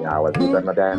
ยาวกว่าที่เป็นมาแดง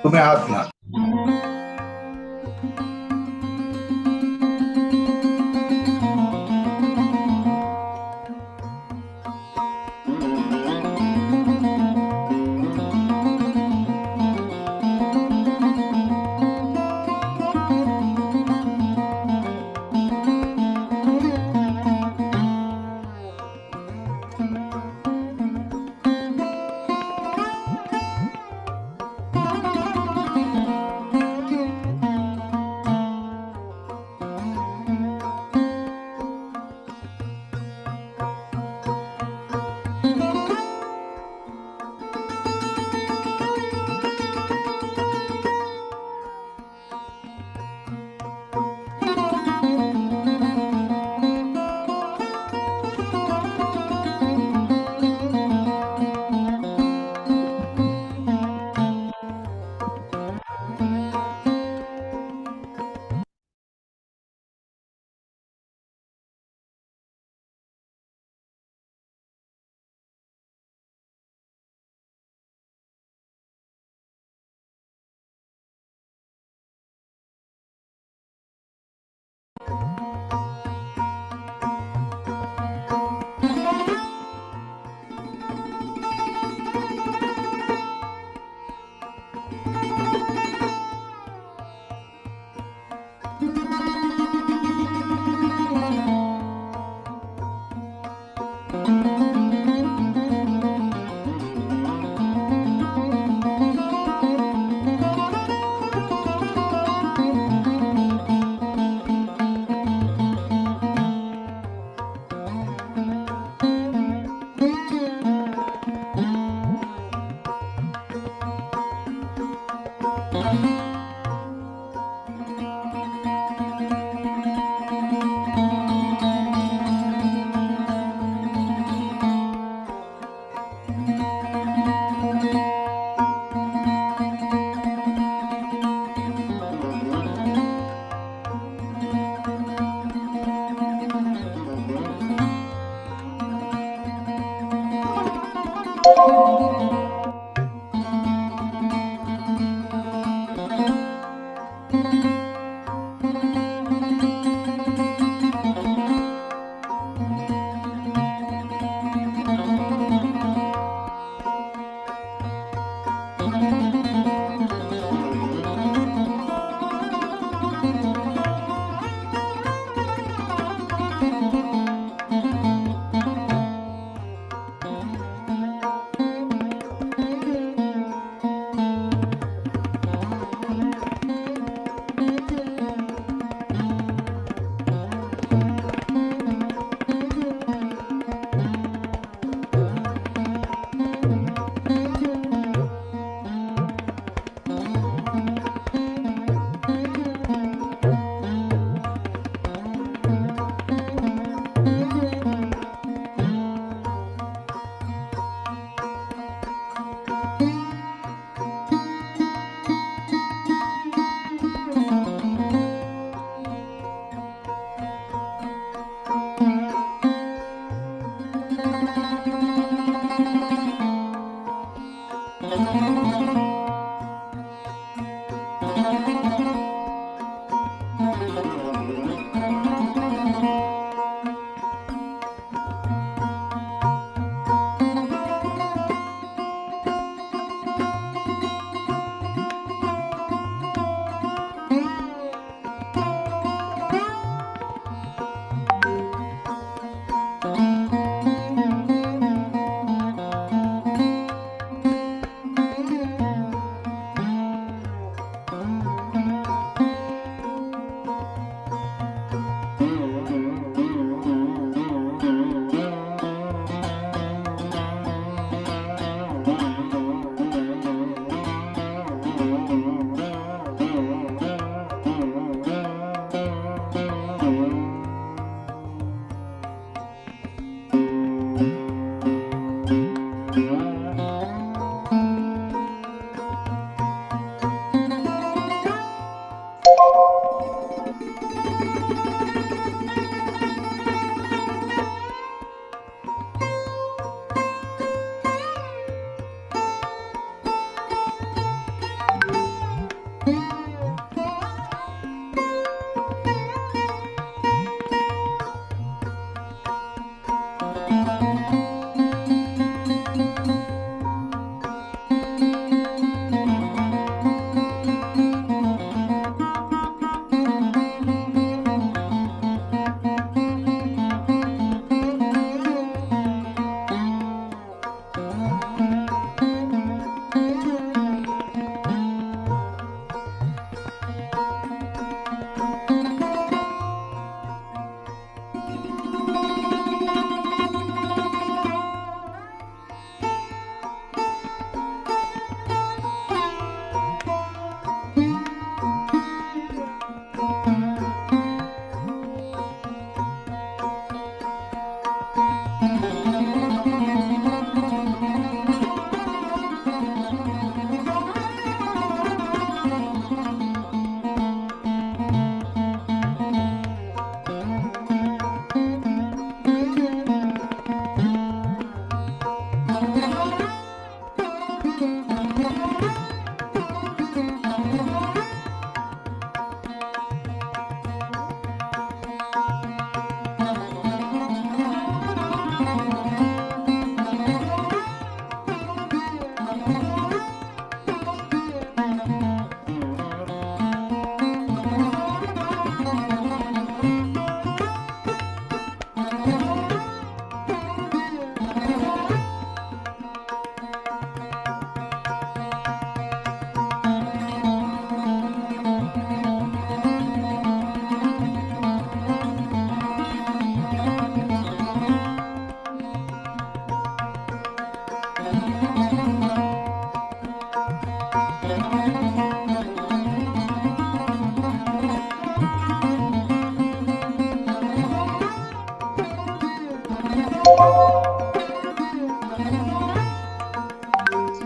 तुम्ही आहात ना.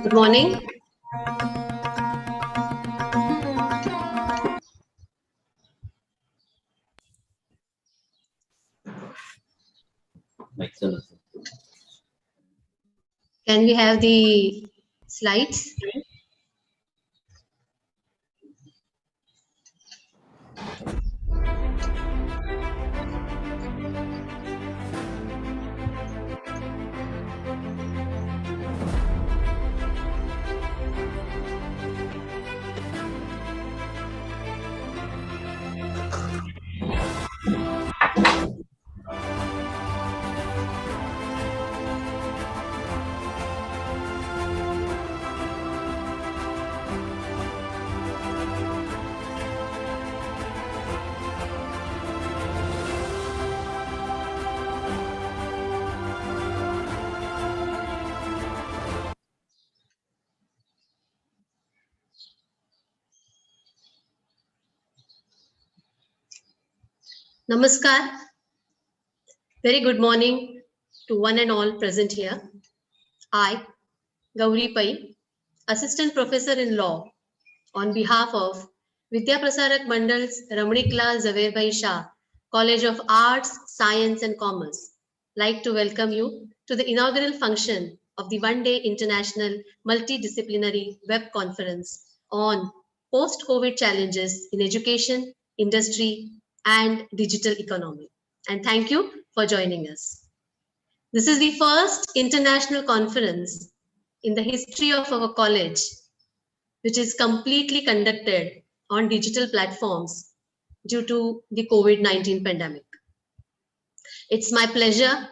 Good morning. Can we have the slides? Namaskar. Very good morning to one and all present here. I, Gauri Pai, Assistant Professor in Law, on behalf of Vidya Prasarak Mandal's Ramanikla Zaverbhai Shah College of Arts, Science and Commerce, like to welcome you to the inaugural function of the one-day international multidisciplinary web conference on post-COVID challenges in education, industry, and digital economy. And thank you for joining us. This is the first international conference in the history of our college, which is completely conducted on digital platforms due to the COVID-19 pandemic. It's my pleasure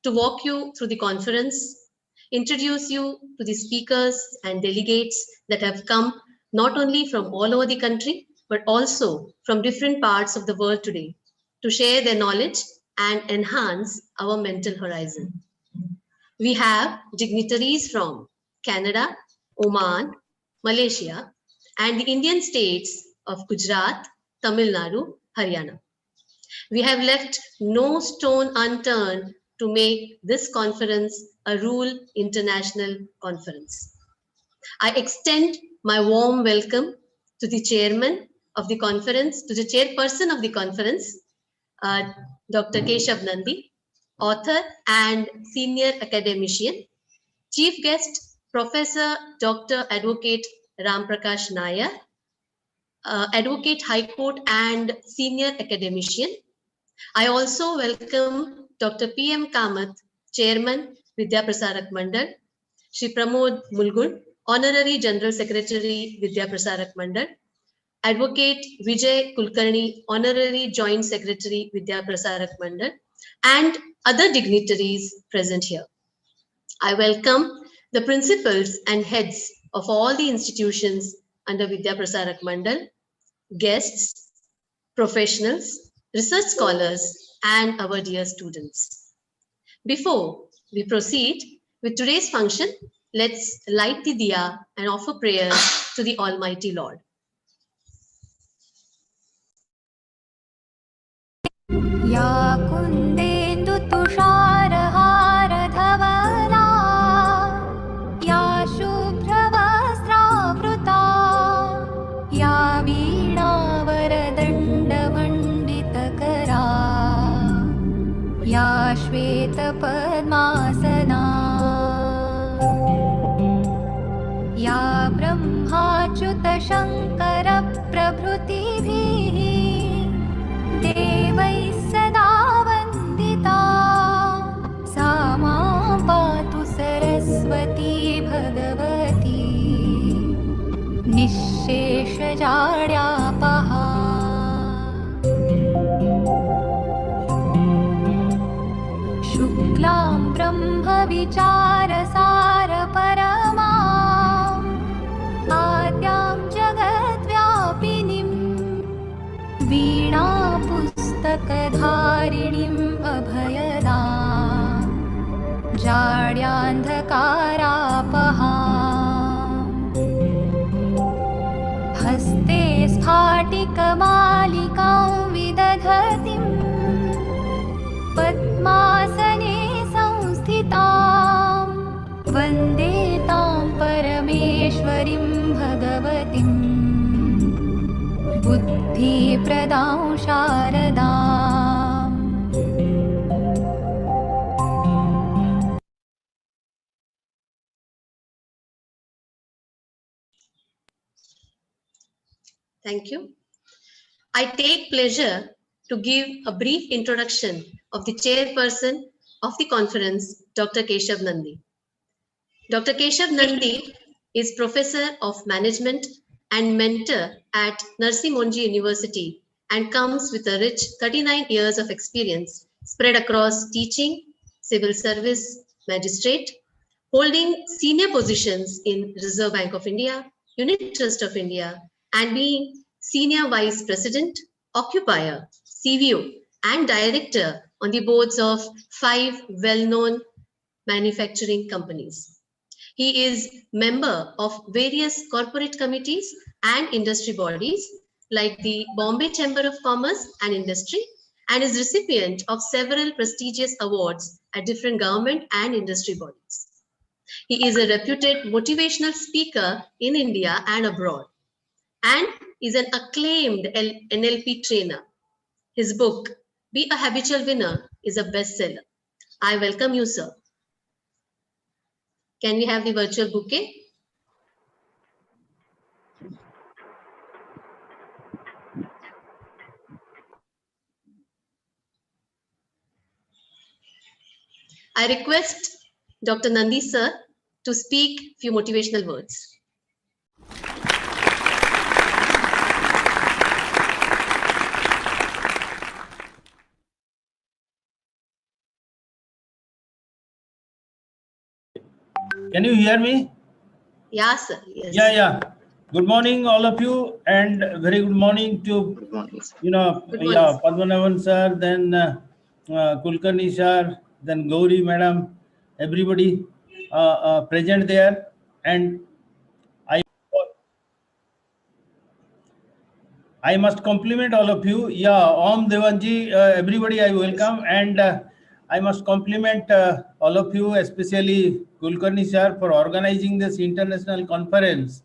to walk you through the conference, introduce you to the speakers and delegates that have come not only from all over the country, but also from different parts of the world today to share their knowledge and enhance our mental horizon. We have dignitaries from Canada, Oman, Malaysia, and the Indian states of Gujarat, Tamil Nadu, Haryana. We have left no stone unturned to make this conference a Rule International Conference. I extend my warm welcome to the chairman of the conference, to the chairperson of the conference, Dr. Keshav Nandi, author and senior academician, chief guest, Professor Dr. Advocate Ram Prakash Nair, Advocate High Court and senior academician. I also welcome Dr. P.M. Kamath, Chairman, Vidya Prasarak Mandal, Shri Pramod Mulgud, Honorary General Secretary, Vidya Prasarak Mandal, Advocate Vijay Kulkarni, Honorary Joint Secretary, Vidya Prasarak Mandal, and other dignitaries present here. I welcome the principals and heads of all the institutions under Vidya Prasarak Mandal, guests, professionals, research scholars, and our dear students. Before we proceed with today's function, let's light the diya and offer prayers to the Almighty Lord. या कुन्देन्दु तुषारहार धवला या शुभ्रवस्त्रावृता या वीणावरदण्डमण्डितकरा या श्वेतपद्मासना या ब्रह्माच्युतशङ्करप्रभृतिभिः देवैः सदा वन्दिता सा मां पातु सरस्वती भगवती निःशेषजाड्यापहा शुक्लां ब्रह्मविचारसारपरमा आद्यां जगद्व्यापिनीं वीणा पुस्तकधारिणीम् अभयदां जाड्यान्धकारापहा हस्ते स्फाटिकमालिकां विदधतीं पद्मासने संस्थितां वन्दे तां परम विद्यां शारदाम्। Thank you. I take pleasure to give a brief introduction of the chairperson of the conference, Dr. Keshav Nandi. Dr. Keshav Nandi is Professor of Management and mentor at Narsi Monji University and comes with a rich 39 years of experience spread across teaching, civil service, magistrate, holding senior positions in Reserve Bank of India, Unit Trust of India, and being Senior Vice President, Occupier, CVO, and Director on the boards of 5 well-known manufacturing companies. He is member of various corporate committees and industry bodies like the Bombay Chamber of Commerce and Industry, and is recipient of several prestigious awards at different government and industry bodies. He is a reputed motivational speaker in India and abroad, and is an acclaimed NLP trainer. His book, Be a Habitual Winner, is a bestseller. I welcome you, sir. Can we have the virtual bouquet? I request Dr. Nandi, sir, to speak few motivational words. Can you hear me? Yeah, sir. Yes. Yeah. Good morning, all of you, and very good morning to Good morning, sir. Good morning, Padmanavan sir, then Kulkarni sir, then Gauri madam, everybody present there, and I must compliment all of you. Yeah, Om Devanji, everybody I welcome, and I must compliment all of you, especially Kulkarni sir, for organizing this international conference.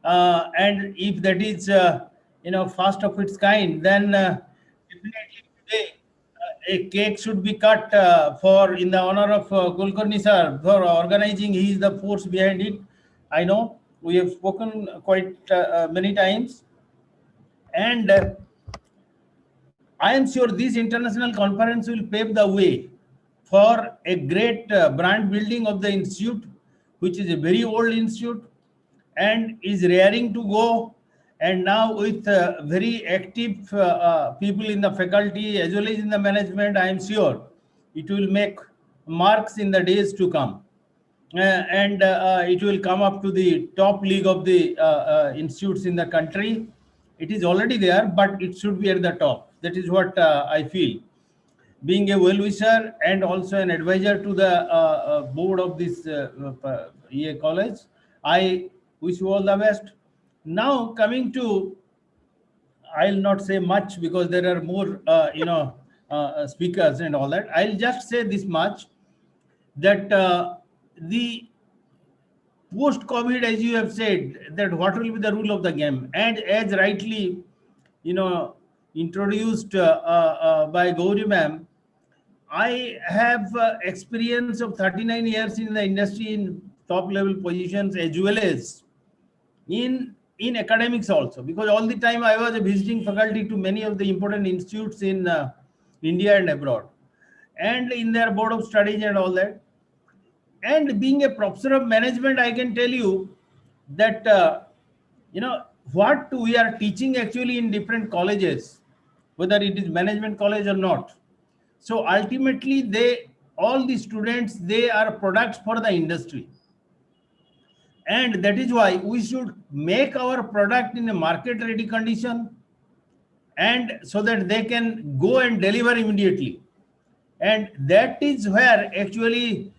And if that is, first of its kind, then definitely today a cake should be cut for in the honor of Kulkarni sir for organizing. He is the force behind it. I know we have spoken quite many times. And I am sure this international conference will pave the way for a great brand building of the institute, which is a very old institute and is raring to go. And now with very active people in the faculty as well as in the management, I am sure it will make marks in the days to come. And it will come up to the top league of the institutes in the country. It is already there, but it should be at the top. That is what I feel. Being a well-wisher and also an advisor to the board of this EA college, I wish you all the best. Now coming to, I'll not say much because there are more, speakers and all that. I'll just say this much, that the post-COVID, as you have said, that what will be the rule of the game, and as rightly, introduced by Gauri ma'am, I have experience of 39 years in the industry in top level positions as well as in academics also, because all the time I was a visiting faculty to many of the important institutes in India and abroad, and in their board of studies and all that. And being a professor of management, I can tell you that what we are teaching actually in different colleges, whether it is management college or not. So ultimately, all the students, they are products for the industry, and that is why we should make our product in a market ready condition, and so that they can go and deliver immediately. And that is where actually,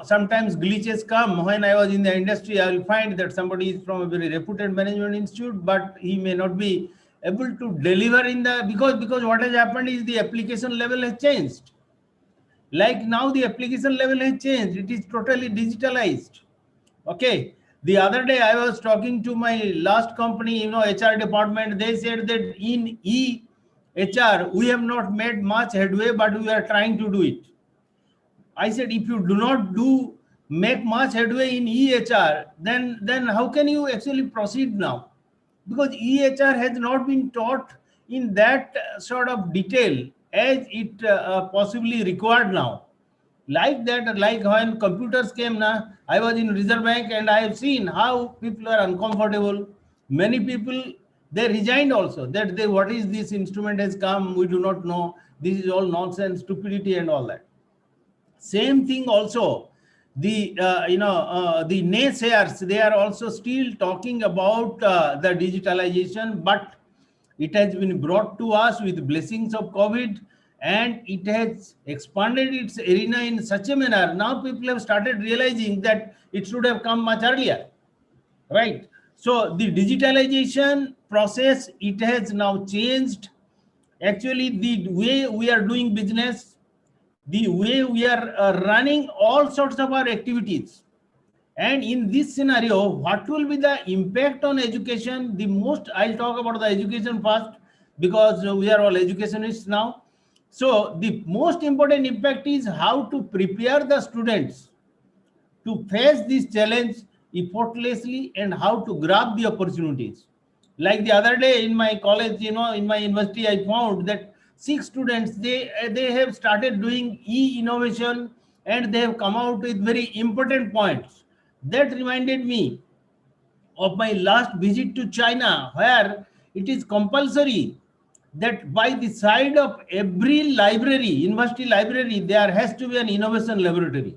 sometimes glitches come. When I was in the industry, I will find that somebody is from a very reputed management institute, but he may not be able to deliver in the, because what has happened is the application level has changed. Like now the application level has changed. It is totally digitalized. Okay. The other day I was talking to my last company, HR department. They said that in HR, we have not made much headway, but we are trying to do it. I said, if you do not make much headway in EHR, then how can you actually proceed now? Because EHR has not been taught in that sort of detail as it possibly required now. Like that, like when computers came now, I was in Reserve Bank and I have seen how people are uncomfortable. Many people, they resigned also, that what is this instrument has come, we do not know, this is all nonsense, stupidity and all that. Same thing also, the the naysayers, they are also still talking about the digitalization, but it has been brought to us with blessings of COVID, and it has expanded its arena in such a manner. Now people have started realizing that it should have come much earlier, right? So the digitalization process, it has now changed. Actually, the way we are doing business, the way we are running all sorts of our activities. And in this scenario, what will be the impact on education? The most, I'll talk about the education first, because we are all educationists now. So the most important impact is how to prepare the students to face this challenge effortlessly and how to grab the opportunities. Like the other day in my college, in my university, I found that 6 students, they have started doing e-innovation, and they have come out with very important points. That reminded me of my last visit to China, where it is compulsory that by the side of every library, university library, there has to be an innovation laboratory.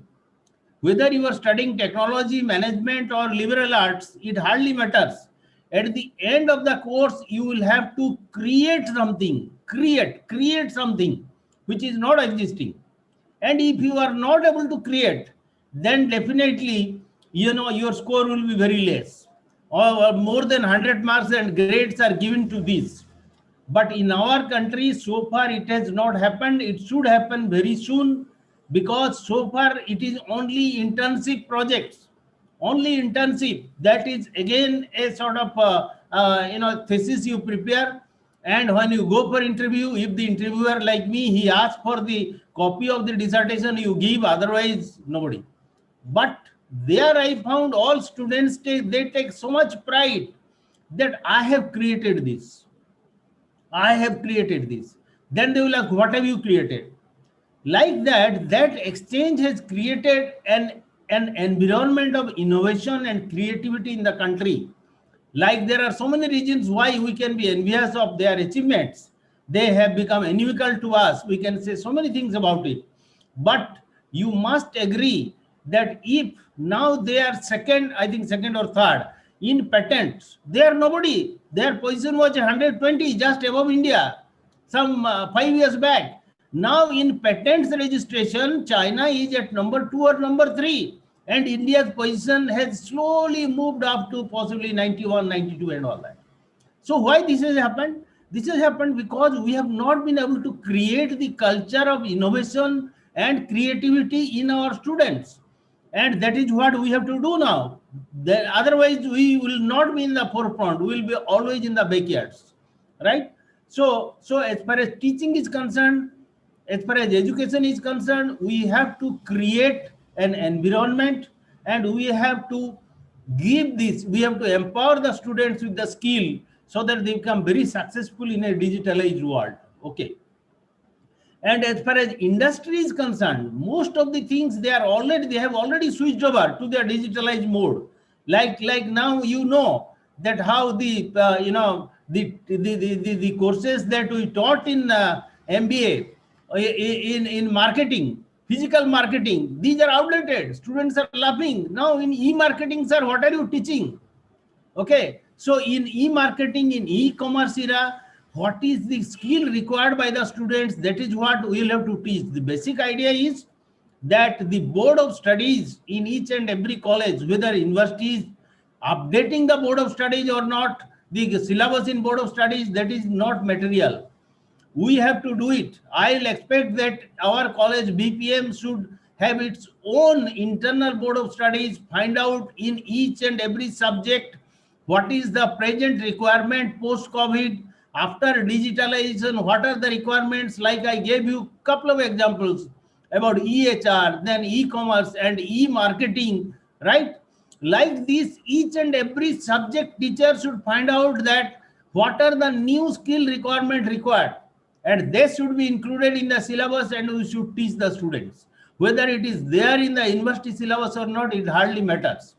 Whether you are studying technology, management, or liberal arts, it hardly matters. At the end of the course, you will have to create something, create something which is not existing. And if you are not able to create, then definitely, your score will be very less. Or more than 100 marks and grades are given to this. But in our country, so far it has not happened. It should happen very soon, because so far it is only internship projects, only internship. That is again a sort of thesis you prepare, and when you go for interview, if the interviewer like me, he asks for the copy of the dissertation, you give, otherwise nobody. But there I found all students they take so much pride that I have created this. I have created this. Then they will ask, what have you created? Like that exchange has created an environment of innovation and creativity in the country. Like there are so many reasons why we can be envious of their achievements. They have become inimical to us. We can say so many things about it. But you must agree that if now they are second, I think second or third in patents, they are nobody. Their position was 120, just above India, some 5 years back. Now in patents registration, China is at number 2 or number 3. And India's position has slowly moved up to possibly 91, 92 and all that. So why this has happened? This has happened because we have not been able to create the culture of innovation and creativity in our students. And that is what we have to do now. Otherwise, we will not be in the forefront. We will be always in the backyards, right? So as far as teaching is concerned, as far as education is concerned, we have to create an environment, and we have to give this, we have to empower the students with the skill so that they become very successful in a digitalized world. Okay. And as far as industry is concerned, most of the things they have already switched over to their digitalized mode. Like now that how the the courses that we taught in MBA in marketing, physical marketing, these are outdated. Students are laughing now. In e-marketing, sir, what are you teaching? Okay, so in e-marketing, in e-commerce era, what is the skill required by the students? That is what we will have to teach. The basic idea is that the board of studies in each and every college, whether universities updating the board of studies or not, the syllabus in board of studies, that is not material. We have to do it. I'll expect that our college VPM should have its own internal board of studies, find out in each and every subject what is the present requirement post-COVID, After digitalization, what are the requirements? Like I gave you a couple of examples about EHR, then e-commerce and e-marketing, right? Like this, each and every subject teacher should find out that what are the new skill requirement required, and they should be included in the syllabus, and we should teach the students. Whether it is there in the university syllabus or not, it hardly matters,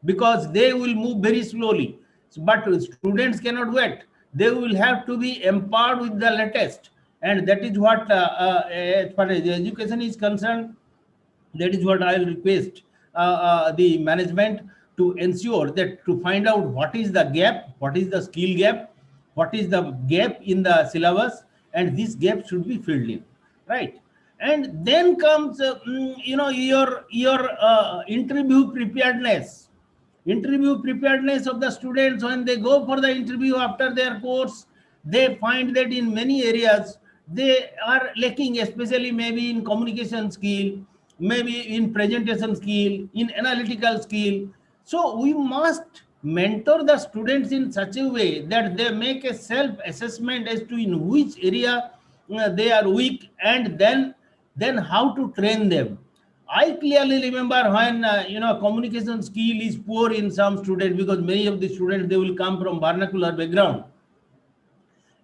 because they will move very slowly. But students cannot wait. They will have to be empowered with the latest, and that is what, as far as education is concerned, that is what I will request the management to ensure, that to find out what is the gap, what is the skill gap, what is the gap in the syllabus, and this gap should be filled in, right? And then comes your interview preparedness. Interview preparedness of the students. When they go for the interview after their course, they find that in many areas they are lacking, especially maybe in communication skill, maybe in presentation skill, in analytical skill. So we must mentor the students in such a way that they make a self assessment as to in which area they are weak, and then how to train them. I clearly remember when communication skill is poor in some students, because many of the students, they will come from vernacular background,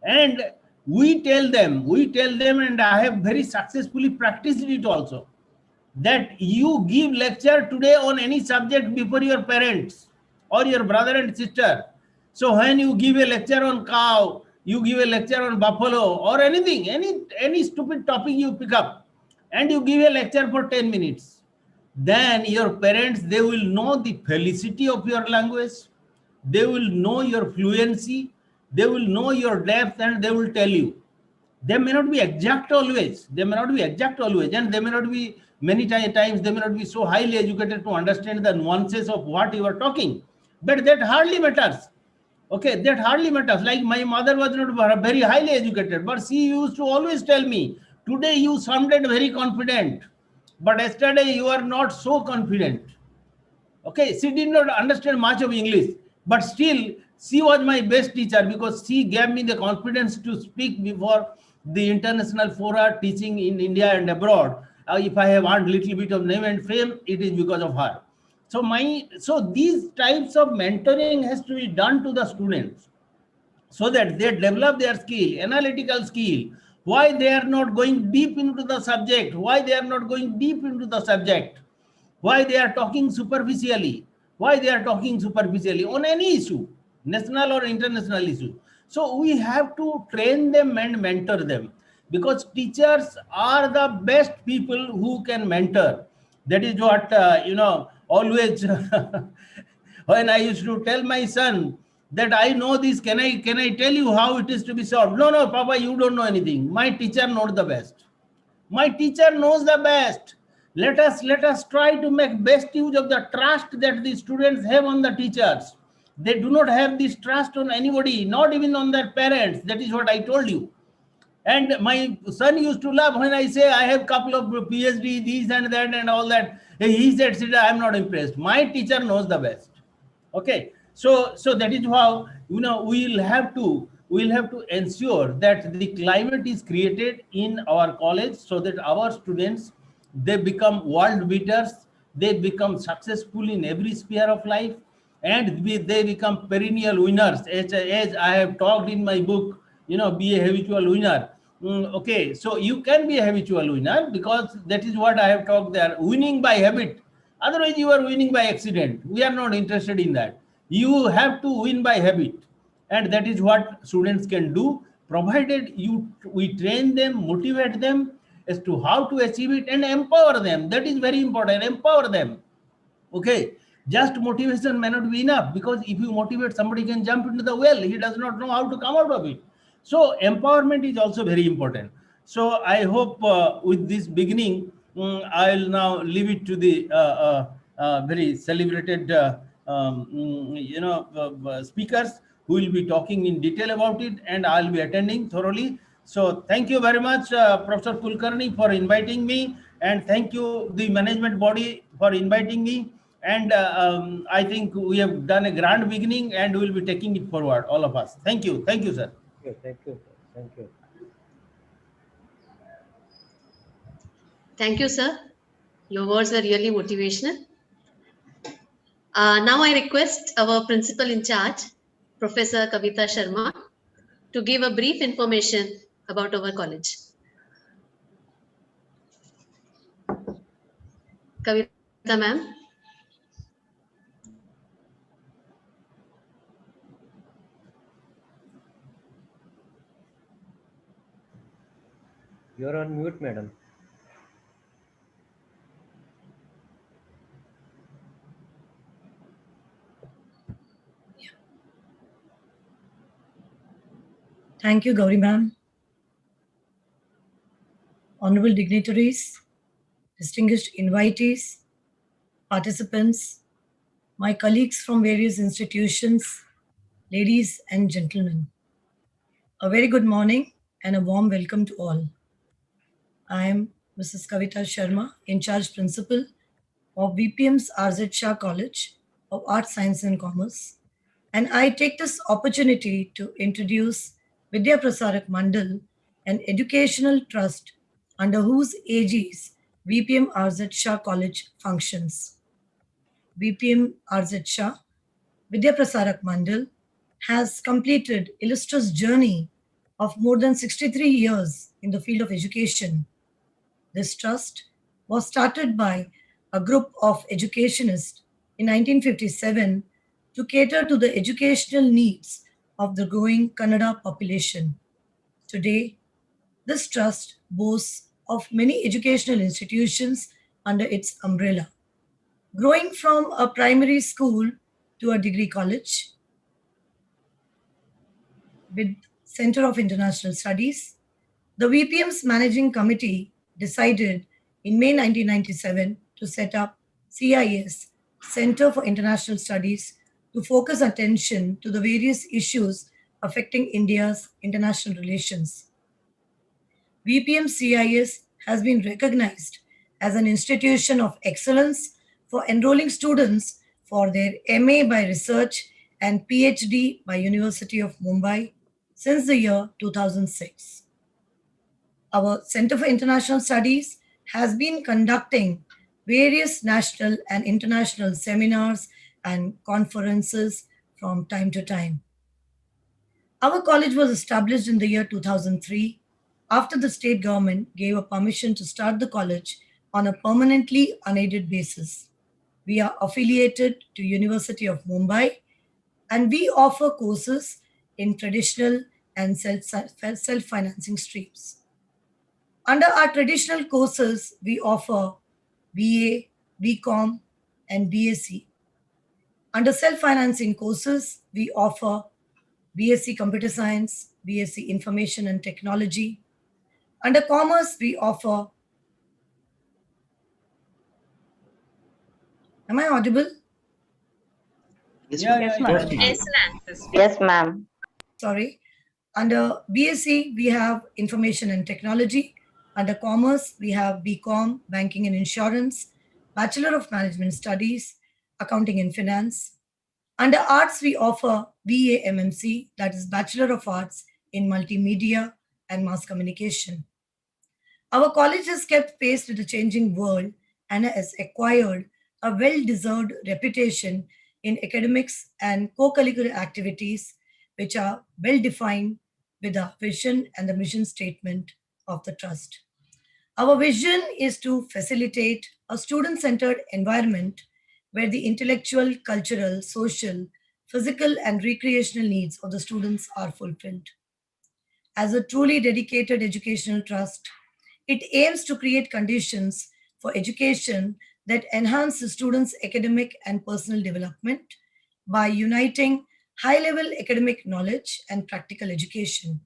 and we tell them, and I have very successfully practiced it also, that you give lecture today on any subject before your parents or your brother and sister. So when you give a lecture on cow, you give a lecture on buffalo, or anything, any stupid topic you pick up, and you give a lecture for 10 minutes, then your parents, they will know the felicity of your language, they will know your fluency, they will know your depth, and they will tell you. They may not be exact always, and they may not be, many times they may not be so highly educated to understand the nuances of what you are talking, but that hardly matters. Okay, that hardly matters. Like my mother was not very highly educated, but she used to always tell me, today you sounded very confident, but yesterday you are not so confident. Okay, she did not understand much of English, but still she was my best teacher, because she gave me the confidence to speak before the international fora, teaching in India and abroad. If I have earned little bit of name and fame, it is because of her. So these types of mentoring has to be done to the students, so that they develop their skill, analytical skill. Why they are not going deep into the subject? Why they are not going deep into the subject? Why they are talking superficially? Why they are talking superficially on any issue, national or international issue? So we have to train them and mentor them, because teachers are the best people who can mentor. That is what, always when I used to tell my son that I know this, can I tell you how it is to be solved? No, Papa, you don't know anything. My teacher knows the best. My teacher knows the best. Let us try to make best use of the trust that the students have on the teachers. They do not have this trust on anybody, not even on their parents. That is what I told you. And my son used to laugh when I say I have couple of PhD, this and that and all that. He said, I am not impressed. My teacher knows the best. Okay, so that is how we'll have to ensure that the climate is created in our college, so that our students, they become world beaters, they become successful in every sphere of life, and they become perennial winners, as I have talked in my book, be a habitual winner. Okay, so you can be a habitual winner, because that is what I have talked there, winning by habit. Otherwise you are winning by accident. We are not interested in that. You have to win by habit, and that is what students can do, provided we train them, motivate them as to how to achieve it, and empower them. That is very important. Empower them. Okay, just motivation may not be enough, because if you motivate, somebody can jump into the well, he does not know how to come out of it. So empowerment is also very important. So I hope with this beginning, I'll now leave it to the very celebrated speakers who will be talking in detail about it, and I'll be attending thoroughly. So thank you very much, Professor Kulkarni, for inviting me, and thank you the management body for inviting me. And I think we have done a grand beginning, and we will be taking it forward, all of us. Thank you, sir. you. Thank you. Thank you. Thank you, sir. Your words were really motivational. Now I request our principal in charge, Professor Kavita Sharma, to give a brief information about our college. Kavita ma'am. You're on mute, madam. Thank you, Gauri ma'am. Honorable dignitaries, distinguished invitees, participants, my colleagues from various institutions, ladies and gentlemen. A very good morning and a warm welcome to all. I am Mrs. Kavita Sharma, in charge principal of VPM's RZ Shah College of Arts, Science and Commerce. And I take this opportunity to introduce Vidya Prasarak Mandal, an educational trust under whose aegis VPM RZ Shah College functions. VPM RZ Shah, Vidya Prasarak Mandal, has completed illustrious journey of more than 63 years in the field of education. This trust was started by a group of educationists in 1957 to cater to the educational needs of the growing Kannada population. Today, this trust boasts of many educational institutions under its umbrella. Growing from a primary school to a degree college with Center of International Studies, the VPM's managing committee decided in May 1997 to set up CIS, Center for International Studies, to focus attention to the various issues affecting India's international relations. VPM CIS has been recognized as an institution of excellence for enrolling students for their MA by Research and PhD by University of Mumbai since the year 2006. Our Center for International Studies has been conducting various national and international seminars and conferences from time to time. Our college was established in the year 2003 after the state government gave a permission to start the college on a permanently unaided basis. We are affiliated to University of Mumbai and we offer courses in traditional and self-financing streams. Under our traditional courses, we offer BA, BCom, and BSc. Under self-financing courses, we offer BSc Computer Science, BSc Information and Technology. Under Commerce, we offer... Am I audible? Yeah. Yes, ma'am. Sorry. Under BSc, we have Information and Technology. Under Commerce, we have BCom, Banking and Insurance, Bachelor of Management Studies, Accounting and Finance. Under Arts, we offer BA MMC, that is Bachelor of Arts in Multimedia and Mass Communication. Our college has kept pace with the changing world and has acquired a well-deserved reputation in academics and co-curricular activities, which are well-defined with our vision and the mission statement of the trust. Our vision is to facilitate a student-centered environment where the intellectual, cultural, social, physical, and recreational needs of the students are fulfilled. As a truly dedicated educational trust, it aims to create conditions for education that enhance the students' academic and personal development by uniting high-level academic knowledge and practical education.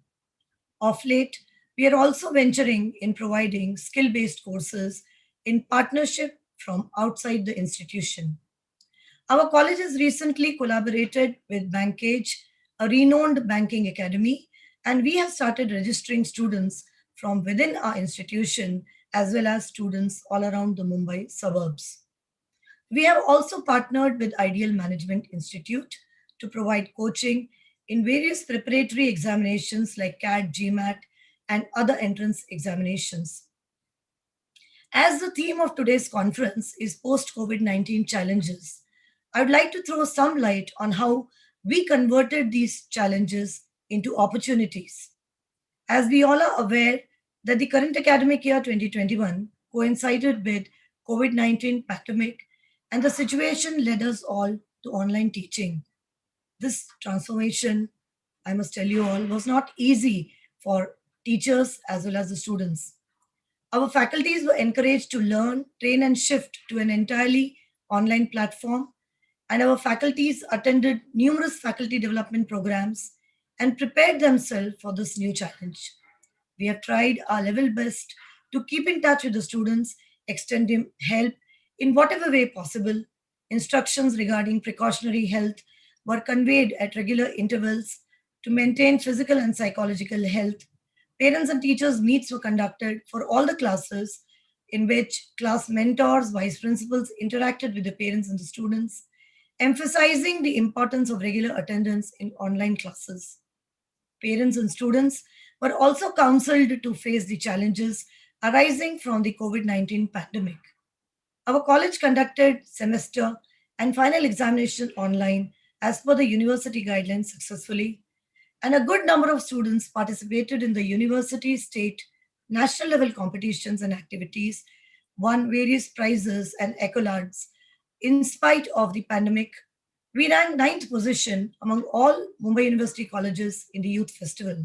Of late, we are also venturing in providing skill-based courses in partnership from outside the institution. Our college has recently collaborated with Bankage, a renowned banking academy, and we have started registering students from within our institution as well as students all around the Mumbai suburbs. We have also partnered with Ideal Management Institute to provide coaching in various preparatory examinations like CAT, GMAT, and other entrance examinations. As the theme of today's conference is post-COVID-19 challenges, I would like to throw some light on how we converted these challenges into opportunities. As we all are aware that the current academic year 2021 coincided with COVID-19 pandemic, and the situation led us all to online teaching. This transformation, I must tell you all, was not easy for teachers as well as the students. Our faculties were encouraged to learn, train, and shift to an entirely online platform, and our faculties attended numerous faculty development programs and prepared themselves for this new challenge. We have tried our level best to keep in touch with the students, extend them help in whatever way possible. Instructions regarding precautionary health were conveyed at regular intervals to maintain physical and psychological health. Parents and teachers meets were conducted for all the classes in which class mentors, vice principals interacted with the parents and the students, emphasizing the importance of regular attendance in online classes. Parents and students were also counseled to face the challenges arising from the COVID-19 pandemic. Our college conducted semester and final examination online as per the university guidelines successfully, and a good number of students participated in the university, state, national level competitions and activities, won various prizes and accolades. In spite of the pandemic, we ranked 9th position among all Mumbai University colleges in the Youth Festival.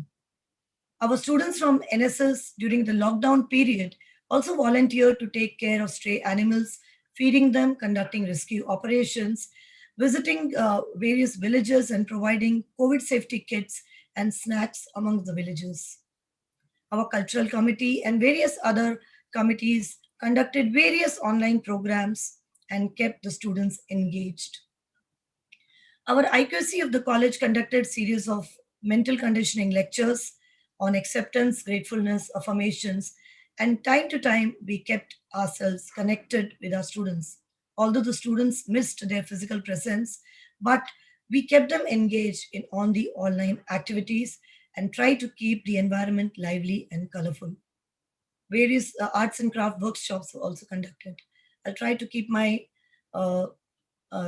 Our students from NSS during the lockdown period also volunteered to take care of stray animals, feeding them, conducting rescue operations, visiting various villages and providing COVID safety kits and snacks among the villagers. Our cultural committee and various other committees conducted various online programs and kept the students engaged. Our IQC of the college conducted series of mental conditioning lectures on acceptance, gratefulness, affirmations, and time to time we kept ourselves connected with our students. Although the students missed their physical presence, but we kept them engaged on the online activities and tried to keep the environment lively and colorful. Various arts and craft workshops were also conducted. I'll try to keep my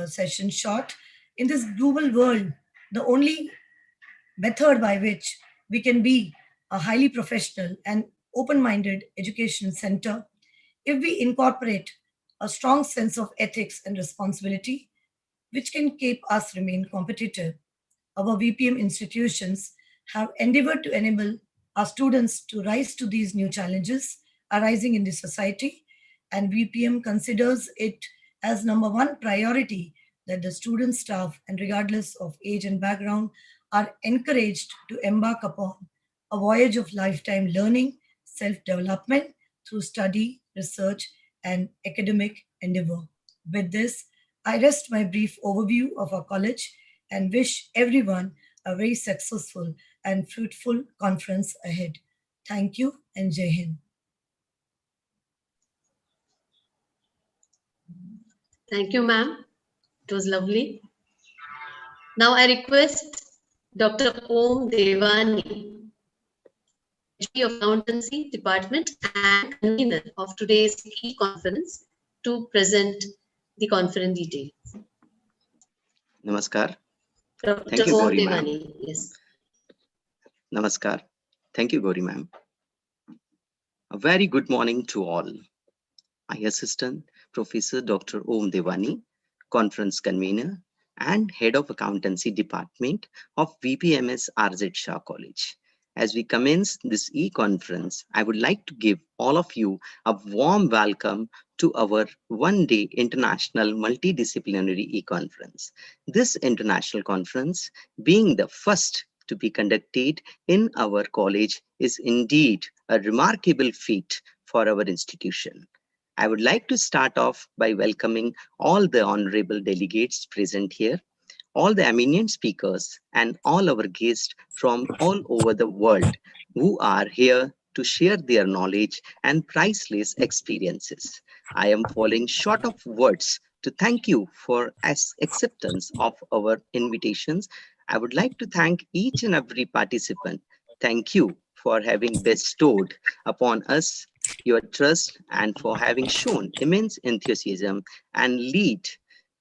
session short. In this global world, the only method by which we can be a highly professional and open-minded education center if we incorporate a strong sense of ethics and responsibility, which can keep us remain competitive. Our VPM institutions have endeavored to enable our students to rise to these new challenges arising in the society, and VPM considers it as number one priority that the student staff, and regardless of age and background, are encouraged to embark upon a voyage of lifetime learning, self-development through study, research, and academic endeavor. With this, I rest my brief overview of our college and wish everyone a very successful and fruitful conference ahead. Thank you and Jai Hind. Thank you, ma'am. It was lovely. Now I request Dr. Om Devani, Chief of Accountancy Department and convener of today's e-conference, to present the conference details. Namaskar. Dr. Thank you, Om Gauri ma'am. Devani, yes. Namaskar. Thank you, Gauri ma'am. A very good morning to all. My assistant, Professor Dr. Om Devani, conference convener and head of accountancy department of VPMS RZ Shah College. As we commence this e-conference, I would like to give all of you a warm welcome to our one-day international multidisciplinary e-conference. This international conference, being the first to be conducted in our college, is indeed a remarkable feat for our institution. I would like to start off by welcoming all the honorable delegates present here, all the eminent speakers, and all our guests from all over the world who are here to share their knowledge and priceless experiences. I am falling short of words to thank you for acceptance of our invitations I would like to thank each and every participant. Thank you for having bestowed upon us your trust and for having shown immense enthusiasm and lead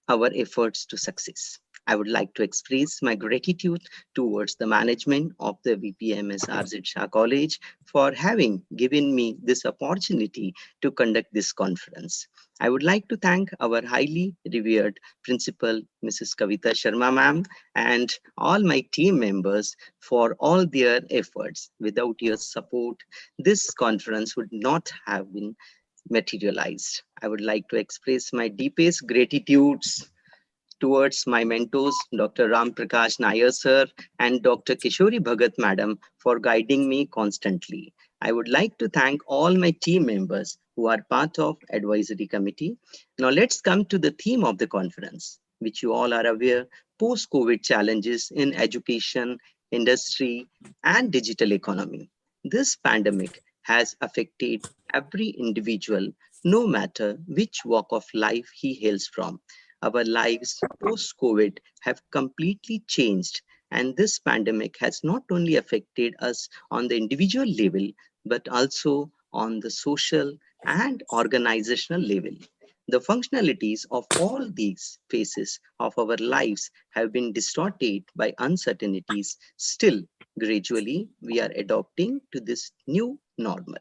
our efforts to success. I would like to express my gratitude towards the management of the VPMS RZ Shah College for having given me this opportunity to conduct this conference. I would like to thank our highly revered principal, Mrs. Kavita Sharma ma'am, and all my team members for all their efforts. Without your support, this conference would not have been materialized. I would like to express my deepest gratitudes towards my mentors, Dr. Ram Prakash Nair sir and Dr. Kishori Bhagat madam for guiding me constantly. I would like to thank all my team members who are part of advisory committee. Now let's come to the theme of the conference, which you all are aware, post-COVID challenges in education, industry, and digital economy. This pandemic has affected every individual, no matter which walk of life he hails from. Our lives post-COVID have completely changed, and this pandemic has not only affected us on the individual level, but also on the social and organizational level. The functionalities of all these phases of our lives have been distorted by uncertainties. Still, gradually, we are adopting to this new normal.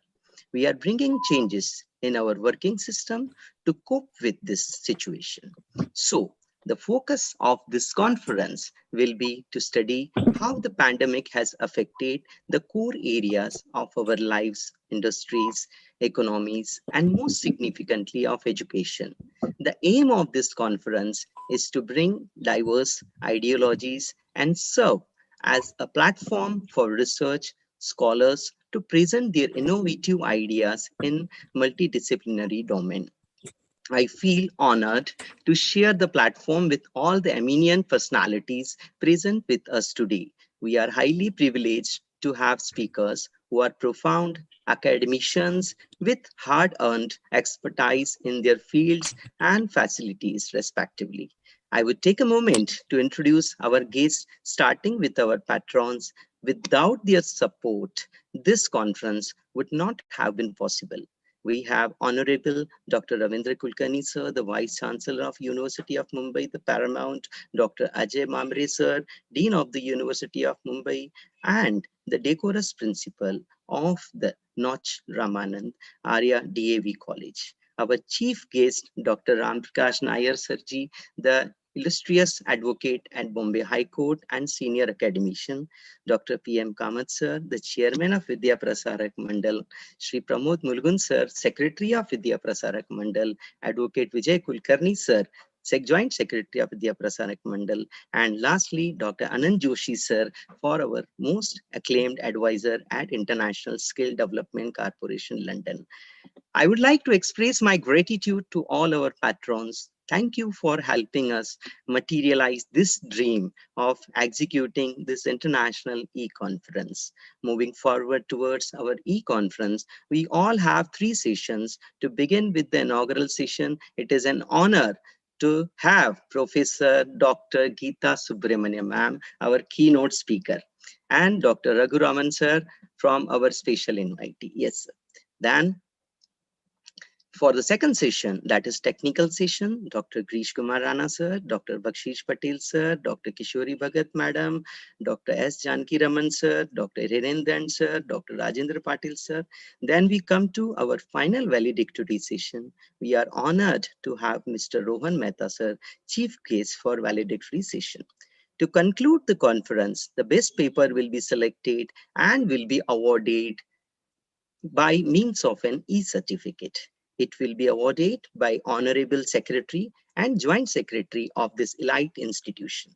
We are bringing changes in our working system to cope with this situation. So, the focus of this conference will be to study how the pandemic has affected the core areas of our lives, industries, economies, and most significantly of education. The aim of this conference is to bring diverse ideologies and serve as a platform for research scholars to present their innovative ideas in multidisciplinary domain. I feel honored to share the platform with all the eminent personalities present with us today. We are highly privileged to have speakers who are profound academicians with hard-earned expertise in their fields and facilities, respectively. I would take a moment to introduce our guests, starting with our patrons. Without their support, this conference would not have been possible. We have Honorable Dr. Ravindra Kulkarni sir, the Vice Chancellor of University of Mumbai, the Paramount, Dr. Ajay Mamre sir, Dean of the University of Mumbai, and the decorous principal of the Noch Ramanand Arya DAV College. Our chief guest, Dr. Ram Prakash Nair Sirji, the illustrious advocate at Bombay High Court and senior academician, Dr. P.M. Kamath sir, the chairman of Vidya Prasarak Mandal, Shri Pramod Mulgun sir, secretary of Vidya Prasarak Mandal, Advocate Vijay Kulkarni sir, Joint Secretary of Vidya Prasarak Mandal, and lastly, Dr. Anand Joshi sir, for our most acclaimed advisor at International Skill Development Corporation, London. I would like to express my gratitude to all our patrons. Thank you for helping us materialize this dream of executing this international e-conference. Moving forward towards our e-conference, we all have 3 sessions. To begin with the inaugural session, it is an honor to have Professor Dr. Geeta Subramaniam ma'am, our keynote speaker, and Dr. Raghu Raman sir from our special invitee. Yes, sir. Then for the second session, that is technical session, Dr. Grish Kumar Rana sir, Dr. Bakshish Patel sir, Dr. Kishori Bhagat madam, Dr. S. Janki Raman sir, Dr. Hirendran sir, Dr. Rajendra Patil sir. Then we come to our final valedictory session. We are honored to have Mr. Rohan Mehta sir, chief guest for valedictory session. To conclude the conference, the best paper will be selected and will be awarded by means of an e-certificate. It will be awarded by Honorable Secretary and Joint Secretary of this elite institution.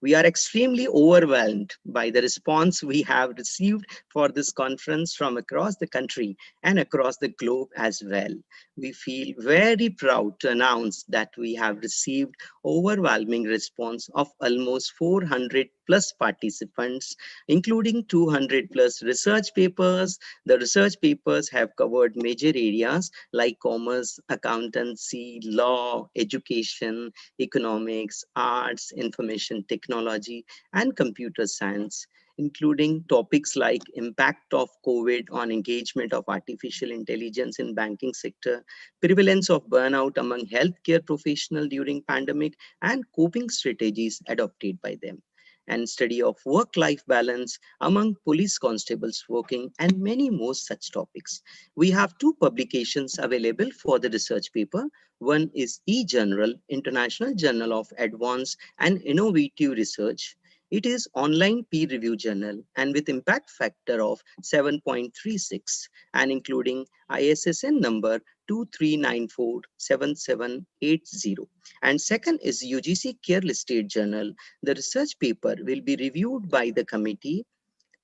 We are extremely overwhelmed by the response we have received for this conference from across the country and across the globe as well. We feel very proud to announce that we have received overwhelming response of almost 400 plus participants, including 200 plus research papers. The research papers have covered major areas like commerce, accountancy, law, education, economics, arts, information technology, and computer science, including topics like impact of COVID on engagement of artificial intelligence in banking sector, prevalence of burnout among healthcare professionals during pandemic, and coping strategies adopted by them, and study of work-life balance among police constables working, and many more such topics. We have two publications available for the research paper. One is eJournal, International Journal of Advanced and Innovative Research. It is online peer review journal and with impact factor of 7.36 and including ISSN number 23947780. And second is UGC Care Listed Journal. The research paper will be reviewed by the committee.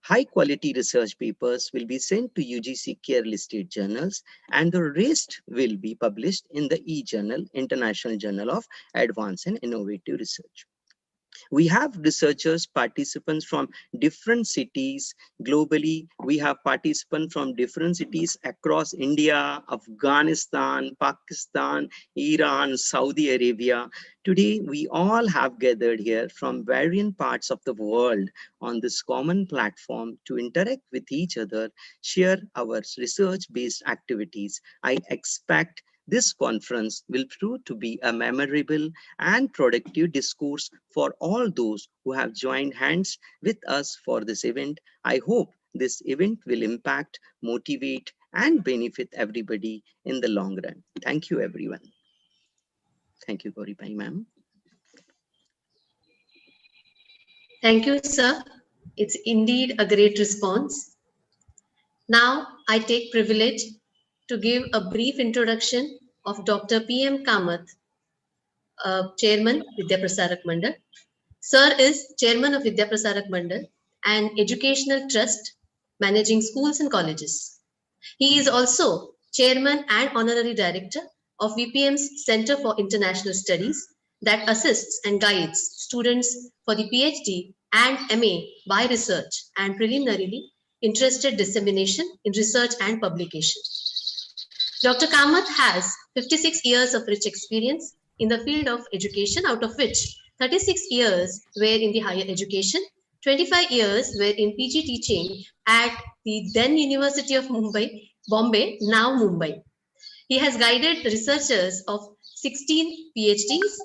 High quality research papers will be sent to UGC Care Listed journals, and the rest will be published in the eJournal, International Journal of Advanced and Innovative Research. We have researchers, participants from different cities globally. We have participants from different cities across India, Afghanistan, Pakistan, Iran, Saudi Arabia. Today, we all have gathered here from various parts of the world on this common platform to interact with each other, share our research-based activities. I expect this conference will prove to be a memorable and productive discourse for all those who have joined hands with us for this event. I hope this event will impact, motivate, and benefit everybody in the long run. Thank you, everyone. Thank you, Gauribai ma'am. Thank you, sir. It's indeed a great response. Now, I take privilege to give a brief introduction of Dr. P.M. Kamath, Chairman, Vidya Prasarak Mandal. Sir is Chairman of Vidya Prasarak Mandal, an educational trust managing schools and colleges. He is also Chairman and Honorary Director of VPM's Center for International Studies that assists and guides students for the PhD and MA by research and preliminarily interested dissemination in research and publication. Dr. Kamath has 56 years of rich experience in the field of education, out of which 36 years were in the higher education, 25 years were in PG teaching at the then University of Bombay, now Mumbai. He has guided researchers of 16 PhDs,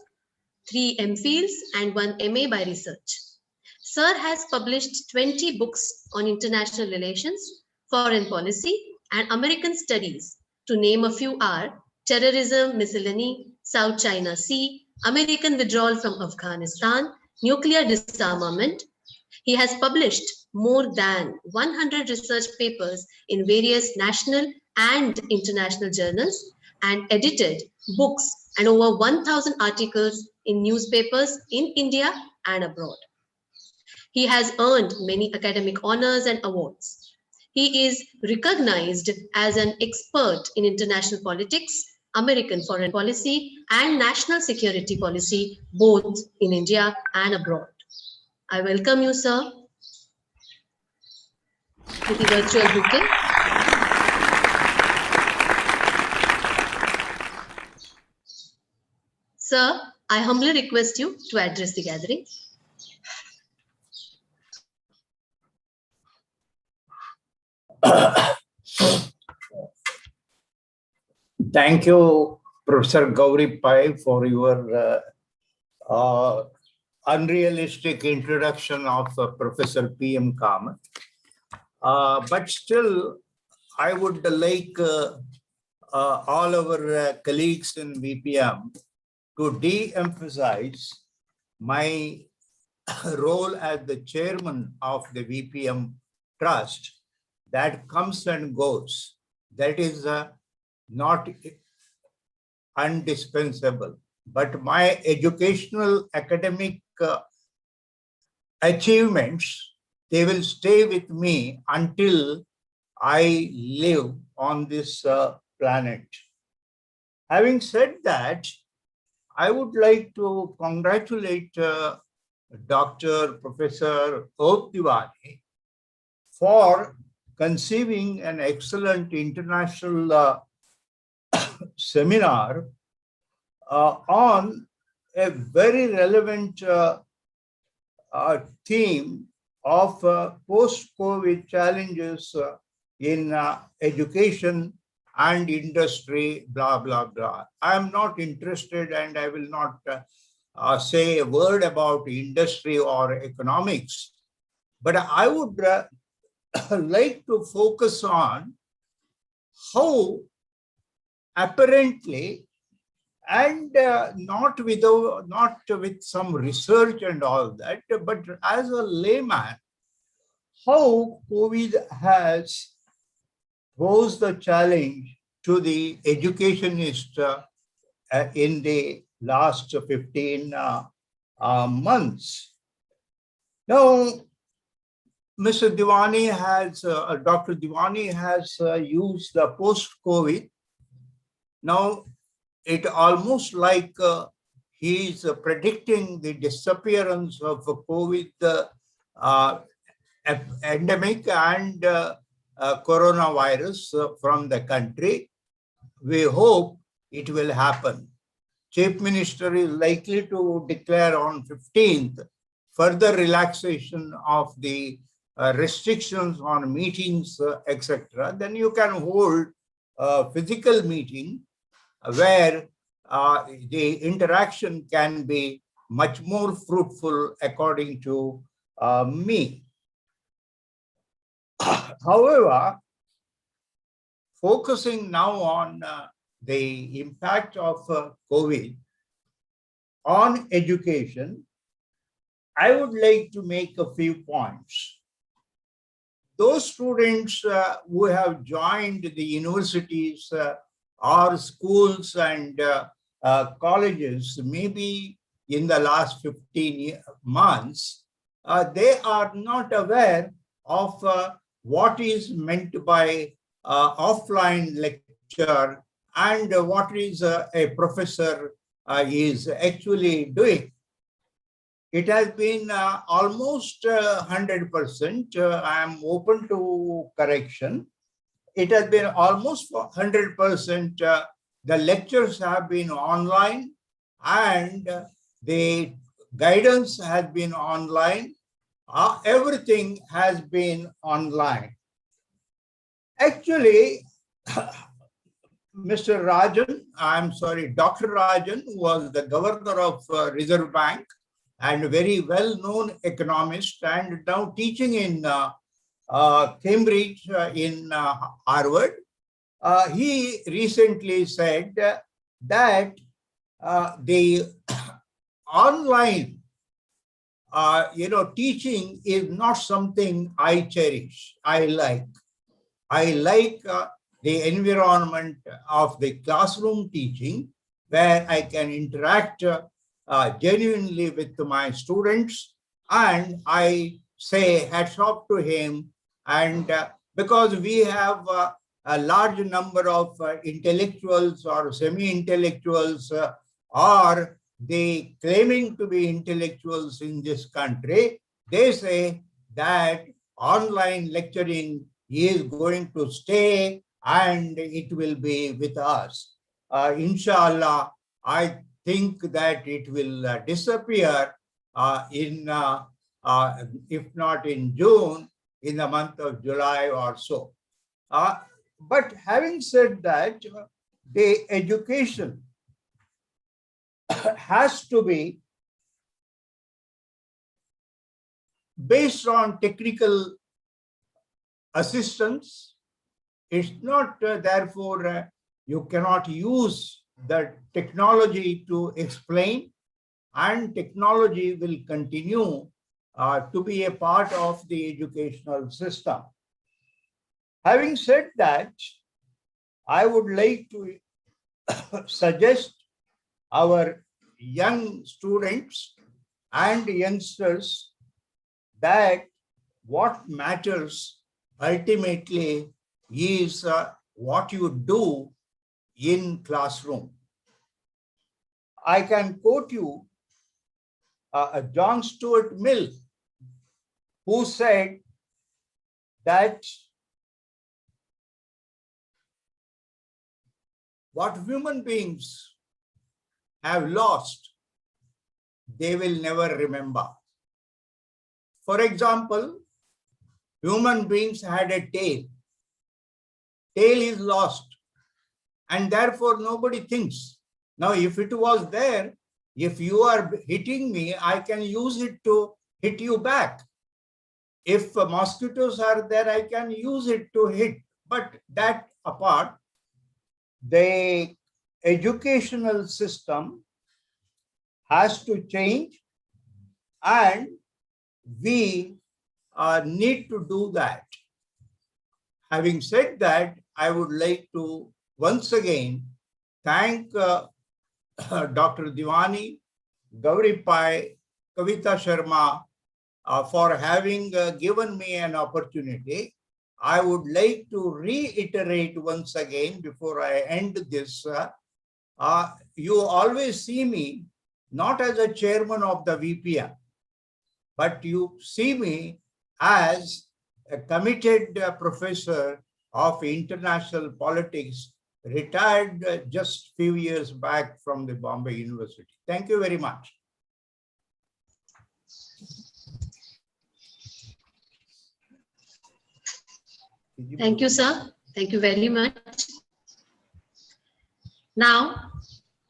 3 MPhils, and 1 MA by research. Sir has published 20 books on international relations, foreign policy, and American studies. To name a few are Terrorism, Miscellany, South China Sea, American Withdrawal from Afghanistan, Nuclear Disarmament. He has published more than 100 research papers in various national and international journals and edited books and over 1,000 articles in newspapers in India and abroad. He has earned many academic honors and awards. He is recognized as an expert in international politics, American foreign policy, and national security policy, both in India and abroad. I welcome you, sir, with the virtual bouquet. Sir, I humbly request you to address the gathering. Thank you, Professor Gauri Pai, for your unrealistic introduction of Professor P.M. Kamath. But still, I would like all our colleagues in VPM to de-emphasize my role as the chairman of the VPM Trust that comes and goes. That is not indispensable. But my educational academic achievements, they will stay with me until I live on this planet. Having said that, I would like to congratulate Dr. Professor Divani for conceiving an excellent international seminar on a very relevant theme of post-COVID challenges in education and industry, blah, blah, blah. I am not interested and I will not say a word about industry or economics, but I would like to focus on how apparently and not with some research and all that, but as a layman, how COVID has posed the challenge to the educationist in the last 15 months. Now, Mr. Divani has, Dr. Divani has used the post-COVID. Now, it almost like he is predicting the disappearance of COVID endemic and coronavirus from the country. We hope it will happen. Chief Minister is likely to declare on 15th further relaxation of the restrictions on meetings, etc. Then you can hold a physical meeting where the interaction can be much more fruitful, according to me. However, focusing now on the impact of COVID on education, I would like to make a few points. Those students who have joined the universities or schools and colleges, maybe in the last 15 months, they are not aware of what is meant by offline lecture and what is a professor is actually doing. It has been almost 100%. I am open to correction. It has been almost 100%. The lectures have been online and the guidance has been online. Everything has been online. Actually, Mr. Rajan, I'm sorry, Dr. Rajan was the governor of Reserve Bank and a very well-known economist and now teaching in Cambridge in Harvard. He recently said that the online teaching is not something I cherish. I like the environment of the classroom teaching where I can interact genuinely with my students, and I say hats off to him. And because we have a large number of intellectuals or semi-intellectuals or they claiming to be intellectuals in this country, they say that online lecturing is going to stay and it will be with us. Inshallah, I think that it will disappear if not in June, in the month of July or so. But having said that, the education has to be based on technical assistance. It's not, therefore, you cannot use the technology to explain, and technology will continue to be a part of the educational system. Having said that, I would like to suggest our young students and youngsters that what matters ultimately is what you do in classroom. I can quote you John Stuart Mill, who said that what human beings have lost, they will never remember. For example, human beings had a tail. Tail is lost, and therefore nobody thinks. Now, if it was there, if you are hitting me, I can use it to hit you back. If mosquitoes are there, I can use it to hit. But that apart, the educational system has to change, and we need to do that. Having said that, I would like to once again thank Dr. Divani, Gauri Pai, Kavita Sharma for having given me an opportunity. I would like to reiterate once again before I end this. You always see me not as a chairman of the VPM, but you see me as a committed professor of international politics, retired just few years back from the Bombay University. Thank you very much. Thank you, sir. Thank you very much. Now,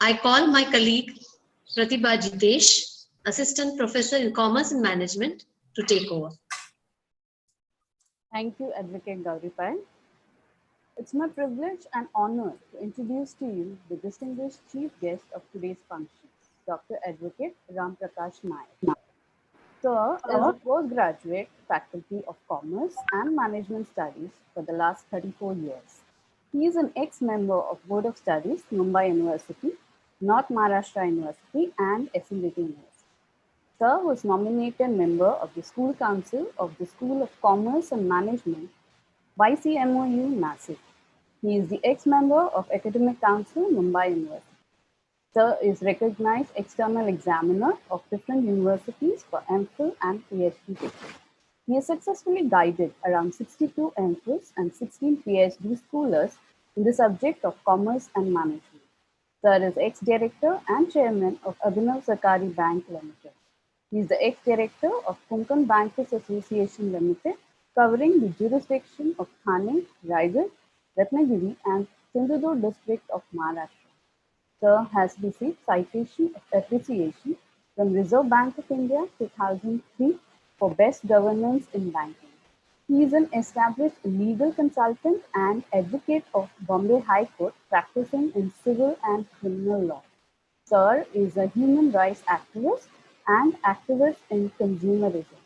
I call my colleague Pratibha Jitesh, Assistant Professor in Commerce and Management, to take over. Thank you, Advocate Gauripai. It's my privilege and honor to introduce to you the distinguished chief guest of today's function, Dr. Advocate Ram Prakash Nayak. Sir is a postgraduate faculty of Commerce and Management Studies for the last 34 years. He is an ex-member of Board of Studies, Mumbai University, North Maharashtra University, and SMBT University. Sir was nominated member of the School Council of the School of Commerce and Management, YCMOU, Nashik. He is the ex-member of Academic Council, Mumbai University. Sir is recognized external examiner of different universities for MPhil and PhD teaching. He has successfully guided around 62 MPhils and 16 PhD scholars in the subject of commerce and management. Sir is ex-director and chairman of Abhinav Sarkari Bank Limited. He is the ex-director of Konkan Bankers Association Limited, covering the jurisdiction of Thane, Raigad, Ratnagiri, and Sindhudurg district of Maharashtra. Sir has received citation of appreciation from Reserve Bank of India 2003 for best governance in banking. He is an established legal consultant and advocate of Bombay High Court, practicing in civil and criminal law. Sir is a human rights activist and activist in consumerism.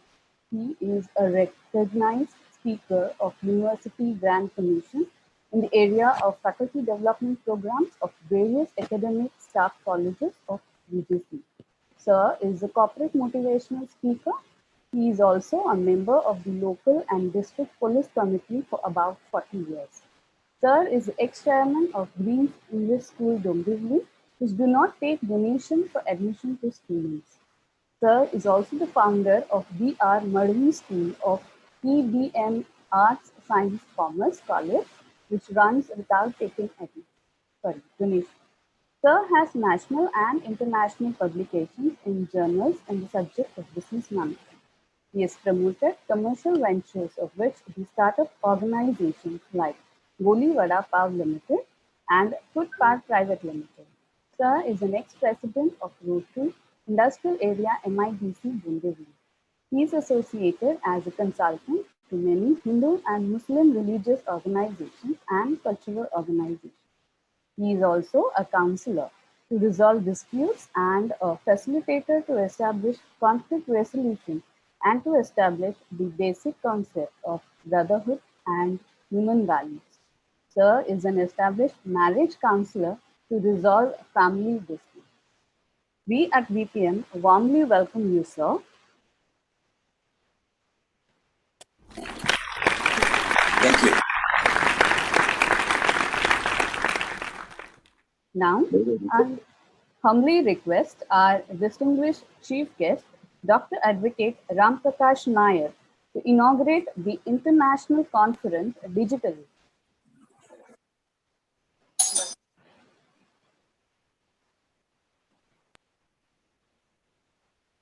He is a recognized speaker of University Grand Commission in the area of faculty development programs of various academic staff colleges of UGC. Sir is a corporate motivational speaker. He is also a member of the local and district police committee for about 40 years. Sir is ex-chairman of Green's English School, Dombivli, which do not take donation for admission to students. Sir is also the founder of B.R. Madhavi School of EBM Arts, Science, Commerce College, which runs without taking donation. Sir has national and international publications in journals in the subject of business management. He has promoted commercial ventures, of which the startup organizations like Goli Vada Pav Limited and Footpath Private Limited. Sir is an ex-president of Rotary Industrial Area MIDC Dombivli. He is associated as a consultant to many Hindu and Muslim religious organizations and cultural organizations. He is also a counselor to resolve disputes and a facilitator to establish conflict resolution and to establish the basic concept of brotherhood and human values. Sir is an established marriage counselor to resolve family disputes. We at VPM warmly welcome you, sir. Thank you. Now, humbly request our distinguished chief guest, Dr. Advocate Ram Prakash Nair, to inaugurate the international conference digitally.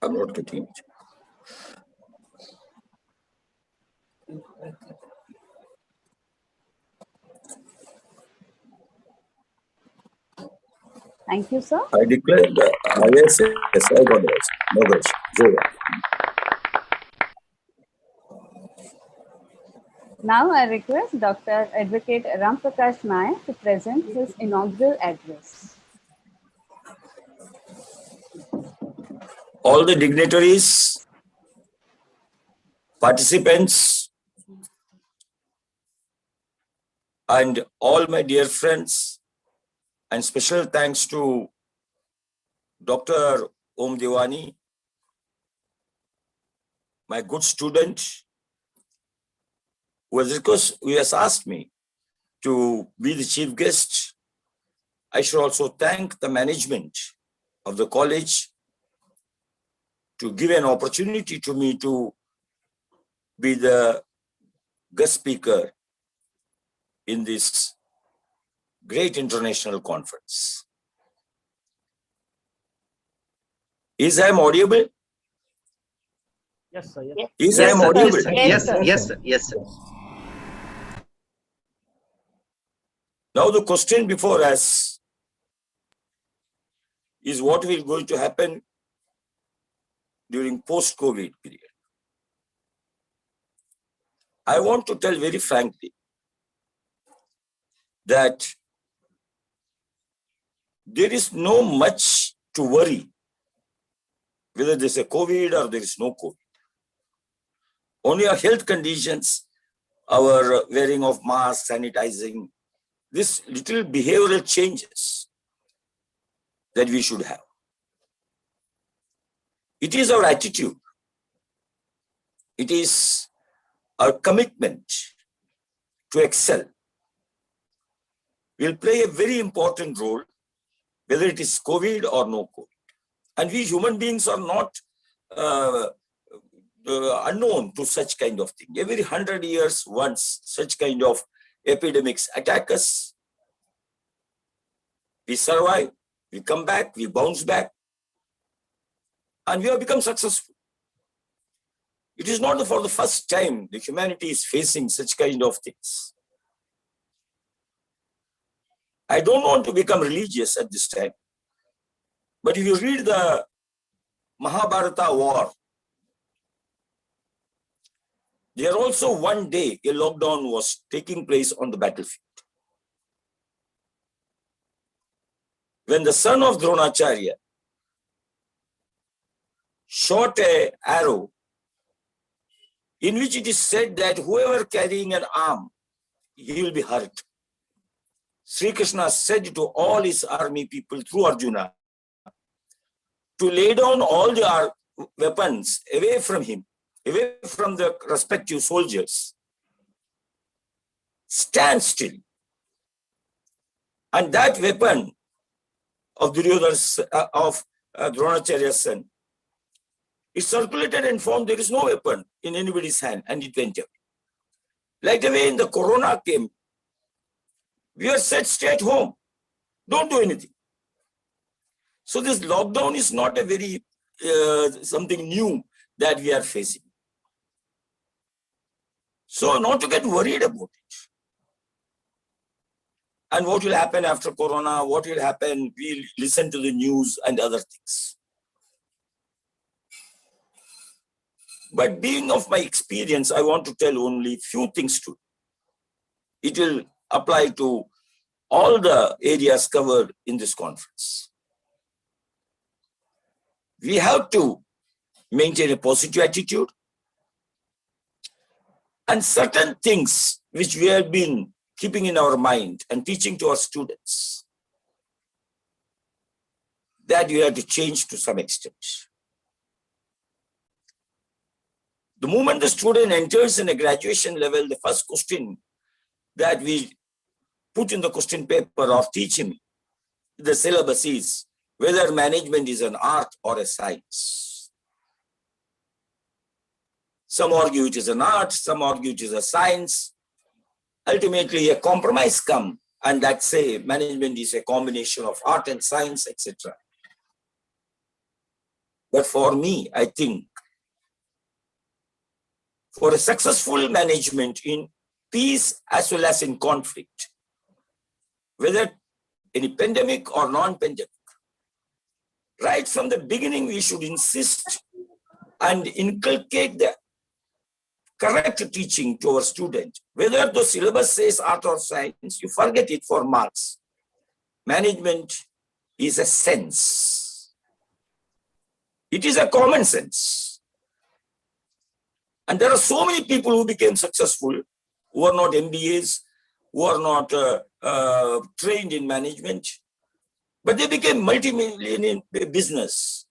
I'm not getting it. Thank you, sir. I declare that yes, I got it. No question. Zero. Now I request Dr. Advocate Ram Prakash Nair to present his inaugural address. All the dignitaries, participants, and all my dear friends, and special thanks to Dr. Om Dewani, my good student, who has asked me to be the chief guest. I should also thank the management of the college to give an opportunity to me to be the guest speaker in this great international conference. Is I audible? Yes, sir. Yes. Is I audible? Yes, sir. Now the question before us is what will going to happen during post-COVID period. I want to tell very frankly that there is no much to worry whether there's a COVID or there is no COVID. Only our health conditions, our wearing of masks, sanitizing, this little behavioral changes that we should have. It is our attitude. It is our commitment to excel. Will play a very important role, whether it is COVID or no COVID. And we human beings are not unknown to such kind of thing. Every 100 years once such kind of epidemics attack us. We survive, we come back, we bounce back, and we have become successful. It is not for the first time the humanity is facing such kind of things. I don't want to become religious at this time, but if you read the Mahabharata war, there also one day a lockdown was taking place on the battlefield. When the son of Dronacharya shot an arrow in which it is said that whoever carrying an arm, he will be hurt. Sri Krishna said to all his army people through Arjuna to lay down all their weapons away from him, away from the respective soldiers. Stand still. And that weapon of Dronacharya's son, it circulated and found there is no weapon in anybody's hand, and it went away. Like the way in the corona came, we are said stay at home, don't do anything. So this lockdown is not a very something new that we are facing. So not to get worried about it. And what will happen after corona, what will happen, we'll listen to the news and other things. But being of my experience, I want to tell only few things to you. It will apply to all the areas covered in this conference. We have to maintain a positive attitude, and certain things which we have been keeping in our mind and teaching to our students, that you have to change to some extent. The moment the student enters in a graduation level, the first question that we put in the question paper or teach him the syllabus is, whether management is an art or a science. Some argue it is an art, some argue it is a science. Ultimately, a compromise comes, and that say management is a combination of art and science, etc. But for me, I think for a successful management in peace as well as in conflict, whether any pandemic or non-pandemic, right from the beginning, we should insist and inculcate the correct teaching to our student. Whether the syllabus says art or science, you forget it for marks. Management is a sense. It is a common sense. And there are so many people who became successful, who are not MBAs, who are not trained in management, but they became multi-million business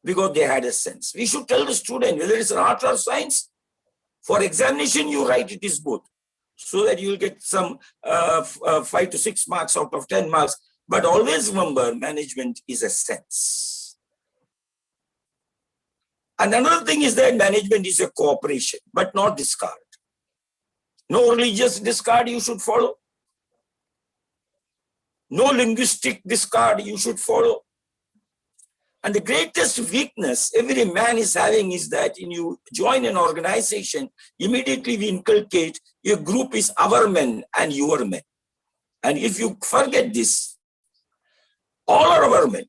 because they had a sense. We should tell the student whether it's art or science. For examination, you write it is both, so that you will get some 5 to 6 marks out of 10 marks. But always remember, management is a sense. And another thing is that management is a cooperation, but not discard. No religious discard you should follow. No linguistic discard you should follow. And the greatest weakness every man is having is that when you join an organization, immediately we inculcate your group is our men and your men. And if you forget this, all are our men.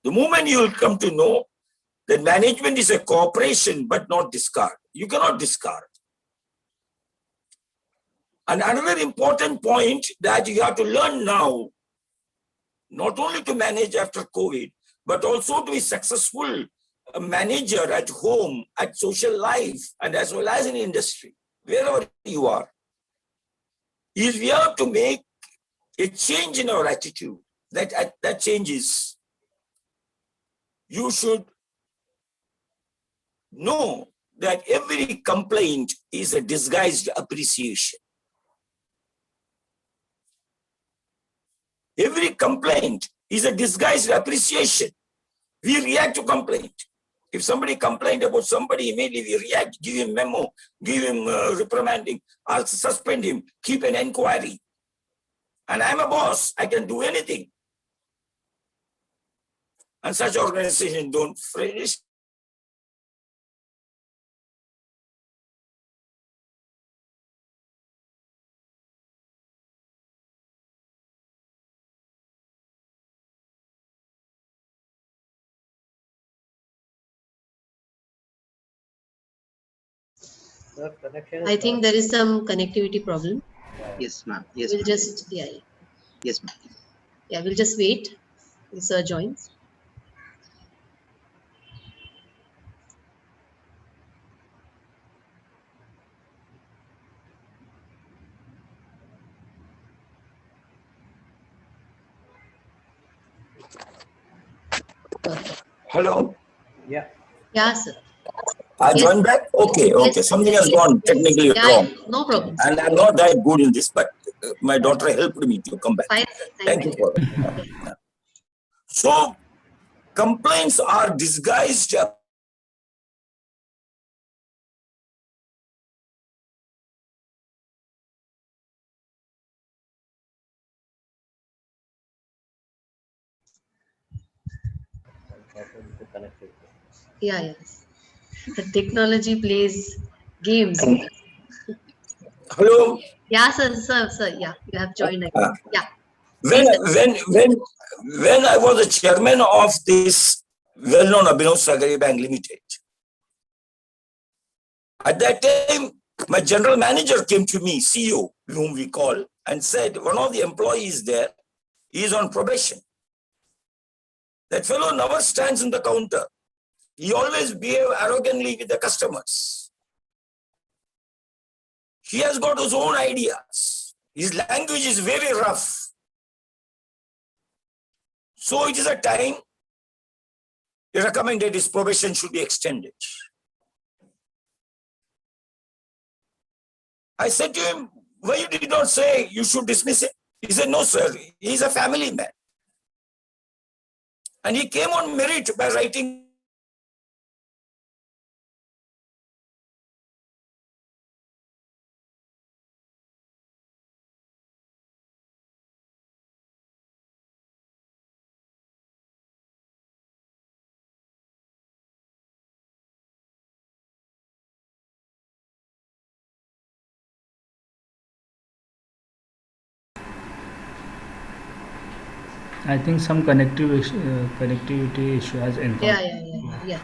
The moment you will come to know that management is a cooperation but not discard. You cannot discard. And another important point that you have to learn now, not only to manage after COVID, but also to be successful manager at home, at social life, and as well as in industry, wherever you are, is we have to make a change in our attitude. That change is, you should know that every complaint is a disguised appreciation. Every complaint is a disguised appreciation. We react to complaint. If somebody complained about somebody, immediately we react, give him memo, give him reprimanding, or suspend him, keep an inquiry. And I'm a boss, I can do anything. And such organizations don't flourish. I think there is some connectivity problem. Yes, ma'am. Yes, We'll ma'am. just, Yes, ma'am. yeah, we'll just wait till sir joins. Hello? Yeah. Yeah, sir. I Yes. joined back? Okay, okay. Yes. Something has gone technically Yeah, wrong. no problem. And I'm not that good in this, but my daughter helped me to come back. Fine, sir. Thank you for that. So, complaints are disguised. Yeah, yes. The technology plays games with us. Hello? Yeah, sir. Yeah, you have joined again. Yeah. When I was the chairman of this well-known Abhinav Sagari Bank Limited, at that time, my general manager came to me, CEO, whom we call, and said, one of the employees there is on probation. That fellow never stands in the counter. He always behaves arrogantly with the customers. He has got his own ideas. His language is very rough. So it is a time he recommended his probation should be extended. I said to him, why you did not say you should dismiss him? He said, no, sir, he is a family man. And he came on merit by writing. I think some connectivity issue has encountered. Yeah.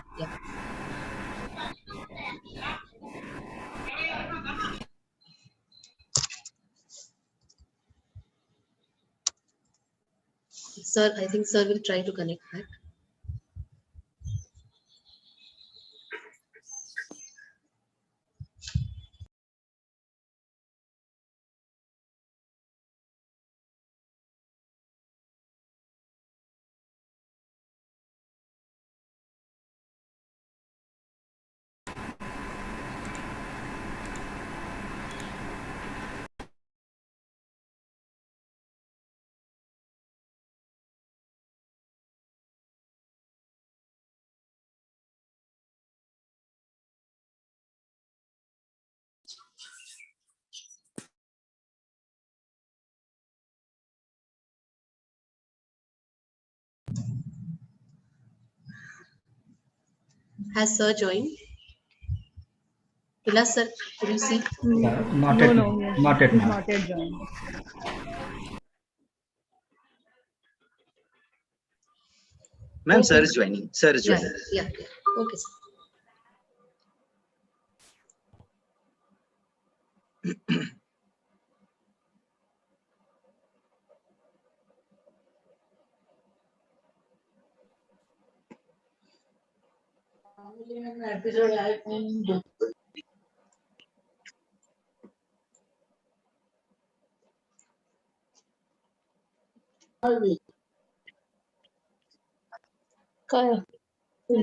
Sir, I think sir will try to connect back. Has sir joined? Vilas sir, could you see? Not yet. Not yet. Not yet joined. Ma'am, Okay. sir is joining. Sir is Yeah. joining. Okay, sir.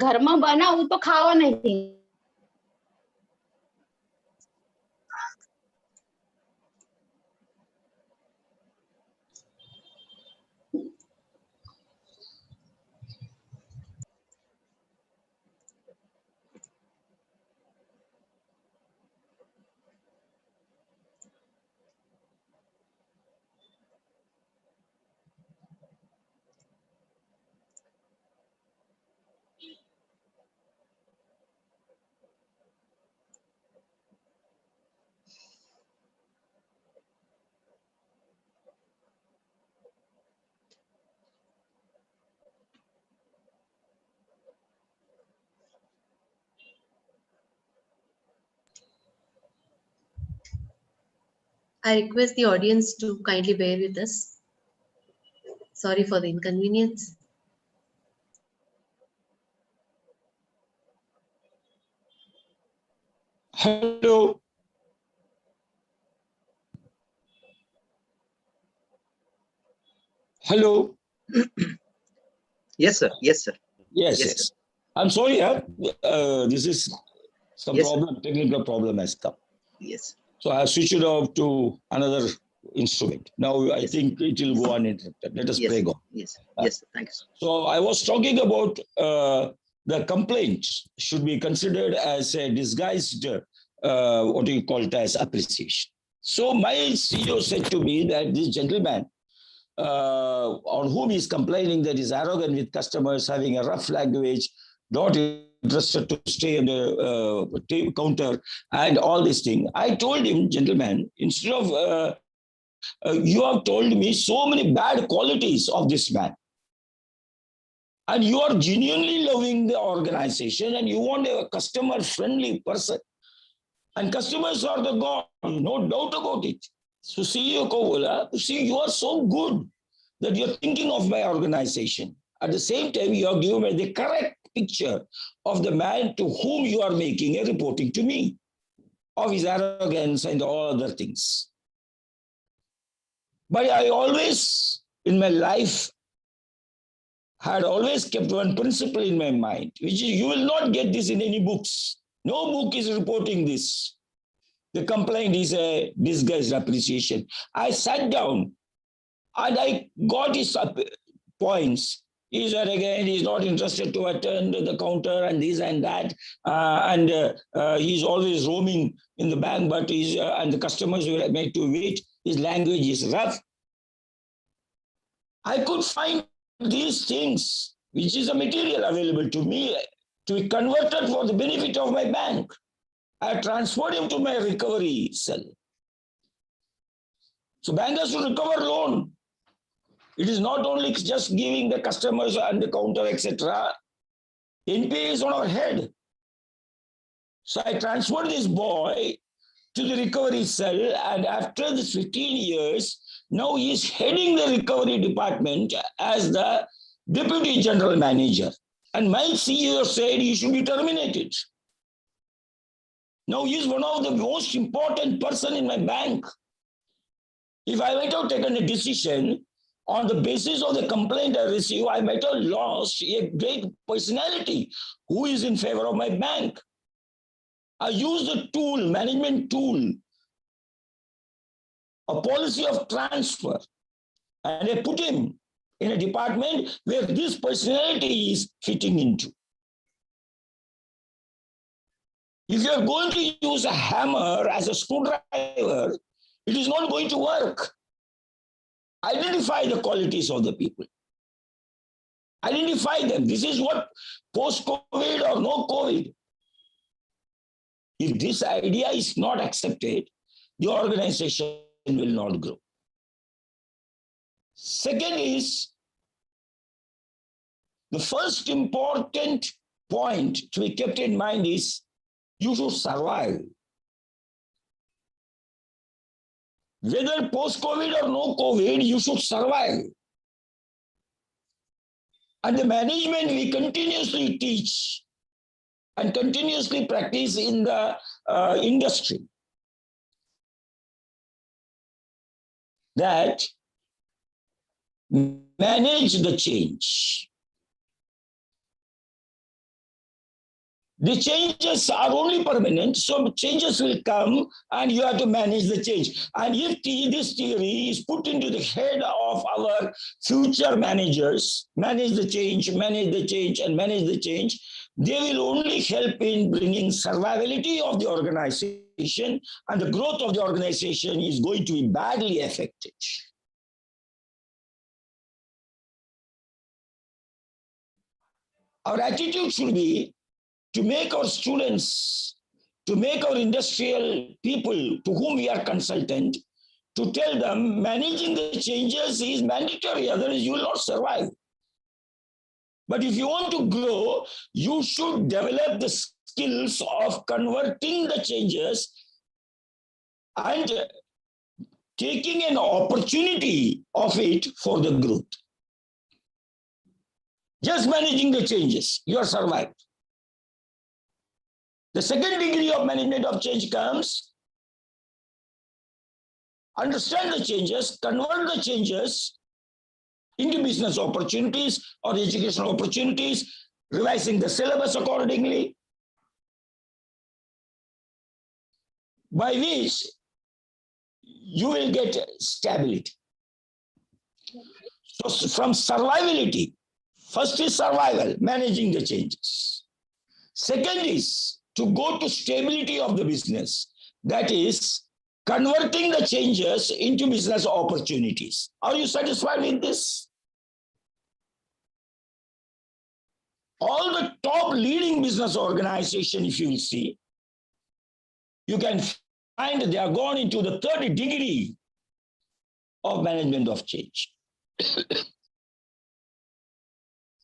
ઘરમાં બનાવું તો ખાવા નહીં. I request the audience to kindly bear with us. Sorry for the inconvenience. Hello. Hello. Yes, sir. Yes, sir. Yes. I'm sorry, this is some Yes, problem, technical problem has come. Yes. So I have switched it off to another instrument. Now I think it will go uninterrupted. Let us pray God. Yes. Yes. Thank you, sir. So I was talking about the complaints should be considered as a disguised, what do you call it, as appreciation. So my CEO said to me that this gentleman on whom he's complaining that he's arrogant with customers, having a rough language, not interested to stay on the counter and all these things. I told him, gentleman, instead of you have told me so many bad qualities of this man. And you are genuinely loving the organization and you want a customer-friendly person. And customers are the God, no doubt about it. So CEO ko bola, see, you are so good that you're thinking of my organization. At the same time, you are giving me the correct picture of the man to whom you are making a reporting to me, of his arrogance and all other things. But I always, in my life, had always kept one principle in my mind, which is you will not get this in any books. No book is reporting this. The complaint is a disguised appreciation. I sat down and I got his points He's arrogant, he's not interested to attend the counter and this and that. He's always roaming in the bank, but and the customers will make to wait. His language is rough. I could find these things, which is a material available to me, to be converted for the benefit of my bank. I transferred him to my recovery cell. So bank has to recover loan. It is not only just giving the customers and the counter, etc. NPA is on our head. So I transferred this boy to the recovery cell, and after this 15 years, now he is heading the recovery department as the deputy general manager. And my CEO said he should be terminated. Now he is one of the most important person in my bank. If I might have taken a decision on the basis of the complaint I received, I might have lost a great personality who is in favor of my bank. I used a tool, management tool, a policy of transfer, and I put him in a department where this personality is fitting into. If you are going to use a hammer as a screwdriver, it is not going to work. Identify the qualities of the people. Identify them. This is what post-COVID or no COVID. If this idea is not accepted, the organization will not grow. Second is, the first important point to be kept in mind is you should survive. Whether post-COVID or no COVID, you should survive. And the management we continuously teach and continuously practice in the industry that manage the change. The changes are only permanent, so changes will come and you have to manage the change. And if this theory is put into the head of our future managers, manage the change, and manage the change, they will only help in bringing survivability of the organization, and the growth of the organization is going to be badly affected. Our attitude should be to make our students, to make our industrial people to whom we are consultant, to tell them managing the changes is mandatory, otherwise you will not survive. But if you want to grow, you should develop the skills of converting the changes and taking an opportunity of it for the growth. Just managing the changes, you are survived. The second degree of management of change comes, understand the changes, convert the changes into business opportunities or educational opportunities, revising the syllabus accordingly, by which you will get stability. So from survivability, first is survival, managing the changes. Second is to go to stability of the business, that is converting the changes into business opportunities. Are you satisfied with this? All the top leading business organizations, if you will see, you can find they are gone into the third degree of management of change.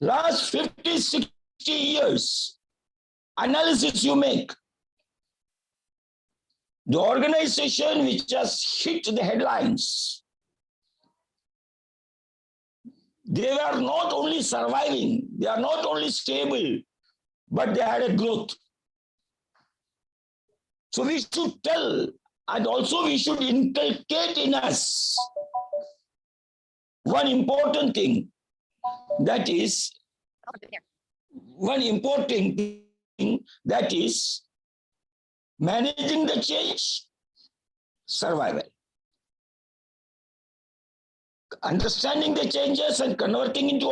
Last 50, 60 years, analysis you make, the organization which has hit the headlines, they were not only surviving, they are not only stable, but they had a growth. So we should tell, and also we should inculcate in us one important thing, that is, managing the change, survival. Understanding the changes and converting into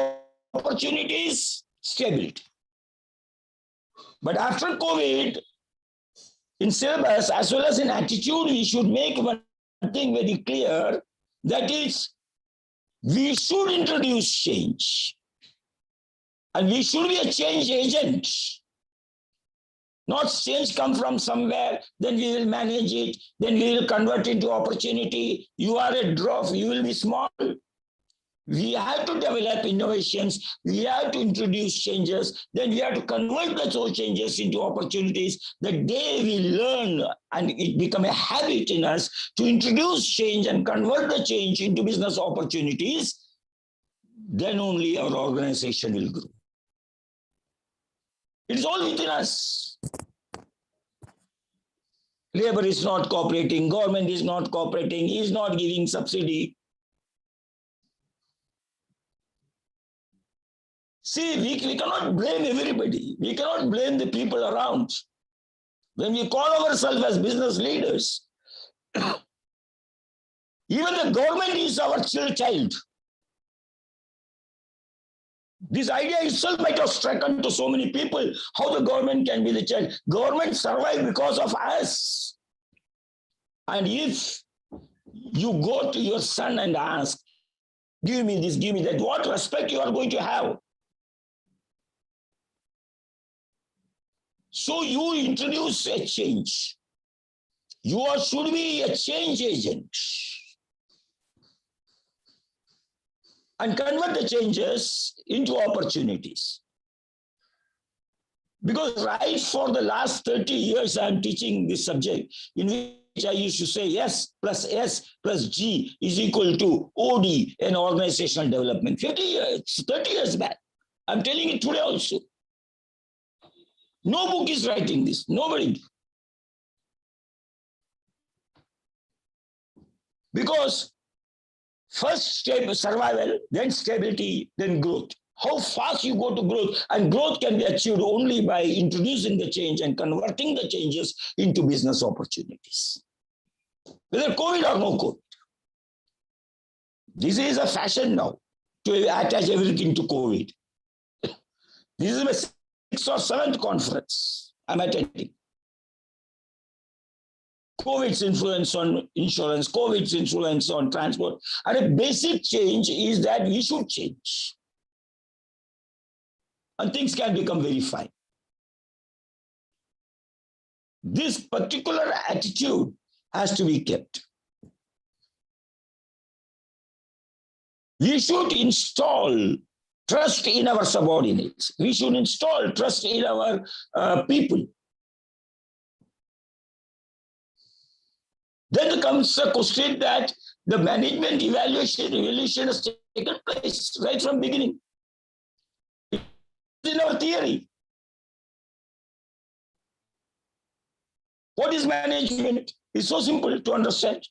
opportunities, stability. But after COVID, in syllabus as well as in attitude, we should make one thing very clear, that is, we should introduce change. And we should be a change agent. Not change come from somewhere, then we will manage it, then we will convert into opportunity. You are a dwarf, you will be small. We have to develop innovations, we have to introduce changes, then we have to convert those changes into opportunities. The day we learn and it become a habit in us to introduce change and convert the change into business opportunities, then only our organization will grow. It is all within us. Labor is not cooperating, government is not cooperating, he is not giving subsidy. See, we cannot blame everybody. We cannot blame the people around. When we call ourselves as business leaders, even the government is our child. This idea itself might have stricken to so many people, how the government can be the child. Government survive because of us. And if you go to your son and ask, give me this, give me that, what respect you are going to have? So you introduce a change. You should be a change agent and convert the changes into opportunities. Because right for the last 30 years, I'm teaching this subject in which I used to say S plus G is equal to OD in organizational development. 30 years back. I'm telling it today also. No book is writing this, nobody. Because first step is survival, then stability, then growth. How fast you go to growth, and growth can be achieved only by introducing the change and converting the changes into business opportunities. Whether COVID or no COVID. This is a fashion now to attach everything to COVID. This is my 6th or 7th conference I'm attending. COVID's influence on insurance, COVID's influence on transport. And a basic change is that we should change. And things can become very fine. This particular attitude has to be kept. We should install trust in our subordinates. We should install trust in our people. Then comes the question that the management evaluation has taken place right from beginning. In our theory. What is management? It's so simple to understand.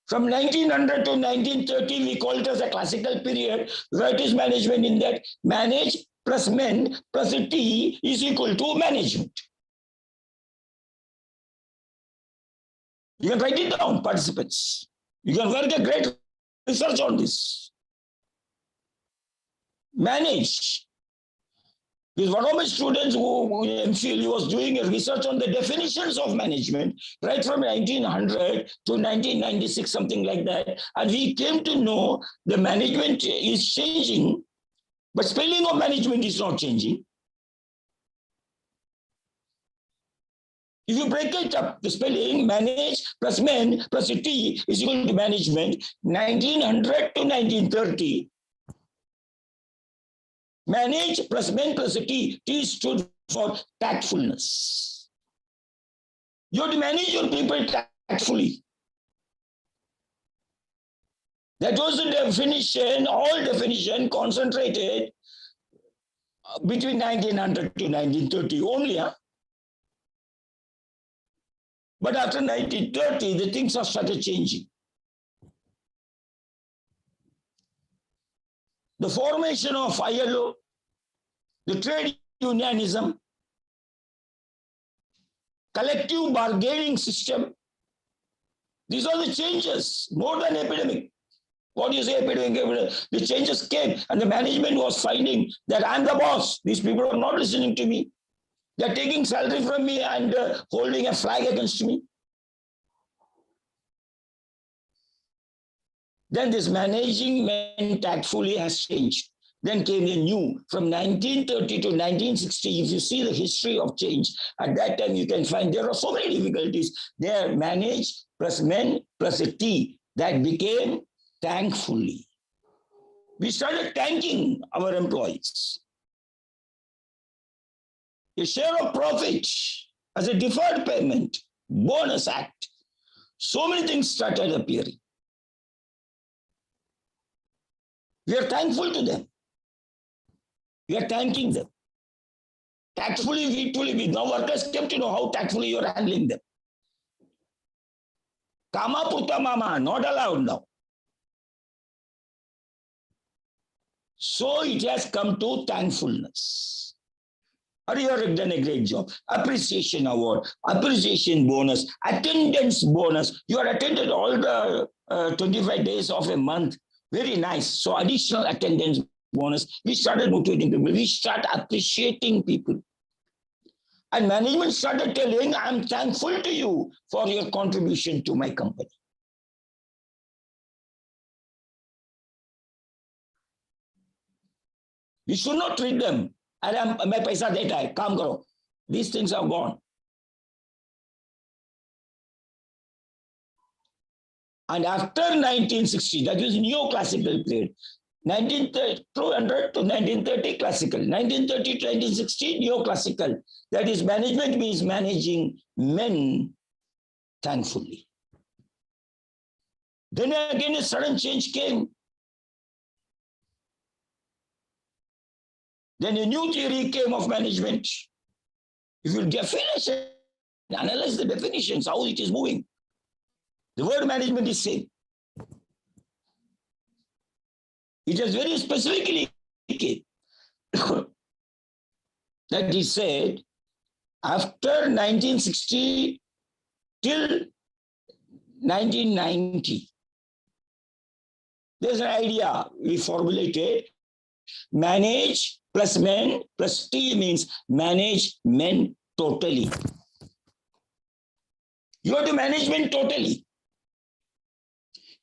From 1900 to 1930, we call it as a classical period. What is management in that? Manage plus men plus a T is equal to management. You can write it down, participants. You can work a great research on this. Manage. Because one of my students who in MPhil was doing a research on the definitions of management right from 1900 to 1996, something like that. And we came to know the management is changing, but spelling of management is not changing. If you break it up, the spelling manage plus men plus a T is equal to management, 1900 to 1930. Manage plus men plus a T. T stood for tactfulness. You have to manage your people tactfully. That was the definition, all definition concentrated between 1900 to 1930 only. Huh? But after 1930, the things have started changing. The formation of ILO, the trade unionism, collective bargaining system, these are the changes, more than epidemic. What do you say? The changes came and the management was finding that I'm the boss. These people are not listening to me. They're taking salary from me and holding a flag against me. Then this management tactfully has changed. Then came the new, from 1930 to 1960, if you see the history of change, at that time you can find there are so many difficulties. There, manage plus men plus a T, that became thankfully. We started thanking our employees. A share of profit as a deferred payment, bonus act. So many things started appearing. We are thankful to them. We are thanking them. Tactfully, virtually, now workers came to know how tactfully you are handling them. Kama putta mama, not allowed now. So it has come to thankfulness. Or you have done a great job. Appreciation award, appreciation bonus, attendance bonus. You are attended all the 25 days of a month. Very nice. So additional attendance bonus. We started motivating people. We start appreciating people. And management started telling, I'm thankful to you for your contribution to my company. We should not treat them. My paisa deta hai, kaam karo. These things are gone. And after 1960, that was neoclassical period. 1900 to 1930 classical. 1930 to 1960 neoclassical. That is, management means managing men thankfully. Then again a sudden change came. Then a new theory came of management. If you finish and analyze the definitions, how it is moving. The word management is same. It has very specifically came. That he said, after 1960 till 1990, there's an idea we formulated. Manage plus men plus T means manage men totally. You have to manage men totally.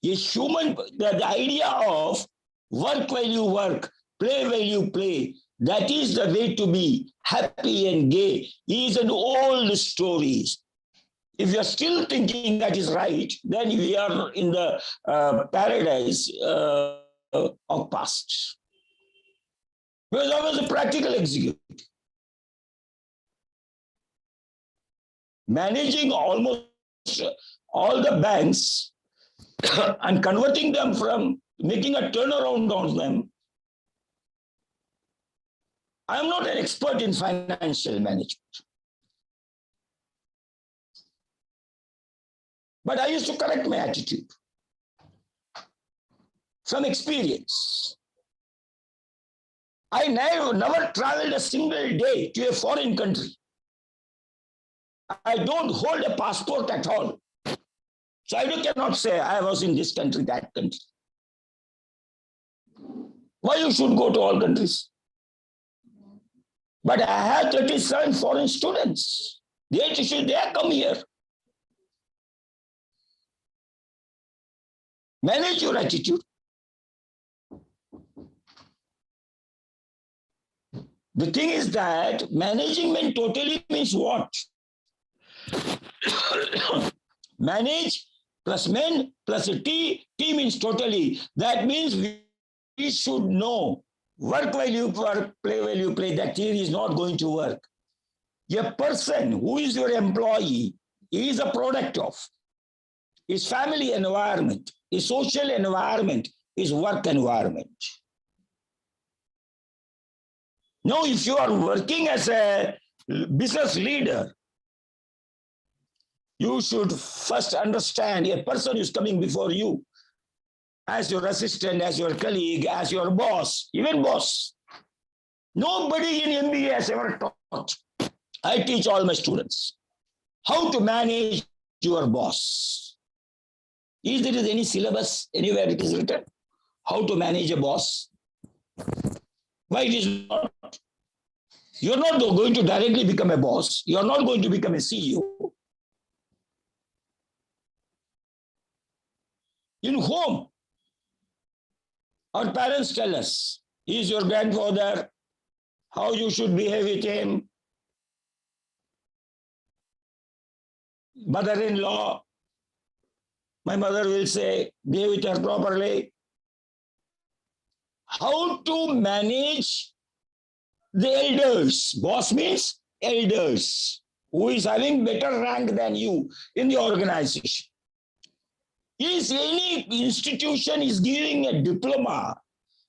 A human, the idea of work while you work, play while you play, that is the way to be happy and gay, is an old story. If you are still thinking that is right, then we are in the paradise of past. Because I was a practical executive. Managing almost all the banks and converting them from making a turnaround on them. I am not an expert in financial management. But I used to correct my attitude from experience. I never traveled a single day to a foreign country. I don't hold a passport at all. So I cannot say I was in this country, that country. Why you should go to all countries? But I have 37 foreign students. They come here. Manage your attitude. The thing is that managing men totally means what? Manage plus men plus a T. T means totally. That means we should know work while you work, play while you play. That theory is not going to work. A person who is your employee is a product of his family environment, his social environment, his work environment. Now, if you are working as a business leader, you should first understand a person who is coming before you as your assistant, as your colleague, as your boss, even boss. Nobody in MBA has ever taught. I teach all my students how to manage your boss. Is there any syllabus anywhere it is written? how to manage a boss? Why it is not? You're not going to directly become a boss. You're not going to become a CEO. In home, our parents tell us, he is your grandfather, how you should behave with him. Mother-in-law, my mother will say, behave with her properly. How to manage the elders. Boss means elders, who is having better rank than you in the organization. If any institution is giving a diploma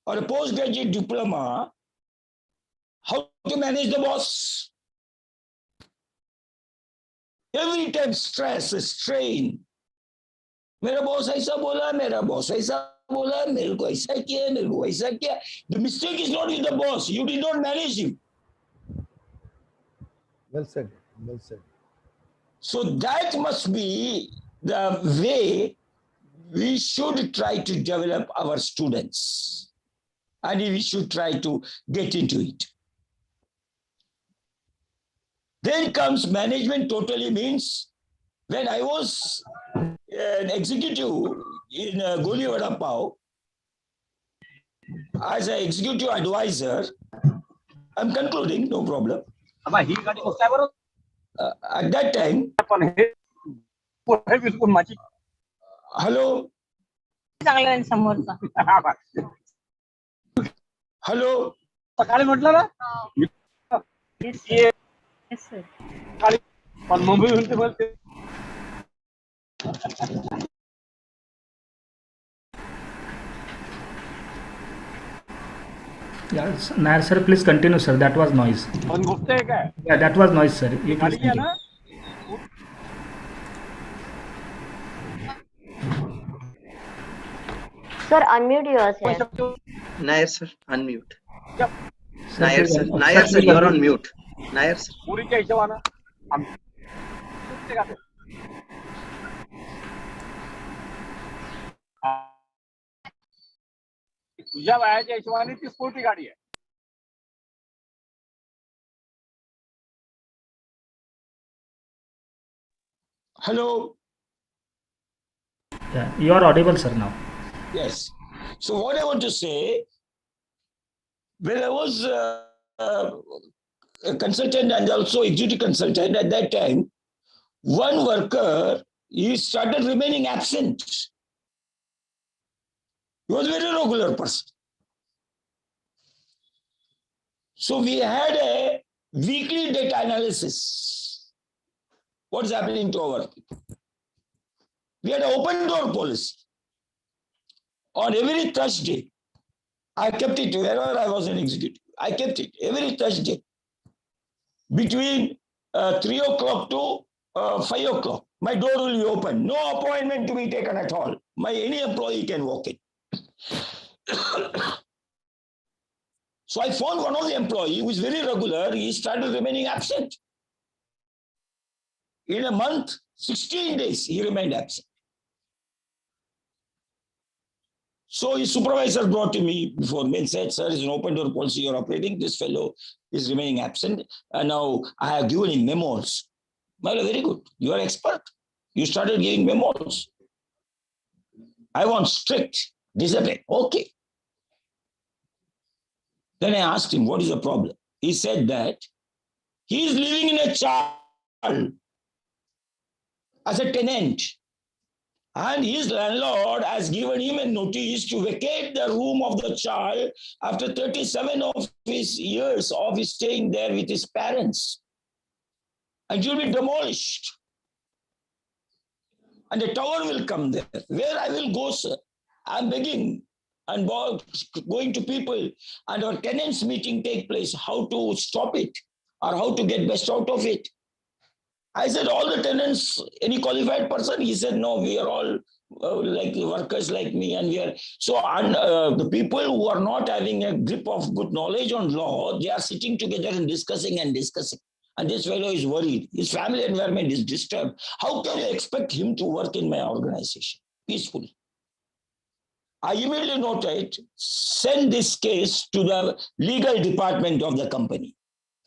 or a postgraduate diploma, how to manage the boss? Every time stress, strain. मेरा boss ऐसा बोला, मेरा boss ऐसा बोला, मेरे को ऐसा किया, मेरे को ऐसा किया. The mistake is not with the boss. You did not manage him. Well said. Well said. So that must be the way we should try to develop our students. And we should try to get into it. Then comes management totally means, when I was an executive in Goli Vada Pav, as an executive advisor, I'm concluding, no problem. At that time, hello? Hello? Yes, sir. Yeah, Nair sir, please continue, sir. That was noise. Yeah, that was noise, sir. You please continue. Sir, unmute yourself. Nair sir, unmute. Sir, Nair please, sir, Nair sir, you're on mute. Nair sir. तुझ्या वयाच्या हिशोबाने ती sporty गाडी आहे. Hello? Yeah, you are audible, sir, now. Yes. So what I want to say, when I was a consultant and also executive consultant at that time, one worker, he started remaining absent. He was a very regular person. So we had a weekly data analysis. What's happening to our people? We had an open door policy. On every Thursday, I kept it wherever I was an executive. I kept it every Thursday between 3 o'clock to 5 o'clock. My door will be open. No appointment to be taken at all. Any employee can walk in. So I found one of the employees who was very regular. He started remaining absent. In a month, 16 days, he remained absent. So his supervisor brought to me before me and said, sir, it's an open door policy you're operating. This fellow is remaining absent. And now I have given him memos. Well, very good. You are expert. You started giving memos. I want strict discipline. Okay. Then I asked him, what is the problem? He said that he is living in a chawl as a tenant. And his landlord has given him a notice to vacate the room of the child after 37 of his years of his staying there with his parents. And it will be demolished. And the tower will come there. Where I will go, sir? I'm begging and going to people, and our tenants meeting take place, how to stop it or how to get best out of it. I said, all the tenants, any qualified person? He said, no, we are all like workers like me. And we are, so the people who are not having a grip of good knowledge on law, they are sitting together and discussing. And this fellow is worried. His family environment is disturbed. How can you expect him to work in my organization peacefully? I immediately noted, send this case to the legal department of the company.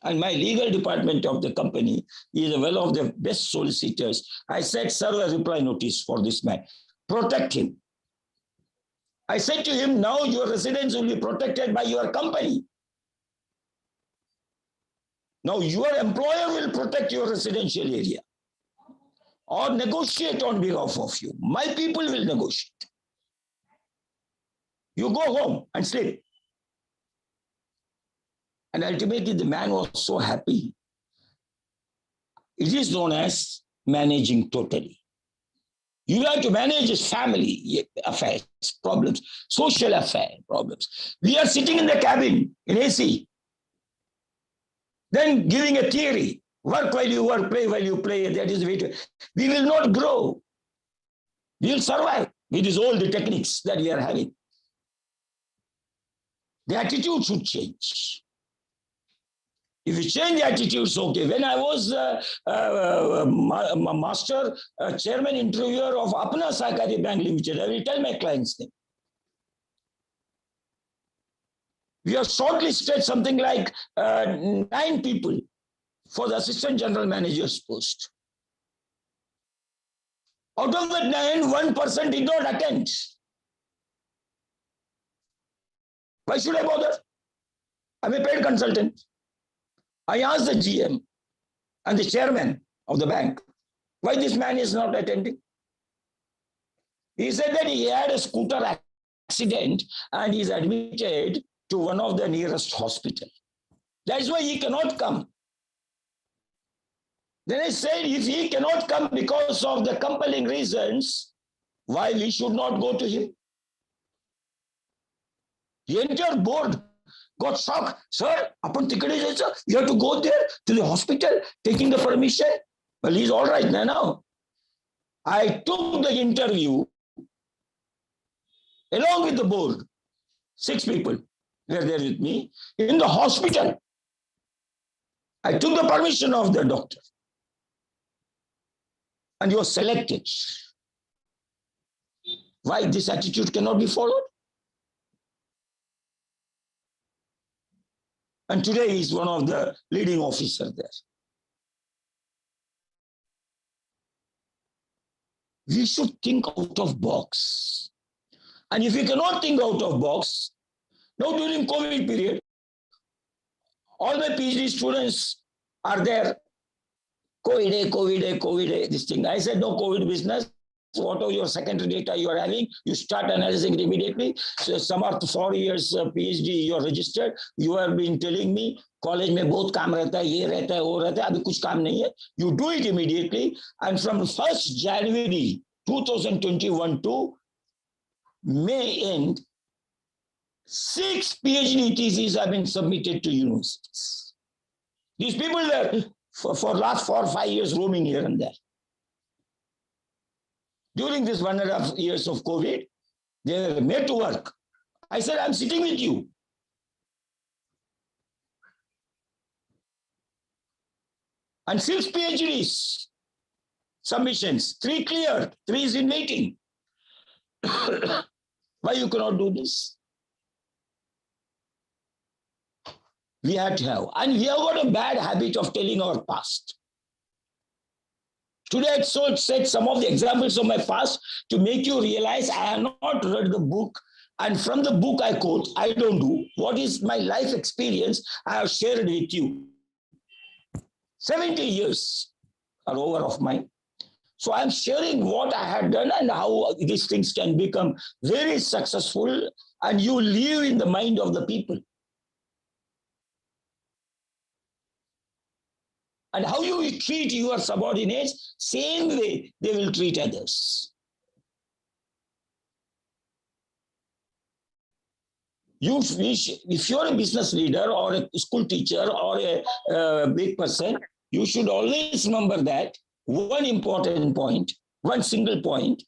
And my legal department of the company is one of the best solicitors. I said, serve a reply notice for this man. Protect him. I said to him, now your residence will be protected by your company. Now your employer will protect your residential area or negotiate on behalf of you. My people will negotiate. You go home and sleep. And ultimately the man was so happy. It is known as managing totally. You have to manage his family affairs, problems, social affair problems. We are sitting in the cabin in AC, then giving a theory, work while you work, play while you play. That is the way to. We will not grow. We will survive with these old techniques that we are having. The attitude should change. If you change the attitudes, okay. When I was master chairman interviewer of Apna Sahakari Bank Limited, I will tell my clients' name. We have shortlisted something like 9 people for the assistant general manager's post. Out of that 9, 1 person did not attend. Why should I bother? I'm a paid consultant. I asked the GM and the chairman of the bank, why this man is not attending? He said that he had a scooter accident and is admitted to one of the nearest hospital. That's why he cannot come. Then I said, if he cannot come because of the compelling reasons, why we should not go to him? The entire board got shocked. Sir, you have to go there to the hospital, taking the permission. Well, he's all right now. I took the interview along with the board. 6 people were there with me in the hospital. I took the permission of the doctor. And he was selected. Why this attitude cannot be followed? And today he is one of the leading officers there. We should think out of box. And if we cannot think out of box, now during COVID period, all my PhD students are there. COVID, this thing. I said, no COVID business. Whatever your secondary data you are having, you start analyzing it immediately. So some are 4 years PhD, you are registered. You have been telling me, college mein bahut kaam rehta hai, ye rehta hai, wo rehta hai, abhi kuch kaam nahi hai. You do it immediately. And from 1st January 2021 to May end, 6 PhD theses have been submitted to universities. These people were for last 4 or 5 years roaming here and there. During this 1.5 years of COVID, they were made to work. I said, I'm sitting with you. And 6 PhDs submissions, 3 cleared, 3 is in waiting. Why you cannot do this? We have to have. And we have got a bad habit of telling our past. Today, I said some of the examples of my past to make you realize I have not read the book. And from the book I quote, I don't do. What is my life experience I have shared with you. 70 years are over of mine. So I'm sharing what I had done and how these things can become very successful and you live in the mind of the people. And how you treat your subordinates, same way they will treat others. If you're a business leader or a school teacher or a big person, you should always remember that one important point, one single point,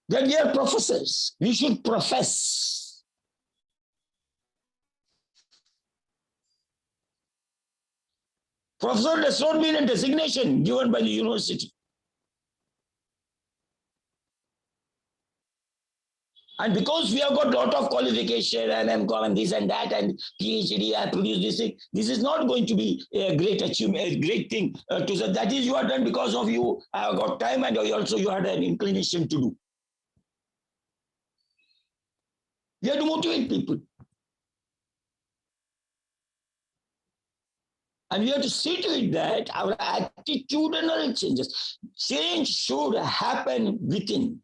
that we are professors. We should profess. Professor does not mean a designation given by the university. And because we have got a lot of qualification and MCom and this and that and PhD, I produce this thing, this is not going to be a great achievement, a great thing to say. That is, you are done because of you. I have got time and also you had an inclination to do. We have to motivate people. And we have to see to it that our attitudinal changes. Change should happen within.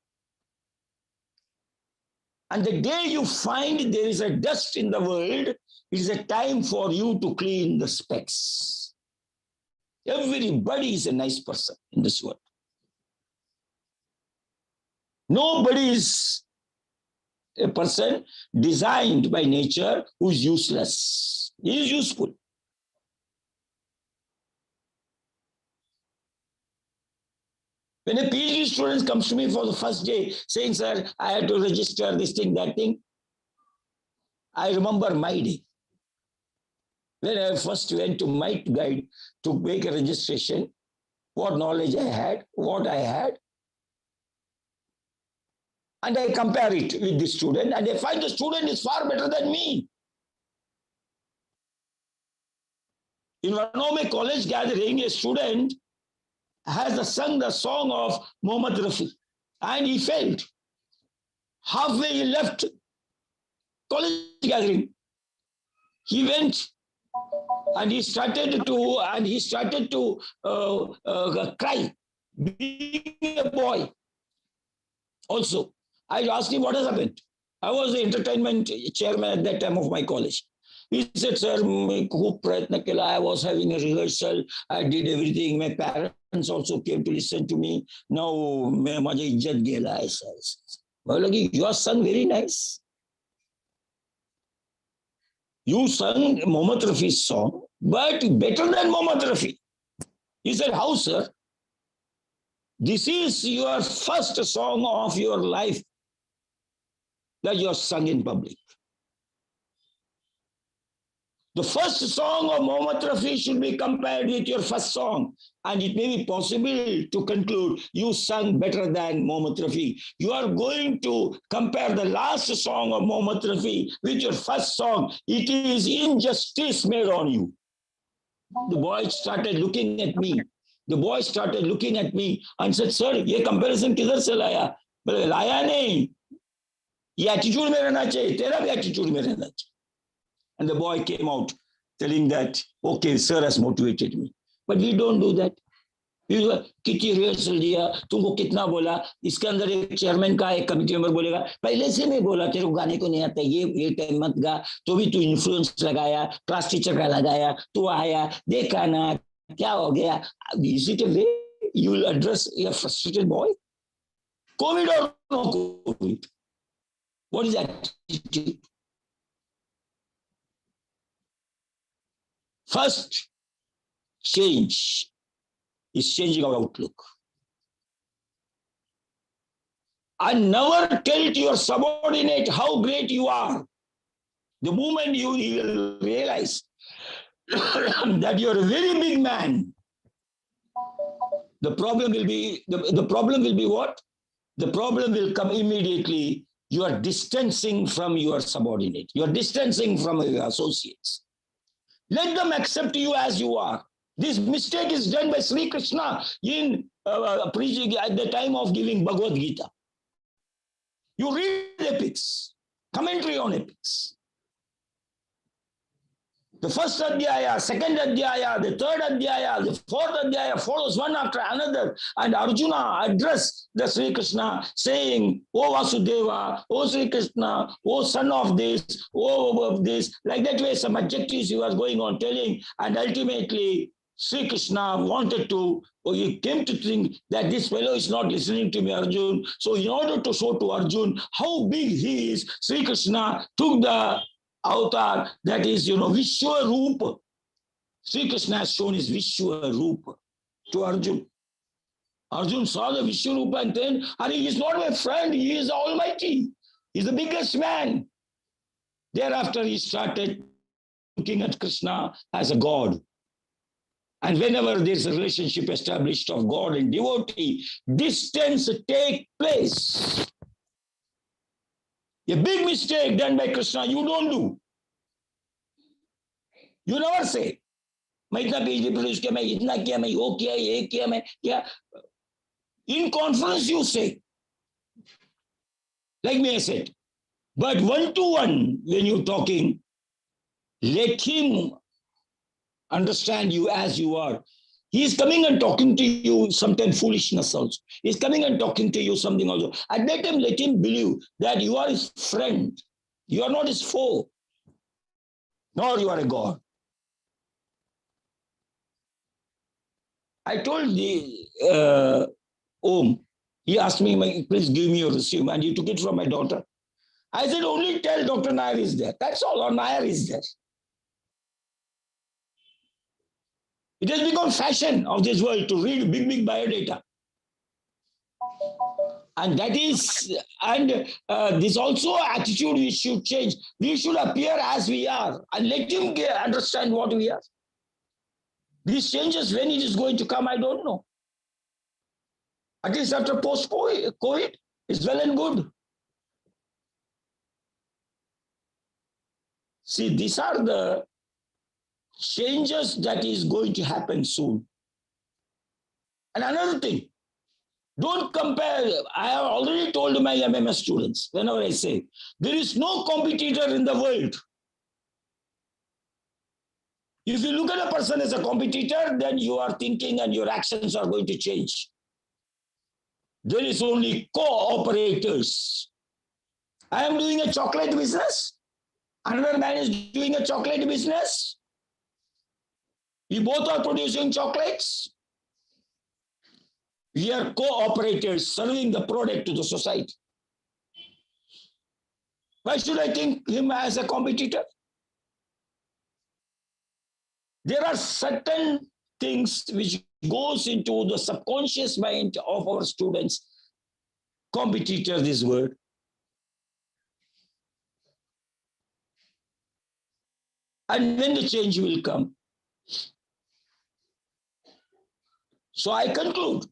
And the day you find there is a dust in the world, it is a time for you to clean the specks. Everybody is a nice person in this world. Nobody is a person designed by nature who is useless. He is useful. When a PhD student comes to me for the first day saying, sir, I had to register this thing, that thing, I remember my day. When I first went to my guide to make a registration, what knowledge I had, what I had, and I compare it with the student, and I find the student is far better than me. In one of my college gathering, a student has sung the song of Muhammad Rafi, and he failed. Halfway he left college gathering. He went and he started to cry, being a boy. Also, I asked him what has happened. I was the entertainment chairman at that time of my college. He said, sir, I was having a rehearsal. I did everything. My parents also came to listen to me. Now, you have sung very nice. You sung Muhammad Rafi's song, but better than Muhammad Rafi. He said, how, sir? This is your first song of your life that you have sung in public. The first song of Muhammad Rafi should be compared with your first song. And it may be possible to conclude you sung better than Muhammad Rafi. You are going to compare the last song of Muhammad Rafi with your first song. It is injustice made on you. The boy started looking at me. The boy started looking at me and said, sir, ये comparison किधर से लाया? बोले लाया नहीं. ये attitude में रहना चाहिए. तेरा भी attitude में रहना चाहिए. And the boy came out telling that, okay, sir has motivated me. But we don't do that. कितनी रिहर्सल दिया, तुमको कितना बोला, इसके अंदर एक चेयरमैन का एक कमिटी मेंबर बोलेगा, पहले से मैं बोला तेरे को गाने को नहीं आता, ये टाइम मत गा, तो भी तू इन्फ्लुएंस लगाया, क्लास टीचर का लगाया, तू आया, देखा ना, क्या हो गया? Is it a way you will address a frustrated boy? COVID or no COVID? What is that attitude? First change is changing our outlook. And never tell to your subordinate how great you are. The moment you will realize that you're a very big man, the problem will be what? The problem will come immediately. You are distancing from your subordinate. You are distancing from your associates. Let them accept you as you are. This mistake is done by Sri Krishna in preaching at the time of giving Bhagavad Gita. You read epics, commentary on epics. The first adhyaya, second adhyaya, the third adhyaya, the fourth adhyaya follows one after another. And Arjuna addressed the Sri Krishna saying, O Vasudeva, O Sri Krishna, O son of this, O of this. Like that way, some adjectives he was going on telling. And ultimately, Sri Krishna wanted to, or he came to think that this fellow is not listening to me, Arjun. So in order to show to Arjun how big he is, Sri Krishna took the avatar, that is, Vishwa Rupa. Sri Krishna has shown his Vishwa Rupa to Arjun. Arjun saw the Vishwa Rupa and then, he is not my friend, he is almighty. He is the biggest man. Thereafter, he started looking at Krishna as a god. And whenever there is a relationship established of God and devotee, distance take place. A big mistake done by Krishna, you don't do. You never say, मैं इतना PhD produce किया, मैं इतना किया, मैं वो किया, ये किया, मैं क्या. In conference you say, like me I said, but one-to-one when you're talking, let him understand you as you are. He is coming and talking to you sometimes foolishness also. He is coming and talking to you something also. At that time, let him believe that you are his friend. You are not his foe, nor you are a god. I told the Om, he asked me, please give me your resume, and he took it from my daughter. I said, only tell Dr. Nair is there. That's all, or Nair is there. It has become fashion of this world to read big biodata. And that is, and this also attitude we should change. We should appear as we are and let him understand what we are. These changes, when it is going to come, I don't know. At least after post-COVID, it's well and good. See, these are the changes that is going to happen soon. And another thing, don't compare. I have already told my MMS students, whenever I say, there is no competitor in the world. If you look at a person as a competitor, then your thinking and your actions are going to change. There is only cooperators. I am doing a chocolate business. Another man is doing a chocolate business. We both are producing chocolates. We are cooperators serving the product to the society. Why should I think him as a competitor? There are certain things which goes into the subconscious mind of our students. Competitor, this word. And when the change will come. So I conclude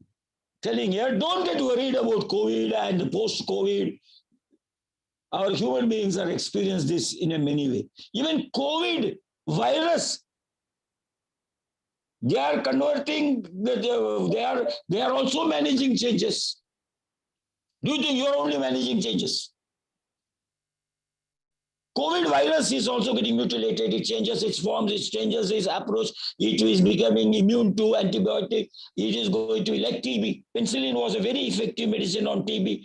telling here, don't get worried about COVID and post-COVID. Our human beings are experiencing this in a many ways. Even COVID virus, they are converting, they are also managing changes. Do you think you are only managing changes? COVID virus is also getting mutilated. It changes its forms, it changes its approach. It is becoming immune to antibiotic. It is going to be like TB. Penicillin was a very effective medicine on TB.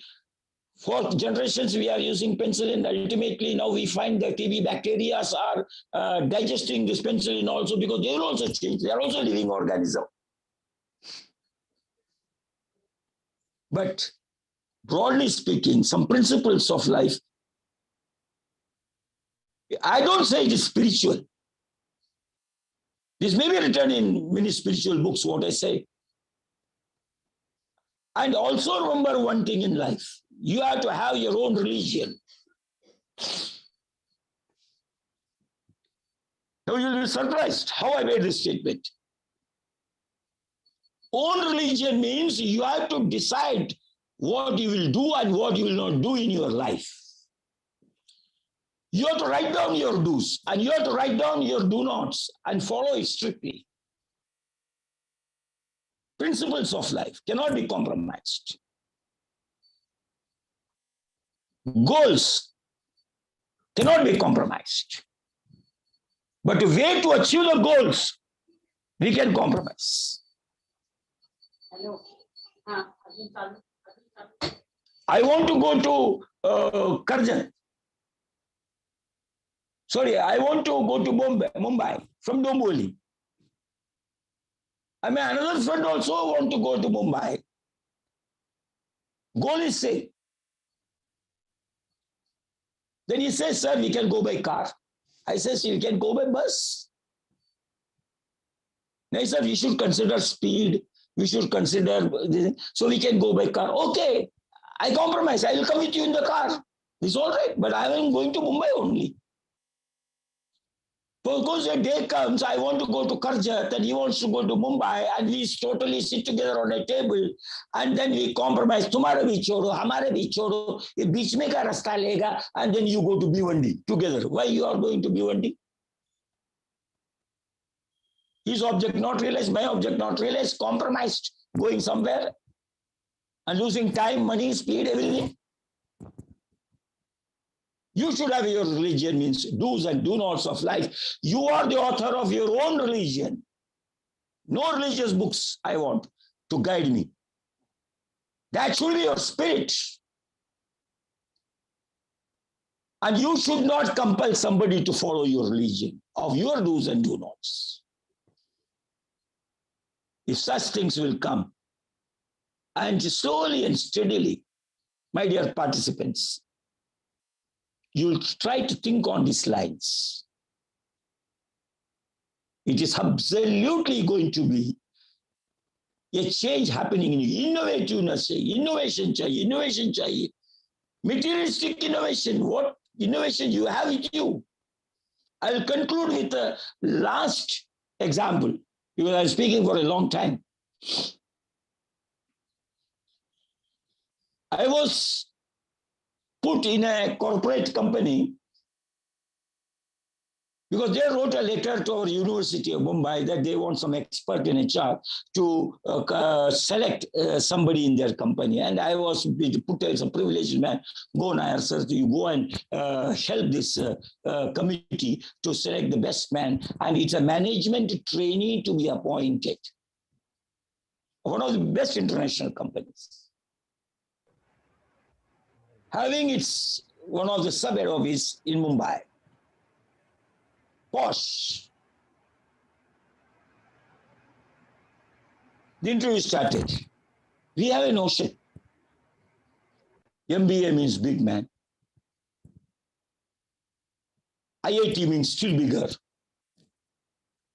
For generations, we are using penicillin. Ultimately, now we find that TB bacteria are digesting this penicillin also because they will also change. They are also living organism. But broadly speaking, some principles of life, I don't say it is spiritual. This may be written in many spiritual books, what I say. And also remember one thing in life. You have to have your own religion. Now you'll be surprised how I made this statement. Own religion means you have to decide what you will do and what you will not do in your life. You have to write down your do's and you have to write down your do nots and follow it strictly. Principles of life cannot be compromised. Goals cannot be compromised. But the way to achieve the goals, we can compromise. I want to go to Karjan. Sorry, I want to go to Mumbai from Domboli. I mean, another friend also want to go to Mumbai. Goal is same. Then he says, sir, we can go by car. I says, you can go by bus. I said, we should consider speed. We should consider this. So we can go by car. Okay, I compromise. I will come with you in the car. It's all right, but I am going to Mumbai only. Because a day comes, I want to go to Karjat and he wants to go to Mumbai, and we totally sit together on a table and then we compromise. Tumhara bhi chodo, hamare bhi chodo, ye beech mein ka rasta lega, and then you go to Bhiwandi together. Why you are going to Bhiwandi? His object not realized, my object not realized, compromised, going somewhere and losing time, money, speed, everything. You should have your religion, means do's and do nots of life. You are the author of your own religion. No religious books I want to guide me. That should be your spirit. And you should not compel somebody to follow your religion of your do's and do nots. If such things will come, and slowly and steadily, my dear participants, you'll try to think on these lines. It is absolutely going to be a change happening in you. Innovativeness, innovation chahiye. Materialistic innovation, what innovation you have with you. I'll conclude with the last example, because I'm speaking for a long time. I was put in a corporate company because they wrote a letter to our University of Mumbai that they want some expert in HR to select somebody in their company. And I was put as a privileged man. Go, Nair sir, you go and help this committee to select the best man. And it's a management trainee to be appointed. One of the best international companies. Having its one of the sub-head office in Mumbai. Posh. The interview started. We have a notion. MBA means big man. IIT means still bigger.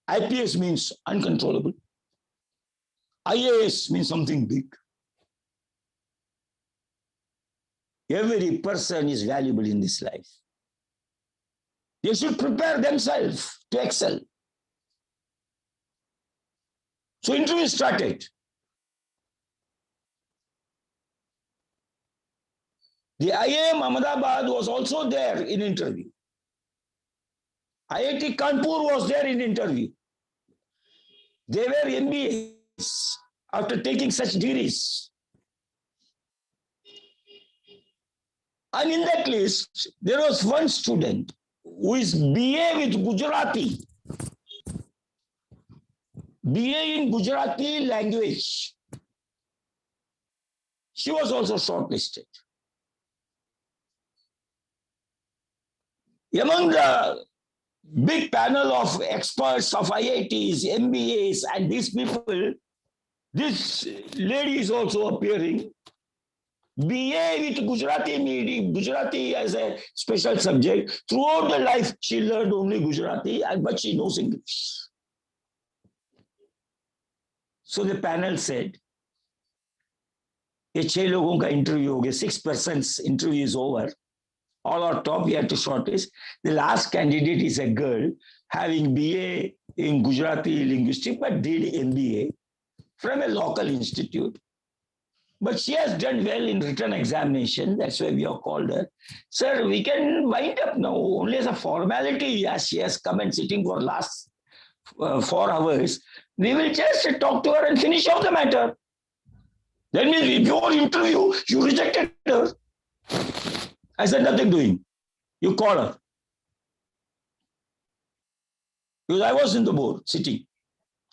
IPS means uncontrollable. IAS means something big. Every person is valuable in this life. They should prepare themselves to excel. So interview started. The IIM Ahmedabad was also there in interview. IIT Kanpur was there in interview. They were MBAs after taking such degrees. And in that list, there was one student who is BA with Gujarati. BA in Gujarati language. She was also shortlisted. Among the big panel of experts of IITs, MBAs, and these people, this lady is also appearing. BA with Gujarati medium, Gujarati as a special subject. Throughout the life, she learned only Gujarati, but she knows English. So the panel said, ये 6 लोगों का interview हो गया, 6 persons interview is over. All are top, we have to shortlist. The last candidate is a girl having BA in Gujarati linguistics, but did MBA from a local institute. But she has done well in written examination. That's why we have called her. Sir, we can wind up now. Only as a formality, yes, she has come and sitting for last 4 hours. We will just talk to her and finish off the matter. That means before interview, you rejected her. I said, nothing doing. You call her. Because I was in the board, sitting.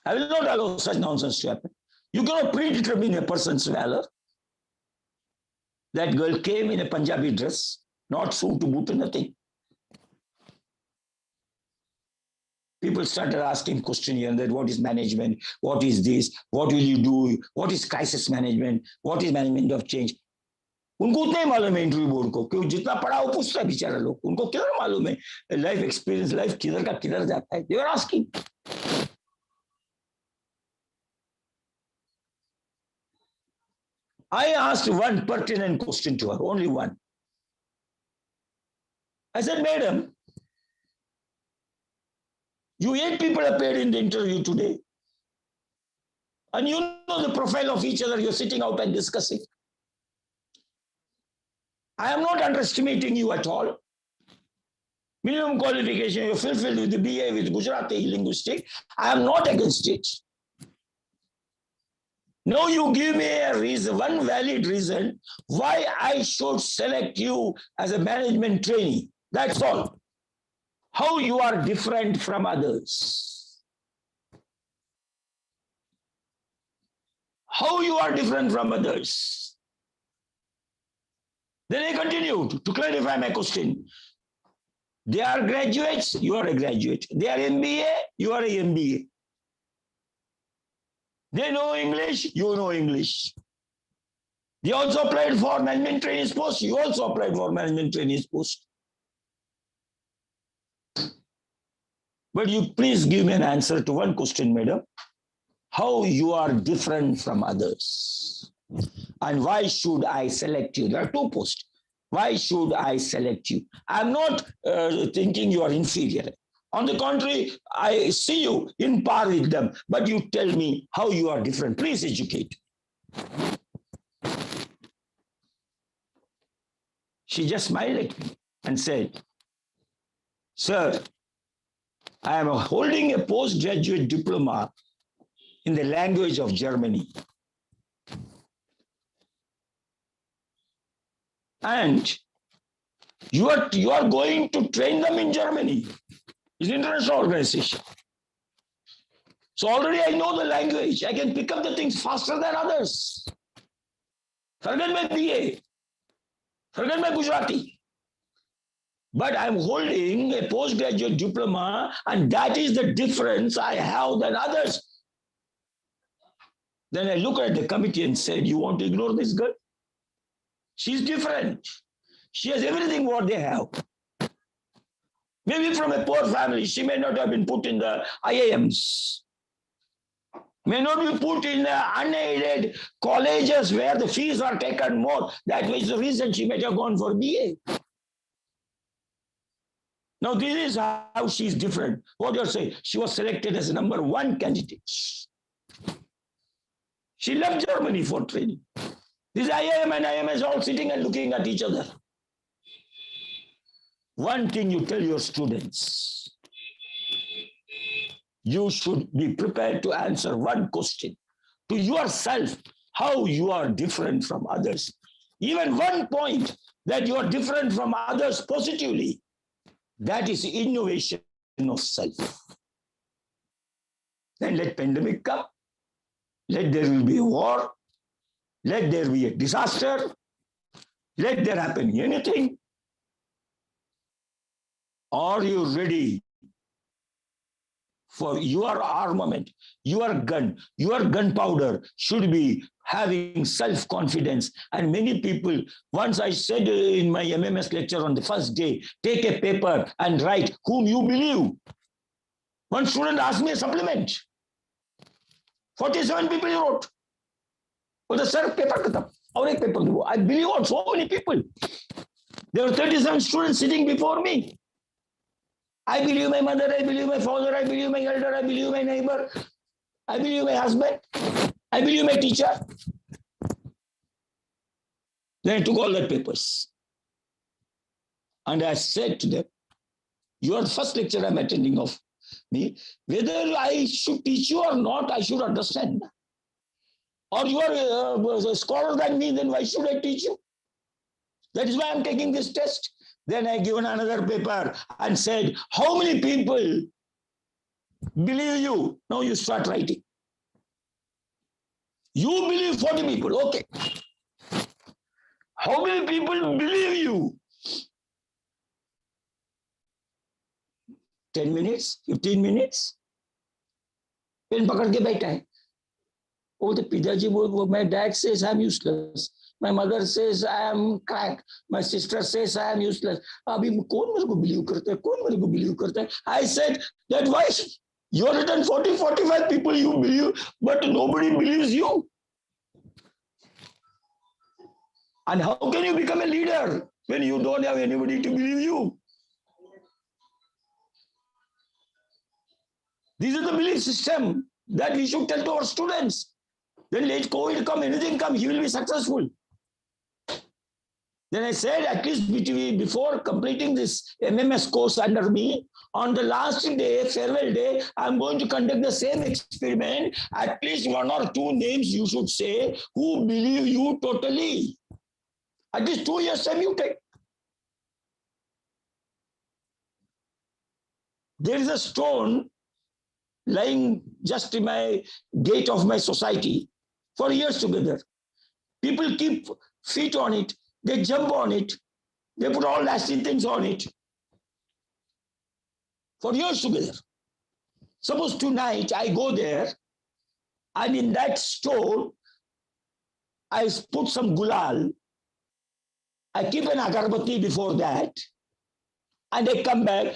I will not allow such nonsense to happen. You cannot predetermine a person's valor. That girl came in a Punjabi dress, not suit to boot, nothing. People started asking questions here that what is management, what is this, what will you do, what is crisis management, what is management of change. उनको उतना ही मालूम है interview board को, क्योंकि जितना पढ़ा वो पूछता है बेचारा लोग, उनको किधर मालूम है लाइफ एक्सपीरियंस, लाइफ किधर का किधर जाता है. They were asking. I asked one pertinent question to her, only one. I said, Madam, You 8 people appeared in the interview today. And you know the profile of each other. You're sitting out and discussing. I am not underestimating you at all. Minimum qualification, you're fulfilled with the BA, with Gujarati linguistic. I am not against it. Now you give me a reason, one valid reason why I should select you as a management trainee. That's all. How you are different from others. How you are different from others. Then I continued to clarify my question. They are graduates, you are a graduate. They are MBA, you are a MBA. They know English, you know English. They also applied for management trainees post, you also applied for management trainees post. But you please give me an answer to one question, madam. How you are different from others? And why should I select you? There are 2 posts. Why should I select you? I'm not thinking you are inferior. On the contrary, I see you in par with them. But you tell me how you are different. Please educate. She just smiled at me and said, sir, I am holding a postgraduate diploma in the language of Germany. And you are going to train them in Germany. It's an international organization. So already I know the language. I can pick up the things faster than others. Forget my BA. Forget my Gujarati. But I'm holding a postgraduate diploma, and that is the difference I have than others. Then I look at the committee and said, you want to ignore this girl? She's different. She has everything what they have. Maybe from a poor family, she may not have been put in the IIMs. May not be put in the unaided colleges where the fees are taken more. That was the reason she might have gone for BA. Now, this is how she's different. What you're saying, she was selected as number 1 candidate. She left Germany for training. This IIM and IMS all sitting and looking at each other. One thing you tell your students, you should be prepared to answer one question to yourself, how you are different from others. Even one point that you are different from others positively, that is innovation of self. Then let pandemic come, let there will be a war, let there be a disaster, let there happen anything. Are you ready for your armament, your gun, your gunpowder should be having self-confidence? And many people, once I said in my MMS lecture on the first day, take a paper and write whom you believe. One student asked me a supplement. 47 people he wrote. Well, the sir, paper khatam. Aur ek paper do. I believe on so many people. There were 37 students sitting before me. I believe my mother, I believe my father, I believe my elder, I believe my neighbor, I believe my husband, I believe my teacher. Then I took all the papers. And I said to them, you are the first lecture I'm attending of me. Whether I should teach you or not, I should understand. Or you are a scholar than me, then why should I teach you? That is why I'm taking this test. Then I given another paper and said, how many people believe you? Now you start writing. You believe 40 people, okay. How many people believe you? 10 minutes, 15 minutes. Pen pakad ke baitha hai. Oh, the Pidaji, my dad says I'm useless. My mother says I am crack. My sister says I am useless. Abhi kaun mere ko believe karta hai? Kaun mere ko believe karta hai? I said that why you are written 40, 45 people you believe, but nobody believes you. And how can you become a leader when you don't have anybody to believe you? This is the belief system that we should tell to our students. Then let COVID come, anything come, he will be successful. Then I said, at least before completing this MMS course under me, on the last day, farewell day, I'm going to conduct the same experiment. At least 1 or 2 names you should say who believe you totally. At least 2 years time you take. There is a stone lying just in my gate of my society for years together. People keep feet on it. They jump on it. They put all nasty things on it for years together. Suppose tonight I go there and in that stone, I put some gulal. I keep an agarbatti before that and I come back.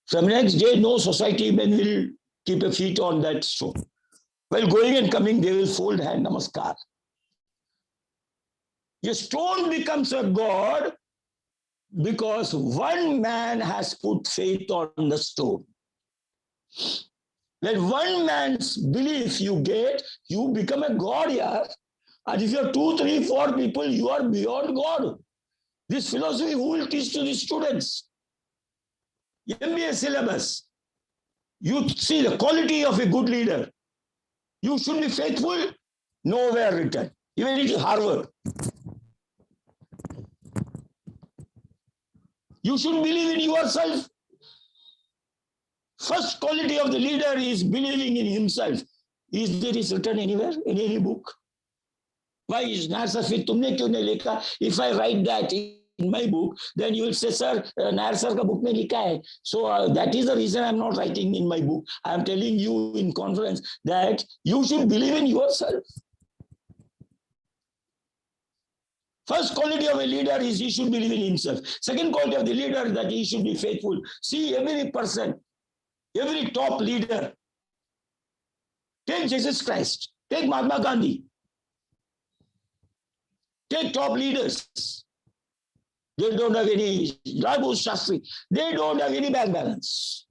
From next day, no society men will keep a feet on that stone. While going and coming, they will fold hand, namaskar. Your stone becomes a god because one man has put faith on the stone. When one man's belief you get, you become a god here. And if you're 2, 3, 4 people, you are beyond God. This philosophy, who will teach to the students? MBA syllabus. You see the quality of a good leader. You should be faithful, nowhere written. Even in Harvard. You should believe in yourself. First quality of the leader is believing in himself. Is there is written anywhere in any book? Why is Nair sir fit tumne kyun nahi likha? If I write that in my book, then you will say, sir, Nair sir ka book mein likha hai. So that is the reason I am not writing in my book. I am telling you in conference that you should believe in yourself. First quality of a leader is he should believe in himself. Second quality of the leader is that he should be faithful. See, every person, every top leader, take Jesus Christ, take Mahatma Gandhi, take top leaders. They don't have any, Raghu Shastri, they don't have any bank balance.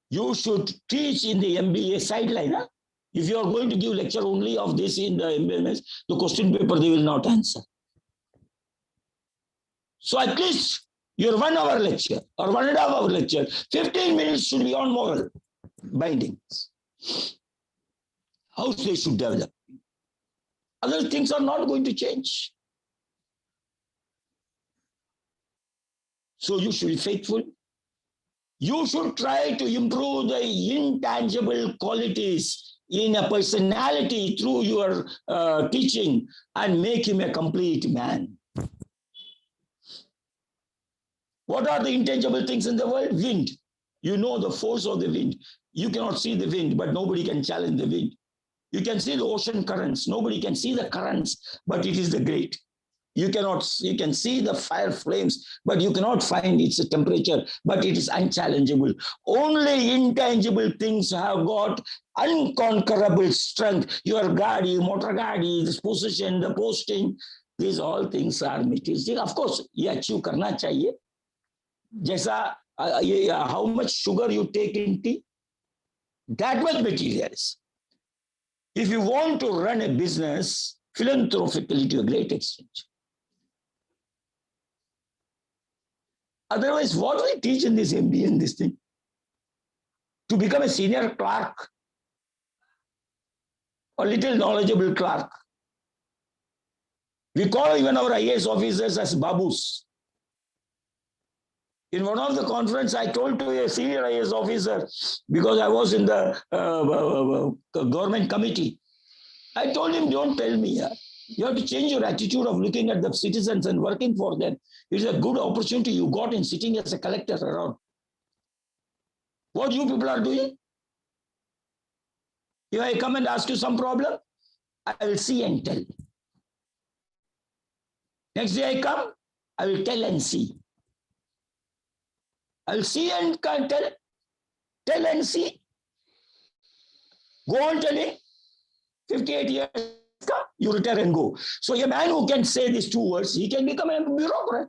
You should teach in the MBA sideline. Huh? If you are going to give lecture only of this in the MBMS, the question paper they will not answer. So at least your 1 hour lecture or 1.5 hour lecture, 15 minutes should be on moral bindings. How they should develop. Other things are not going to change. So you should be faithful. You should try to improve the intangible qualities in a personality through your teaching and make him a complete man. What are the intangible things in the world? Wind. You know the force of the wind. You cannot see the wind, but nobody can challenge the wind. You can see the ocean currents. Nobody can see the currents, but it is the great. You can see the fire flames, but you cannot find its temperature, but it is unchallengeable. Only intangible things have got unconquerable strength. Your gadi, motor gadi, this position, the posting, these all things are materialistic. Of course, ye achieve karna chahiye. Jaisa, how much sugar you take in tea, that much material is. If you want to run a business philanthropically to a great extent, otherwise, what do we teach in this MBA and this thing? To become a senior clerk or little knowledgeable clerk. We call even our IAS officers as babus. In one of the conference, I told to a senior IAS officer, because I was in the government committee, I told him, don't tell me. You have to change your attitude of looking at the citizens and working for them. It's a good opportunity you got in sitting as a collector around. What you people are doing? If I come and ask you some problem, I will see and tell. Next day I come, I will tell and see. I will see and tell and see. Go on telling. 58 years, you retire and go. So a man who can say these 2 words, he can become a bureaucrat.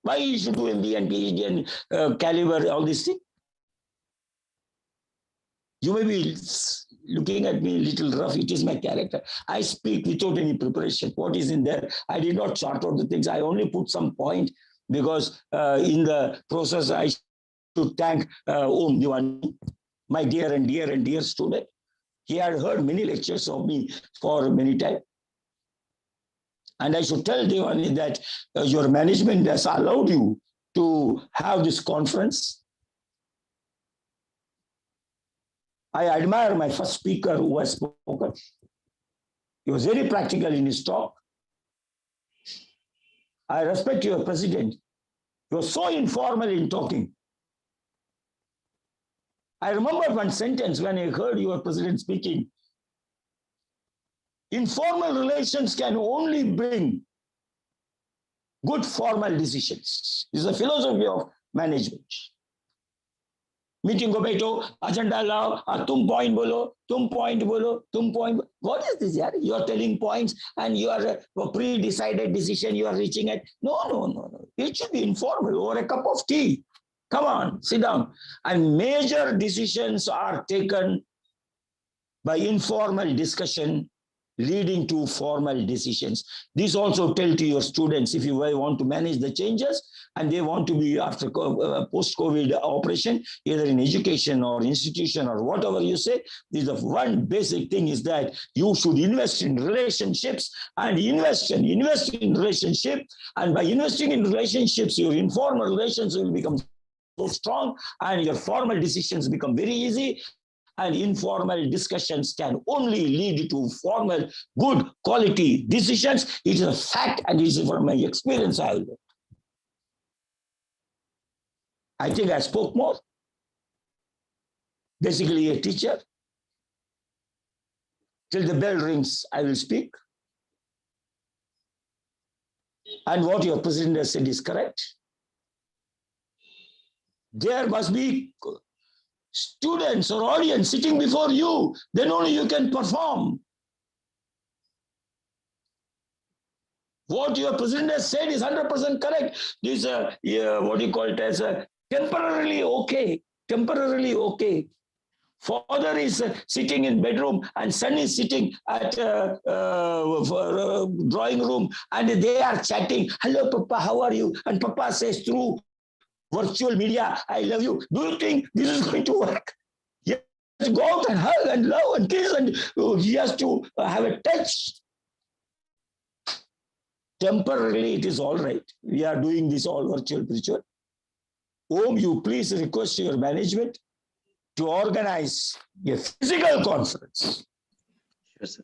Why he should do MBA and PhD and caliber, all these things? You may be looking at me a little rough. It is my character. I speak without any preparation. What is in there? I did not chart out the things. I only put some point because in the process, I should thank Om Devani, my dear and dear student. He had heard many lectures of me for many times. And I should tell Devani that your management has allowed you to have this conference. I admire my first speaker who has spoken. He was very practical in his talk. I respect your president. He was so informal in talking. I remember one sentence when I heard your president speaking. Informal relations can only bring good formal decisions. This is the philosophy of management. Meeting ko beto, agenda lao, tum point bolo, tum point bolo, tum point. What is this? Yaar? You are telling points and you are a pre-decided decision you are reaching at. No. It should be informal over a cup of tea. Come on, sit down. And major decisions are taken by informal discussion leading to formal decisions. This also tell to your students if you want to manage the changes and they want to be after post-COVID operation, either in education or institution or whatever you say, the one basic thing is that you should invest in relationships and invest in relationship. And by investing in relationships, your informal relations will become so strong and your formal decisions become very easy. And informal discussions can only lead to formal, good quality decisions. It is a fact and it is from my experience. I think I spoke more. Basically a teacher. Till the bell rings, I will speak. And what your president has said is correct. There must be students or audience sitting before you, then only you can perform. What your president has said is 100% correct. This what you call it as temporarily okay. Temporarily okay. Father is sitting in bedroom and son is sitting at drawing room and they are chatting. Hello, Papa, how are you? And Papa says through virtual media, I love you. Do you think this is going to work? He has to go out and hug and love and kiss and he has to have a touch. Temporarily, it is all right. We are doing this all virtual. Om, you please request your management to organize a physical conference. Sure, sir.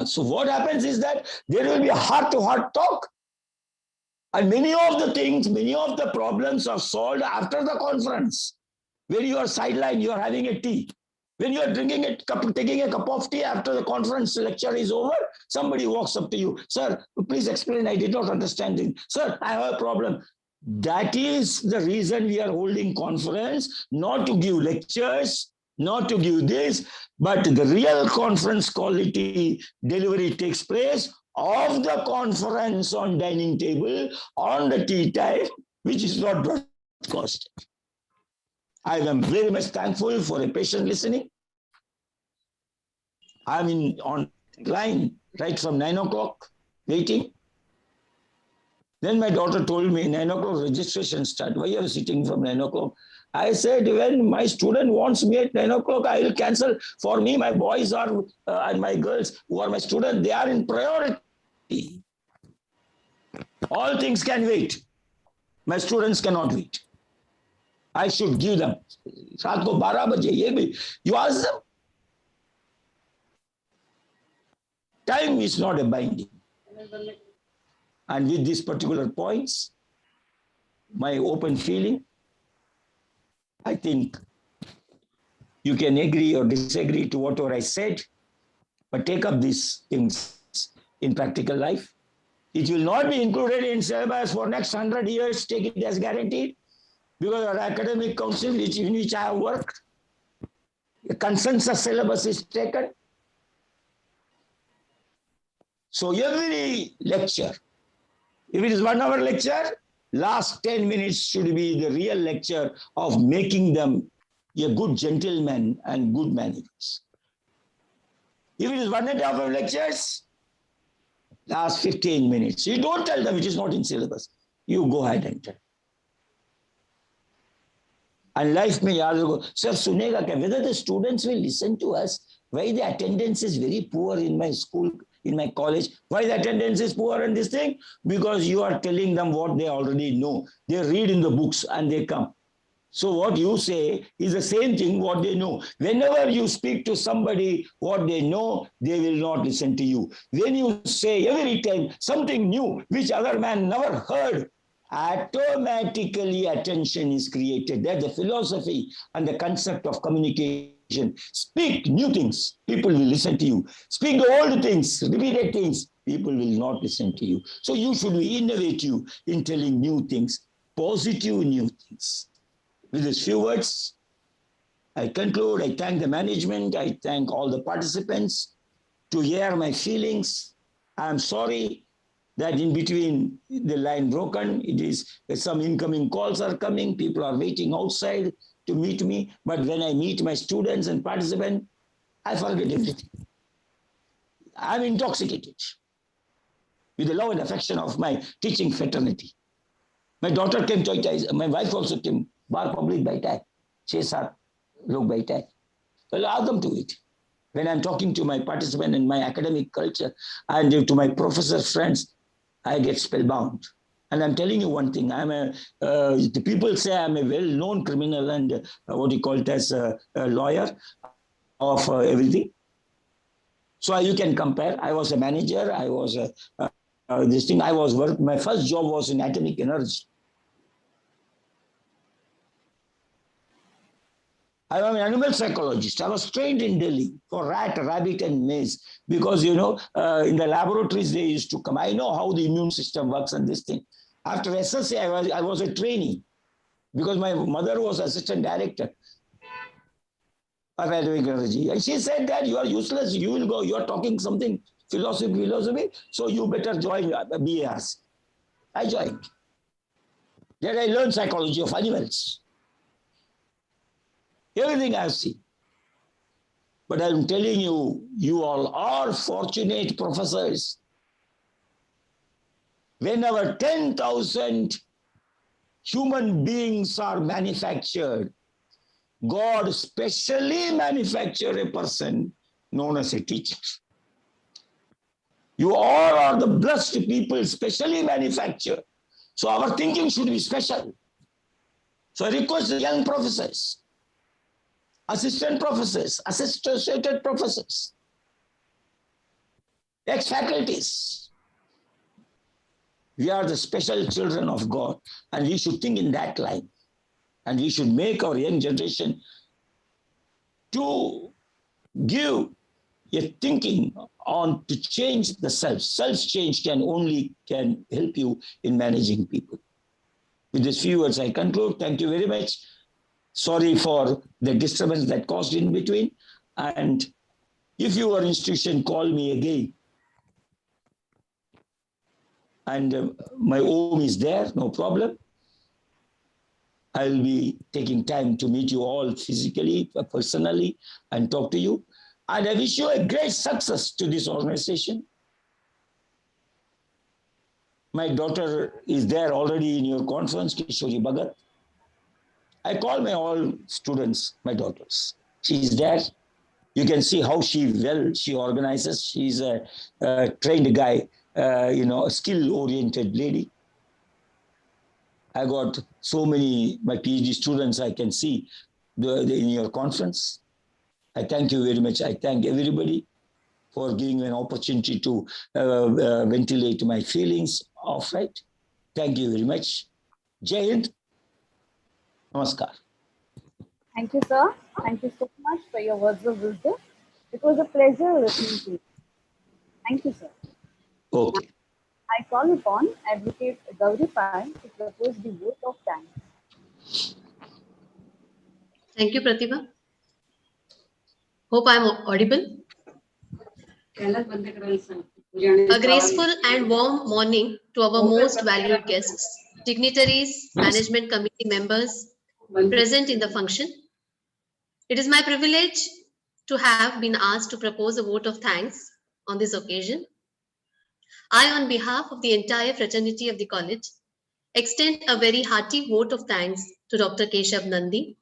So what happens is that there will be a heart-to-heart talk. And many of the problems are solved after the conference. When you are sidelined, you are having a tea. When you are taking a cup of tea after the conference lecture is over, somebody walks up to you. Sir, please explain, I did not understand it. Sir, I have a problem. That is the reason we are holding conference, not to give lectures, not to give this, but the real conference quality delivery takes place of the conference on dining table, on the tea time, which is not broadcast. I am very much thankful for a patient listening. I'm on line right from 9 o'clock, waiting. Then my daughter told me 9 o'clock registration start. Why are you sitting from 9 o'clock? I said, when my student wants me at 9 o'clock, I will cancel. For me, my boys are and my girls who are my students, they are in priority. All things can wait. My students cannot wait. I should give them. Raat ko 12 baje, you ask them. Time is not a binding. And with these particular points, my open feeling, I think you can agree or disagree to whatever I said, but take up these things in practical life. It will not be included in syllabus for next 100 years, take it as guaranteed, because our academic council, in which I have worked, a consensus syllabus is taken. So every lecture, if it is 1 hour lecture, last 10 minutes should be the real lecture of making them a good gentleman and good managers. If it is 1.5 hour lectures, last 15 minutes. You don't tell them it is not in syllabus. You go ahead and tell. And life may also go, sir, sunega kya? Whether the students will listen to us, why the attendance is very poor in my school, in my college, why the attendance is poor in this thing? Because you are telling them what they already know. They read in the books and they come. So what you say is the same thing what they know. Whenever you speak to somebody what they know, they will not listen to you. When you say every time something new which other man never heard, automatically attention is created. That's the philosophy and the concept of communication. Speak new things, people will listen to you. Speak the old things, repeated things, people will not listen to you. So you should be innovative in telling new things, positive new things. With these few words, I conclude. I thank the management. I thank all the participants to hear my feelings. I'm sorry that in between the line broken. It is some incoming calls are coming. People are waiting outside to meet me. But when I meet my students and participants, I forget everything. I'm intoxicated with the love and affection of my teaching fraternity. My daughter came to, my wife also came. Bar public baita hai. 6-7 log baita hai. Well, ask them to it. When I'm talking to my participant in my academic culture and to my professor friends, I get spellbound. And I'm telling you one thing, the people say I'm a well-known criminal and what you call it as a lawyer of everything. So you can compare. I was a manager, I was my first job was in atomic energy. I am an animal psychologist. I was trained in Delhi for rat, rabbit, and maize because, in the laboratories they used to come. I know how the immune system works and this thing. After SSC, I was a trainee because my mother was assistant director of atomic energy. And she said that you are useless. You will go. You are talking something philosophy. So you better join BARC. I joined. Then I learned psychology of animals. Everything I have seen. But I'm telling you, you all are fortunate professors. Whenever 10,000 human beings are manufactured, God specially manufactured a person known as a teacher. You all are the blessed people specially manufactured. So our thinking should be special. So I request the young professors, assistant professors, associated professors, ex-faculties. We are the special children of God, and we should think in that line. And we should make our young generation to give a thinking on to change the self. Self-change can help you in managing people. With these few words, I conclude. Thank you very much. Sorry for the disturbance that caused in between. And if your institution call me again, and my home is there, no problem. I'll be taking time to meet you all physically, personally, and talk to you. And I wish you a great success to this organization. My daughter is there already in your conference, Kishori Bhagat. I call my all students, my daughters. She's there. You can see how she organizes. She's a trained guy, a skill-oriented lady. I got so many, my PhD students I can see in your conference. I thank you very much. I thank everybody for giving me an opportunity to ventilate my feelings outright. Thank you very much. Jai Hind. Namaskar. Thank you, sir. Thank you so much for your words of wisdom. It was a pleasure listening to you. Thank you, sir. Okay. I call upon Advocate Gauri Pai to propose the vote of thanks. Thank you, Pratibha. Hope I am audible. A graceful and warm morning to our most valued guests, dignitaries, management committee members present in the function, It is my privilege to have been asked to propose a vote of thanks on this occasion. I, on behalf of the entire fraternity of the college, extend a very hearty vote of thanks to Dr. Keshav Nandi,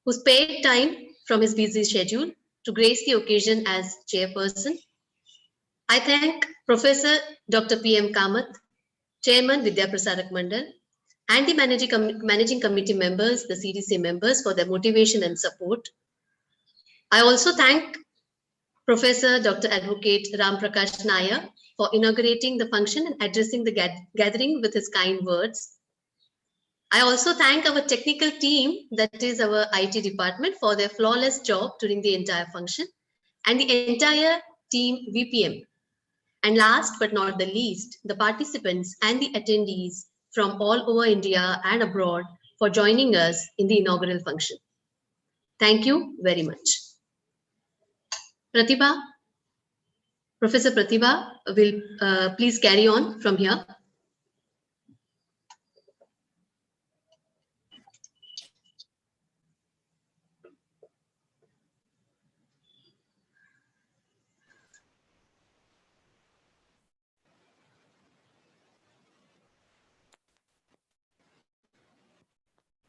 who spared time from his busy schedule to grace the occasion as chairperson. I thank Professor Dr. P.M. Kamath, Chairman Vidya Prasarak Mandal, and the managing committee members, the CDC members, for their motivation and support. I also thank Professor Dr. Advocate Ram Prakash Nair for inaugurating the function and addressing the gathering with his kind words. I also thank our technical team, that is our IT department, for their flawless job during the entire function, and the entire team VPM. And last but not the least, the participants and the attendees from all over India and abroad for joining us in the inaugural function. Thank you very much. Pratibha, Professor Pratibha will please carry on from here.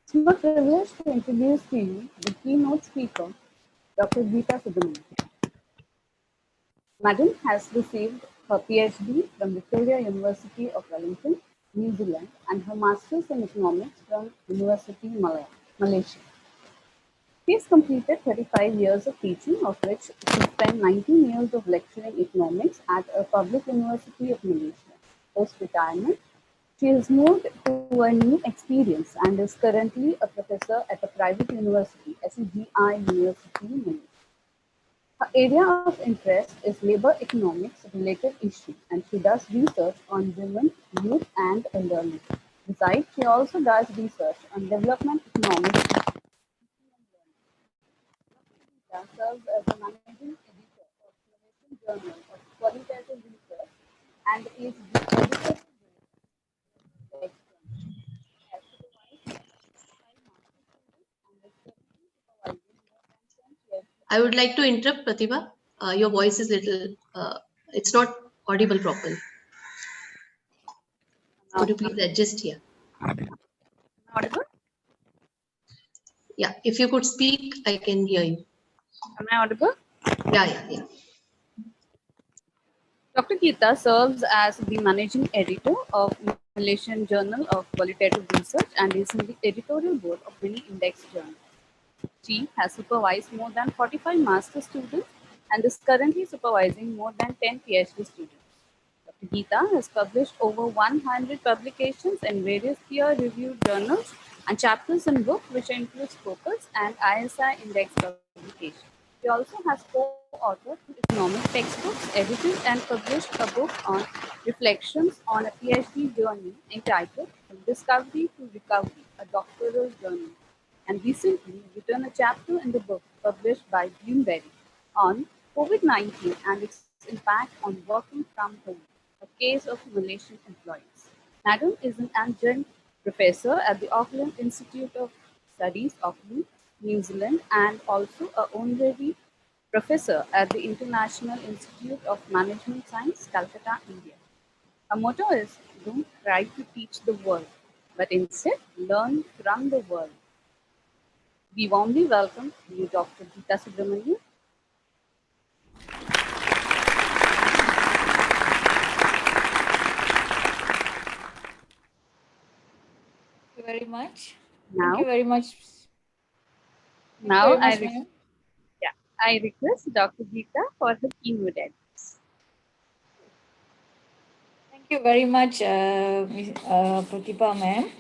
It's my privilege to introduce to you the keynote speaker, Dr. Geeta Subramanian. Madam has received her PhD from Victoria University of Wellington, New Zealand, and her Masters in Economics from University Malaysia. She has completed 35 years of teaching, of which she spent 19 years of lecturing economics at a public university of Malaysia. Post-retirement, she has moved to a new experience and is currently a professor at a private university, SEGI University, Malaysia. Her area of interest is labor economics related issues, and she does research on women, youth, and elderly. Besides, she also does research on development economics. Dr. serves as the managing editor of Innovation Journal of Qualitative Research and is the editor. I would like to interrupt, Pratibha. Your voice is little, it's not audible properly. Could you please adjust here? Audible? Yeah, if you could speak, I can hear you. Am I audible? Yeah. Dr. Geeta serves as the managing editor of Malaysian Journal of Qualitative Research and is in the editorial board of many index journals. She has supervised more than 45 master students and is currently supervising more than 10 PhD students. Dr. Geeta has published over 100 publications in various peer-reviewed journals and chapters in books, which includes Focus and ISI index publications. She also has co-authored economic textbooks, edited and published a book on reflections on a PhD journey entitled From Discovery to Recovery, a Doctoral Journey, and recently written a chapter in the book published by Bloomberry on COVID-19 and its impact on working from home, a case of Malaysian employees. Madam is an adjunct professor at the Auckland Institute of Studies, Auckland, New Zealand, and also an honorary professor at the International Institute of Management Science, Calcutta, India. Her motto is, don't try to teach the world, but instead learn from the world. We warmly welcome you, Dr. Geeta Subramanian. Thank you very much. Now, Thank you very much. Now, Yeah. I request Dr. Geeta for her keynote address. Thank you very much, Pratibha ma'am.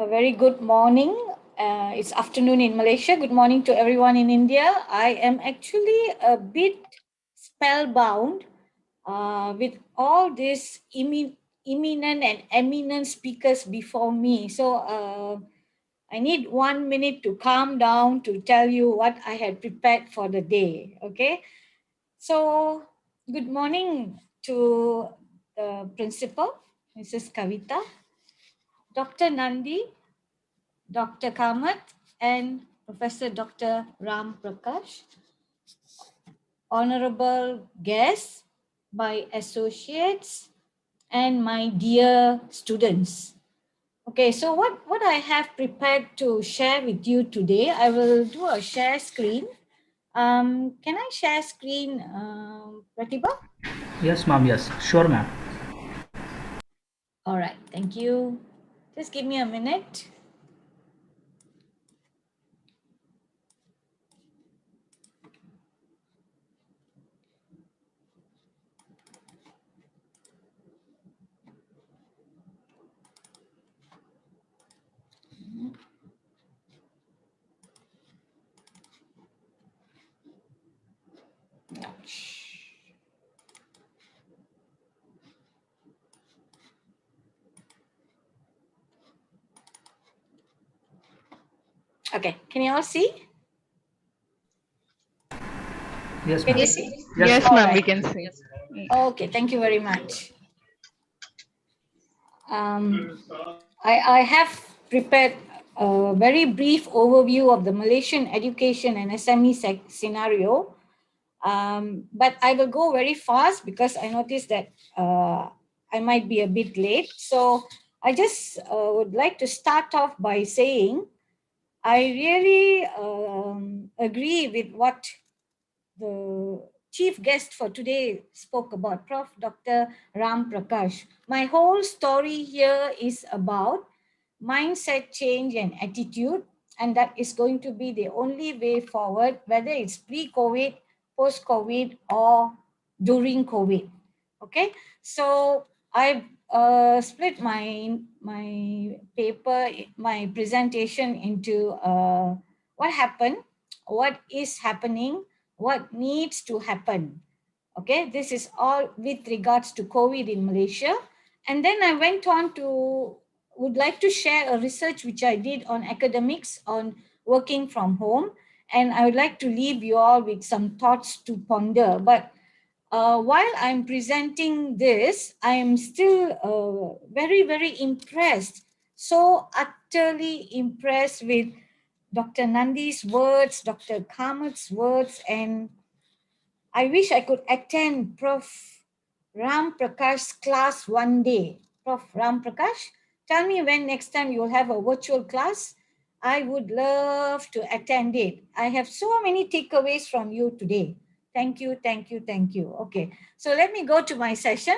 A very good morning. It's afternoon in Malaysia. Good morning to everyone in India. I am actually a bit spellbound with all these eminent and eminent speakers before me. So I need 1 minute to calm down to tell you what I had prepared for the day. Okay. So good morning to the principal, Mrs. Kavita, Dr. Nandi, Dr. Kamath, and Professor Dr. Ram Prakash, honorable guests, my associates, and my dear students. Okay, so what I have prepared to share with you today, I will do a share screen. Can I share screen, Pratibha? Yes, ma'am. Yes, sure, ma'am. All right, thank you. Just give me a minute. Okay, can you all see? Yes, Can ma'am. you see? Yes, All ma'am. right. We can see. Okay, thank you very much. I have prepared a very brief overview of the Malaysian education and SME scenario, but I will go very fast because I noticed that I might be a bit late. So I just would like to start off by saying I really agree with what the chief guest for today spoke about, Prof. Dr. Ram Prakash. My whole story here is about mindset change and attitude, and that is going to be the only way forward, whether it's pre-COVID, post-COVID, or during COVID. Okay, so I've split my paper, my presentation into what happened, what is happening, what needs to happen. Okay, this is all with regards to COVID in Malaysia. And then I went on to, would like to share a research which I did on academics on working from home. And I would like to leave you all with some thoughts to ponder. But while I'm presenting this, I am still very, very impressed, so utterly impressed with Dr. Nandi's words, Dr. Kamat's words, and I wish I could attend Prof. Ram Prakash's class one day. Prof. Ram Prakash, tell me when next time you will have a virtual class. I would love to attend it. I have so many takeaways from you today. Thank you, thank you, thank you. Okay, so let me go to my session.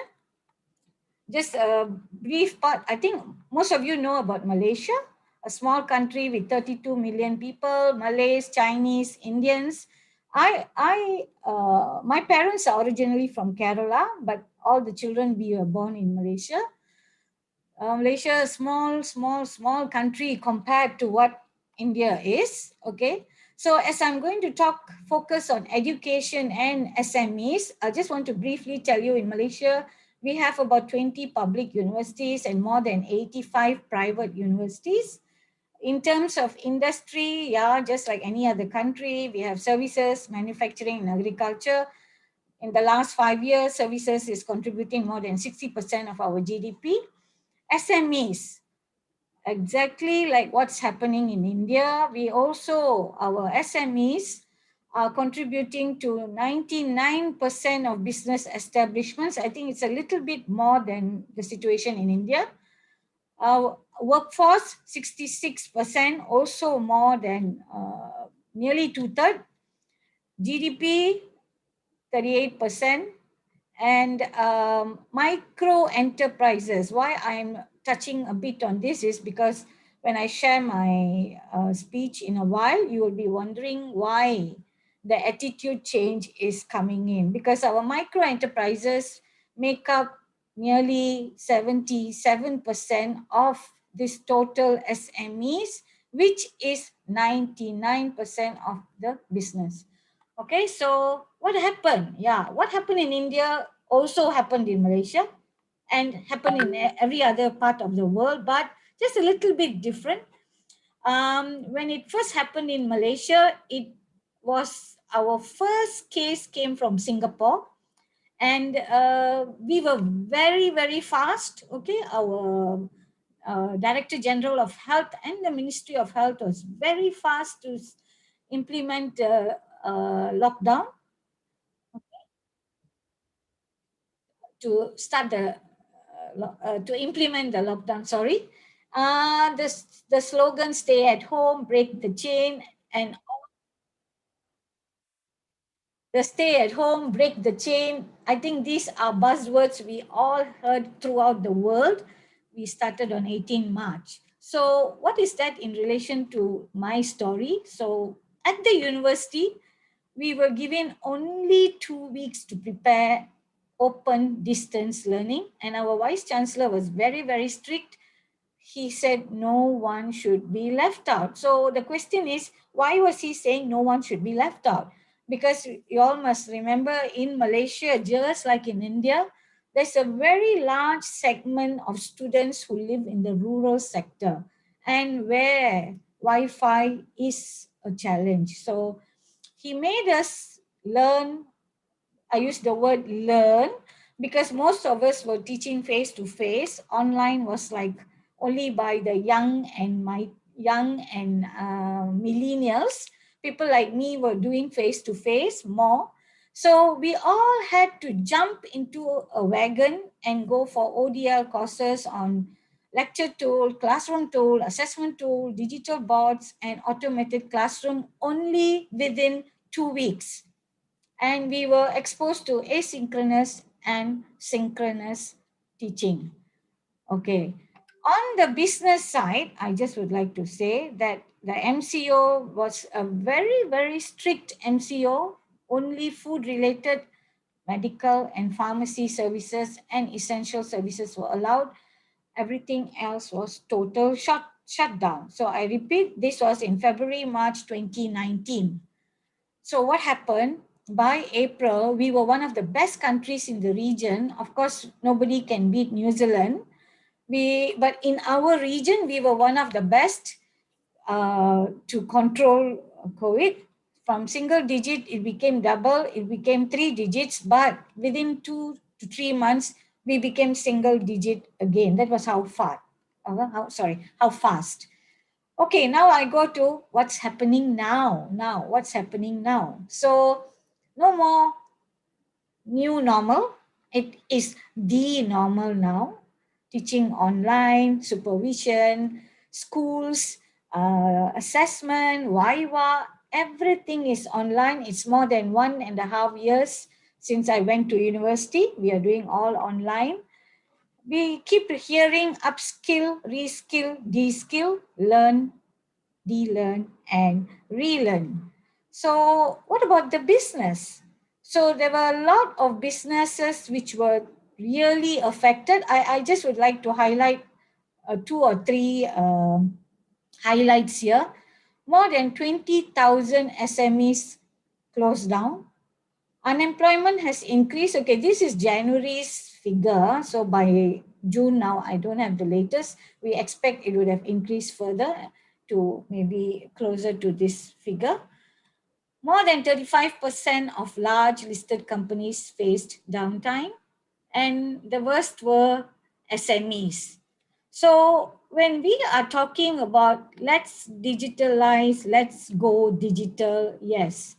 Just a brief part. I think most of you know about Malaysia, a small country with 32 million people, Malays, Chinese, Indians. My parents are originally from Kerala, but all the children we were born in Malaysia. Malaysia is small country compared to what India is. Okay. So as I'm going to focus on education and SMEs, I just want to briefly tell you in Malaysia, we have about 20 public universities and more than 85 private universities. In terms of industry, yeah, just like any other country, we have services, manufacturing, and agriculture. In the last 5 years, services is contributing more than 60% of our GDP. SMEs, exactly like what's happening in India, our SMEs are contributing to 99% of business establishments. I think it's a little bit more than the situation in India. Our workforce, 66%, also more than nearly 2/3. GDP, 38%. And micro enterprises, why I'm touching a bit on this is because when I share my speech in a while, you will be wondering why the attitude change is coming in, because our micro enterprises make up nearly 77% of this total SMEs, which is 99% of the business. Okay, so what happened? Yeah, what happened in India also happened in Malaysia and happened in every other part of the world, but just a little bit different. When it first happened in Malaysia, it was our first case came from Singapore, and we were very, very fast. Okay, our Director General of Health and the Ministry of Health was very fast to implement lockdown, to start to implement the lockdown. Sorry, the slogan "Stay at home, break the chain," and the "Stay at home, break the chain." I think these are buzzwords we all heard throughout the world. We started on 18 March. So what is that in relation to my story? So at the university, we were given only 2 weeks to prepare open distance learning, and our vice chancellor was very, very strict. He said no one should be left out. So the question is, why was he saying no one should be left out? Because you all must remember, in Malaysia, just like in India, there's a very large segment of students who live in the rural sector and where Wi-Fi is a challenge. So he made us learn. I use the word learn because most of us were teaching face to face. Online was like only by the young and millennials. People like me were doing face to face more. So we all had to jump into a wagon and go for ODL courses on lecture tool, classroom tool, assessment tool, digital boards, and automated classroom only within 2 weeks. And we were exposed to asynchronous and synchronous teaching. Okay. On the business side, I just would like to say that the MCO was a very, very strict MCO. Only food related medical and pharmacy services and essential services were allowed. Everything else was total shutdown. So I repeat, this was in February, March 2019. So what happened? By April, we were one of the best countries in the region. Of course, nobody can beat New Zealand. But in our region, we were one of the best to control COVID. From single digit, it became double, it became 3 digits, but within 2 to 3 months, we became single digit again. That was how fast. How fast. Okay, now I go to what's happening now. What's happening now? So no more new normal. It is the normal now. Teaching online, supervision, schools, assessment, Viva, everything is online. It's more than 1.5 years since I went to university. We are doing all online. We keep hearing upskill, reskill, de-skill, learn, de-learn, and relearn. So what about the business? So there were a lot of businesses which were really affected. I just would like to highlight 2 or 3 highlights here. More than 20,000 SMEs closed down. Unemployment has increased. Okay, this is January's figure. So by June now, I don't have the latest. We expect it would have increased further to maybe closer to this figure. More than 35% of large listed companies faced downtime, and the worst were SMEs. So when we are talking about let's digitalize, let's go digital, yes,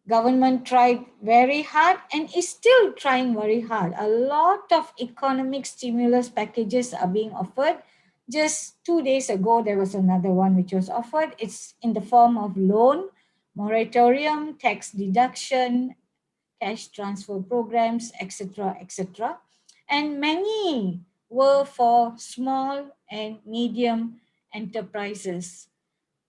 government tried very hard and is still trying very hard. A lot of economic stimulus packages are being offered. Just 2 days ago, there was another one which was offered. It's in the form of loan, moratorium, tax deduction, cash transfer programs, etc., etc. And many were for small and medium enterprises.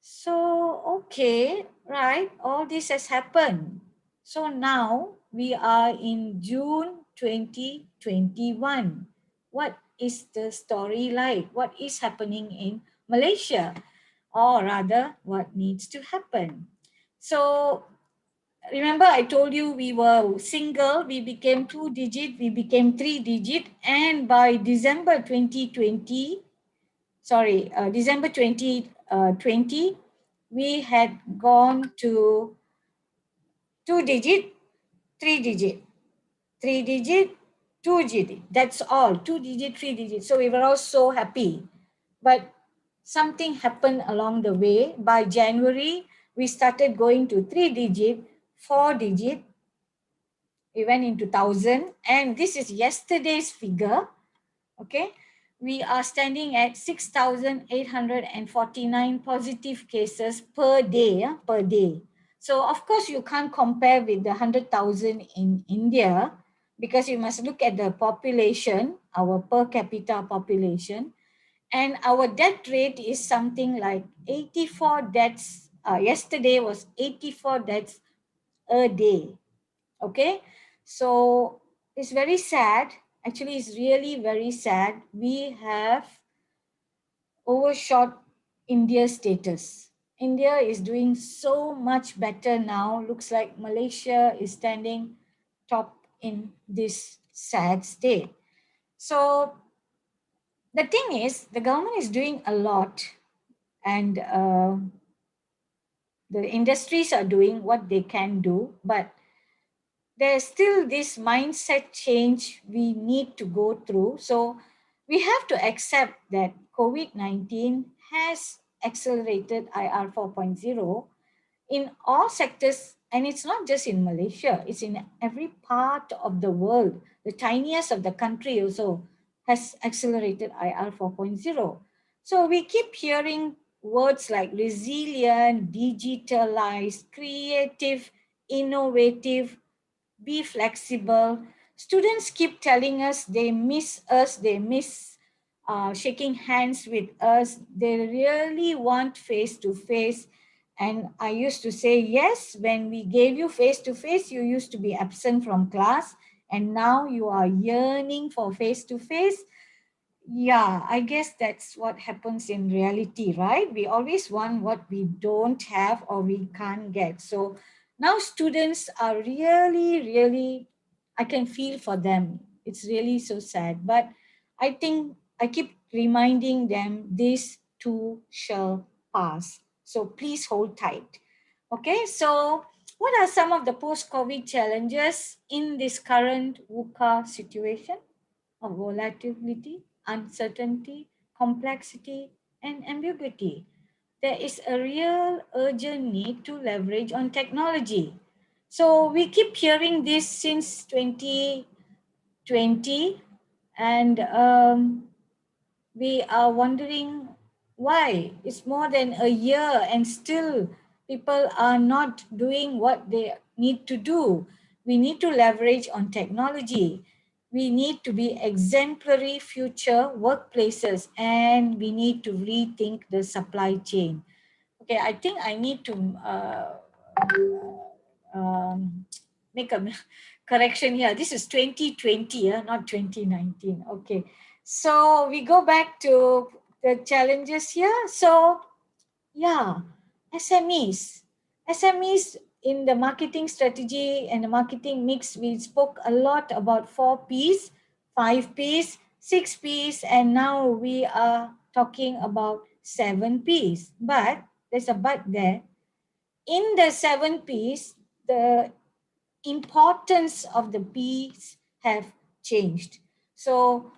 So, okay, right, all this has happened. So now we are in June 2021. What is the story like? What is happening in Malaysia? Or rather, what needs to happen? So remember I told you we were single, we became 2 digit, we became 3 digit, and by December 2020, December 2020, we had gone to 2 digit, 3 digit, 3 digit, 2 digit. That's all, 2 digit, 3 digit. So we were all so happy. But something happened along the way. By January, we started going to 3-digit, 4-digit, we went into 1,000, and this is yesterday's figure. Okay, we are standing at 6,849 positive cases per day, per day. So of course you can't compare with the 100,000 in India, because you must look at the population, our per capita population, and our death rate is something like 84 deaths. Yesterday was 84 deaths a day. Okay, so it's very sad. Actually, it's really very sad. We have overshot India's status. India is doing so much better now. Looks like Malaysia is standing top in this sad state. So the thing is, the government is doing a lot, and the industries are doing what they can do, but there's still this mindset change we need to go through. So we have to accept that COVID-19 has accelerated IR 4.0 in all sectors. And it's not just in Malaysia, it's in every part of the world. The tiniest of the country also has accelerated IR 4.0. So we keep hearing words like resilient, digitalized, creative, innovative, be flexible. Students keep telling us, they miss shaking hands with us. They really want face-to-face. And I used to say, yes, when we gave you face-to-face, you used to be absent from class, and now you are yearning for face-to-face. Yeah, I guess that's what happens in reality, right? We always want what we don't have or we can't get. So now students are really, I can feel for them. It's really so sad. But I think I keep reminding them this too shall pass. So please hold tight. Okay, so what are some of the post-COVID challenges in this current VUCA situation of volatility, uncertainty, complexity, and ambiguity? There is a real urgent need to leverage on technology. So we keep hearing this since 2020, and we are wondering why. It's more than a year and still people are not doing what they need to do. We need to leverage on technology. We need to be exemplary future workplaces, and we need to rethink the supply chain. Okay, I think I need to make a correction here. This is 2020, not 2019. Okay, so we go back to the challenges here. So yeah, SMEs. SMEs in the marketing strategy and the marketing mix, we spoke a lot about 4 Ps, 5 Ps, 6 Ps, and now we are talking about 7 Ps. But there's a but there. In the 7 Ps, the importance of the Ps have changed. So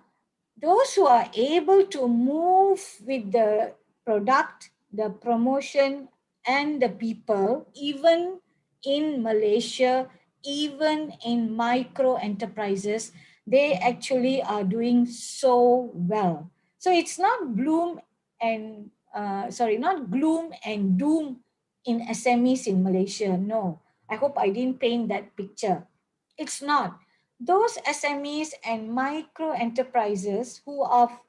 those who are able to move with the product, the promotion, and the people, even in Malaysia, even in micro enterprises, they actually are doing so well. So it's not gloom and not gloom and doom in SMEs in Malaysia. No, I hope I didn't paint that picture. It's not. Those SMEs and micro enterprises who are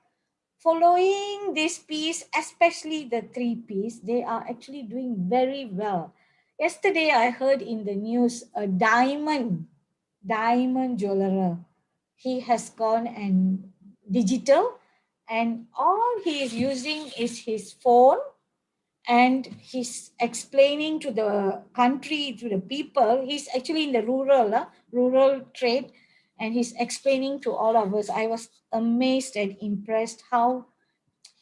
following this piece, especially the 3 Ps, they are actually doing very well. Yesterday, I heard in the news a diamond jeweler. He has gone and digital, and all he is using is his phone, and he's explaining to the country, to the people. He's actually in the rural trade, and he's explaining to all of us. I was amazed and impressed how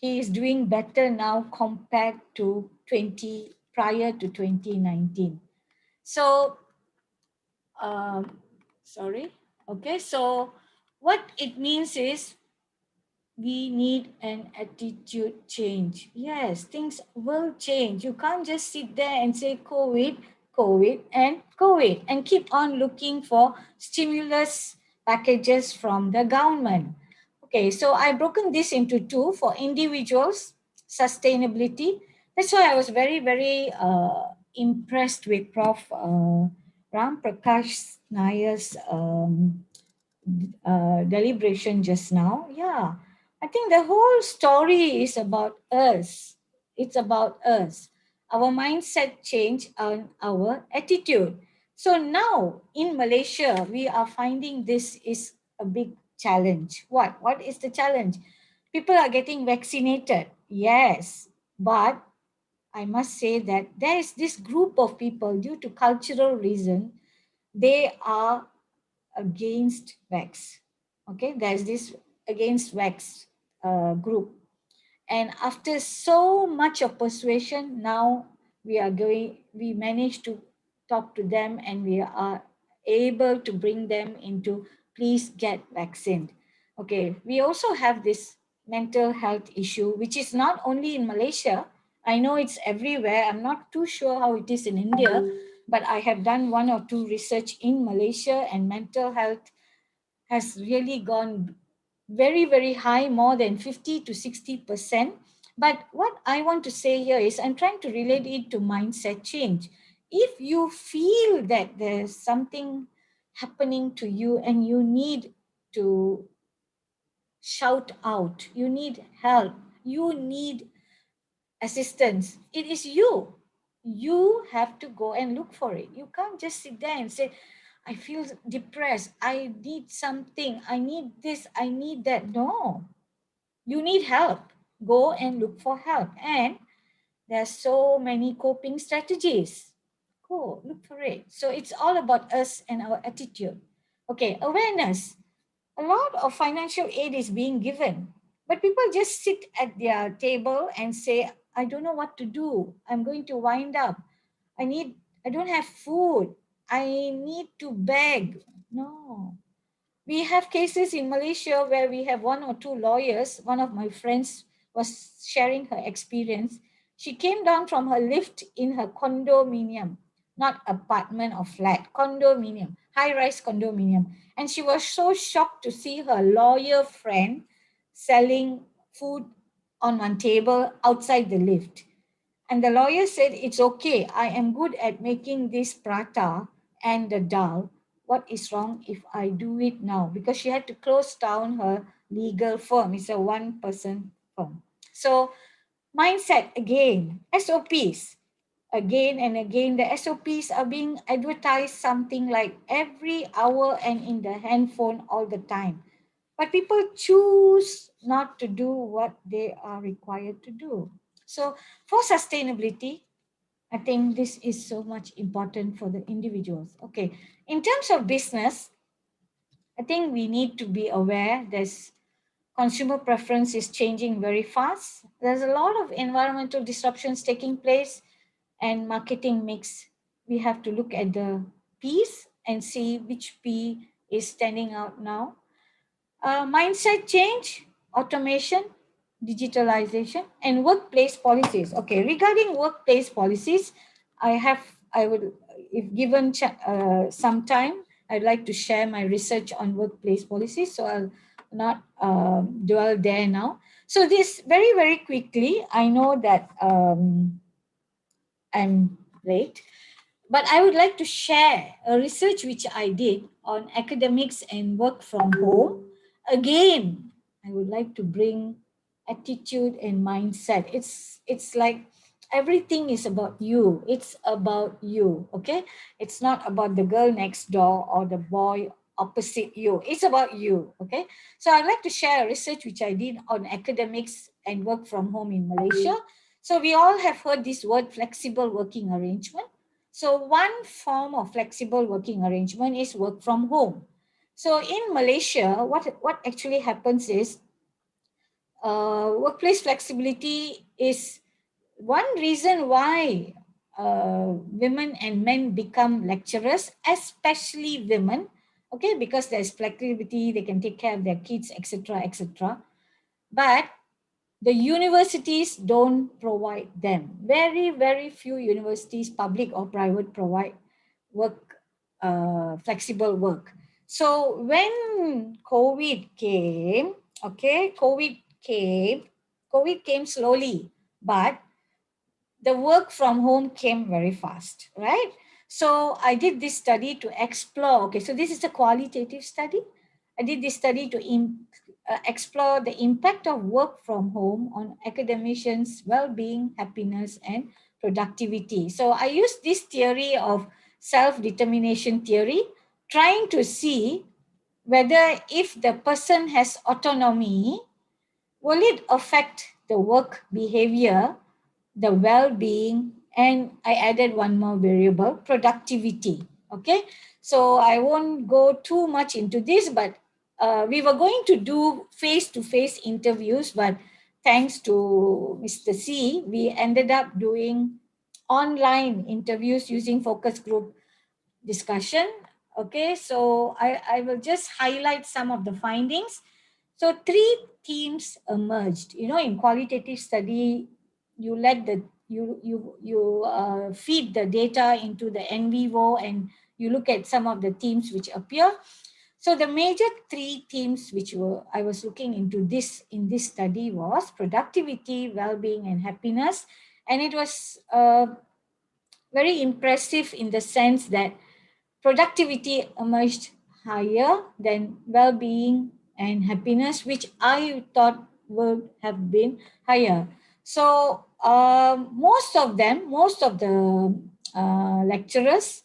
he is doing better now compared to prior to 2019. So, sorry. Okay, so what it means is we need an attitude change. Yes, things will change. You can't just sit there and say COVID, COVID, and COVID, and keep on looking for stimulus packages from the government. Okay, so I've broken this into two. For individuals, sustainability. That's why I was very, very impressed with Prof. Ram Prakash Nair's deliberation just now. Yeah, I think the whole story is about us. It's about us, our mindset change and our attitude. So now in Malaysia, we are finding this is a big challenge. What is the challenge? People are getting vaccinated. Yes, but I must say that there is this group of people, due to cultural reason, they are against vax. Okay, there's this against vax group. And after so much of persuasion, now we managed to talk to them and we are able to bring them into please get vaccinated. Okay, we also have this mental health issue, which is not only in Malaysia. I know it's everywhere. I'm not too sure how it is in India, but I have done one or two research in Malaysia, and mental health has really gone very, very high, more than 50 to 60%. But what I want to say here is I'm trying to relate it to mindset change. If you feel that there's something happening to you and you need to shout out, you need help, you need assistance, it is you. You have to go and look for it. You can't just sit there and say, I feel depressed, I need something, I need this, I need that. No, you need help. Go and look for help. And there are so many coping strategies. Go look for it. So it's all about us and our attitude. Okay, awareness. A lot of financial aid is being given, but people just sit at their table and say, I don't know what to do. I'm going to wind up. I don't have food. I need to beg. No. We have cases in Malaysia where we have one or two lawyers. One of my friends was sharing her experience. She came down from her lift in her condominium, not apartment or flat, condominium, high-rise condominium. And she was so shocked to see her lawyer friend selling food on one table outside the lift. And the lawyer said, it's okay, I am good at making this prata and the dal. What is wrong if I do it now? Because she had to close down her legal firm. It's a one-person firm. So mindset again, SOPs. Again and again, the SOPs are being advertised something like every hour and in the handphone all the time. But people choose not to do what they are required to do. So for sustainability, I think this is so much important for the individuals. Okay, in terms of business, I think we need to be aware there's consumer preference is changing very fast. There's a lot of environmental disruptions taking place, and marketing mix. We have to look at the P's and see which P is standing out now. Mindset change, automation, digitalization, and workplace policies. Okay, regarding workplace policies, I would, if given some time, I'd like to share my research on workplace policies. So I'll not dwell there now. So this very, very quickly, I know that I'm late, but I would like to share a research which I did on academics and work from home. Again, I would like to bring attitude and mindset. It's like everything is about you. It's about you, okay? It's not about the girl next door or the boy opposite you. It's about you, okay? So I'd like to share a research which I did on academics and work from home in Malaysia. So we all have heard this word flexible working arrangement. So one form of flexible working arrangement is work from home. So in Malaysia, what actually happens is workplace flexibility is one reason why women and men become lecturers, especially women, okay, because there's flexibility, they can take care of their kids, etc., etc. but the universities don't provide them. Very, very few universities, public or private, provide work, flexible work. So when COVID came, okay, COVID came slowly, but the work from home came very fast, right? So I did this study to explore, okay, so this is a qualitative study. I did this study to explore the impact of work from home on academicians' well-being, happiness, and productivity. So I used this theory of self-determination theory, trying to see whether if the person has autonomy, will it affect the work behavior, the well-being, and I added one more variable, productivity. Okay, so I won't go too much into this, but we were going to do face-to-face interviews, but thanks to Mr. C, we ended up doing online interviews using focus group discussion. Okay, so I will just highlight some of the findings. So 3 themes emerged. You know, in qualitative study, you let the you feed the data into the in vivo and you look at some of the themes which appear. So the major 3 themes which I was looking into this in this study was productivity, well-being, and happiness, and it was very impressive in the sense that productivity emerged higher than well-being and happiness, which I thought would have been higher. So most of the lecturers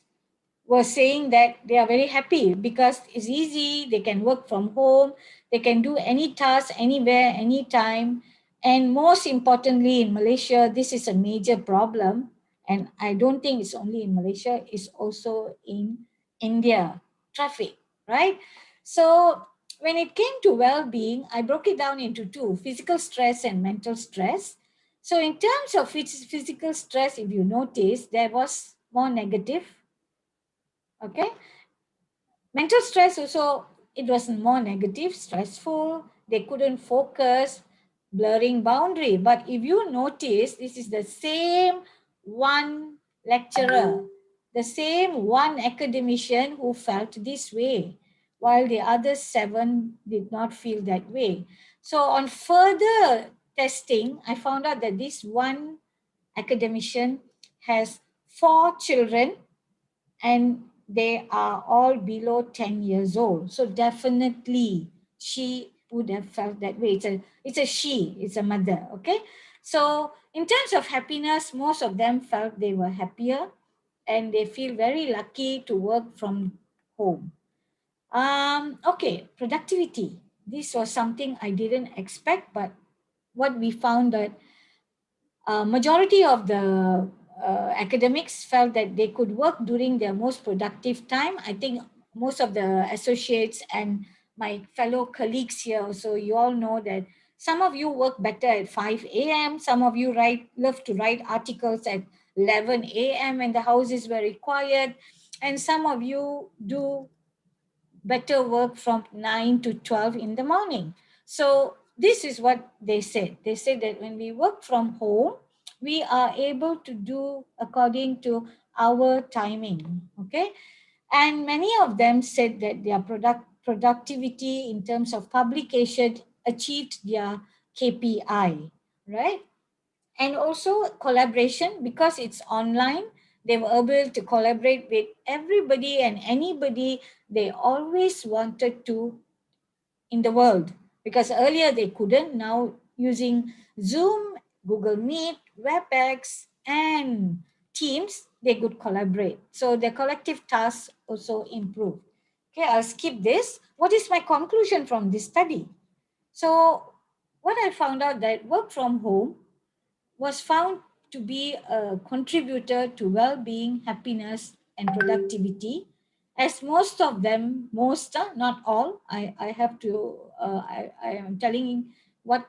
were saying that they are very happy because it's easy, they can work from home, they can do any task, anywhere, anytime. And most importantly, in Malaysia, this is a major problem. And I don't think it's only in Malaysia, it's also in India, traffic, right? So when it came to well-being, I broke it down into 2, physical stress and mental stress. So in terms of physical stress, if you notice, there was more negative. Okay, mental stress also, it was more negative, stressful, they couldn't focus, blurring boundary. But if you notice, this is the same one lecturer, the same one academician who felt this way, while the other 7 did not feel that way. So on further testing, I found out that this one academician has 4 children and they are all below 10 years old. So definitely she would have felt that way. It's a mother, okay? So in terms of happiness, most of them felt they were happier and they feel very lucky to work from home. Okay, productivity. This was something I didn't expect, but what we found that majority of the academics felt that they could work during their most productive time. I think most of the associates and my fellow colleagues here, so you all know that some of you work better at 5 a.m. Some of you love to write articles at 11 a.m. when the house is very quiet. And some of you do better work from 9 to 12 in the morning. So this is what they said. They said that when we work from home, we are able to do according to our timing, okay? And many of them said that their productivity in terms of publication achieved their KPI, right? And also collaboration, because it's online, they were able to collaborate with everybody and anybody they always wanted to in the world, because earlier they couldn't. Now using Zoom, Google Meet, WebEx, and Teams, they could collaborate. So their collective tasks also improved. Okay, I'll skip this. What is my conclusion from this study? So what I found out that work from home was found to be a contributor to well-being, happiness, and productivity, as most of them, not all, I have to, I am telling what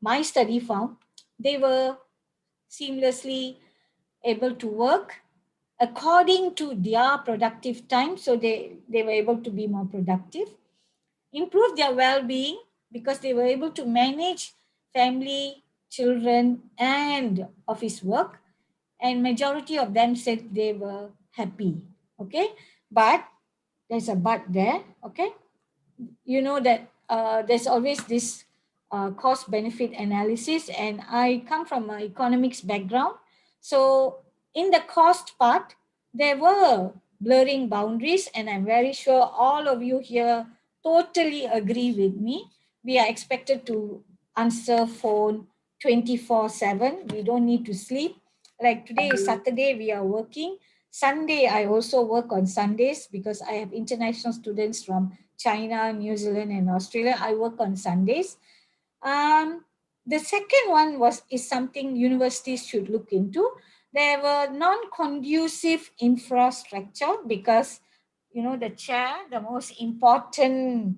my study found, they were seamlessly able to work according to their productive time, so they were able to be more productive, improve their well-being, because they were able to manage family, children, and office work. And majority of them said they were happy. Okay, but there's a but there. Okay, you know that there's always this cost benefit analysis, and I come from an economics background. So in the cost part, there were blurring boundaries, and I'm very sure all of you here totally agree with me. We are expected to answer phone 24/7. We don't need to sleep. Like today is Saturday, we are working. Sunday, I also work on Sundays because I have international students from China, New Zealand, and Australia. I work on Sundays. The second one is something universities should look into. There were non-conducive infrastructure because, you know, the chair, the most important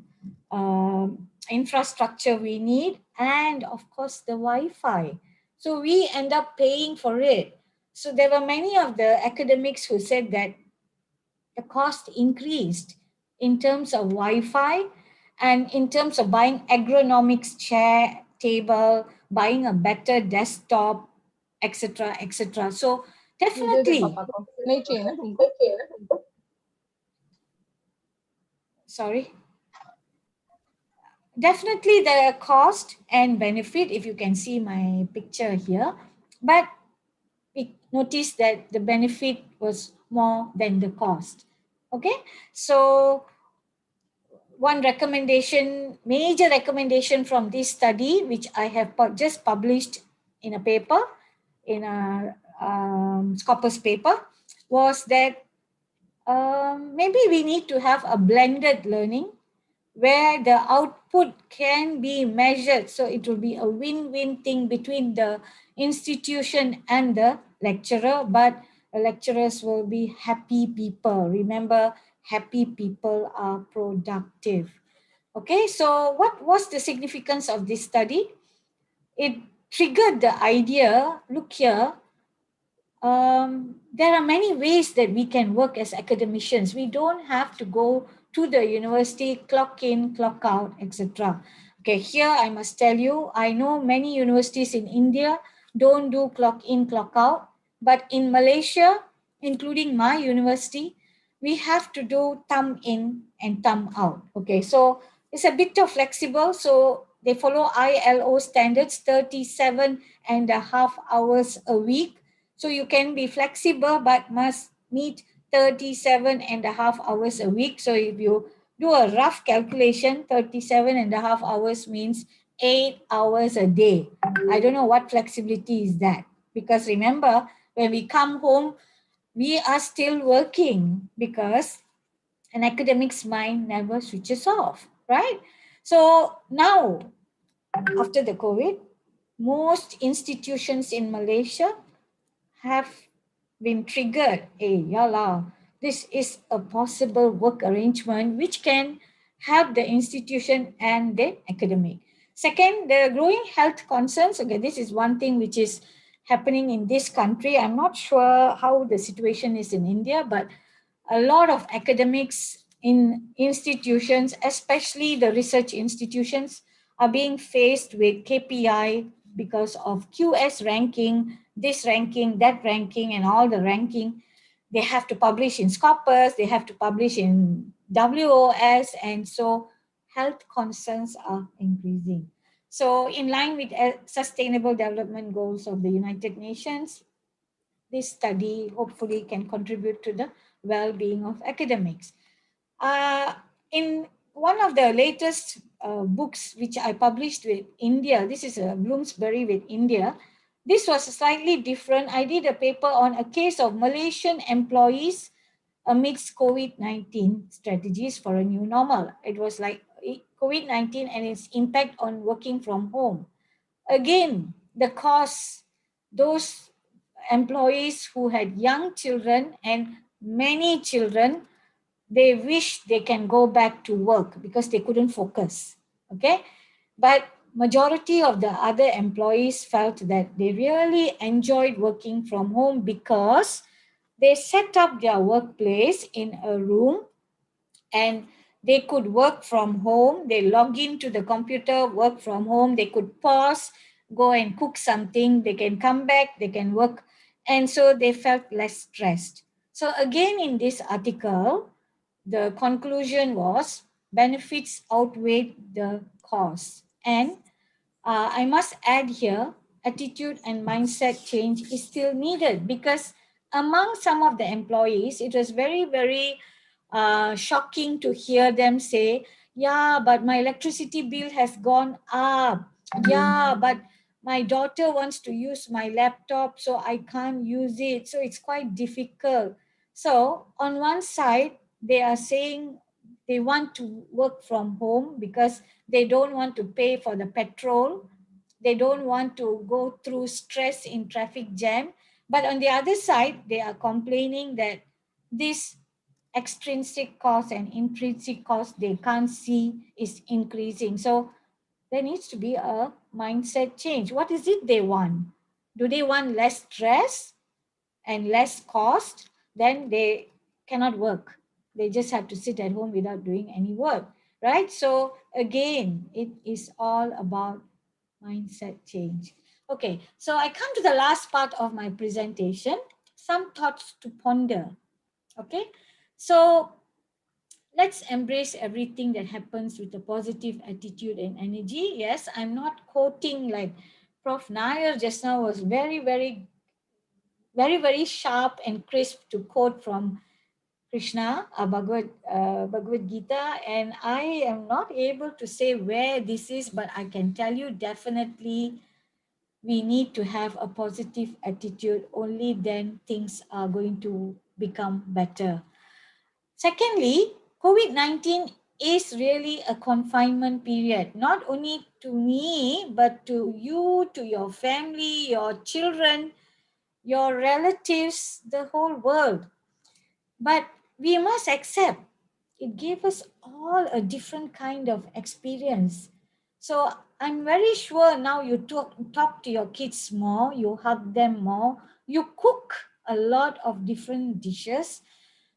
infrastructure we need, and of course the Wi-Fi. So we end up paying for it. So there were many of the academics who said that the cost increased in terms of Wi-Fi and in terms of buying ergonomics chair, table, buying a better desktop, etc., etc. So definitely, sorry, definitely the cost and benefit, if you can see my picture here, but we noticed that the benefit was more than the cost. Okay, so one recommendation, major recommendation from this study, which I have just published in a paper, in a Scopus paper, was that maybe we need to have a blended learning where the output can be measured. So it will be a win-win thing between the institution and the lecturer, but the lecturers will be happy people. Remember, happy people are productive. Okay, so what was the significance of this study? It triggered the idea, look here, there are many ways that we can work as academicians. We don't have to go to the university, clock in, clock out, etc. Okay, here I must tell you, I know many universities in India don't do clock in, clock out, but in Malaysia, including my university, we have to do thumb in and thumb out. Okay, so it's a bit of flexible. So they follow ILO standards, 37 and a half hours a week. So you can be flexible, but must meet 37 and a half hours a week. So if you do a rough calculation, 37 and a half hours means 8 hours a day. I don't know what flexibility is that. Because remember, when we come home, we are still working because an academic's mind never switches off, right? So now, after the COVID, most institutions in Malaysia have been triggered. Hey, yala, this is a possible work arrangement which can help the institution and the academic. Second, the growing health concerns. Okay, this is one thing which is happening in this country. I'm not sure how the situation is in India, but a lot of academics in institutions, especially the research institutions, are being faced with KPI because of QS ranking, this ranking, that ranking, and all the ranking. They have to publish in Scopus, they have to publish in WOS, and so health concerns are increasing. So in line with Sustainable Development Goals of the United Nations, this study hopefully can contribute to the well-being of academics. In one of the latest books which I published with India, this is a Bloomsbury with India, this was slightly different. I did a paper on a case of Malaysian employees amidst COVID-19 strategies for a new normal. It was like COVID-19 and its impact on working from home. Again, the costs, those employees who had young children and many children, they wish they can go back to work because they couldn't focus. Okay, but majority of the other employees felt that they really enjoyed working from home because they set up their workplace in a room and They could work from home. They log into the computer, work from home. They could pause, go and cook something. They can come back, they can work. And so they felt less stressed. So again, in this article, the conclusion was benefits outweigh the costs. And I must add here, attitude and mindset change is still needed, because among some of the employees, it was very, very shocking to hear them say, yeah, but my electricity bill has gone up. Yeah, but my daughter wants to use my laptop, so I can't use it. So it's quite difficult. So on one side, they are saying they want to work from home because they don't want to pay for the petrol. They don't want to go through stress in traffic jam. But on the other side, they are complaining that this extrinsic cost and intrinsic cost they can't see is increasing. So there needs to be a mindset change. What is it they want? Do they want less stress and less cost? Then they cannot work. They just have to sit at home without doing any work, right? So again, it is all about mindset change. Okay, so I come to the last part of my presentation, some thoughts to ponder. Okay, so let's embrace everything that happens with a positive attitude and energy. Yes, I'm not quoting like Prof. Nair just now was very, very sharp and crisp to quote from Krishna, Bhagavad Gita, and I am not able to say where this is, but I can tell you definitely we need to have a positive attitude. Only then things are going to become better. Secondly, COVID-19 is really a confinement period, not only to me, but to you, to your family, your children, your relatives, the whole world. But we must accept it gave us all a different kind of experience. So I'm very sure now you talk to your kids more, you hug them more, you cook a lot of different dishes.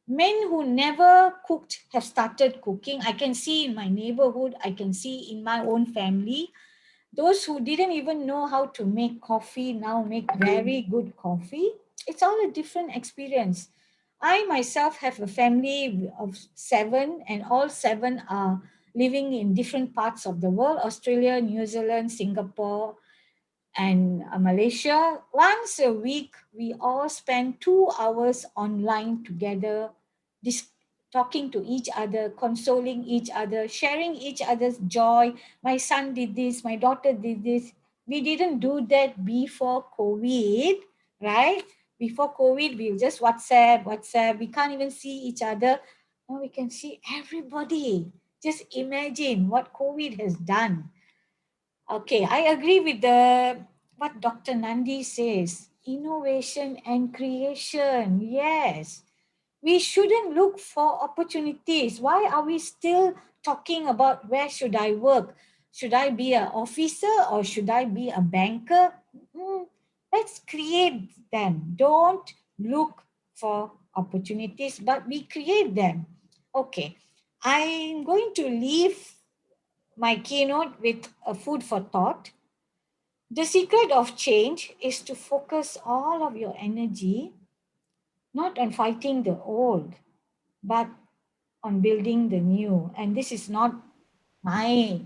Men who never cooked have started cooking. I can see in my neighborhood, I can see in my own family. Those who didn't even know how to make coffee now make very good coffee. It's all a different experience. I myself have a family of 7, and all 7 are living in different parts of the world: Australia, New Zealand, Singapore, and Malaysia. Once a week, we all spend 2 hours online together, talking to each other, consoling each other, sharing each other's joy. My son did this, my daughter did this. We didn't do that before COVID, right? Before COVID, we just WhatsApp. We can't even see each other. Now we can see everybody. Just imagine what COVID has done. Okay, I agree with what Dr. Nandi says. Innovation and creation, yes. We shouldn't look for opportunities. Why are we still talking about where should I work? Should I be an officer or should I be a banker? Let's create them. Don't look for opportunities, but we create them. Okay, I'm going to leave my keynote with a food for thought. The secret of change is to focus all of your energy not on fighting the old, but on building the new. And this is not my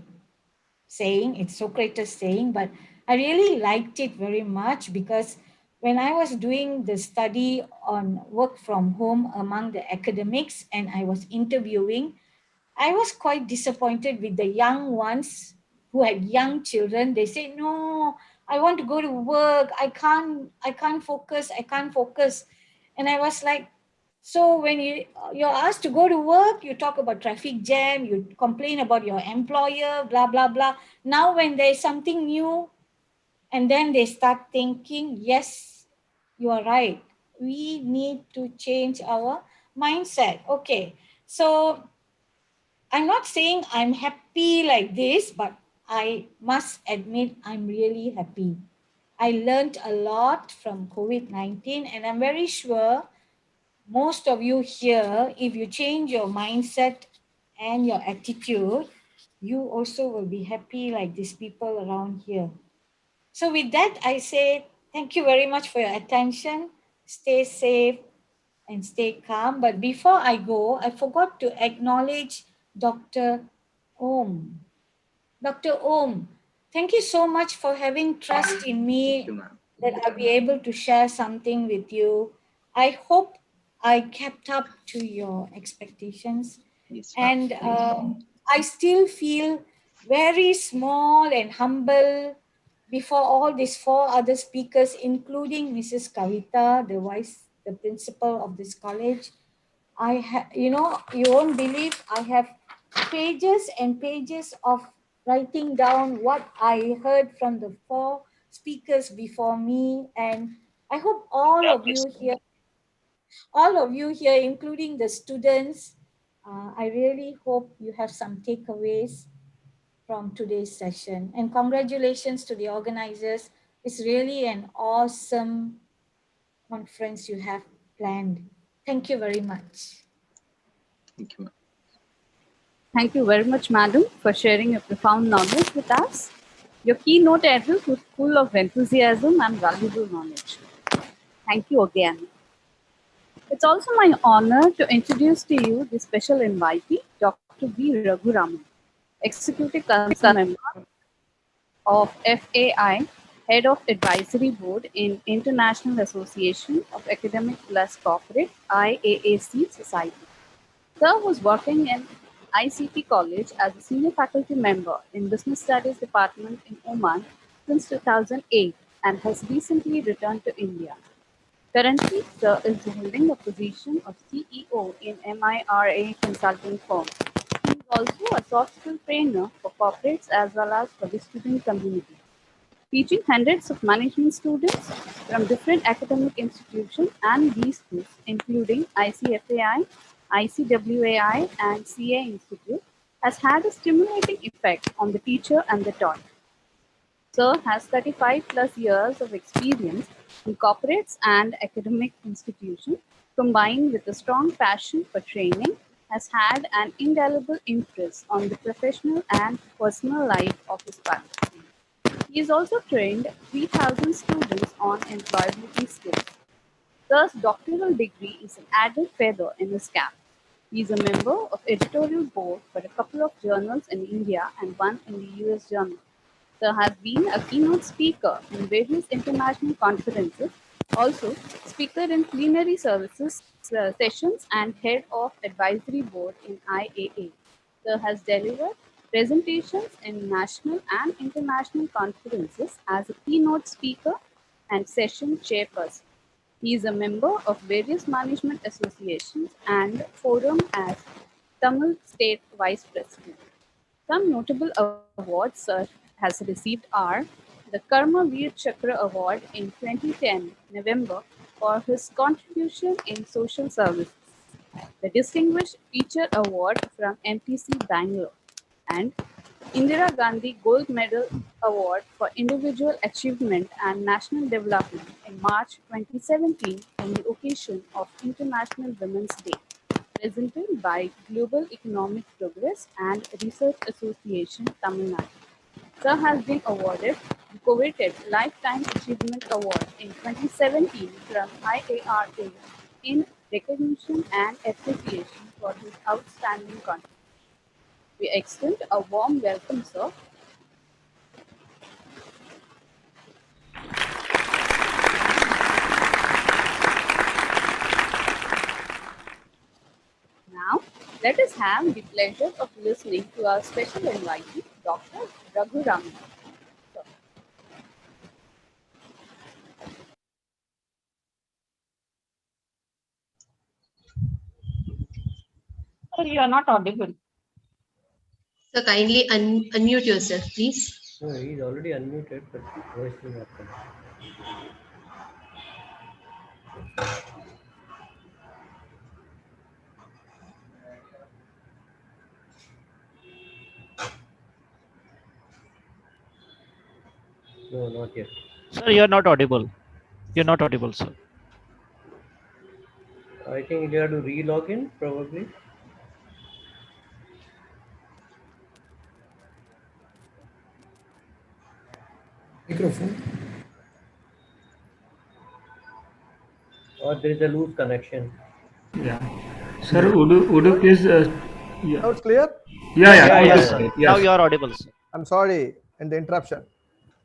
saying, it's Socrates saying, but I really liked it very much because when I was doing the study on work from home among the academics and I was interviewing, I was quite disappointed with the young ones who had young children. They say, no, I want to go to work. I can't focus. And I was like, so when you're asked to go to work, you talk about traffic jam, you complain about your employer, blah, blah, blah. Now when there's something new, and then they start thinking, yes, you are right. We need to change our mindset. Okay, so I'm not saying I'm happy like this, but I must admit I'm really happy. I learned a lot from COVID-19, and I'm very sure most of you here, if you change your mindset and your attitude, you also will be happy like these people around here. So with that, I say thank you very much for your attention. Stay safe and stay calm. But before I go, I forgot to acknowledge Dr. Om. Dr. Om, thank you so much for having trust in me that I'll be able to share something with you. I hope I kept up to your expectations. And I still feel very small and humble before all these four other speakers, including Mrs. Kavita, the principal of this college. You won't believe I have pages and pages of writing down what I heard from the four speakers before me. And I hope all of you here, including the students, I really hope you have some takeaways from today's session. And congratulations to the organizers. It's really an awesome conference you have planned. Thank you very much. Thank you. Thank you very much, madam, for sharing your profound knowledge with us. Your keynote address was full of enthusiasm and valuable knowledge. Thank you again. It's also my honor to introduce to you the special invitee, Dr. V. Raghuraman, Executive Council Member of FAI, Head of Advisory Board in International Association of Academic Plus Corporate, IAAC Society. Sir was working in ICT College as a senior faculty member in Business Studies Department in Oman since 2008 and has recently returned to India. Currently, Sir is holding the position of CEO in MIRA consulting firm. He is also a soft skill trainer for corporates as well as for the student community, teaching hundreds of management students from different academic institutions and these schools, including ICFAI, ICWAI, and CA Institute, has had a stimulating effect on the teacher and the taught. Sir has 35 plus years of experience in corporates and academic institutions, combined with a strong passion for training, has had an indelible impress on the professional and personal life of his participants. He has also trained 3,000 students on employability skills. Sir's doctoral degree is an added feather in his cap. He is a member of editorial board for a couple of journals in India and one in the US journal. Sir has been a keynote speaker in various international conferences, also speaker in plenary services sessions and head of advisory board in IAA. Sir has delivered presentations in national and international conferences as a keynote speaker and session chairperson. He is a member of various management associations and forum as Tamil State Vice President. Some notable awards Sir has received are the Karma Veer Chakra Award in 2010 November for his contribution in social services, the Distinguished Teacher Award from MTC Bangalore, and Indira Gandhi Gold Medal Award for Individual Achievement and National Development in March 2017 on the occasion of International Women's Day, presented by Global Economic Progress and Research Association, Tamil Nadu. Sir has been awarded the coveted Lifetime Achievement Award in 2017 from IARA in recognition and appreciation for his outstanding contribution. We extend a warm welcome, sir. Now, let us have the pleasure of listening to our special invitee, Dr. Raghuraman. Sir, you are not audible. So kindly unmute yourself, please. No, he's already unmuted, but voice will not come. No, not yet. Sir, you are not audible. You're not audible, sir. I think you have to re-log in, probably. Microphone. Or there is a loose connection. Yeah. Sir, would you please? Yeah. Now it's clear? Yeah, yeah. Yeah, Yes, yeah, sir. yeah. Yes. Now you are audible, sir. I'm sorry in the interruption.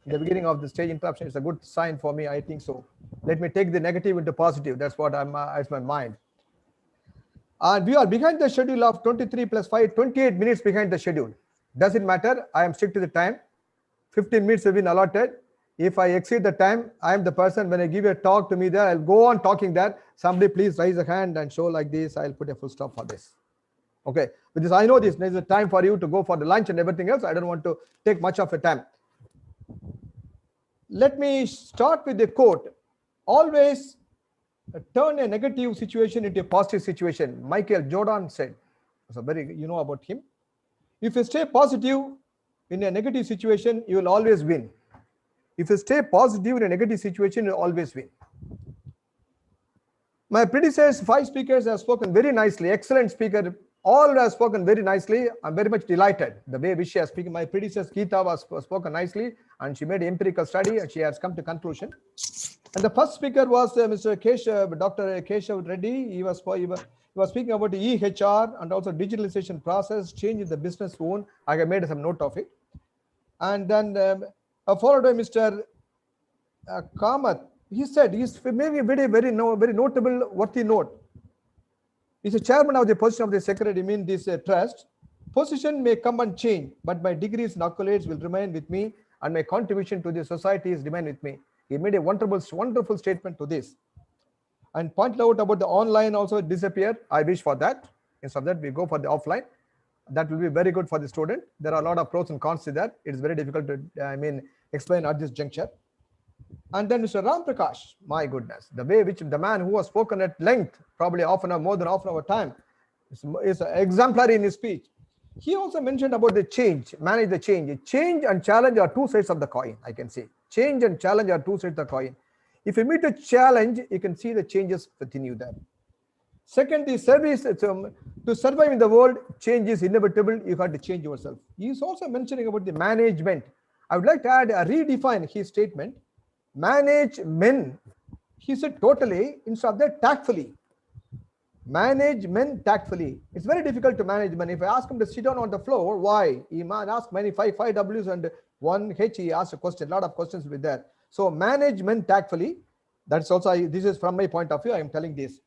In the beginning of the stage interruption is a good sign for me. I think so. Let me take the negative into positive. That's what it's my mind. And we are behind the schedule of 23 plus 5, 28 minutes behind the schedule. Does it matter? I am strict to the time. 15 minutes have been allotted. If I exceed the time, I am the person, when I give a talk to me there, I'll go on talking that. Somebody please raise a hand and show like this. I'll put a full stop for this. Okay, because I know this, there's a time for you to go for the lunch and everything else. I don't want to take much of a time. Let me start with the quote. Always turn a negative situation into a positive situation. Michael Jordan said. So very, you know about him. If you stay positive in a negative situation, you will always win. If you stay positive in a negative situation, you will always win. My predecessors, 5 speakers have spoken very nicely. Excellent speaker. All have spoken very nicely. I'm very much delighted the way which she has spoken. My predecessor Geeta was spoken nicely, and she made empirical study, and she has come to conclusion. And the first speaker was Mr. Keshav, Dr. Keshav Reddy. He was speaking about the EHR and also digitalization process, change in the business own. I have made some note of it. And then followed by Mr. Kamath. He said he's maybe very notable worthy note. He's a chairman of the position of the secretary, mean this trust. Position may come and change, but my degrees and accolades will remain with me, and my contribution to the society is remain with me. He made a wonderful statement to this. And pointed out about the online also disappear. I wish for that. Instead of that, we go for the offline. That will be very good for the student. There are a lot of pros and cons to that. It is very difficult to, explain at this juncture. And then Mr. Ram Prakash, my goodness, the way which the man who has spoken at length, probably more than half an hour time, is exemplary in his speech. He also mentioned about the change, manage the change. Change and challenge are two sides of the coin, I can say. Change and challenge are two sides of the coin. If you meet a challenge, you can see the changes within you there. Second, the service, to survive in the world, change is inevitable. You have to change yourself. He is also mentioning about the management. I would like to add, redefine his statement. Manage men, he said totally, instead of that tactfully. Manage men tactfully. It's very difficult to manage men. If I ask him to sit down on the floor, why? He might ask many five W's and 1 H. He asked a question, a lot of questions with that. So manage men tactfully. That's also, this is from my point of view, I am telling this.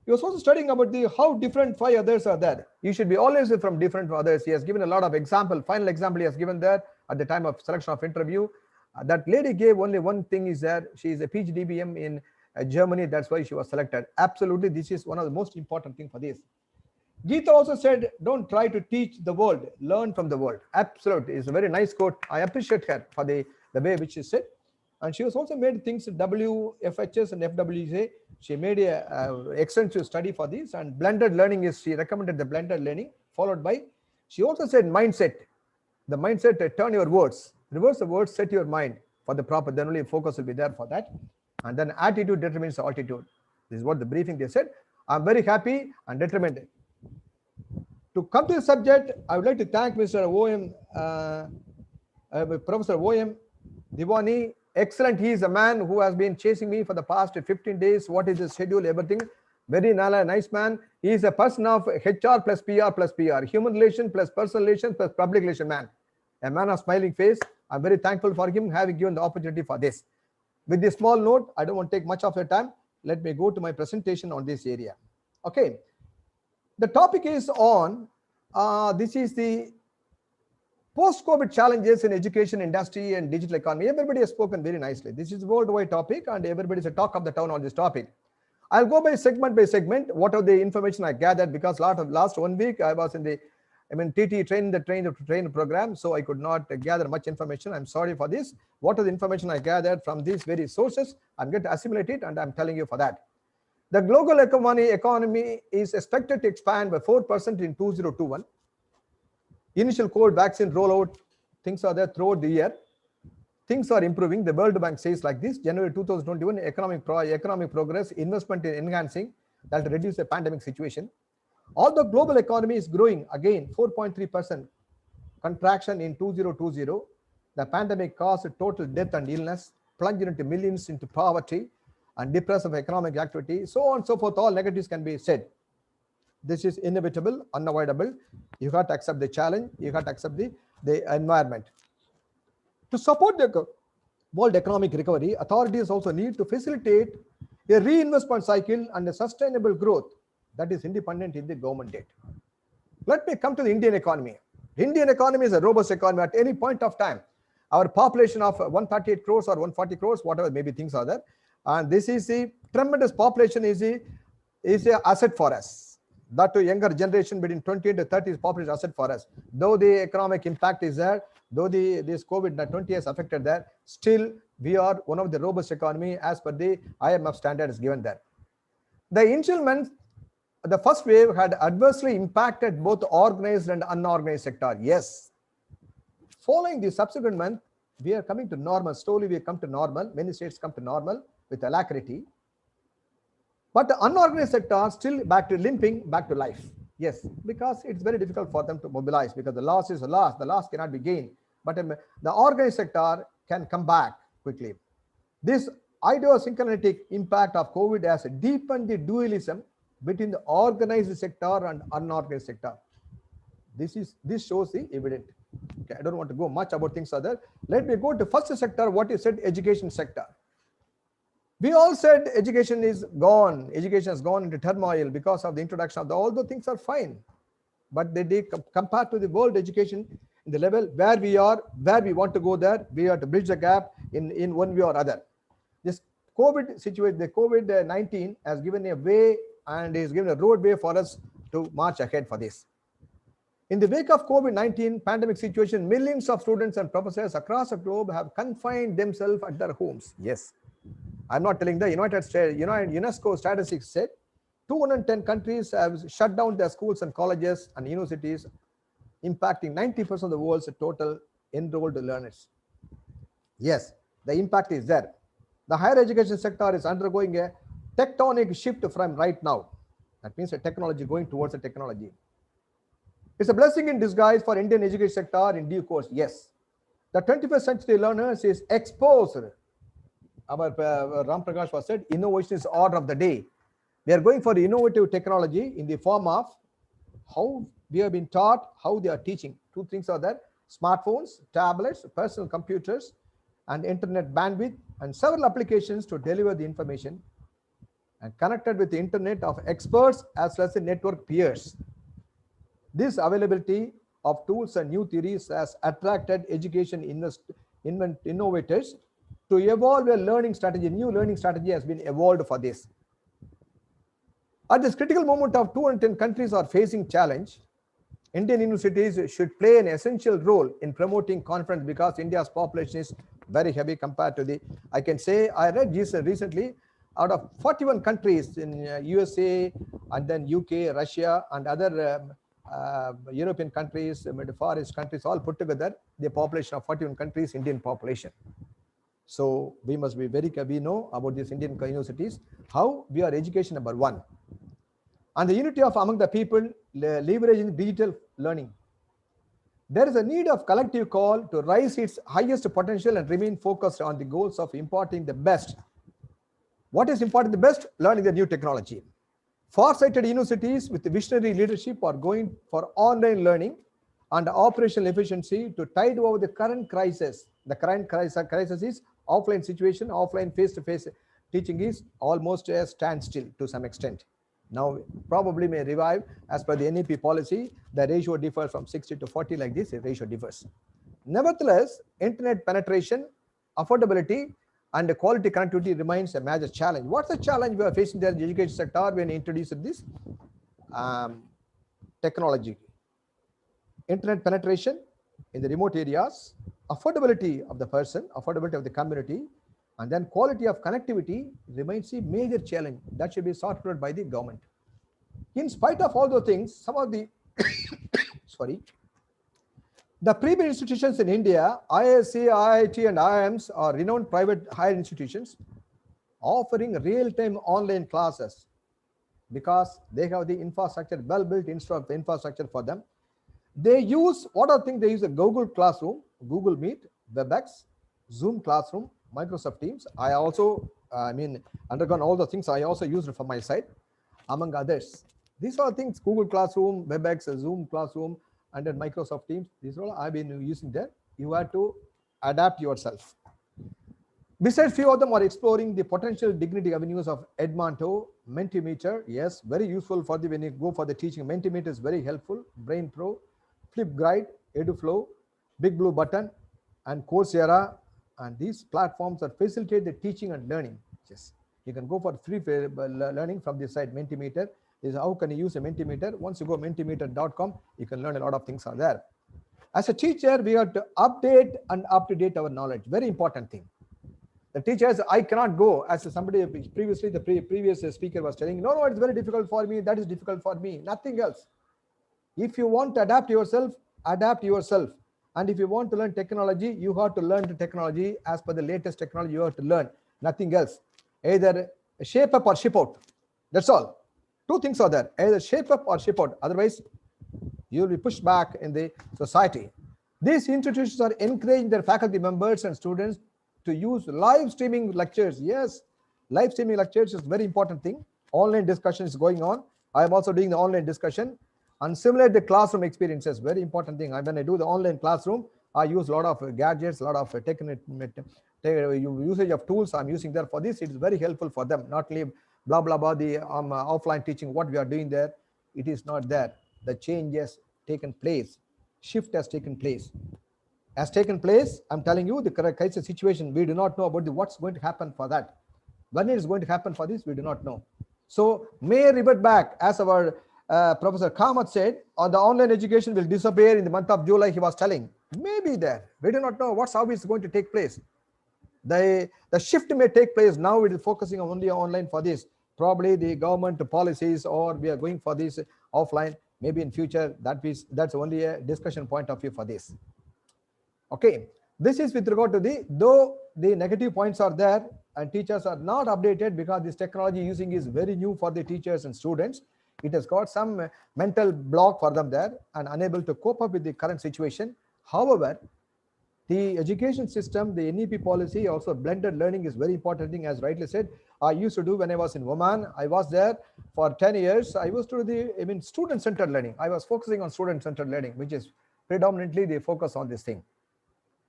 He was also studying about how different 5 others are there. You should be always from different from others. He has given a lot of example. Final example he has given there at the time of selection of interview. That lady gave only one thing is that she is a PhD BM in Germany. That's why she was selected. Absolutely, this is one of the most important things for this. Geeta also said, don't try to teach the world, learn from the world. Absolutely, it's a very nice quote. I appreciate her for the way which she said. And she was also made things WFHS and FWJ. She made a extensive study for this, and blended learning is, she recommended the blended learning, followed by, she also said mindset. The mindset, turn your words, reverse the words, set your mind for the proper, then only focus will be there for that. And then attitude determines altitude. This is what the briefing they said. I'm very happy and determined. To come to the subject, I would like to thank Mr. Professor O.M. Diwani. Excellent. He is a man who has been chasing me for the past 15 days. What is his schedule, everything. Very nice man. He is a person of HR plus PR, human relation plus personal relation plus public relation man. A man of smiling face. I'm very thankful for him having given the opportunity for this. With this small note, I don't want to take much of your time. Let me go to my presentation on this area. Okay. The topic is on, this is the post-COVID challenges in education, industry, and digital economy. Everybody has spoken very nicely. This is a worldwide topic, and everybody is a talk of the town on this topic. I'll go by segment, what are the information I gathered, because last 1 week I was in the TT train program, so I could not gather much information. I'm sorry for this. What are the information I gathered from these various sources? I'm going to assimilate it, and I'm telling you for that. The global economy is expected to expand by 4% in 2021. Initial COVID vaccine rollout, things are there throughout the year. Things are improving. The World Bank says like this: January 2021, economic progress, investment in enhancing that will reduce the pandemic situation. Although global economy is growing again 4.3% contraction in 2020, The pandemic caused total death and illness, plunged into millions into poverty and depressive economic activity, so on and so forth. All negatives can be said. This is inevitable, unavoidable. You have to accept the challenge. You have to accept the environment. To support the world economic recovery, authorities also need to facilitate a reinvestment cycle and a sustainable growth that is independent in the government debt. Let me come to the Indian economy. Indian economy is a robust economy at any point of time. Our population of 138 crores or 140 crores, whatever maybe things are there. And this is a tremendous population is a asset for us. That to younger generation between 20 to 30 is population asset for us. Though the economic impact is there, though this COVID-20 has affected that, still we are one of the robust economy as per the IMF standards given there. The initial months, the first wave had adversely impacted both organized and unorganized sector. Yes. Following the subsequent month, we are coming to normal. Slowly we come to normal. Many states come to normal with alacrity. But the unorganized sector still back to limping, back to life. Yes, because it's very difficult for them to mobilize because the loss is a loss. The loss cannot be gained. But the organized sector can come back quickly. This idiosyncratic impact of COVID has deepened the dualism between the organized sector and unorganized sector. This shows the evident. Okay, I don't want to go much about things other. Let me go to first sector. What you said, education sector. We all said education is gone. Education has gone into turmoil because of the introduction of all the things are fine, but they compared to the world education in the level where we are, where we want to go there, we have to bridge the gap in one way or other. This COVID situation, the COVID-19 has given a way and is given a roadway for us to march ahead for this. In the wake of COVID-19 pandemic situation, millions of students and professors across the globe have confined themselves at their homes. Yes. I'm not telling the United States, UNESCO statistics said 210 countries have shut down their schools and colleges and universities, impacting 90% of the world's total enrolled learners. Yes, the impact is there. The higher education sector is undergoing a tectonic shift from right now. That means a technology going towards a technology. It's a blessing in disguise for Indian education sector in due course. Yes, the 21st century learners is exposed. Our Ram Prakash was said, innovation is order of the day. We are going for innovative technology in the form of how we have been taught, how they are teaching. Two things are there: smartphones, tablets, personal computers, and internet bandwidth, and several applications to deliver the information, and connected with the internet of experts as well as the network peers. This availability of tools and new theories has attracted education innovators to evolve a learning strategy. New learning strategy has been evolved for this. At this critical moment of 210 countries are facing challenge, Indian universities should play an essential role in promoting confidence because India's population is very heavy compared to the, I can say, I read this recently, out of 41 countries in USA and then UK, Russia and other European countries, Far East countries, all put together, the population of 41 countries, Indian population. So we must be very, we know about these Indian universities, how we are education number one. And the unity of among the people leveraging digital learning. There is a need of collective call to rise its highest potential and remain focused on the goals of imparting the best. What is imparting the best? Learning the new technology. Far-sighted universities with visionary leadership are going for online learning and operational efficiency to tide over the current crisis. The current crisis is offline situation, offline face-to-face teaching is almost a standstill to some extent. Now probably may revive as per the NEP policy. The ratio differs from 60 to 40 like this, the ratio differs. Nevertheless, internet penetration, affordability and the quality connectivity remains a major challenge. What's the challenge we are facing there in the education sector when we introduced this technology? Internet penetration in the remote areas, affordability of the person, affordability of the community, and then quality of connectivity remains a major challenge that should be sorted out by the government. In spite of all those things, some of the the premier institutions in India, IISc, IIT, and IIMs are renowned private higher institutions offering real-time online classes because they have the infrastructure, well-built infrastructure for them. They use, what I think they use a Google Classroom, Google Meet, WebEx, Zoom Classroom, Microsoft Teams. I also, undergone all the things I also used from my side, among others. These are things: Google Classroom, WebEx, Zoom Classroom, and then Microsoft Teams. These are all I've been using there. You have to adapt yourself. Besides, few of them are exploring the potential dignity avenues of Edmonto, Mentimeter. Yes, very useful for the when you go for the teaching. Mentimeter is very helpful. Brain Pro, Flipgrid, EduFlow, Big Blue Button, and Coursera. And these platforms are facilitate the teaching and learning. Yes, you can go for free learning from this site. Mentimeter is how can you use a Mentimeter. Once you go mentimeter.com, you can learn a lot of things are there. As a teacher, we have to update and up-to-date our knowledge. Very important thing. The teachers, I cannot go, as somebody previously, the previous speaker was telling, no, it's very difficult for me, that is difficult for me, nothing else. If you want to adapt yourself, adapt yourself. And if you want to learn technology, you have to learn the technology as per the latest technology you have to learn, nothing else. Either shape up or ship out, that's all. Two things are there, either shape up or ship out, otherwise you will be pushed back in the society. These institutions are encouraging their faculty members and students to use live streaming lectures. Yes, live streaming lectures is very important thing. Online discussion is going on. I am also doing the online discussion and simulate the classroom experiences. Very important thing. When I do the online classroom, I use a lot of gadgets, a lot of usage of tools I'm using there for this. It is very helpful for them. Not leave blah blah blah the offline teaching what we are doing there. It is not there. The change has taken place. Shift has taken place. I'm telling you the correct crisis situation. We do not know about what's going to happen for that. When it is going to happen for this, we do not know. So may revert back, as our Professor Kamath said, on the online education will disappear in the month of July, he was telling. Maybe there. We do not know how it's going to take place. The shift may take place. Now it is focusing only online for this. Probably the government policies, or we are going for this offline. Maybe in future, that's only a discussion point of view for this. Okay, this is with regard to though the negative points are there and teachers are not updated because this technology using is very new for the teachers and students. It has got some mental block for them there and unable to cope up with the current situation. However, the education system, the NEP policy, also blended learning is very important thing, as rightly said. I used to do when I was in Oman. I was there for 10 years. I used to do student-centered learning. I was focusing on student-centered learning, which is predominantly the focus on this thing.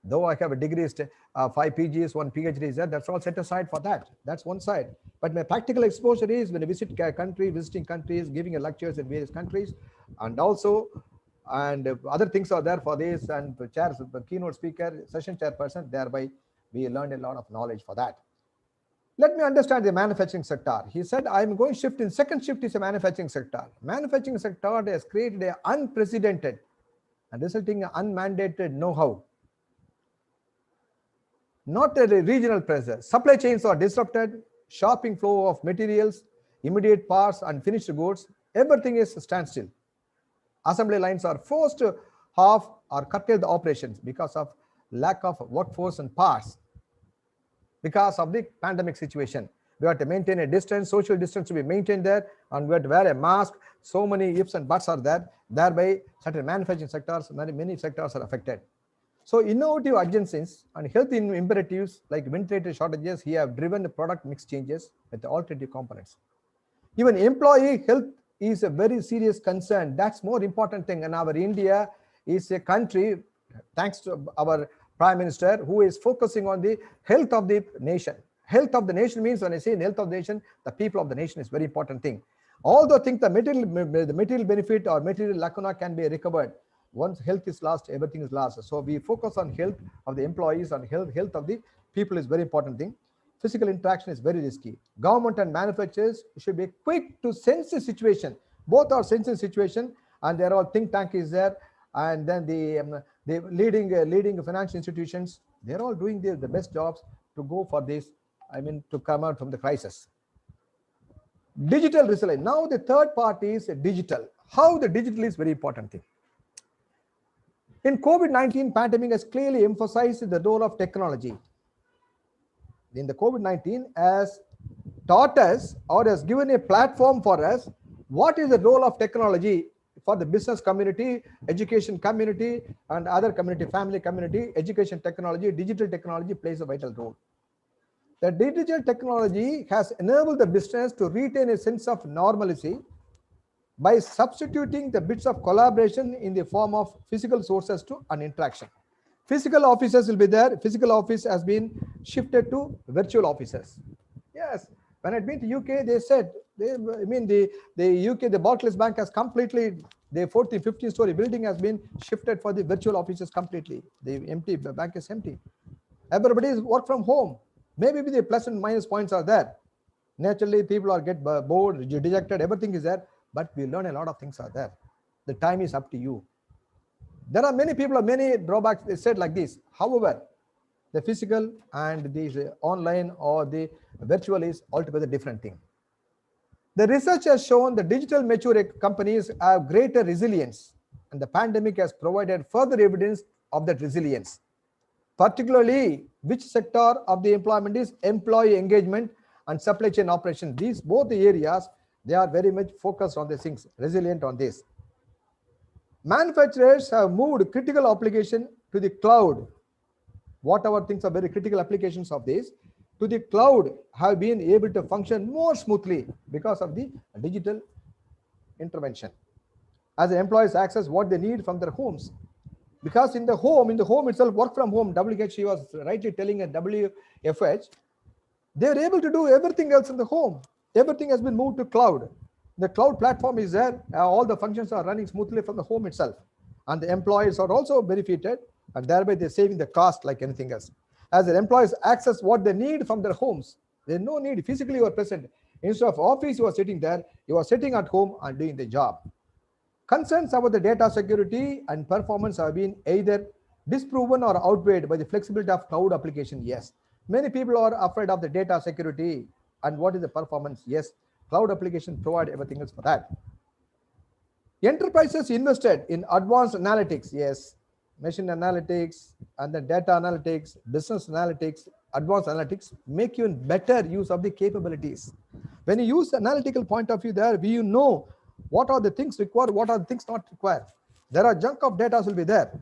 Though I have a degree, 5 PGs, 1 PhD is there, that's all set aside for that. That's one side. But my practical exposure is when I visit visiting countries, giving lectures in various countries, and other things are there for this, and keynote speaker, session chairperson, thereby we learned a lot of knowledge for that. Let me understand the manufacturing sector. He said, I'm going shift in second shift is a manufacturing sector. Manufacturing sector has created an unprecedented and resulting in unmandated know-how. Not a regional pressure. Supply chains are disrupted, shopping flow of materials, immediate parts and finished goods, everything is standstill. Assembly lines are forced to half or curtail the operations because of lack of workforce and parts. Because of the pandemic situation, we have to maintain a distance, social distance to be maintained there, and we have to wear a mask. So many ifs and buts are there. Thereby, certain manufacturing sectors, many sectors are affected. So innovative urgencies and health imperatives like ventilator shortages have driven the product mix changes with the alternative components. Even employee health is a very serious concern. That's more important thing. And our India is a country, thanks to our Prime Minister, who is focusing on the health of the nation. Health of the nation means, when I say health of the nation, the people of the nation is very important thing. Although I think the material benefit or material lacuna can be recovered, once health is lost, everything is lost. So we focus on health of the employees and health of the people is very important thing. Physical interaction is very risky. Government and manufacturers should be quick to sense the situation. Both are sensing situation, and there are think tank is there, and then the leading financial institutions, they're all doing the best jobs to go for this. To come out from the crisis. Digital resilience. Now the third part is digital. How the digital is very important thing. In COVID-19 pandemic has clearly emphasized the role of technology. In the COVID-19 has taught us or has given a platform for us what is the role of technology for the business community, education community, and other community, family community. Education technology, digital technology plays a vital role. The digital technology has enabled the business to retain a sense of normalcy by substituting the bits of collaboration in the form of physical sources to an interaction. Physical offices will be there. Physical office has been shifted to virtual offices. Yes, when I'd been to UK, they said, the UK, the Barclays Bank has completely, the 40, 50-story building has been shifted for the virtual offices completely. The bank is empty. Everybody is work from home. Maybe the plus and minus points are there. Naturally, people are get bored, dejected, everything is there, but we learn a lot of things are there. The time is up to you. There are many people, many drawbacks. They said like this. However, the physical and the online or the virtual is altogether different thing. The research has shown the digital mature companies have greater resilience, and the pandemic has provided further evidence of that resilience. Particularly, which sector of the employment is employee engagement and supply chain operation. These both the areas, they are very much focused on these things, resilient on this. Manufacturers have moved critical application to the cloud. Whatever things are very critical applications of this to the cloud have been able to function more smoothly because of the digital intervention. As the employees access what they need from their homes. Because in the home itself, work from home, WH was rightly telling at WFH, they are able to do everything else in the home. Everything has been moved to cloud. The cloud platform is there. All the functions are running smoothly from the home itself. And the employees are also benefited, and thereby they're saving the cost like anything else. As the employees access what they need from their homes, there's no need physically you are present. Instead of office, you are sitting there, you are sitting at home and doing the job. Concerns about the data security and performance have been either disproven or outweighed by the flexibility of cloud application. Yes, many people are afraid of the data security and what is the performance. Yes, cloud application provide everything else for that. Enterprises invested in advanced analytics. Yes, machine analytics and the data analytics, business analytics, advanced analytics make you in better use of the capabilities. When you use analytical point of view there, you know what are the things required, what are the things not required. There are chunk of data will be there.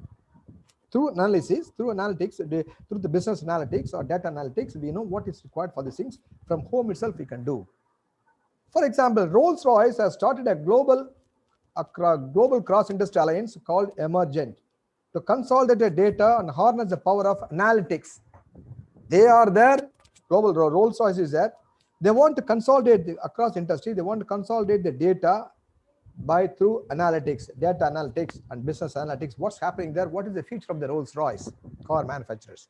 Through analysis, through analytics, through the business analytics or data analytics, we know what is required for these things. From home itself we can do. For example, Rolls-Royce has started a global cross-industry alliance called Emergent to consolidate the data and harness the power of analytics. They are there, global Rolls-Royce is there. They want to consolidate across industry, they want to consolidate the data through analytics, data analytics and business analytics. What's happening there? What is the future of the Rolls-Royce car manufacturers?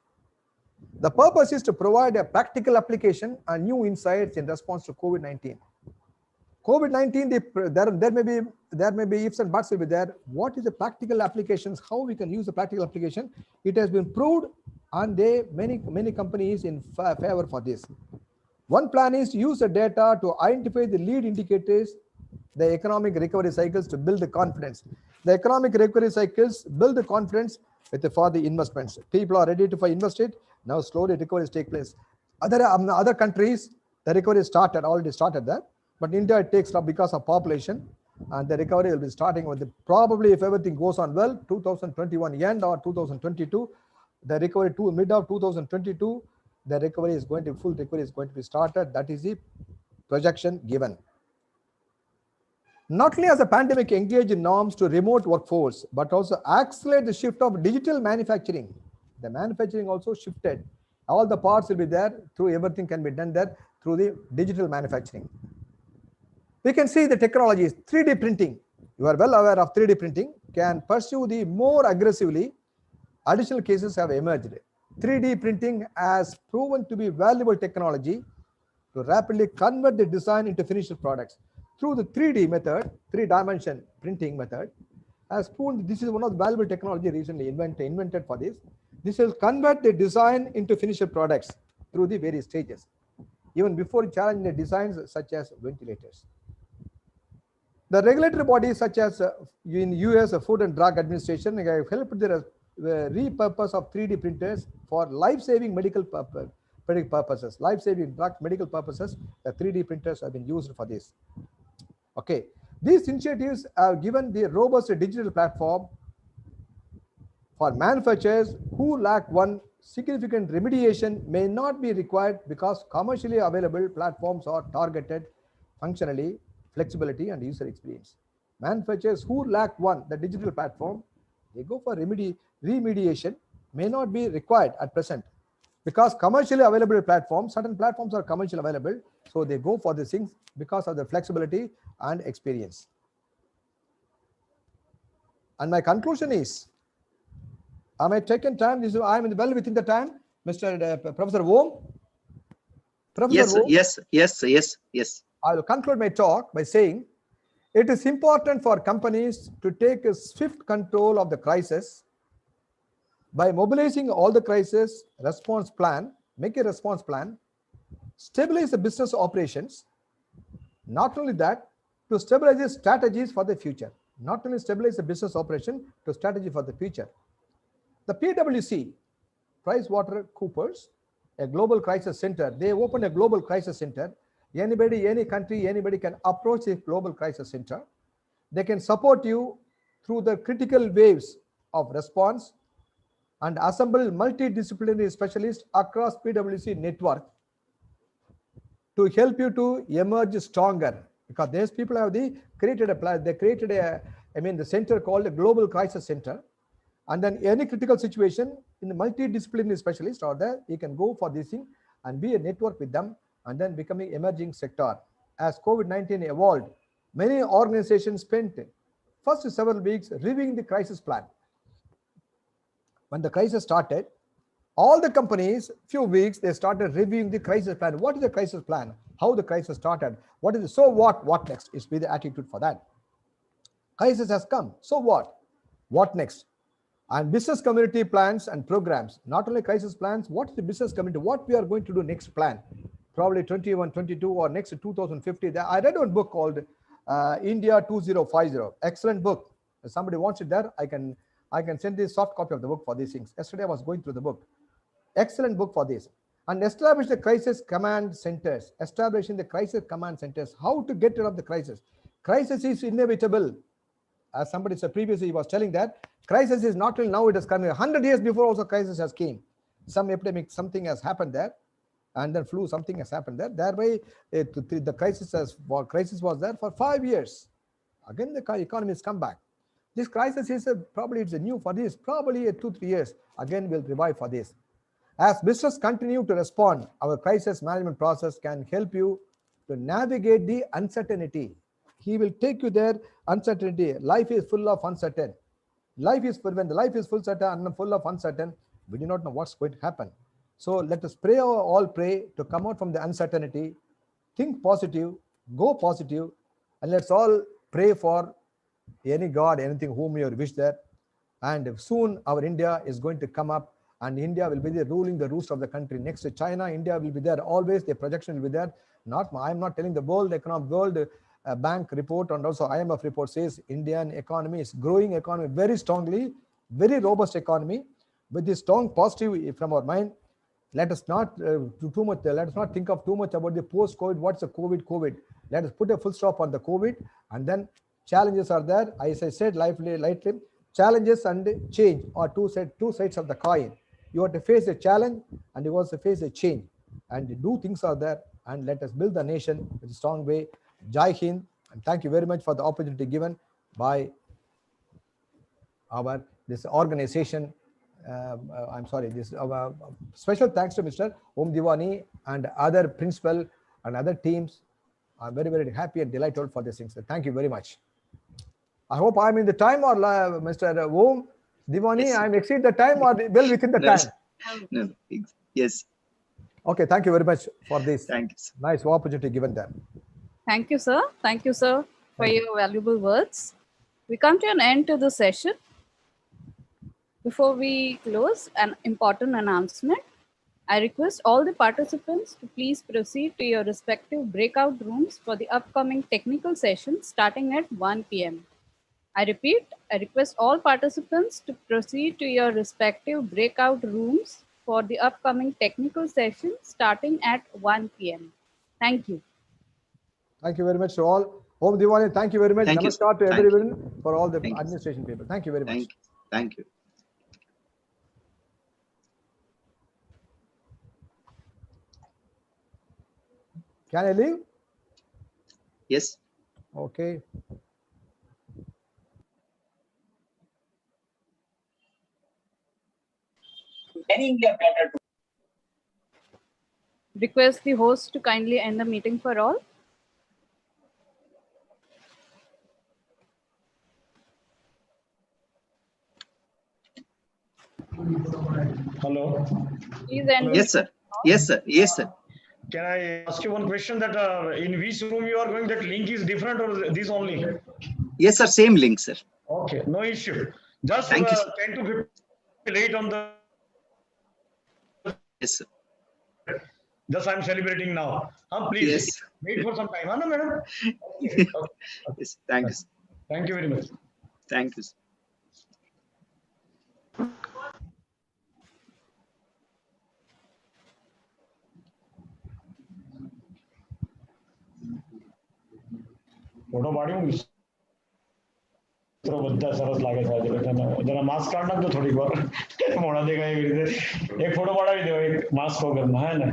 The purpose is to provide a practical application and new insights in response to COVID-19. COVID-19, there may be ifs and buts will be there. What is the practical applications? How we can use the practical application? It has been proved, and many companies in favor for this. One plan is to use the data to identify the lead indicators, the economic recovery cycles to build the confidence. The economic recovery cycles build the confidence for the investments. People are ready to invest it. Now slowly recoveries take place. Other countries, the recovery already started there. But India, it takes up because of population, and the recovery will be starting with probably, if everything goes on well, 2021 end or 2022, the recovery to mid of 2022, the recovery is going to full recovery is going to be started. That is the projection given. Not only has the pandemic engaged in norms to remote workforce, but also accelerate the shift of digital manufacturing. The manufacturing also shifted. All the parts will be there. Through everything can be done there through the digital manufacturing. We can see the technologies, 3D printing. You are well aware of 3D printing, can pursue the more aggressively. Additional cases have emerged. 3D printing has proven to be valuable technology to rapidly convert the design into finished products. Through the 3D method, 3-dimension printing method, has proven this is one of the valuable technology recently invented for this. This will convert the design into finished products through the various stages, even before challenging the designs such as ventilators. The regulatory bodies such as in US Food and Drug Administration have helped the repurpose of 3D printers for life-saving medical purposes. Life-saving drug medical purposes, the 3D printers have been used for this. Okay, These initiatives have given the robust digital platform for manufacturers who lack one. Significant remediation may not be required because commercially available platforms are targeted functionally, flexibility, and user experience. Manufacturers who lack one, the digital platform, they go for remediation may not be required at present because commercially available platforms, certain platforms are commercially available, so they go for these things because of the flexibility and experience. And my conclusion is, am I taking time? I am well within the time, Mr. Professor Om. Professor Om, Yes. I will conclude my talk by saying it is important for companies to take a swift control of the crisis by mobilizing all the crisis response plan, make a response plan, stabilize the business operations. Not only that, to stabilize the strategies for the future. Not only stabilize the business operation, to strategy for the future. The PwC, PricewaterhouseCoopers, a global crisis center, they opened a global crisis center. Anybody, any country, anybody can approach a global crisis center. They can support you through the critical waves of response and assemble multidisciplinary specialists across PwC network to help you to emerge stronger, because these people have created a plan. They created the center called a global crisis center, and then any critical situation in the multidisciplinary specialists are there. You can go for this thing and be a network with them, and then becoming emerging sector. As COVID-19 evolved, many organizations spent first several weeks reviewing the crisis plan. When the crisis started, all the companies, few weeks, they started reviewing the crisis plan. What is the crisis plan? How the crisis started? What is it? So what next? Is be the attitude for that. Crisis has come. So what? What next? And business community plans and programs. Not only crisis plans, what is the business community? What we are going to do next plan? Probably 21, 22 or next 2050. I read one book called India 2050. Excellent book. If somebody wants it there, I can send this soft copy of the book for these things. Yesterday I was going through the book. Excellent book for this. And establish the crisis command centers. Establishing the crisis command centers. How to get rid of the crisis. Crisis is inevitable. As somebody said previously, he was telling that crisis is not till now it has come. 100 years before also crisis has came. Some epidemic, something has happened there, and then flu, something has happened there. Thereby, the crisis was there for 5 years. Again, the economy has come back. This crisis is probably it's a new for this. Probably 2-3 years. Again, will revive for this. As business continue to respond, our crisis management process can help you to navigate the uncertainty. He will take you there. Uncertainty. Life is full of uncertain. Life is full. When the life is full of uncertain, we do not know what's going to happen. So let us pray, all pray to come out from the uncertainty. Think positive, go positive, and let's all pray for any God, anything whom you wish that. And soon our India is going to come up, and India will be the ruling the roost of the country. Next to China, India will be there always. The projection will be there. I'm not telling the World Bank report, and also IMF report says Indian economy is growing economy very strongly, very robust economy. With this strong positive from our mind, let us not do too much. Let us not think of too much about the post-COVID. What's the COVID? Let us put a full stop on the COVID, and then challenges are there. As I said lightly, challenges and change are two sides of the coin. You have to face a challenge, and you also face a change, and do things are there. And let us build the nation in a strong way. Jai Hind, and thank you very much for the opportunity given by this organization. Special thanks to Mr. Om Diwani and other principal and other teams. I'm very, very happy and delighted for these things. So thank you very much. I hope I'm in the time, or Mr. Om Diwani, yes, I'm exceed the time or well within the time? No, yes. Okay, thank you very much for this. Thank you. Nice opportunity given there. Thank you, sir. Thank you, sir, for your valuable words. We come to an end to the session. Before we close, an important announcement. I request all the participants to please proceed to your respective breakout rooms for the upcoming technical session starting at 1 p.m. I repeat, I request all participants to proceed to your respective breakout rooms for the upcoming technical session starting at 1 p.m. Thank you. Thank you very much to all. Om Diwali, thank you very much. Thank you. Namaskar to Thank everyone for all the Thank you. administration people. Thank you very much. Thank you. Can I leave? Yes. Okay. Request the host to kindly end the meeting for all. Hello. Please end. Yes, sir. Yes, sir. Yes, sir. Can I ask you one question that in which room you are going, that link is different or this only? Yes, sir. Same link, sir. Okay, no issue. Just Thank you, sir. 10 to 15 late on the. Yes, sir. Just I'm celebrating now. Please Yes. wait for some time, no, madam? Yes. Thank you, sir. Thank you very much. Thank you, sir. Photo પાડ્યો મિત્રો બધા સરસ લાગે છે આજે બધાને જરા mask કાઢ નાખજો થોડીક વાર મોડા દેખાય એવી રીતે એક ફોટો પાડાવી દેવો એક માસ્ક વગરમાં હે ને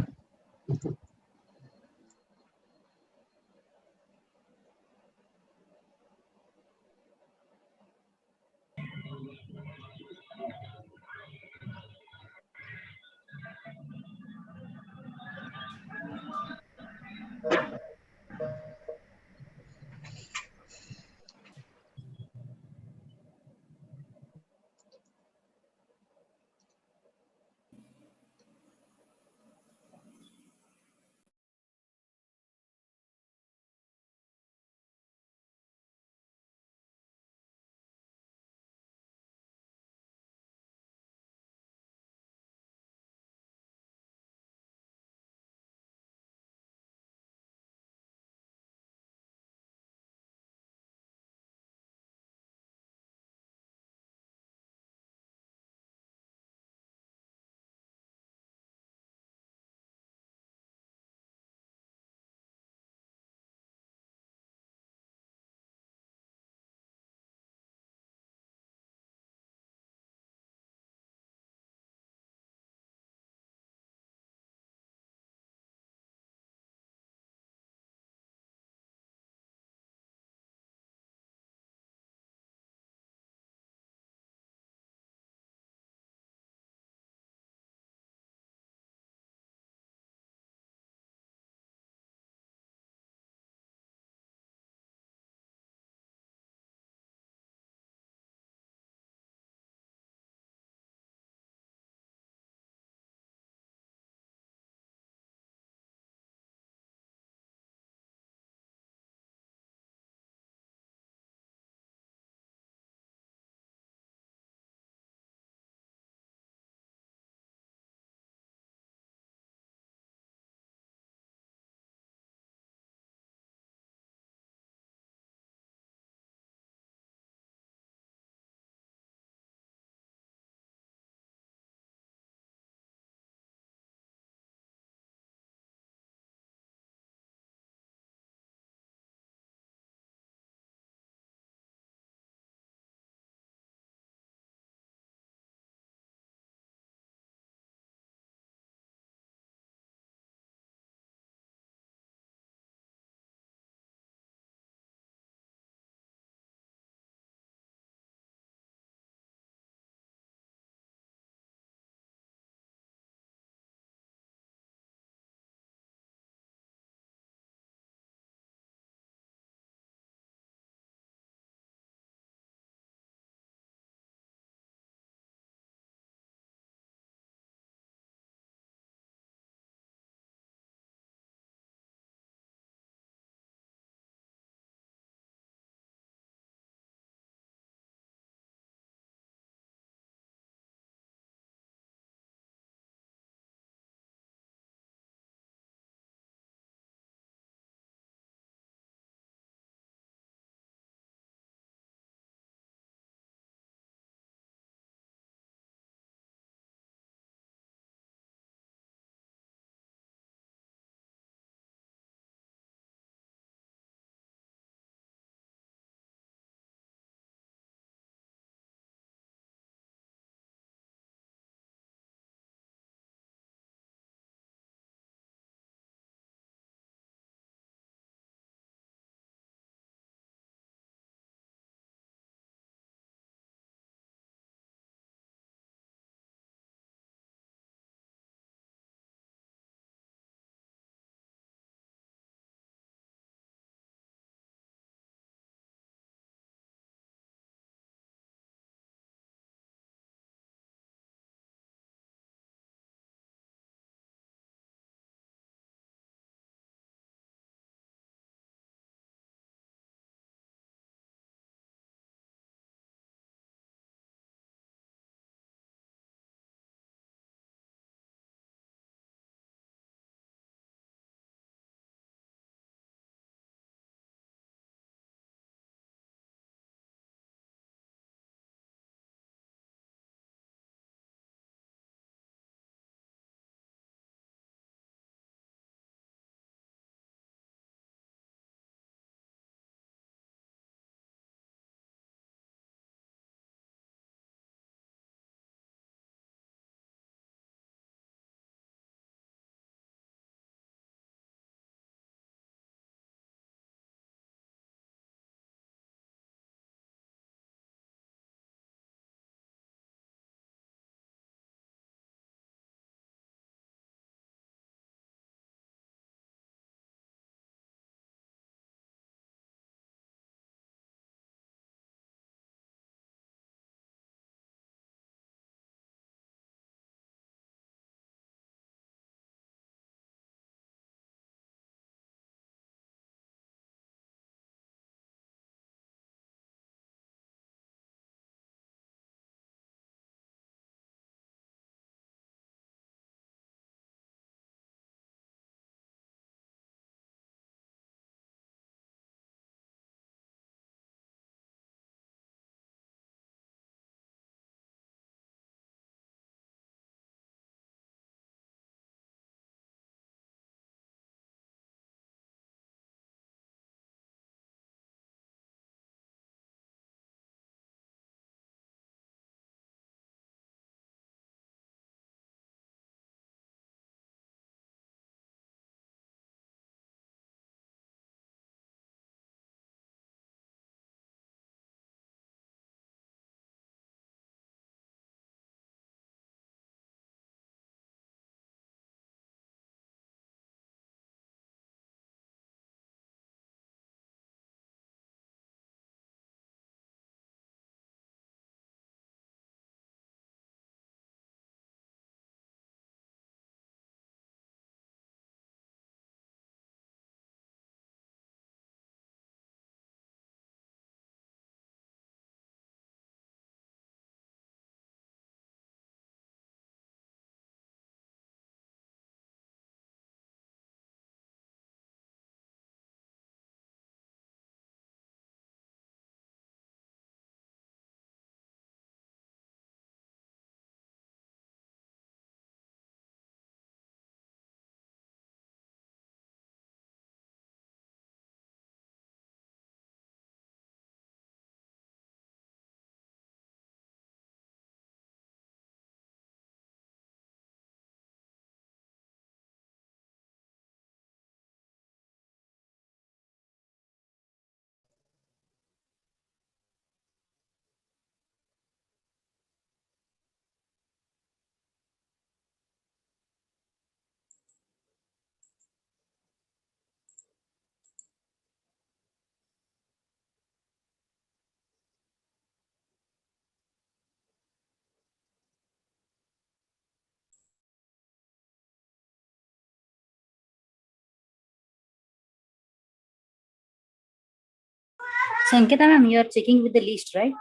Sanketa ma'am, you are checking with the list, right?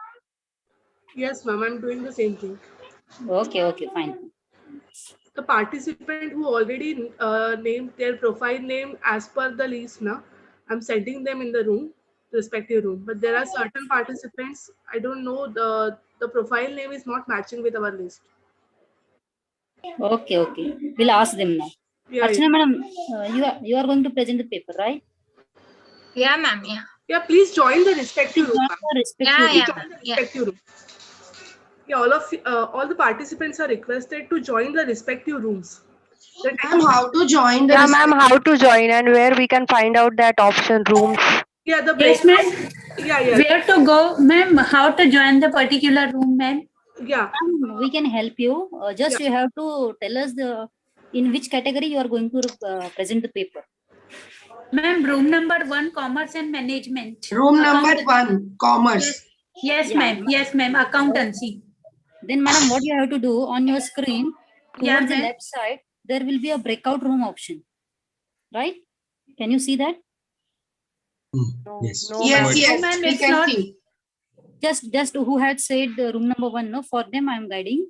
Yes, ma'am, I'm doing the same thing. Okay, fine. The participant who already named their profile name as per the list now, I'm sending them in the room, respective room. But there are certain participants, I don't know, the profile name is not matching with our list. Okay. We'll ask them now. Yeah, Archana madam, you are going to present the paper, right? Yeah, ma'am. Yeah, please join the respective room. Respective room. Yeah, all the participants are requested to join the respective rooms. Ma'am, how to join the Yeah, ma'am, how to join and where we can find out that option rooms? Yeah, the Yes, ma'am. Yeah. Where to go, ma'am? How to join the particular room, ma'am? Yeah. We can help you. Just you have to tell us in which category you are going to present the paper. Ma'am, room number 1, commerce and management. Room number 1, commerce. Yes, ma'am. Yes, ma'am. Accountancy. Then, madam, what you have to do on your screen, Yeah, towards the ma'am. left side, there will be a breakout room option. Right? Can you see that? Yes. No, Yes, ma'am, we it's can not. see. Just who had said room number 1, no, for them I am guiding.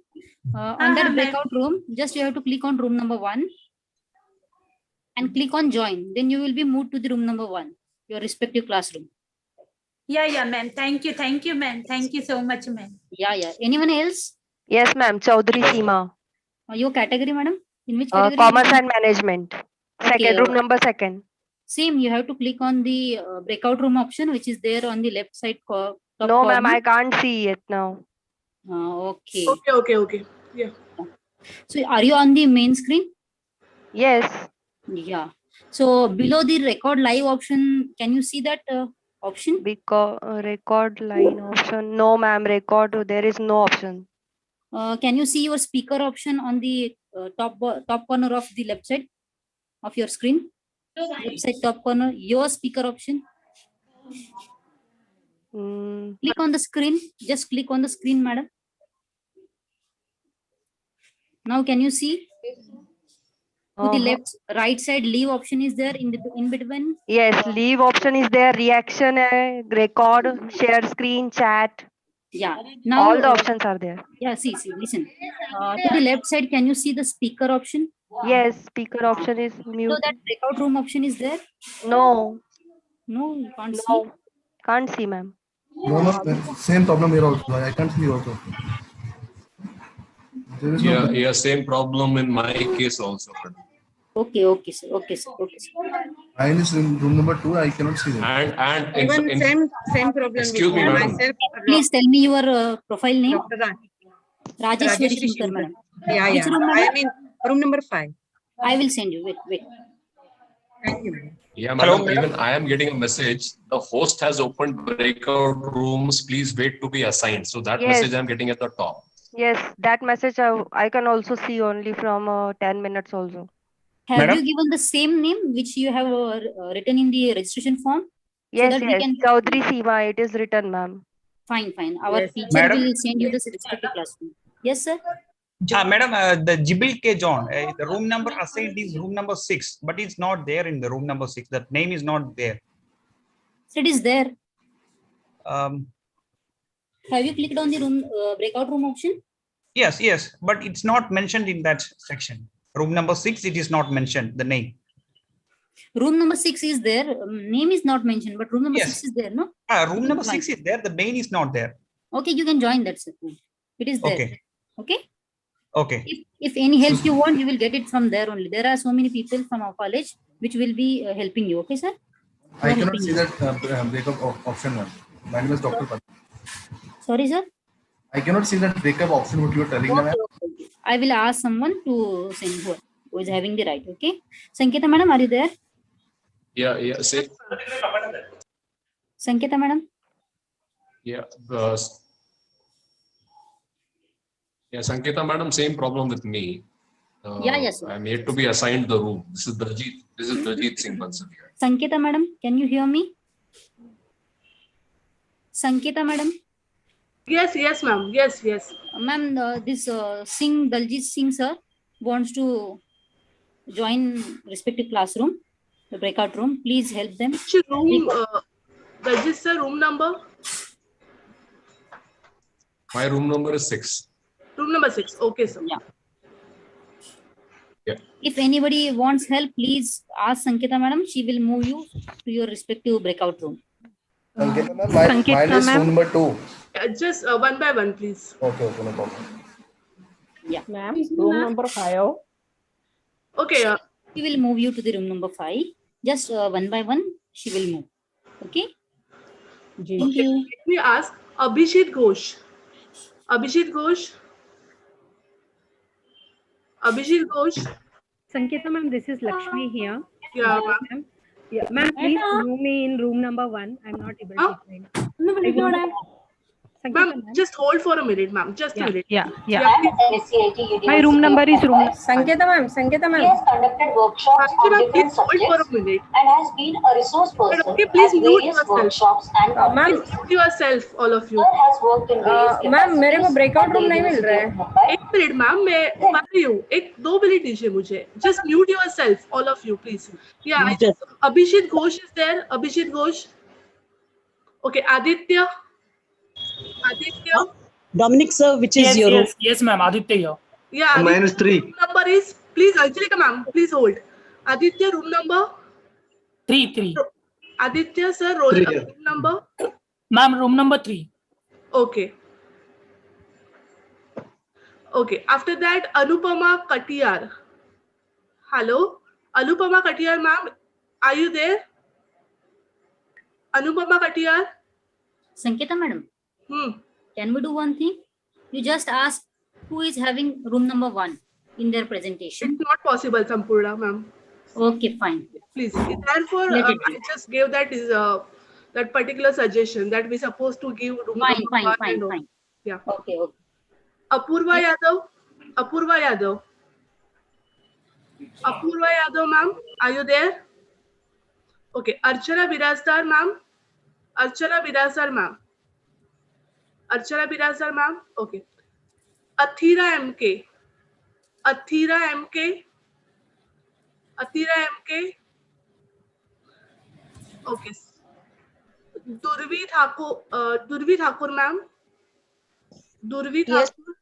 On that ma'am. breakout room, just you have to click on room number 1 and click on join. Then you will be moved to the room number 1, your respective classroom. Yeah, ma'am. Thank you, ma'am. Thank you so much, ma'am. Yeah. Anyone else? Yes, ma'am. Chaudhary Seema. Your category, madam? In which category? Commerce and management. Okay, Room number 2. Same, you have to click on the breakout room option, which is there on the left side top No, corner. ma'am, I can't see it now. Okay. Okay. Yeah. So are you on the main screen? Yes. Yeah. So below the record live option, can you see that option? Because record line option. No, ma'am, there is no option. Can you see your speaker option on the top corner of the left side of your screen? Left side top corner, your speaker option. Click on the screen. Just click on the screen, madam. Now can you see? To the left, right side, leave option is there in between. Yes, leave option is there. Reaction, record, share screen, chat. Yeah. Now all the options are there. Yeah. See. Listen. To the left side, can you see the speaker option? Yes, speaker option is mute. So that breakout room option is there? No. No, you can't see. Can't see, ma'am. No, ma'am. Same problem here also. I can't see also. There is no Same problem in my case also. Okay, sir. Mine is in room number 2. I cannot see them. And same problem. Excuse me, madam. myself. Please tell me your profile name. Dr. Rajeshwari Shankar, madam. Yeah. Which room, I madam? am in room number 5. I will send you. Wait. Thank you, madam. Yeah, madam. Even I am getting a message. The host has opened breakout rooms. Please wait to be assigned. So that message I am getting at the top. Yes, that message I can also see only from 10 minutes also. Have you given the same name which you have written in the registration form? Yes, so that we can... Chaudhary Seema, it is written, ma'am. Fine. Our teacher Madam? will send you the respective classroom. Yes, sir. Madam, the Jibil K. John, the room number assigned is room number 6, but it's not there in the room number 6. That name is not there. So it is there. Have you clicked on the room breakout room option? Yes, but it's not mentioned in that section. Room number 6, it is not mentioned, the name. Room number 6 is there. Name is not mentioned, but room number 6 is there, no? Room number 6 is there. The main is not there. Okay, you can join that. It is there. Okay. If any help you want, you will get it from there only. There are so many people from our college which will be helping you. Okay, sir? I cannot see that breakup option, ma'am. My name is Dr. Pat. Sorry, sir? I cannot see that breakup option what you are telling me, ma'am. I will ask someone to send who is having the right. Okay. Sanketa madam, are you there? Yeah. Say. Sanketa madam. Yeah. Sanketa madam, same problem with me. Yes. Sir. I'm yet to be assigned the room. This is Daljeet Singh Bansal here. Sanketa madam, can you hear me? Sanketa madam. Yes, ma'am. Yes. Ma'am, this Daljeet Singh sir wants to join respective classroom, the breakout room. Please help them. Which room? Register room number. My room number is 6. Room number 6. Okay, sir. Yeah. Yeah. If anybody wants help, please ask Sanketa madam. She will move you to your respective breakout room. Sanketa ma'am, mine is room number 2. Just one by one, please. Okay, no problem. Yeah. Ma'am, room number 5. Okay. She will move you to the room number 5. Just one by one, she will move. Okay. Thank you. Let me ask Abhishek Ghosh. Abhishek Ghosh. Abhishek Ghosh. Sanketa ma'am, this is Lakshmi here. Yeah, ma'am. Yeah, ma'am, please move me in room number 1. I'm not able to join. Ma'am, just hold for a minute, ma'am. Just a minute. Yeah. My room number is room. Sanketa ma'am. Sanketa ma'am. He has conducted workshops on different subjects and has been a resource person okay, please at mute various yourself. workshops and Ma'am, conferences. mute yourself, all of you. Sir has worked in various Ma'am, मेरे को breakout room नहीं मिल रहा है. एक minute ma'am मैं पा रही हूँ 1-2 मिनट दीजिए मुझे. Just mute yourself, all of you, please. Yeah, Abhishek Ghosh is there. Abhishek Ghosh. Okay, Aditya. Dominic sir, which is your room? Yes, ma'am. Aditya here. Yeah, Mine is 3. Room number is, please, Anjalika ma'am, please hold. Aditya, room number? 3. Aditya sir, room number? Ma'am, room number 3. Okay. Okay. After that, Anupama Katiyar. Hello, Anupama Katiyar ma'am, are you there? Anupama Katiyar? Sanketa madam. Can we do one thing? You just ask who is having room number 1 in their presentation. It's not possible, Sampurna ma'am. Okay, fine. Please. Therefore, Let it I just gave that that particular suggestion that we're supposed to give room number 1 and all. Fine. Yeah. Okay. Apurva Yadav. Apurva Yadav. Apurva Yadav ma'am, are you there? Okay. Archana Birazdar ma'am. Archana Birazdar ma'am. Archana Birazdar ma'am. Okay. Athira MK. Athira MK. Athira MK. Okay. Durvi Thakur ma'am. Durvi Thakur.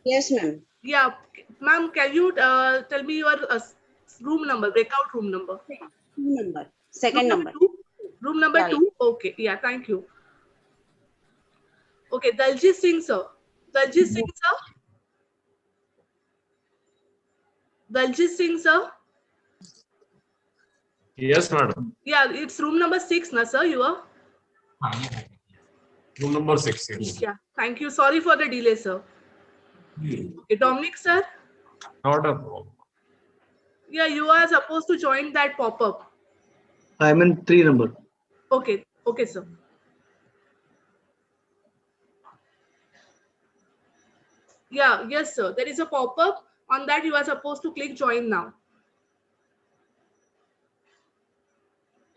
Yes, ma'am. Yeah, ma'am, can you tell me your room number, breakout room number? Room number. Second number. 2? Room number 2? Okay, yeah, thank you. Okay, Daljit Singh sir. Daljit Singh sir. Daljit Singh sir. Yes, madam. Yeah, it's room number 6, na sir, you are? Room number 6. Yes. Yeah, thank you. Sorry for the delay, sir. Okay, Dominic sir. Not a problem. Yeah, you are supposed to join that pop-up. I'm in 3 number. Okay, okay, sir. Yeah, yes, sir. There is a pop-up. On that, you are supposed to click join now.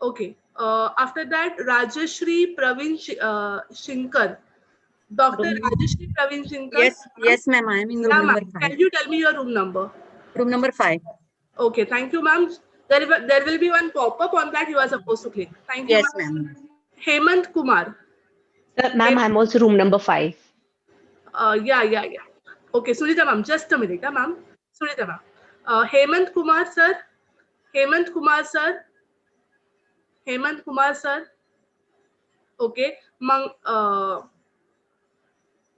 Okay. After that, Rajeshri Praveen Shinkar. Dr. Rajeshri Praveen Shinkar. Yes, ma'am. I am in room number 5. Can you tell me your room number? Room number 5. Okay, thank you, ma'am. There will be one pop-up. On that, you are supposed to click. Thank you. Yes, ma'am. Hemant Kumar. Ma'am, I'm also room number 5. Yeah. Okay, Sunita ma'am, just a minute, ma'am. Sunita ma'am. Hemant Kumar sir. Hemant Kumar sir. Hemant Kumar sir. Okay.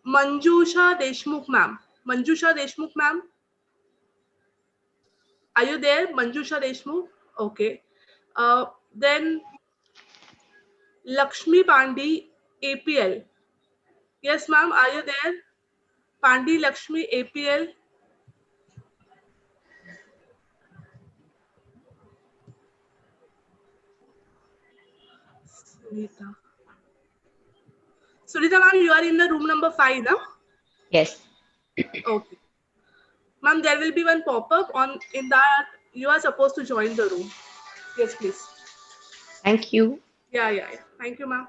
Manjusha Deshmukh ma'am. Manjusha Deshmukh ma'am. Are you there, Manjusha Deshmukh? Okay. Then Lakshmi Pandi, APL. Yes, ma'am. Are you there? Pandi Lakshmi, APL. Sunita ma'am, you are in the room number 5, no? Yes. Okay. Ma'am, there will be one pop-up in that you are supposed to join the room. Yes, please. Thank you. Yeah. Thank you, ma'am.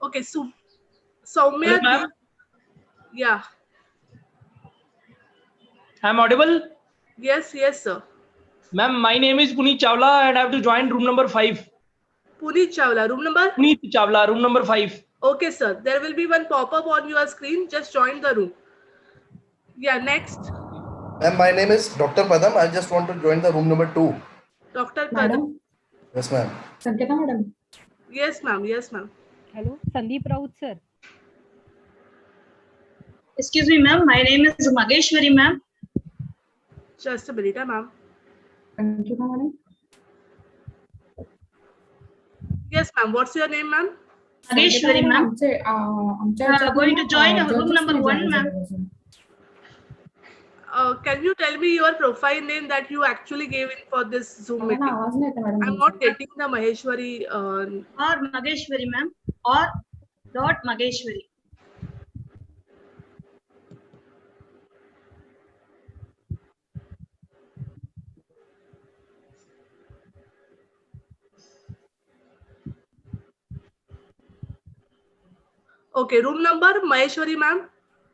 Okay, so Soumya. Hello, ma'am. Yeah. I'm audible? Yes, sir. Ma'am, my name is Puneet Chawla and I have to join room number 5. Puneet Chawla, room number? Puneet Chawla, room number 5. Okay, sir. There will be one pop-up on your screen. Just join the room. Yeah, next. Ma'am, my name is Dr. Padam. I just want to join the room number 2. Dr. Padam. Madam. Yes, ma'am. Sanketa madam. Yes, ma'am. Yes, ma'am. Hello, Sandeep Raut sir. Excuse me, ma'am. My name is Mageshwari, ma'am. Just a minute, ma'am. Sanketa madam. Yes, ma'am. What's your name, ma'am? Mageshwari, ma'am. Going to join room number 1, ma'am. Can you tell me your profile name that you actually gave in for this Zoom meeting? I'm not getting the Maheshwari. Or Mageshwari, ma'am. Or dot Mageshwari. Okay, room number, Maheshwari, ma'am?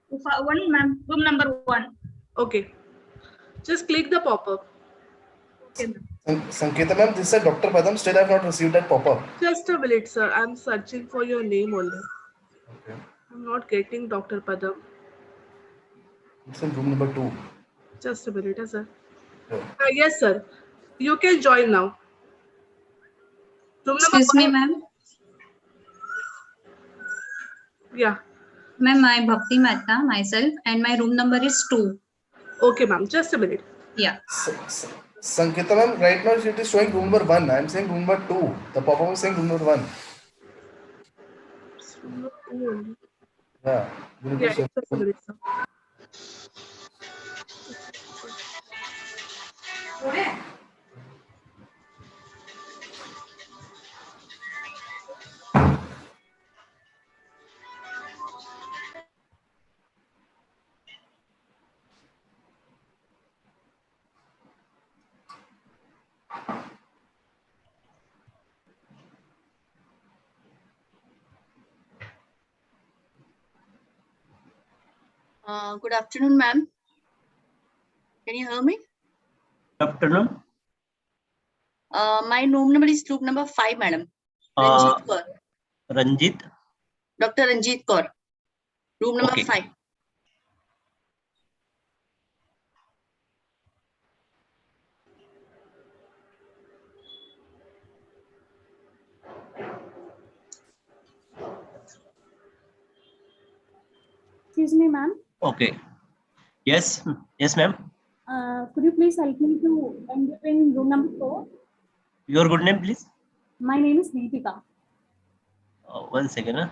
1, ma'am. Room number 1. Okay. Just click the pop-up. Okay, ma'am. Sanketa ma'am, this is Dr. Padam. Still I have not received that pop-up. Just a minute, sir. I'm searching for your name only. Okay. I'm not getting Dr. Padam. It's in room number 2. Just a minute, sir. Yeah. Yes, sir. You can join now. Room Excuse number me, ma'am. Yeah. Ma'am, I'm Bhakti Mehta, myself, and my room number is 2. Okay, ma'am. Just a minute. Yeah. Sanketa ma'am, right now it is showing room number 1. I am saying room number 2. The pop-up is saying room number 1. Room number 2 only. Yeah. Yeah, just a minute, sir. Good afternoon, ma'am. Can you hear me? Good afternoon. My room number is room number 5, madam. Ranjit Kaur. Ranjit. Dr. Ranjit Kaur. Room number 5. Excuse me, ma'am. Okay. Yes. Yes, ma'am. Could you please help me to enter in room number 4? Your good name, please. My name is Deepika. 1 second.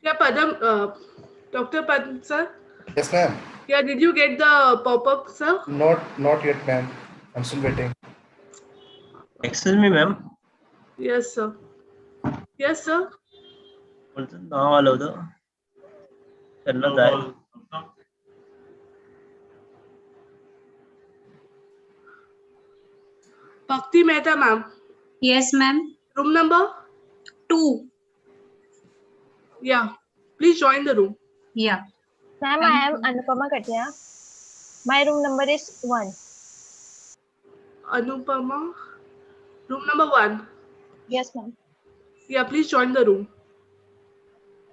Yeah, Padam, Dr. Padam, sir. Yes, ma'am. Yeah, did you get the pop-up, sir? Not yet, ma'am. I'm still waiting. Excuse me, ma'am. Yes, sir. Yes, sir. Now allow the channel dial. Bhakti Mehta, ma'am. Yes, ma'am. Room number? 2. Yeah. Please join the room. Yeah. Ma'am, I am Anupama Katia. My room number is 1. Anupama. Room number 1. Yes, ma'am. Yeah, please join the room.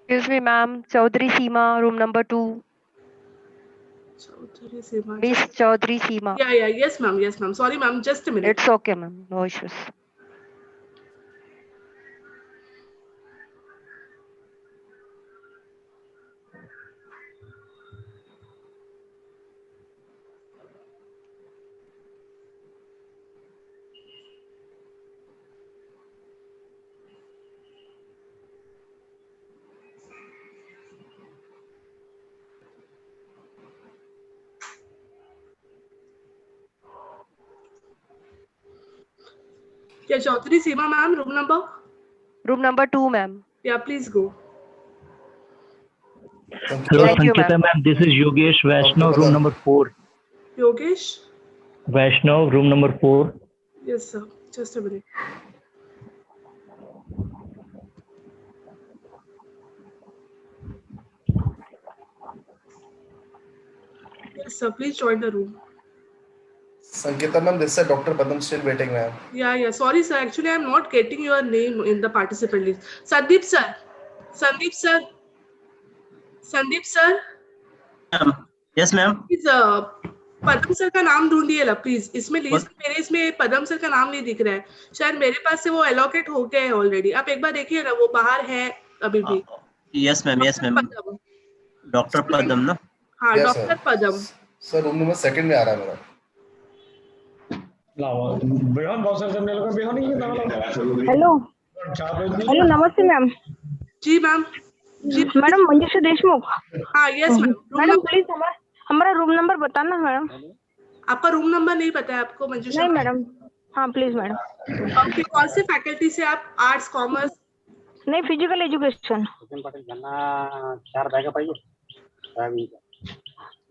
Excuse me, ma'am. Chaudhary Seema, room number 2. Chaudhary Seema. Miss Chaudhary Seema. Yeah. Yes, ma'am. Yes, ma'am. Sorry, ma'am. Just a minute. It's okay, ma'am. No issues. Yeah, Chaudhary Seema, ma'am. Room number? Room number 2, ma'am. Yeah, please go. Hello, Sanketa ma'am. This is Yogesh Vaishnav, room number 4. Yogesh? Vaishnav, room number 4. Yes, sir. Just a minute. Yes, sir. Please join the room. Sankita ma'am, this is Dr. Padam still waiting, ma'am. Yeah. Sorry, sir. Actually, I'm not getting your name in the participant list. Sandeep, sir. Sandeep, sir. Sandeep, sir. Yes, ma'am. Please, Padam sir का नाम ढूंढिए ला please. इसमें list मेरे इसमें पदम sir का नाम नहीं दिख रहा है. शायद मेरे पास से वो एलोकेट हो गया है ऑलरेडी. आप एक बार देखिए ना, वो बाहर है अभी भी. Yes, ma'am. Yes, ma'am. Dr. Padam, ना? हाँ, डॉक्टर पदम. सर रूम नंबर 2 में आ रहा है मेरा. बेहन बहुत सारे सबने लोग बेहन ही ना हेलो हेलो नमस्ते मैम. जी मैम. जी मैडम मंजूषा देशमुख. हाँ यस मैम. मैडम प्लीज हमारा रूम नंबर बताना मैडम. आपका रूम नंबर नहीं पता है आपको मंजूषा? नहीं मैडम. हाँ प्लीज मैडम. ओके. कौन से फैकल्टी से आप? Arts, commerce? नहीं, physical education.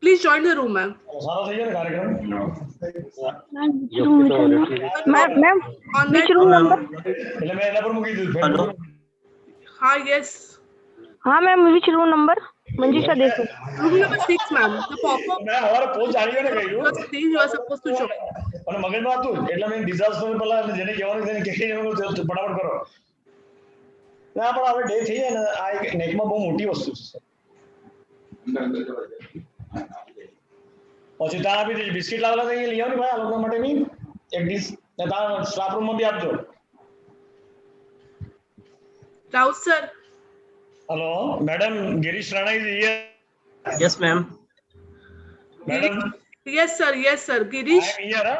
Please join the room ma'am. सारा सही है कार्यक्रम. Ma'am which room number? એટલે મેં એના પર મૂકી દીધું. हेलो. हाँ यस. हाँ ma'am which room number? Manjusha Deshmukh. Room number 6 ma'am. The popup. મેં હવારે પોચ જાણ્યો ને કહ્યું. Please you are supposed to join. અને મગજમાં હતું એટલે મેં ડિઝાસ્ટર પહેલા જેને કહેવાનું તેને કહી દેવાનું ફટાફટ કરો. ના પણ હવે ડે થઈ જાય ને આ એક નેટમાં બહુ મોટી વસ્તુ છે. પછી ત્યાં આપી દેજો. બિસ્કિટ લાવેલા તો લઈ આવો ને ભાઈ આ લોકો માટે બી એક ડીશ ને ત્યાં સ્ટાફ રૂમમાં બી આપજો. Raut sir. Hello madam, Girish Rana is here. Yes, ma'am. Madam. Yes sir. Girish. I am here.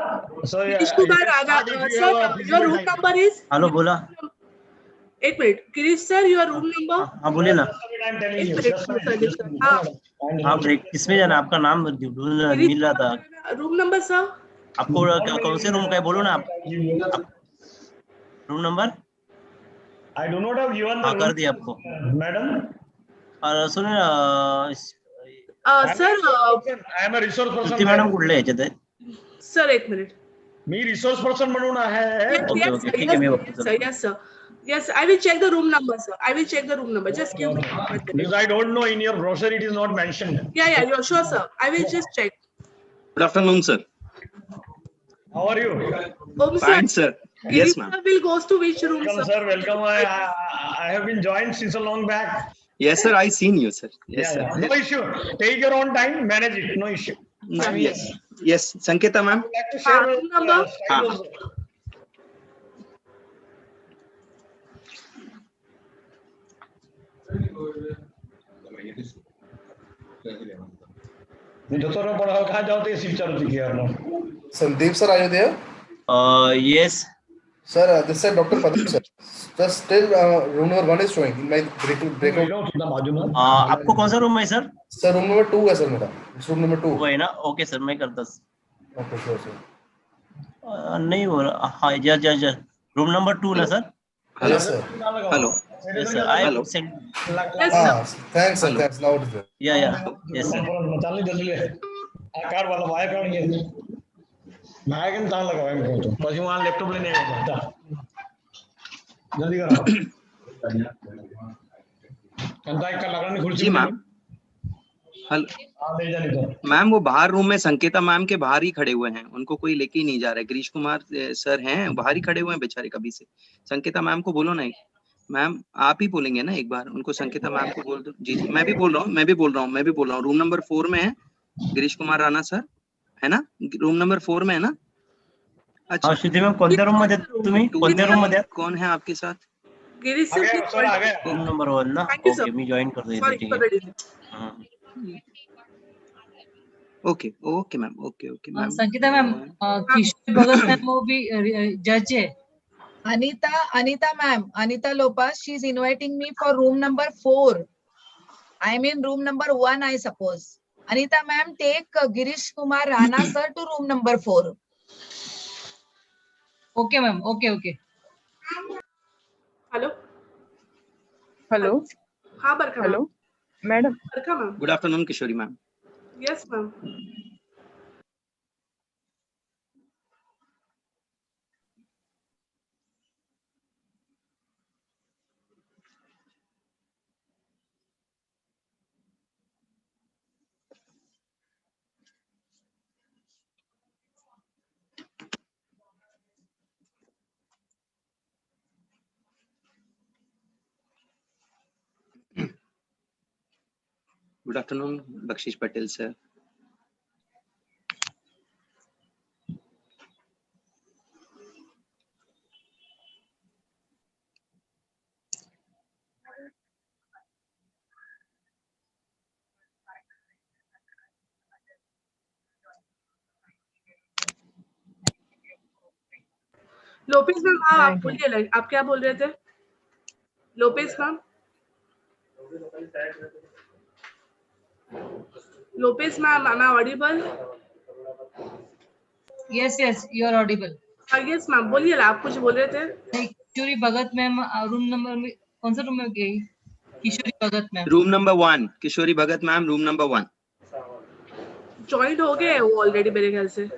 So Girish Kumar Raga. Sir, your room number is? Hello बोला. एक minute. Girish sir, your room number? हाँ बोलिए ना. हाँ ब्रेक किसमें जाना? आपका नाम मिल रहा था. Room number sir? आपको कौन से रूम का है बोलो ना आप. Room number? I do not have given the हाँ कर दिया आपको. मैडम. और सुनिए sir I am a resource person. Madam कुठले ह्याच्यात आहे? सर एक मिनिट. मी रिसोर्स पर्सन म्हणून आहे. ओके ठीक आहे मी बघतो. Yes sir. Yes, I will check the room number, sir. I will check the room number. Just give me. Because I don't know in your brochure it is not mentioned. Yeah, you're sure, sir. I will just check. Good afternoon, sir. How are you? Fine, sir. Yes, ma'am. Will goes to which room, welcome, sir? Welcome. I have been joined since a long back. Yes, sir. I seen you, sir. Yes, sir. No issue. Take your own time. Manage it. No issue. Yes. Yes. Sanketa, ma'am. Like to share room number? Sandeep sir, are you there? Yes. Sir, this is Dr. Padam sir. Just still room number 1 is showing in my breakout. आपको कौन सा room है sir? Sir, room number 2 है sir मेरा. Room number 2. वो है ना. Okay sir मैं करता. Okay, sure sir. नहीं हो रहा. हाँ जा. रूम नंबर 2 ना sir? Yes sir. Hello. Yes sir. I have sent. Thanks sir. Thanks. Now it is there. Yeah. Yes sir. આ કાર્ડ વાળો વાય કાર્ડ છે. मैं કેમ તાણ લગાવ એમ કહું તો પછી હું આ લેપટોપ લઈને આવ્યો હતા. જલ્દી કરો. કંતા એક લગાડની ખુરશી. जी मैम. हेलो मैम, वो बाहर रूम में संकेता मैम के बाहर ही खड़े हुए हैं. उनको कोई लेके ही नहीं जा रहा है. गिरीश कुमार सर हैं बाहर ही खड़े हुए हैं बेचारे कभी से. संकेता मैम को बोलो ना. मैम आप ही बोलेंगे ना एक बार उनको. संकेता मैम को बोल दो. जी मैं भी बोल रहा हूँ. रूम नंबर 4 में है गिरीश कुमार राणा सर, है ना? रूम नंबर 4 में है ना? अच्छा श्रुति मैम कोणत्या रूम मध्ये तुम्ही? कोणत्या रूम मध्ये? कौन है आपके साथ? गिरीश सर रूम नंबर 1 ना. ओके मी जॉइन करतो इथे. ठीक आहे. Okay ma'am. Okay ma'am. Sangeeta ma'am, Kishor Bhagat ma'am वो भी जज है. Anita ma'am, Anita Lopas, she's inviting me for room number 4. I am in room number 1, I suppose. Anita ma'am, take Girish Kumar Rana sir to room number 4. Okay ma'am. Okay. Hello. हाँ बरका. Hello, madam. Barka ma'am. Good afternoon Kishori ma'am. Yes ma'am. Good afternoon, Bakshish Patel sir. Lopes ma'am, हाँ आप बोलिए, आप क्या बोल रहे थे? Lopes ma'am, Lopes ma'am, am I audible? Yes, yes, you are audible. Yes ma'am, बोलिए, आप कुछ बोल रहे थे? Kishori Bhagat ma'am room number में कौन सा रूम में गई? Kishori Bhagat ma'am room number 1, Kishori Bhagat ma'am room number 1. Join हो गए वो ऑलरेडी मेरे ख्याल से।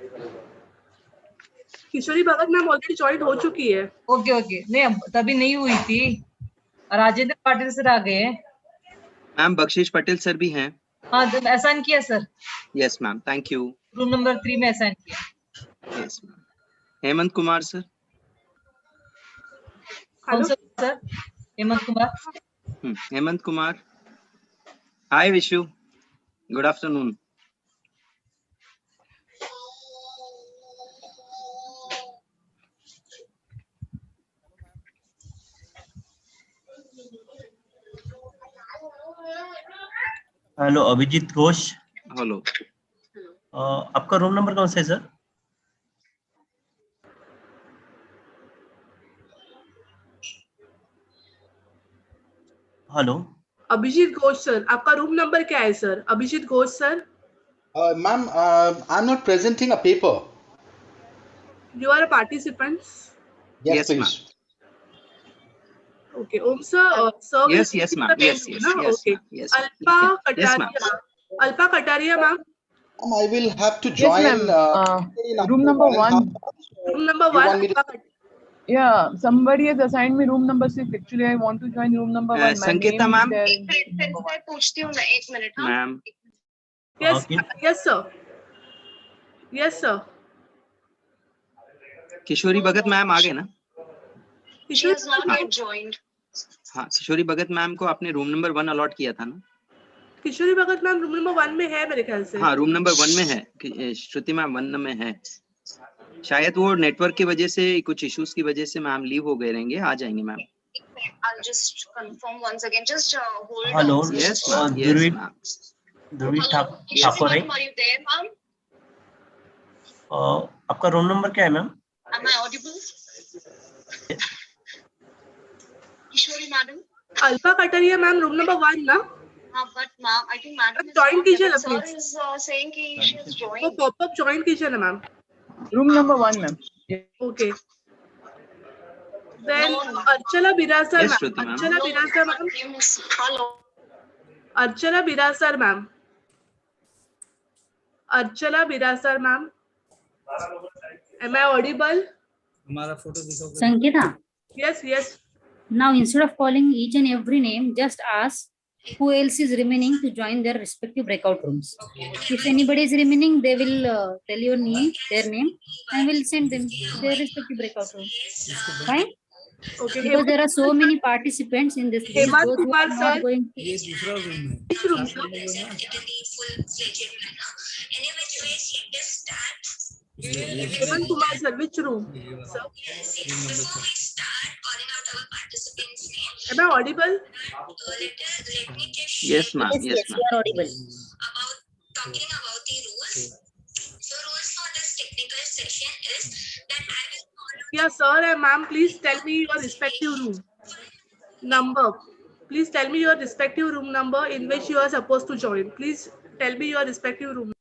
किशोरी भगत मैम ऑलरेडी ज्वाइन हो चुकी है। ओके ओके, नहीं तभी नहीं हुई थी। राजेंद्र पाटिल सर आ गए। मैम बख्शीश पटेल सर भी हैं। हाँ तो असाइन किया sir. Yes ma'am, thank you. Room number 3 में असाइन किया। Yes ma'am. Hemant Kumar sir. कौन सा sir? Hemant Kumar. Hemant Kumar. Hi Vishu, good afternoon. Hello Abhijit Ghosh. Hello. आपका रूम नंबर कौन सा है sir? Hello Abhijit Ghosh sir, आपका रूम नंबर क्या है sir? Abhijit Ghosh sir. Ma'am, I'm not presenting a paper. You are a participant. Yes, please. Okay, Om sir, sir will Yes, be yes, in ma'am. the main Yes, room, yes, na? yes, Okay. ma'am. Yes, Alpa yes, ma'am. Kataria. Alpa Kataria, ma'am. I will have to join. Room number 1. Room number 1. Yeah, somebody has assigned me room number 6. Actually, I want to join room number 1. My Sanketa name ma'am. is there. मैं पूछती हूँ ना, एक minute. हाँ, ma'am. Yes, yes sir. Yes sir. किशोरी Bhagat ma'am आ गए ना? She has not yet joined. हाँ, किशोरी Bhagat ma'am को आपने रूम नंबर 1 अलॉट किया था ना? किशोरी भगत मैम रूम नंबर 1 में है मेरे ख्याल से। हाँ, रूम नंबर 1 में है। श्रुति मैम 1 में है। शायद वो नेटवर्क की वजह से, कुछ इश्यूज की वजह से मैम लीव हो गए रहेंगे, आ जाएंगे ma'am. I'll just confirm once again. Just hold hello on. Yes, Dhruvit Thakur है। Are you there, ma'am? आपका रूम नंबर क्या है ma'am? Am I audible? Kishori madam. Alpa Kataria ma'am room number 1 ना? But ma'am, I think madam is join कीजिए ना sir please। is saying कि she has joined. वो popup join कीजिए ना ma'am. Room number 1, ma'am. Okay. Then Archana Birasar Yes, ma'am. Shruti ma'am. Archana Birasar ma'am. Hello. Archana Birasar ma'am. Archana Birasar ma'am. Am I audible? Sanketa, Yes, yes. now instead of calling each and every name, just ask who else is remaining to join their respective breakout rooms. If anybody is remaining, they will tell your name, their name, and will send them their respective breakout room. Fine? Okay. Because there are so many participants in this list. Hemant Those who Kumar are sir. not going to... Which room sir? Hemant Kumar sir, which room? Sir? Am I audible? Yes, ma'am. Yes, Yes, you ma'am. are audible. Talking about the rules. The rules for this technical session is that I will follow. Yeah, sir and ma'am, please tell me your respective room number. Please tell me your respective room number in which you are supposed to join. Please tell me your respective room.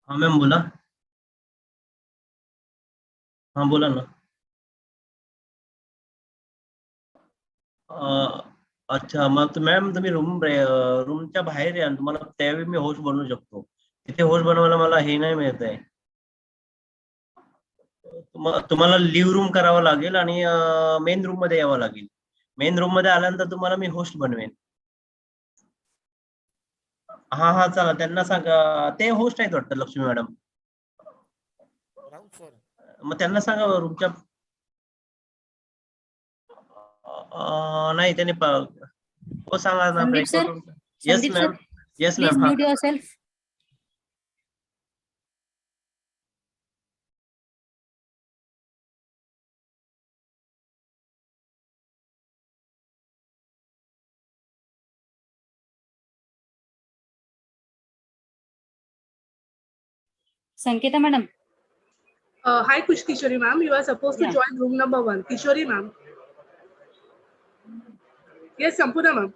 हाँ ma'am बोला. हाँ बोला ना. अच्छा मग ma'am तुम्ही रूमच्या बाहेर या, तुम्हाला त्यावेळी मी होस्ट बनवू शकतो. तिथे होस्ट बनवायला मला हे नाही मिळत आहे. तुम्हाला लिव्ह रूम करावं लागेल आणि मेन रूम मध्ये यावं लागेल. मेन रूम मध्ये आल्यानंतर तुम्हाला मी होस्ट बनवेन. हा हा चला त्यांना सांगा, ते होस्ट आहेत वाटतं लक्ष्मी मॅडम. मग त्यांना सांगा रूमच्या नाही त्याने हो सांगा ना. Sandeep sir, yes Sandeep ma'am. sir, yes please ma'am. mute yourself. Sanketa madam. Hi Kush Kishori ma'am, you are supposed to join room number 1. Kishori ma'am. Yes, Sampurna ma'am.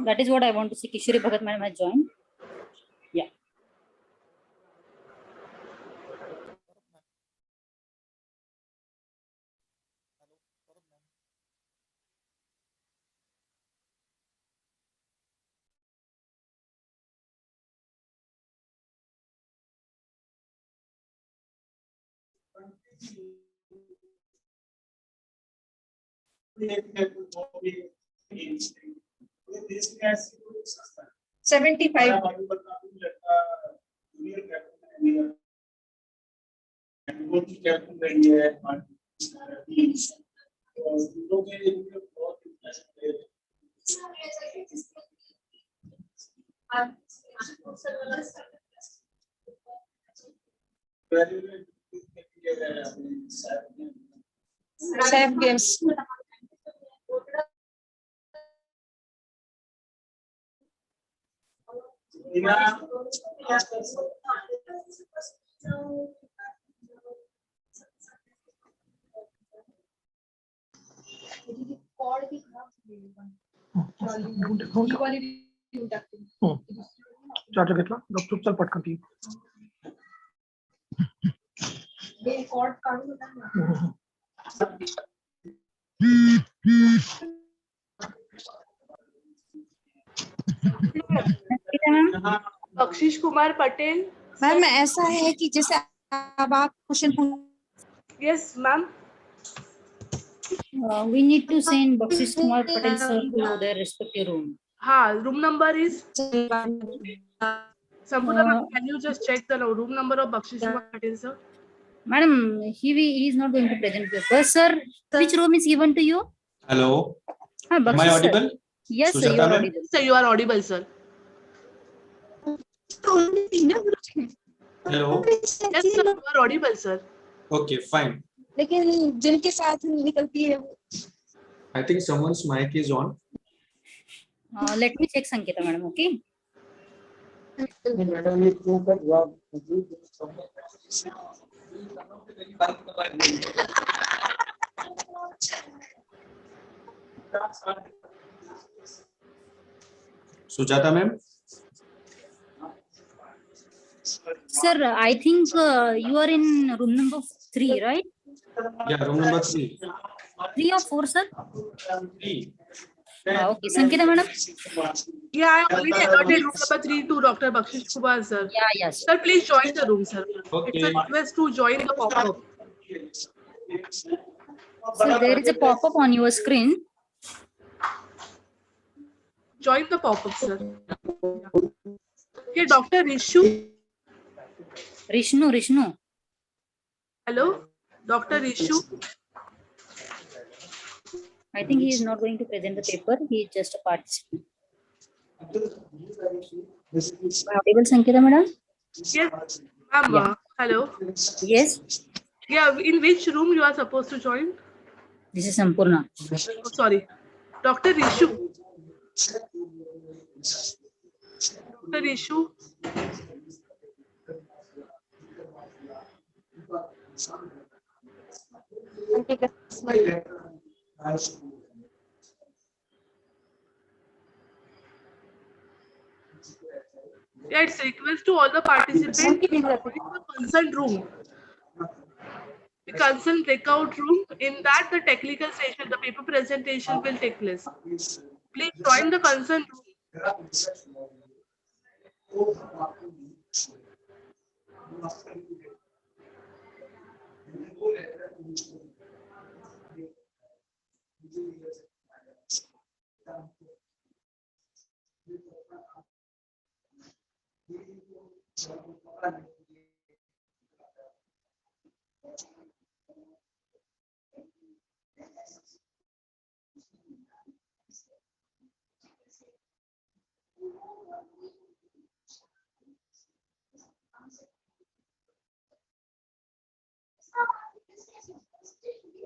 That is what I want to see. Kishori Bhagat madam has joined. Yeah. Safe games. Charger घेतला गपचूप चल पटकन ती. बख्शीश Kumar Patel. Ma'am ऐसा है कि जैसे अब आप question. Yes ma'am. We need to send Bakshish Kumar Patel sir to their respective room. Room number is. Sampurna ma'am, can you just check the room number of Bakshish Kumar Patel sir? Madam, he is not going to present papers, sir. Which room is given to you? Hello. Am I audible? Yes, sir, you are audible. Sir, you are audible, sir. Hello. Yes, sir, you are audible, sir. Okay, fine. लेकिन जिनके साथ निकलती है. I think someone's mic is on. Let me check Sanketa madam. Okay. Sujata ma'am. Sir, I think you are in room number 3, right? Yeah, room number 3. 3 or 4, sir? 3. Okay, Sanketa madam. Yeah, I already allotted room number 3 to Dr. Bakshish Kumar, sir. Yeah, yes. Sir, please join the room, sir. Okay. It's a request to join the pop-up. So there is a pop-up on your screen. Join the pop-up, sir. Okay, Dr. Rishnu. Rishnu. Hello, Dr. Rishnu. I think he is not going to present the paper. He is just a participant. Audible, Sanketa madam? Yes, ma'am. Yeah. Hello. Yes. Yeah, in which room you are supposed to join? This is Sampurna. Oh, sorry. Dr. Rishu. Dr. Rishu. Yeah, it's a request to all the participants in the consent room. The consent breakout room. In that, the technical session, the paper presentation will take place. Please join the consent room.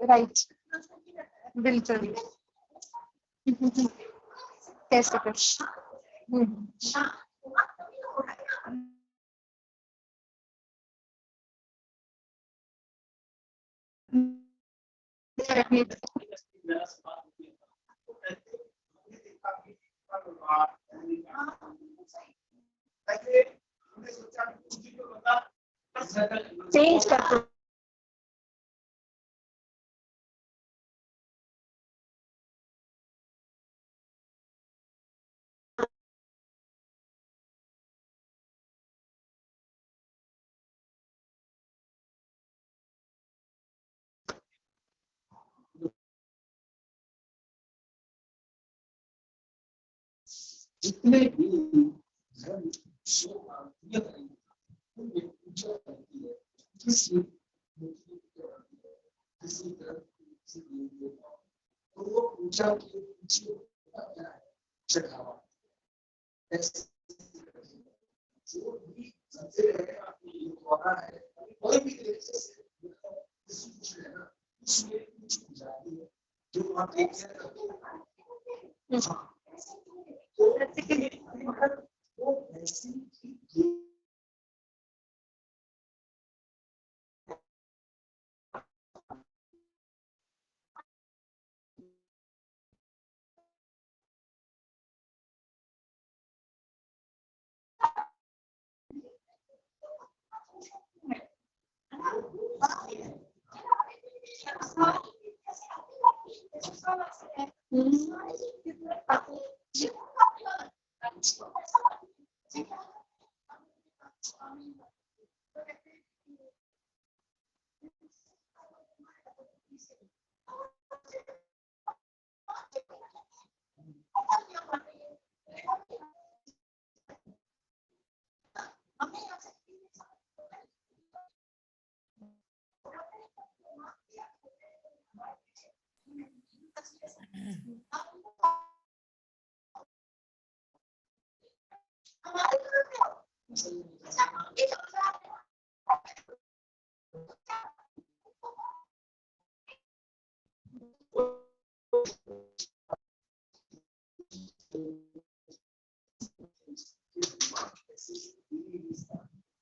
Right. बिल्कुल. कैसे कर? Change कर.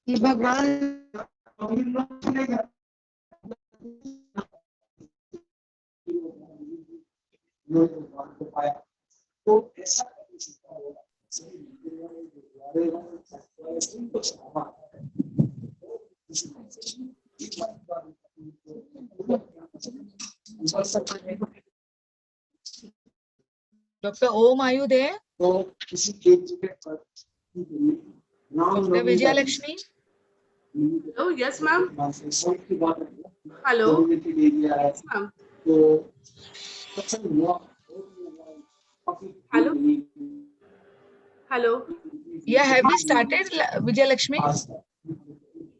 ये भगवान Dr. Om, are you there? Dr. Vijayalakshmi? Oh, yes, ma'am. Hello. Yes, ma'am. Hello. Hello. Yeah, have we started, Vijayalakshmi?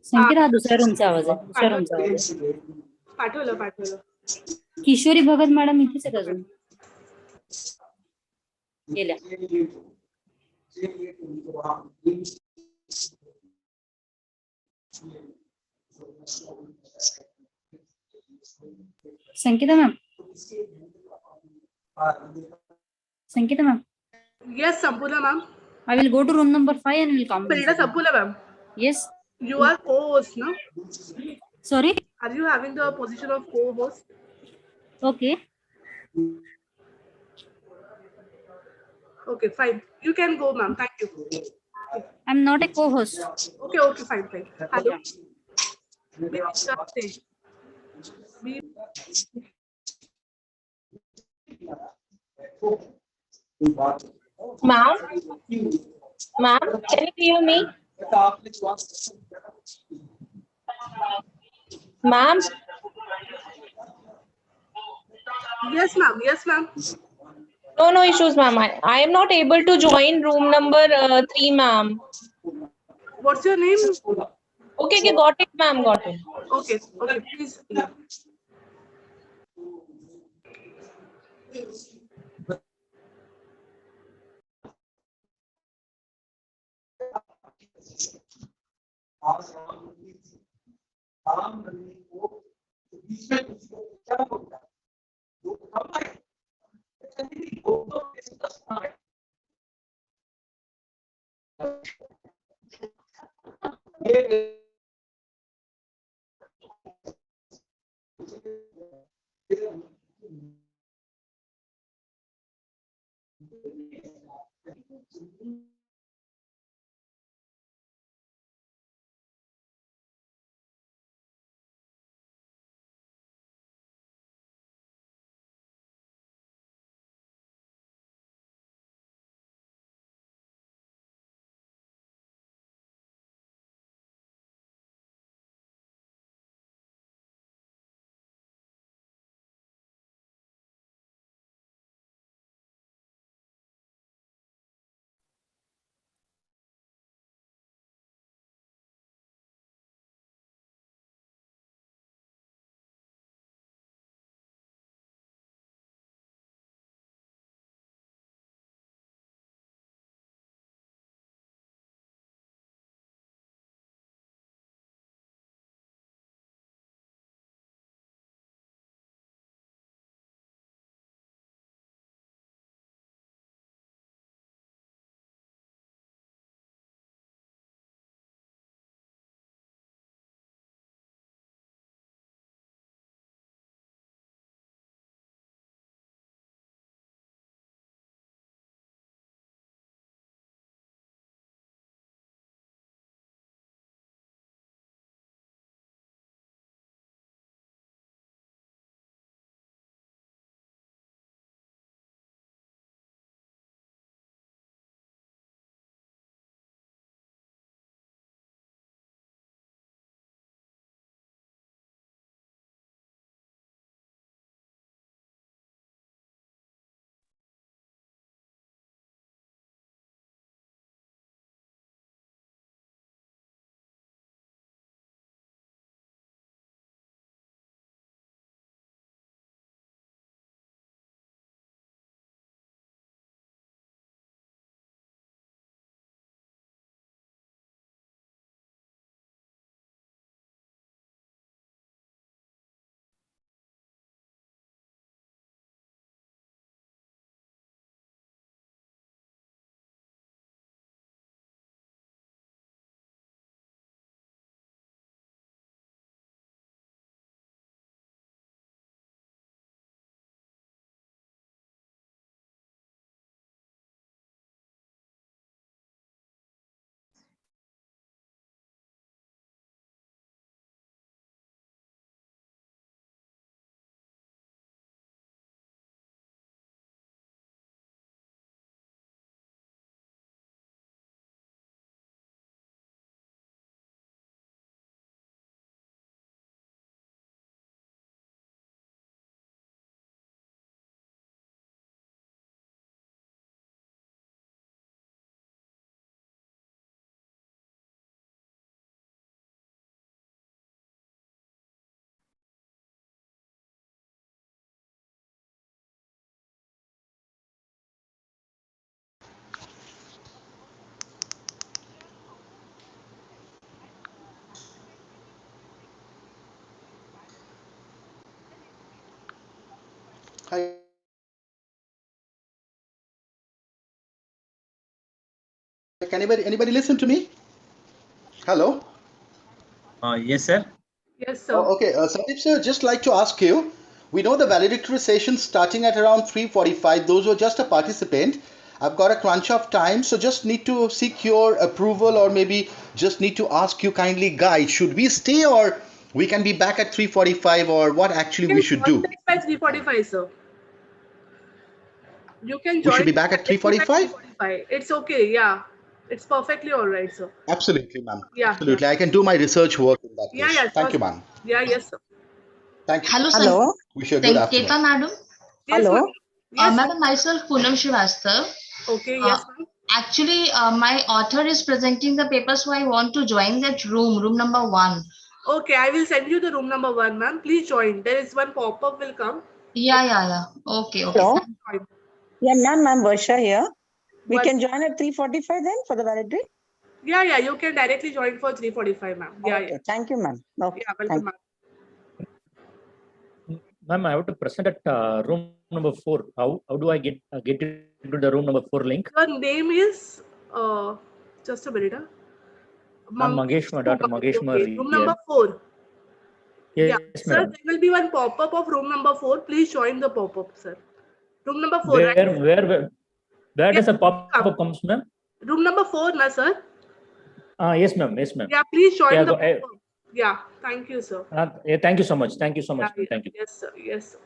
संकेत हा दुसऱ्या रूमचा आवाज आहे. दुसऱ्या रूमचा आवाज आहे. पाठवलं. किशोरी भगत मॅडम इथेच आहेत अजून. गेल्या. संकेता ma'am. संकेता ma'am. Yes, Sampurna ma'am. I will go to room number 5 and will come. Perita Sampurna ma'am. Yes. You are co-host, no? Sorry. Are you having the position of co-host? Okay. Okay, fine. You can go, ma'am. Thank you. I'm not a co-host. Okay, fine. Hello. Ma'am, can you hear me? Ma'am? Yes, ma'am. Yes, ma'am. No issues, ma'am. I am not able to join room number 3, ma'am. What's your name? Okay, got it, ma'am. Got it. Okay, please. Hi. Can anybody listen to me? Hello. Yes, sir. Yes, sir. Oh, okay, Sandeep sir, just like to ask you, we know the valedictory session starting at around 3:45. Those who are just a participant. I've got a crunch of time, so just need to seek your approval, or maybe just need to ask you kindly, guide. Should we stay, or we can be back at 3:45, or what actually we should do? By 3:45, sir. You can We join should be back at 3:45? 3:45. It's okay. Yeah, it's perfectly all right, sir. Absolutely, ma'am. Yeah. Absolutely. I can do my research work in that Yeah, case. yeah. Thank Sure. you, ma'am. Yeah, yes, sir. Thank you. Hello, Hello. Wish you a good afternoon. Sanketa madam. Yes, Hello. ma'am. Yes, Madam, myself Poonam Srivastav. Okay, yes, ma'am. Actually, my author is presenting the paper, so I want to join that room number 1. Okay, I will send you the room number 1, ma'am. Please join. There is one pop-up will come. Yeah. Okay. Hello. Join. Yeah, ma'am, I'm Varsha here. We What- can join at 3:45 then for the valedictory? Yeah. You can directly join for 3:45, ma'am. Yeah, Okay, thank you, ma'am. Okay, Yeah, thank welcome, you. ma'am. Ma'am, I have to present at room number 4. How do I get into the room number 4 link? Your name is just a minute. I'm Mangesh, Dr. Mangesh Okay, room number 4. Yes, Sir, madam. there will be one pop-up of room number 4. Please join the pop-up, sir. Room number 4, right? Where does the pop-up comes, ma'am? Room number 4, na sir? Yes, ma'am. Yes, ma'am. Yeah, please join Yeah, the go, pop-up. Yeah, thank you, sir. yeah, thank you so much. Thank you so much. Yeah, Thank you. Yes, sir. Yes, sir.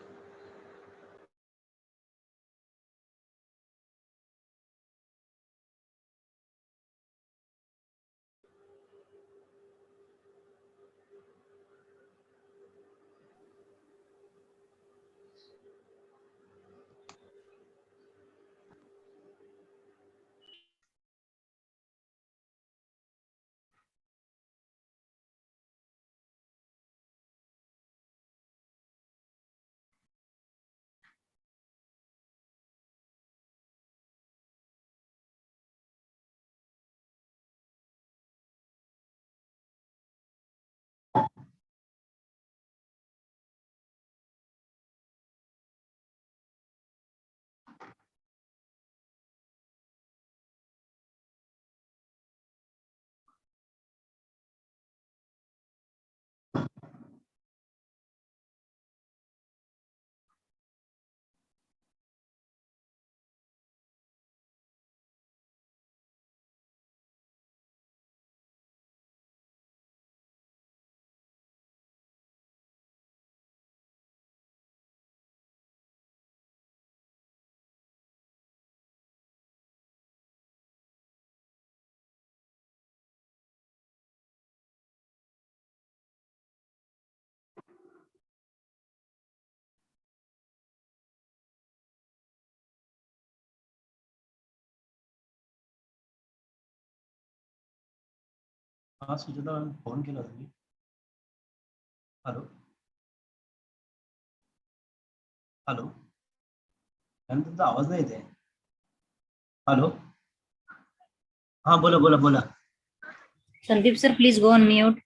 Sujata ma'am phone केला तुम्ही hello ma'am तुमचा आवाज नाही येते hello बोला Sandeep sir, please go on mute.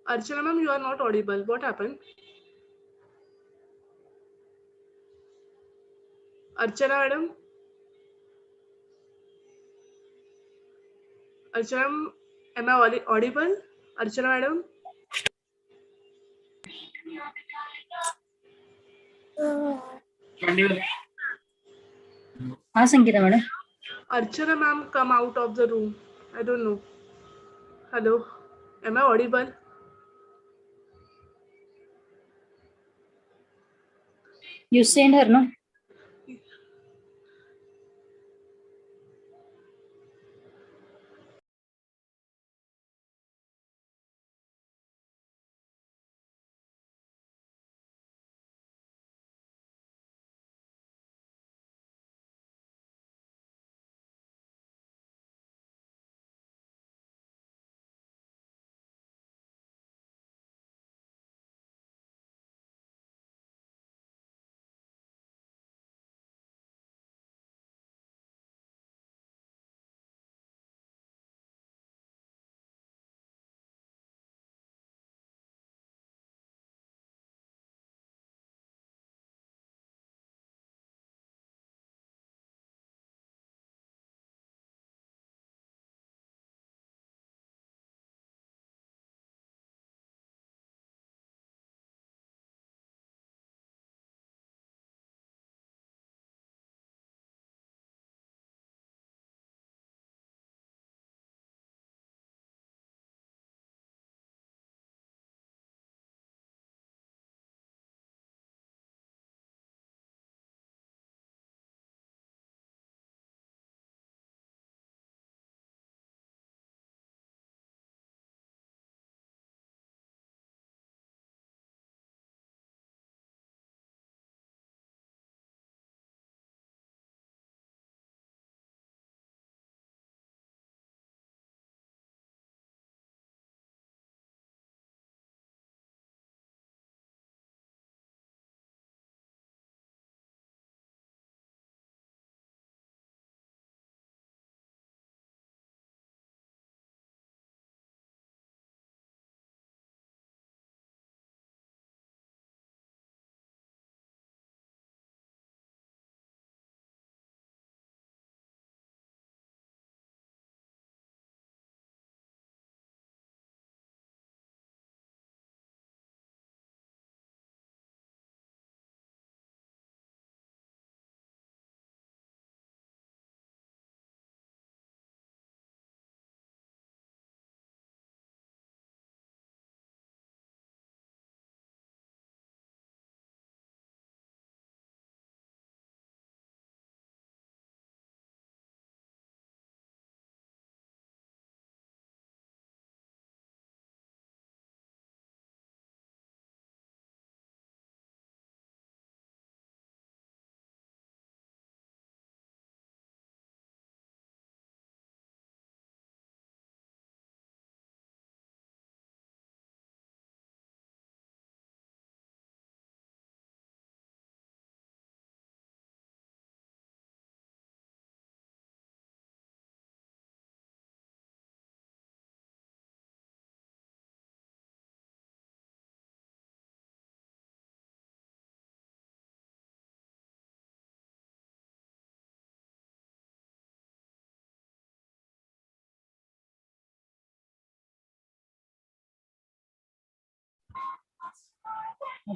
Archana ma'am, you are not audible. What happened? Archana madam? Archana, am I audible? Archana madam? हाँ Sangeeta madam. Archana ma'am, come out of the room. I don't know. Hello, am I audible? You send her, no?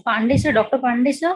Pandey sir, doctor Pandey sir.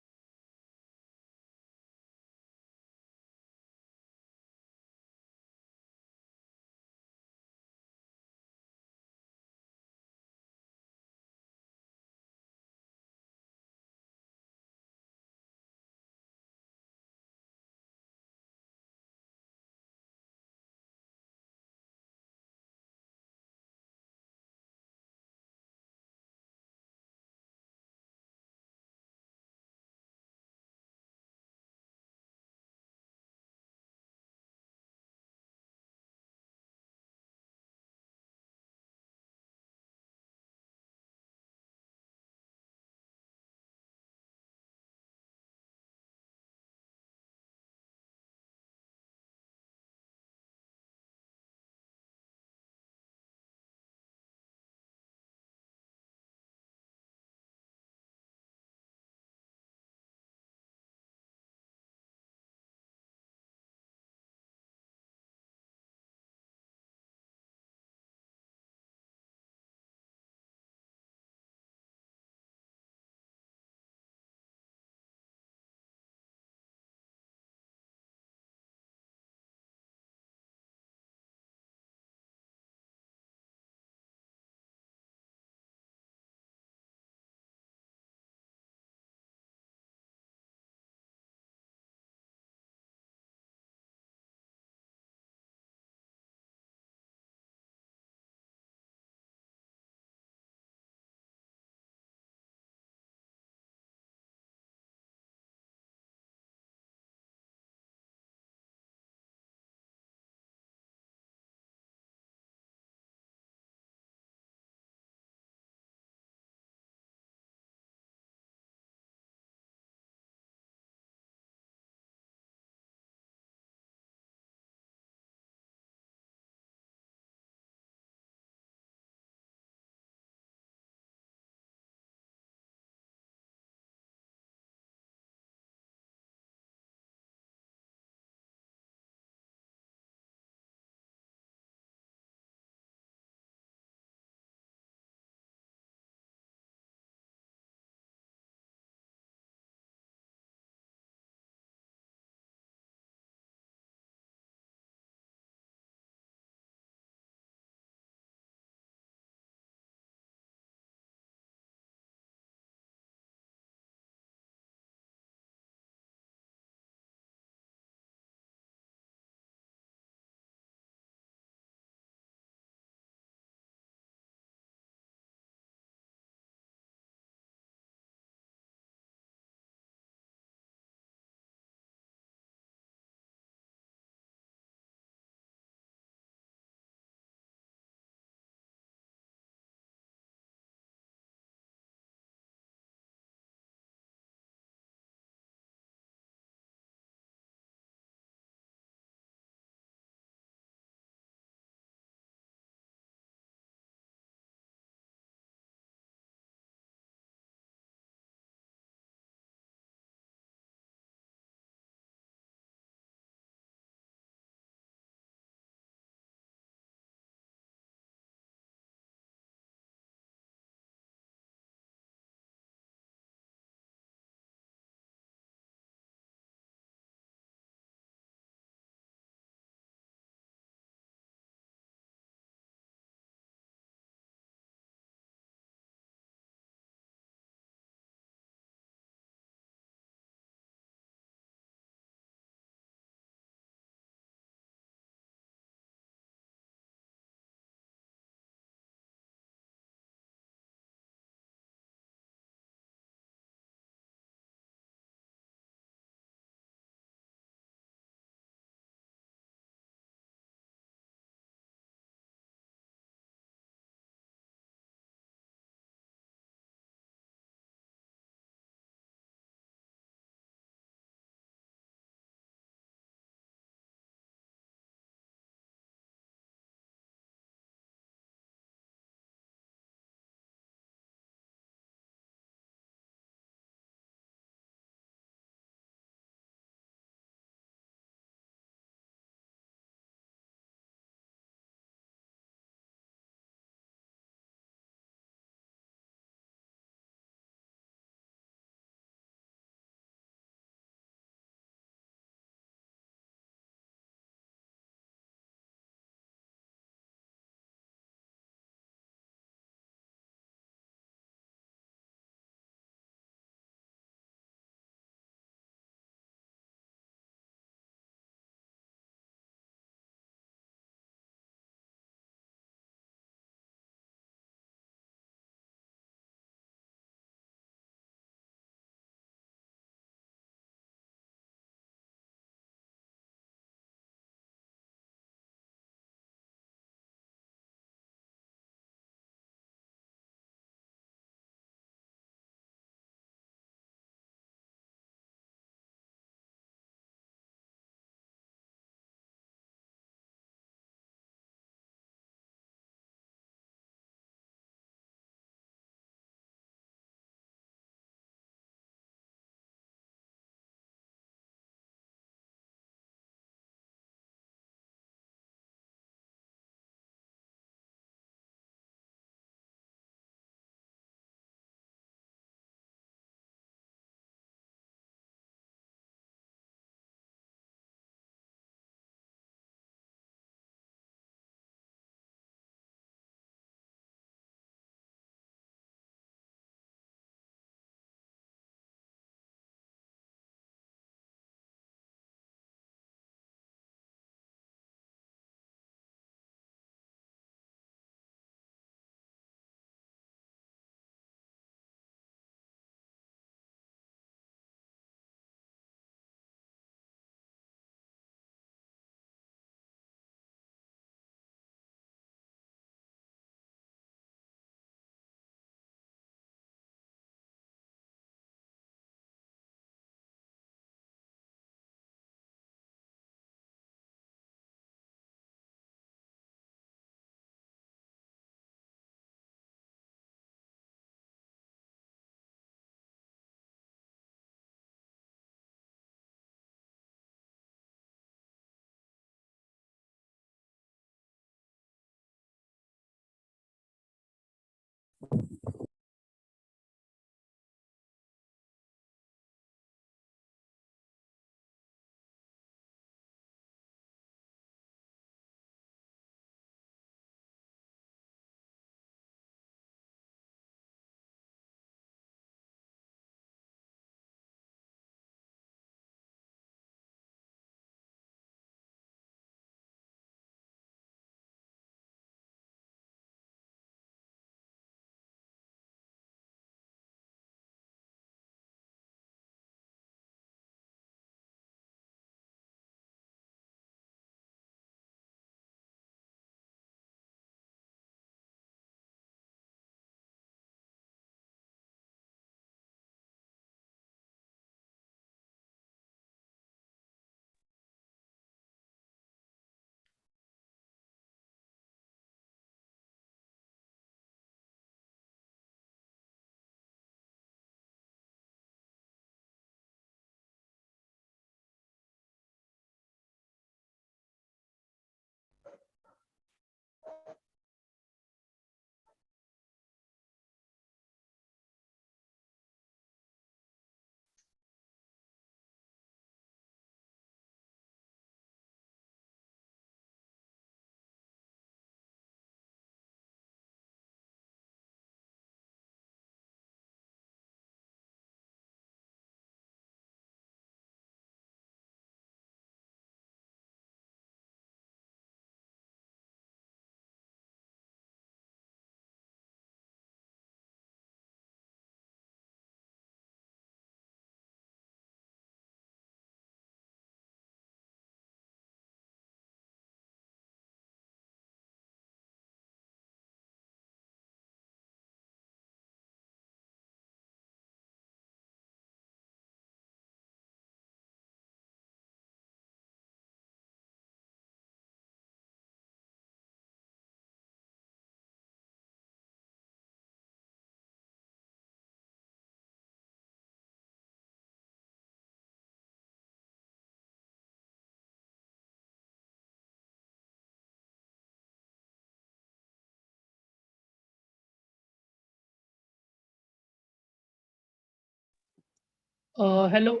Hello.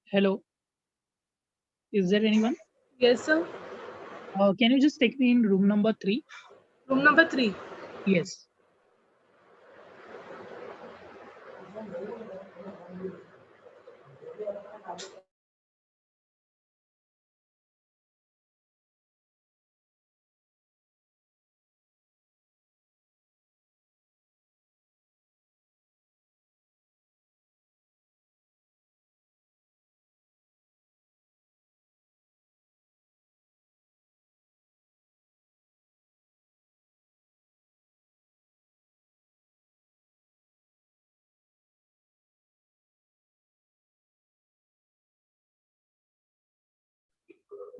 Hello. Is there anyone? Yes, sir. Can you just take me in room number 3? Room number 3. Yes.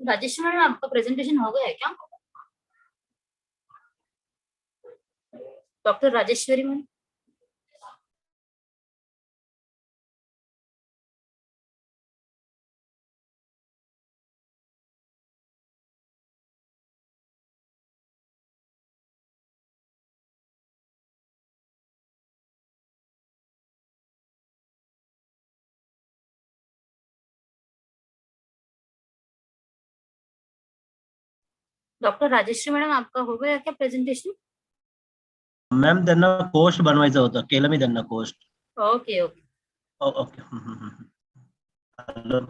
Rajeshwari madam आपका presentation हो गया है क्या? Doctor Rajeshwari ma'am. Doctor Rajeshwari madam आपका हो गया क्या presentation? Ma'am त्यांना कोस्ट बनवायचं होतं, केलं मी त्यांना कोस्ट. Okay okay okay. Hello.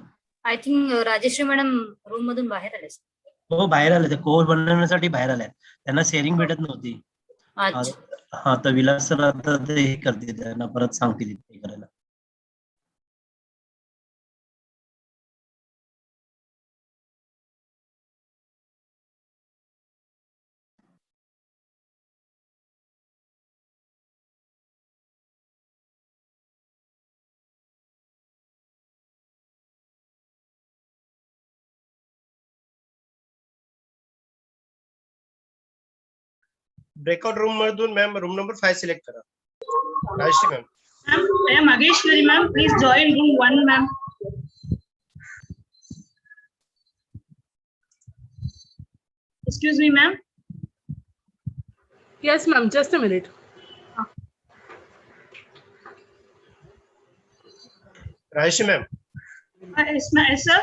I think Rajeshwari madam room मधून बाहेर आले. हो बाहेर आले, ते कोस्ट बनवण्यासाठी बाहेर आले. त्यांना शेअरिंग भेटत नव्हती. हा तर विलास सर आता ते हे करतील, त्यांना परत सांगतील ते करायला. ब्रेकआउट रूम मधून मॅम रूम नंबर 5 सिलेक्ट करा. Rajashree ma'am. I am Mageshwari ma'am. Please join room 1 ma'am. Excuse me ma'am. Yes, ma'am. Just a minute. Rajesh ma'am. Yes, sir.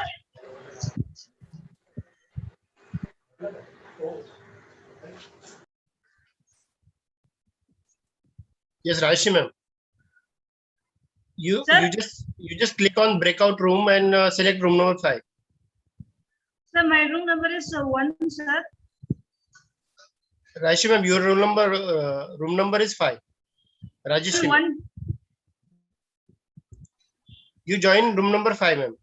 Yes, Rajesh ma'am. You Sir? you just click on breakout room and select room number 5. Sir, my room number is 1, sir. Rajesh ma'am, your room number is 5. Rajesh. Sir, 1. You join room number 5, ma'am.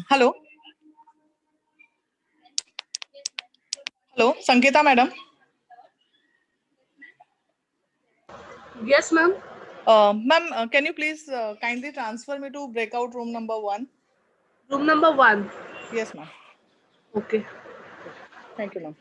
Hello. Hello, Sanketa madam. Yes, ma'am. Ma'am, can you please kindly transfer me to breakout room number 1? Room number 1. Yes, ma'am. Okay. Thank you, ma'am.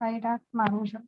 Right at Manusha.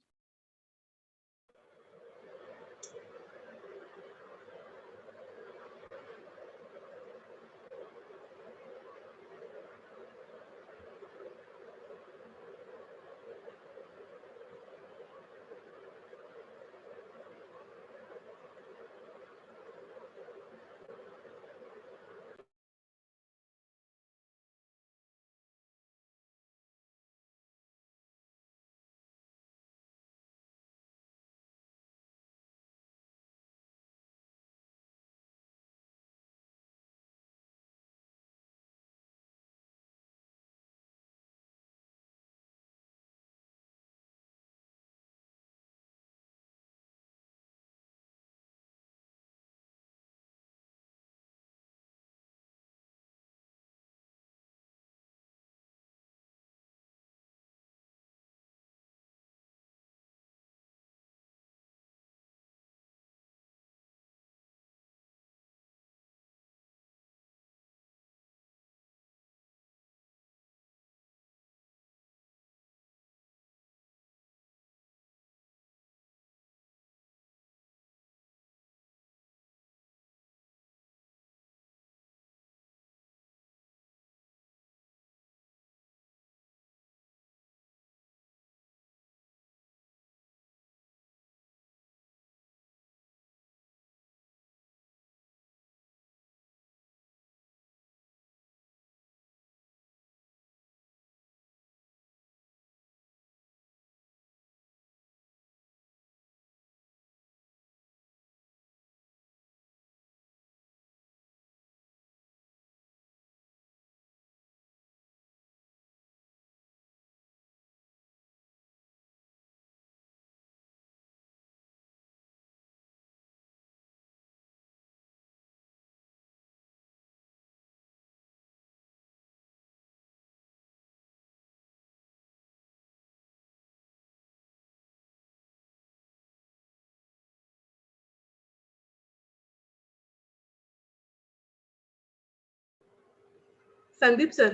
Sandeep sir.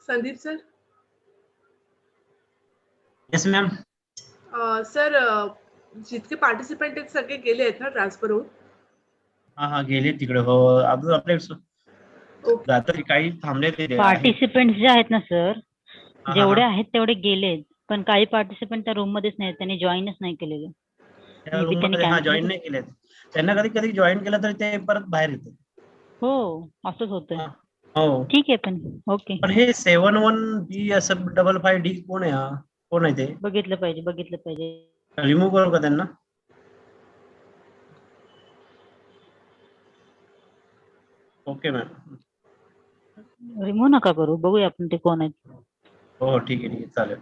Sandeep sir. Yes ma'am. Sir जितके participant आहेत सगळे गेले आहेत ना transfer होऊन? हा गेले तिकडे. हो अजून आपले आता काही थांबले ते आहेत. पार्टिसिपेंट जे आहेत ना सर, हा. जेवढे आहेत तेवढे गेलेत, पण काही पार्टिसिपेंट त्या रूम मध्येच नाहीत, त्यांनी जॉईनच नाही केलेलं. त्या रूम मध्ये जॉईन नाही केलेत. त्यांना कधी कधी जॉईन केलं तर ते परत बाहेर येतात. हो असंच होतंय. हो ठीक आहे पण ओके. पण हे 71B असं 55D कोण आहे? हा कोण आहे ते? बघितलं पाहिजे. रिमूव्ह करू का त्यांना? Okay ma'am. रिमूव्ह नका करू, बघूया आपण ते कोण आहेत. हो ठीक आहे चालेल.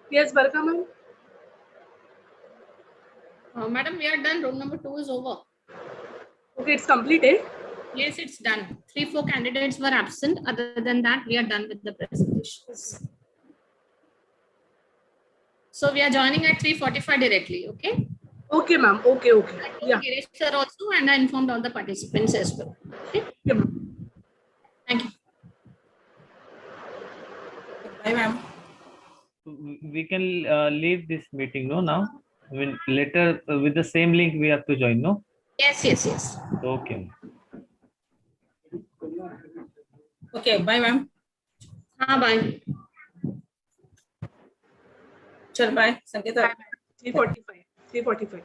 Yes, Barka ma'am. Madam, we are done. Room number 2 is over. Okay, it's completed. Yes, it's done. 3-4 candidates were absent. Other than that, we are done with the presentations. So we are joining at 3:45 directly. Okay. Okay, ma'am. Okay, okay. I told Yeah. Girish sir also, and I informed all the participants as well. Okay. Okay, ma'am. Thank you. Bye, ma'am. We can leave this meeting, no? Now, I mean, later with the same link we have to join, no? Yes, yes, yes. Okay. Okay, bye, ma'am. Bye. Chal, bye. Sanketa. 3:45. 3:45.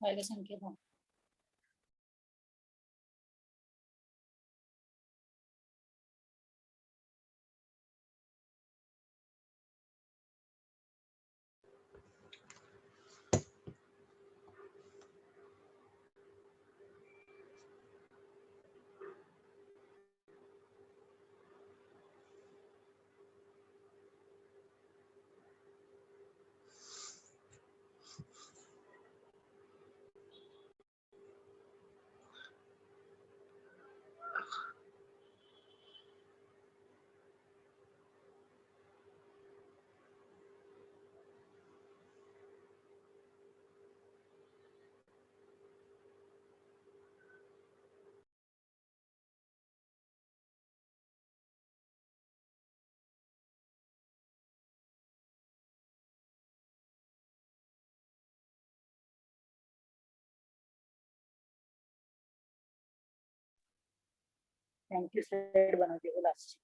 पहले संकेत thank you slide बना दिया last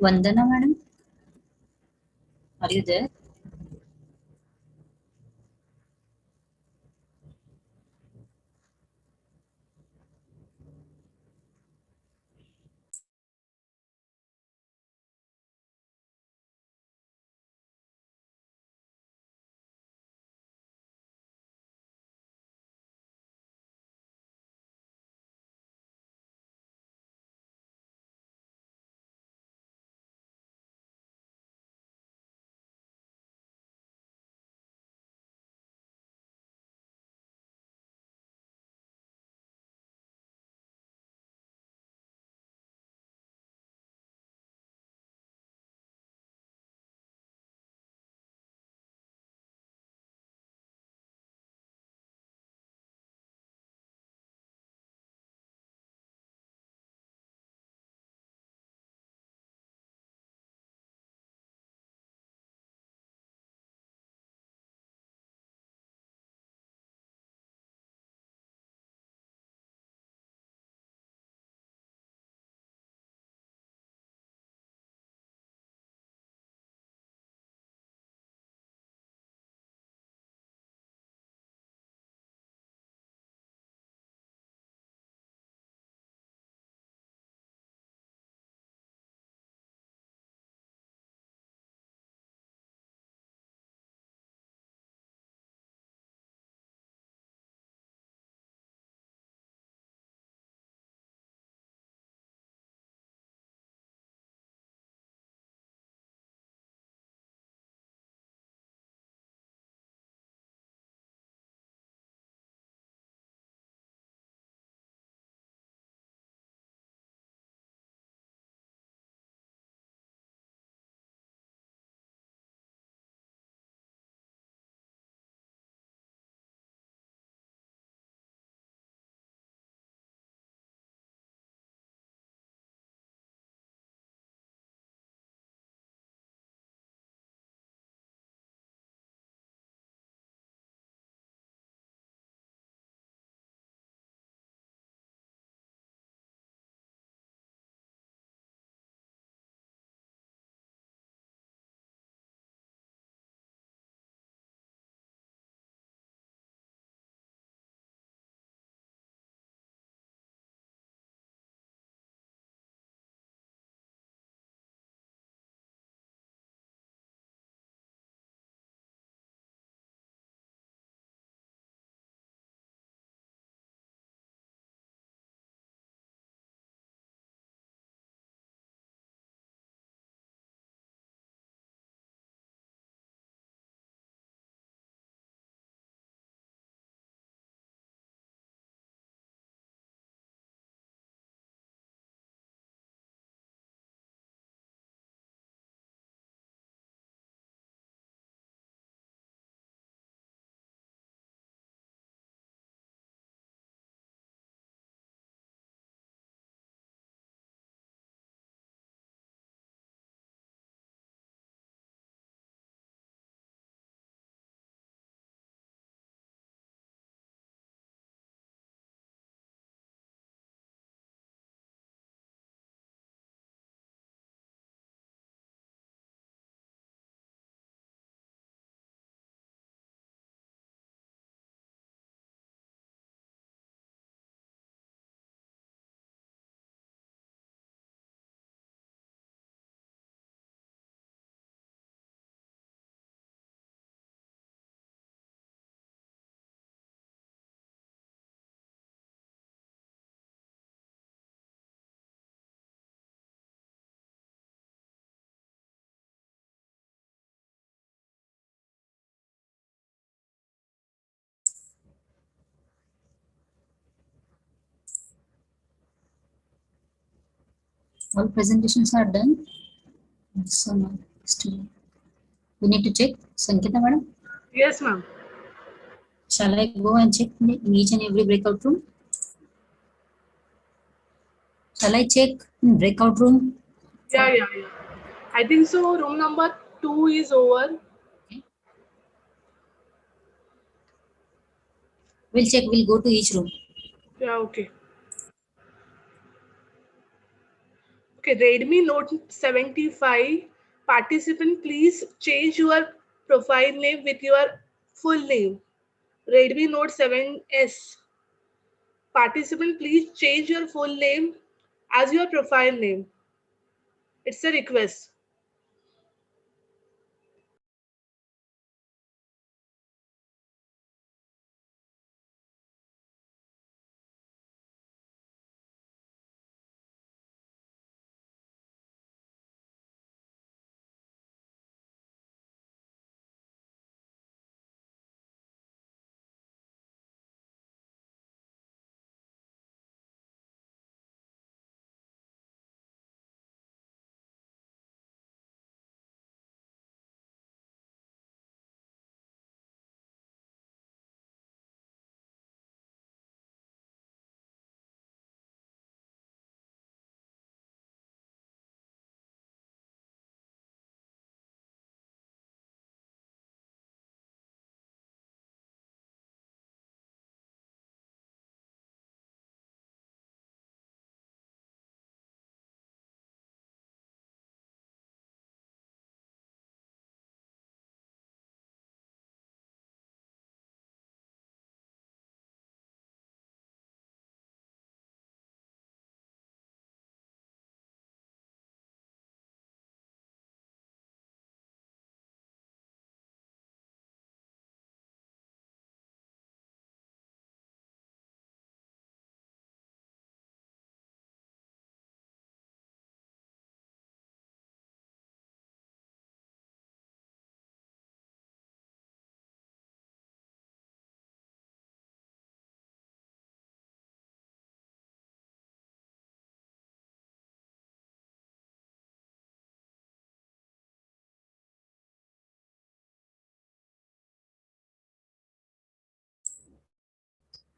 Vandana, madam, are you there? All presentations are done. So now, still, we need to check. Sankita, madam, Yes, ma'am. shall I go and check in each and every breakout room? Shall I check in breakout room? Yeah. I think so. Room number 2 is over. We'll check. We'll go to each room. Yeah, okay. Okay, Redmi Note 75 participant, please change your profile name with your full name. Redmi Note 7S participant, please change your full name as your profile name. It's a request.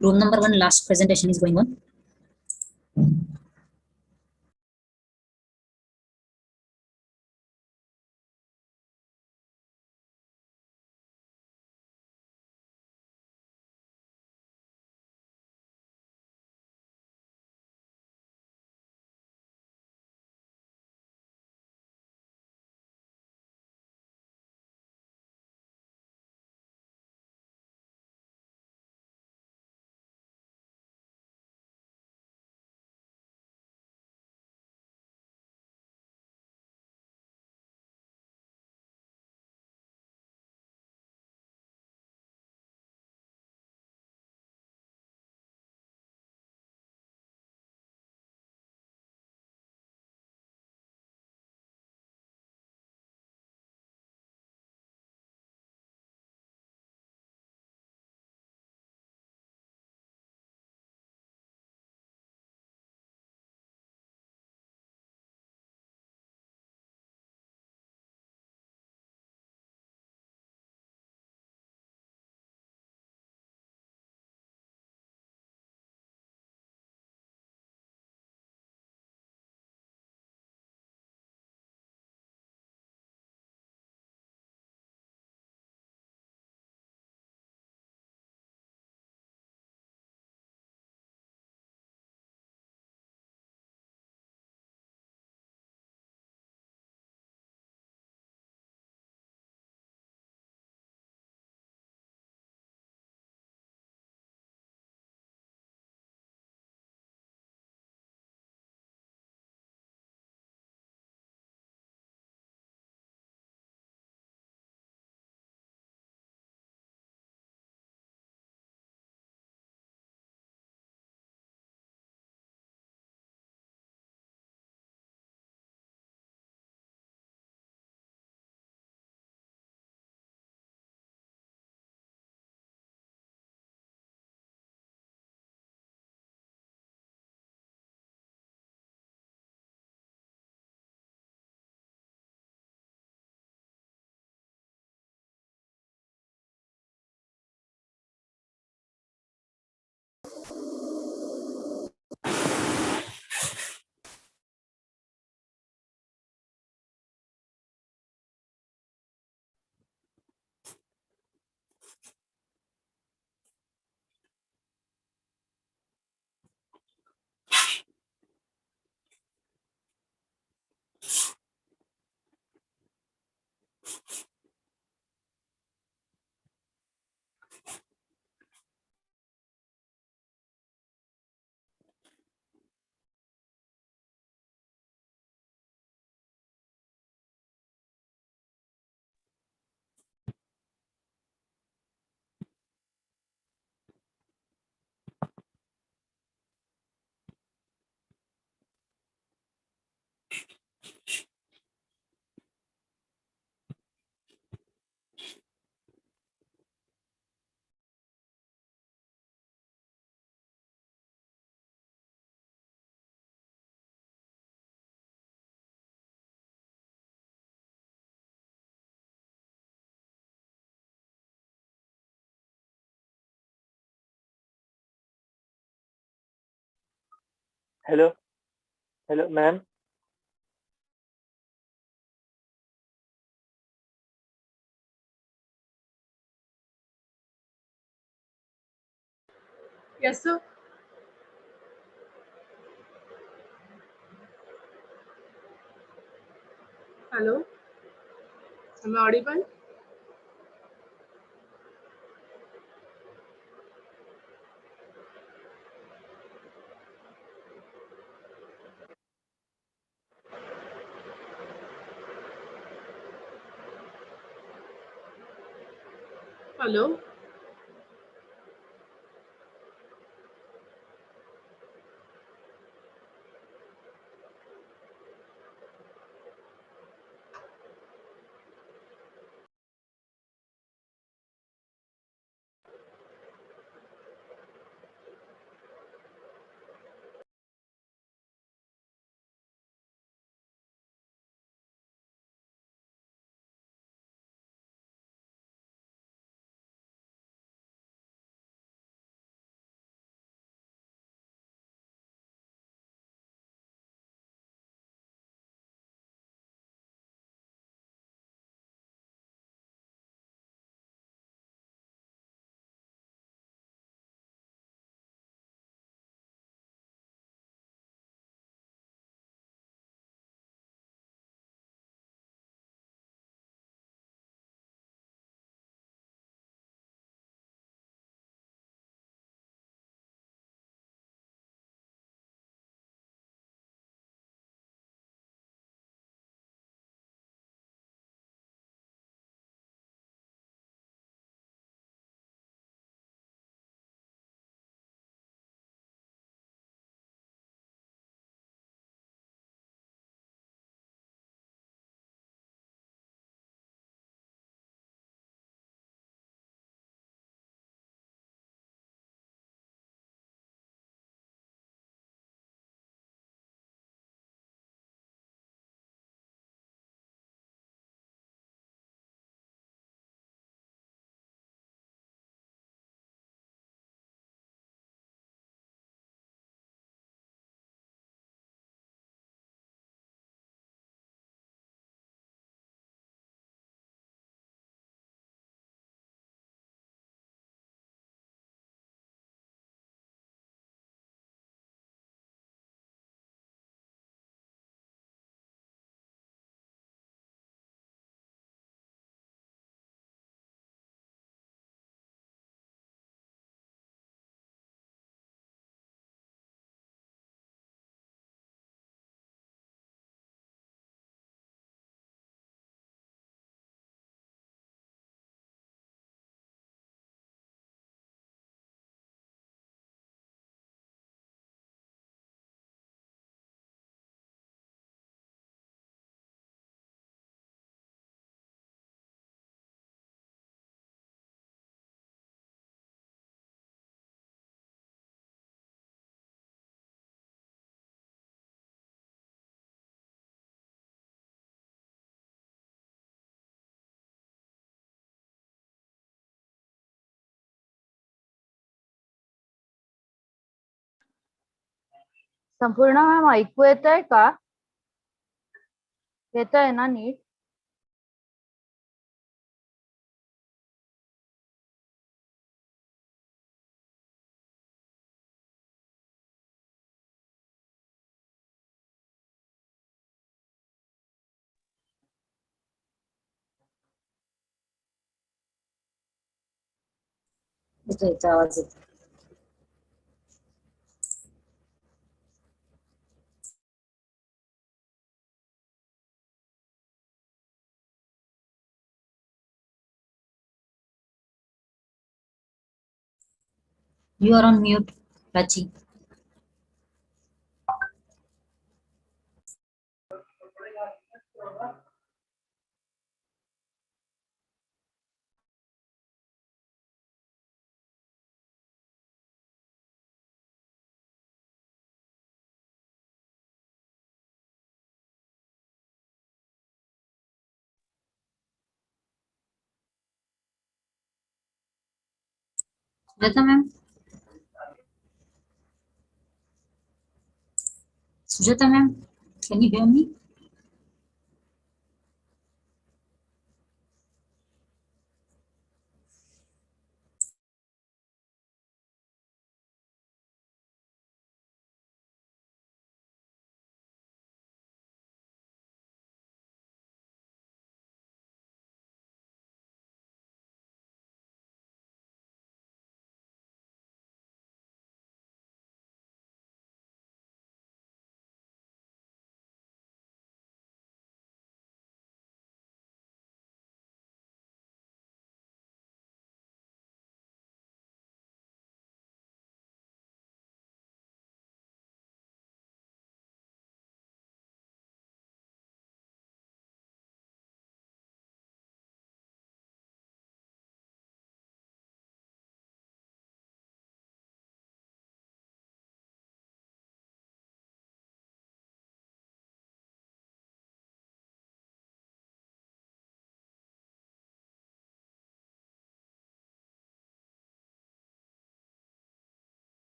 Room number 1 last presentation is going on. Hello. Hello, ma'am. Yes, sir. Hello. Am I audible? Hello. संपूर्ण ma'am ऐकू येत आहे का? येत आहे ना NEET? याचा आवाज येतो. You are on mute, Prachi. Jata ma'am. Sujata ma'am, can you hear me?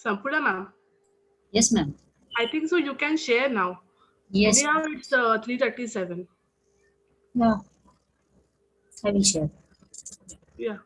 Sampurna ma'am. Yes, ma'am. I think so. You can share now. Yes. Anyhow, it's 3:37. Yeah. I will share. Yeah.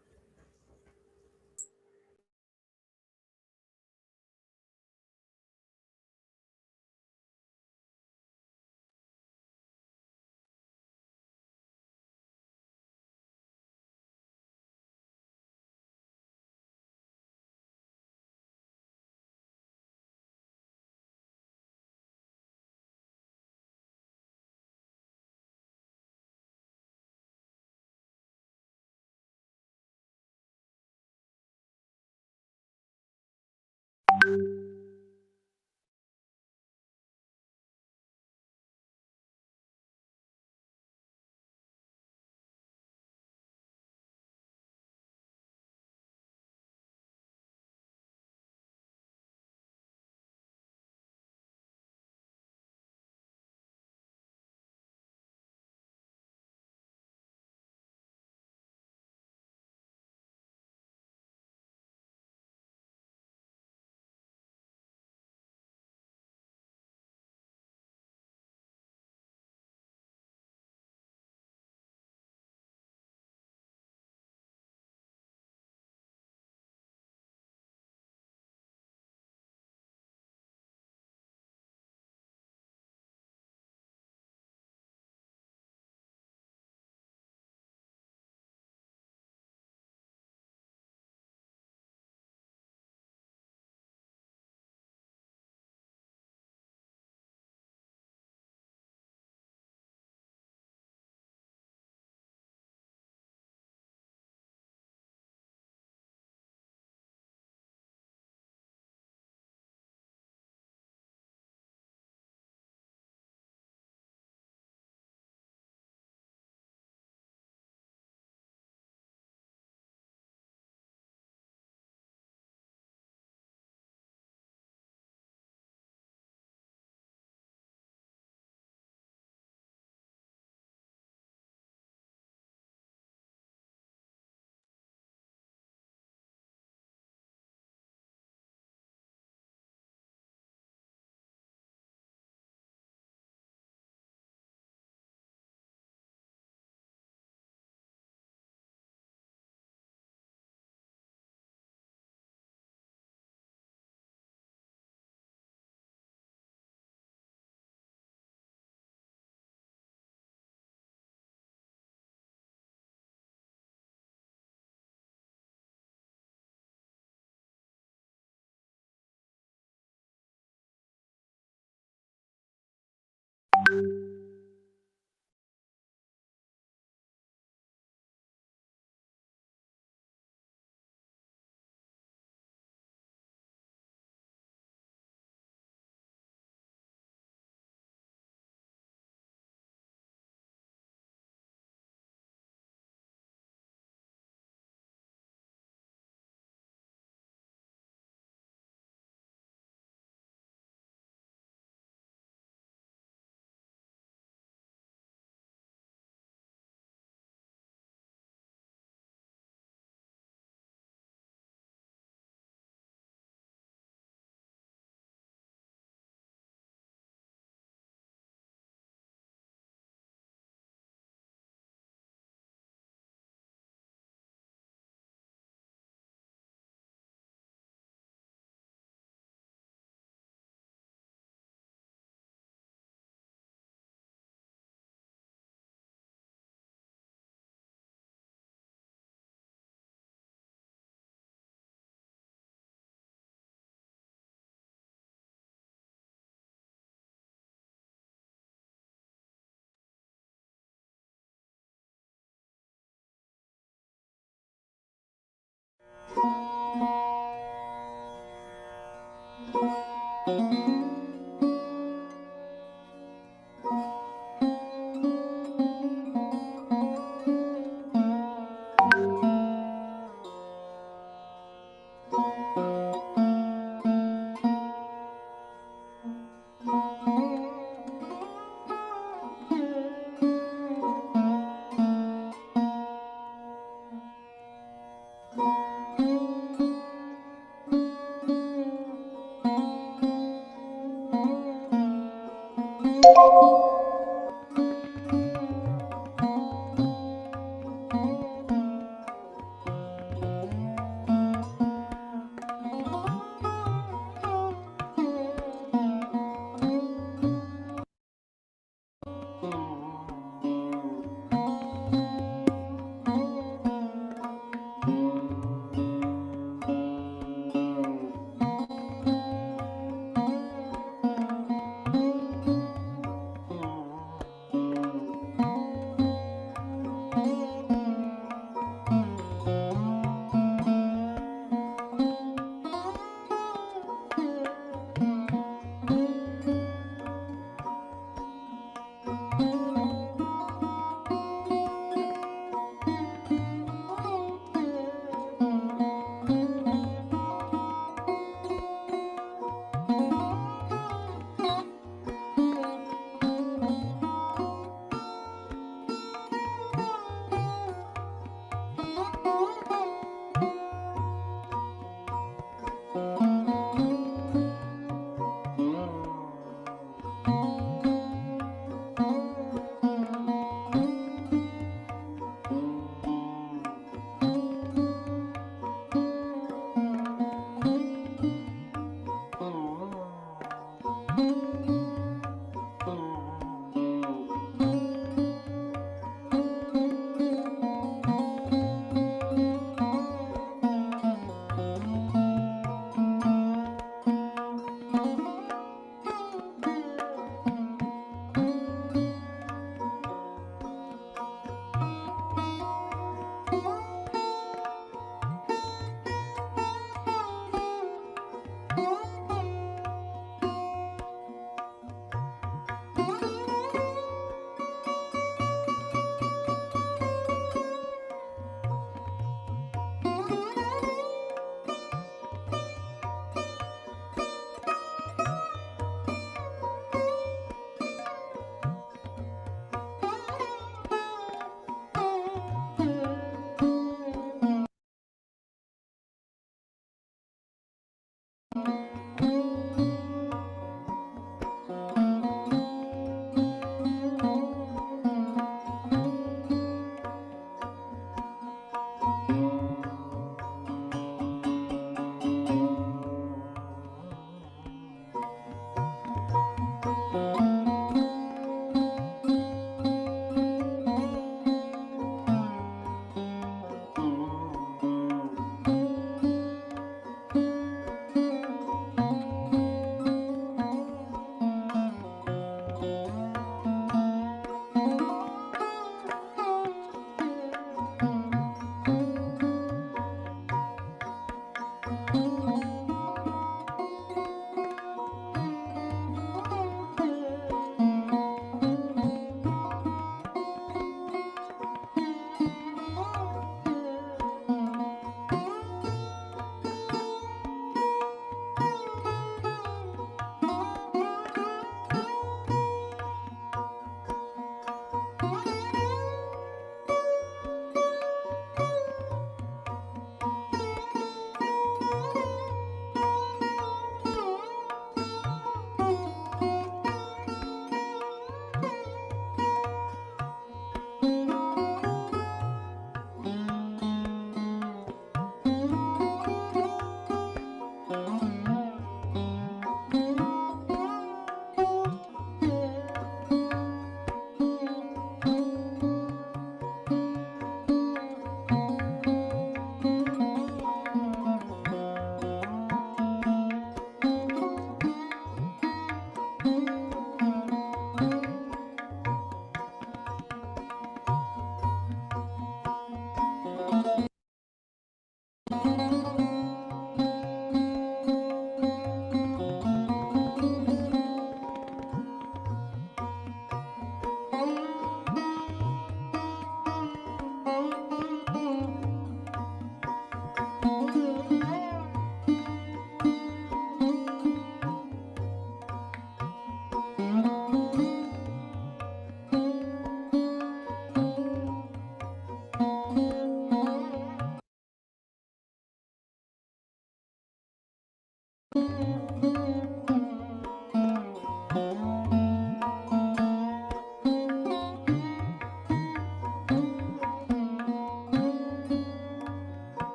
you.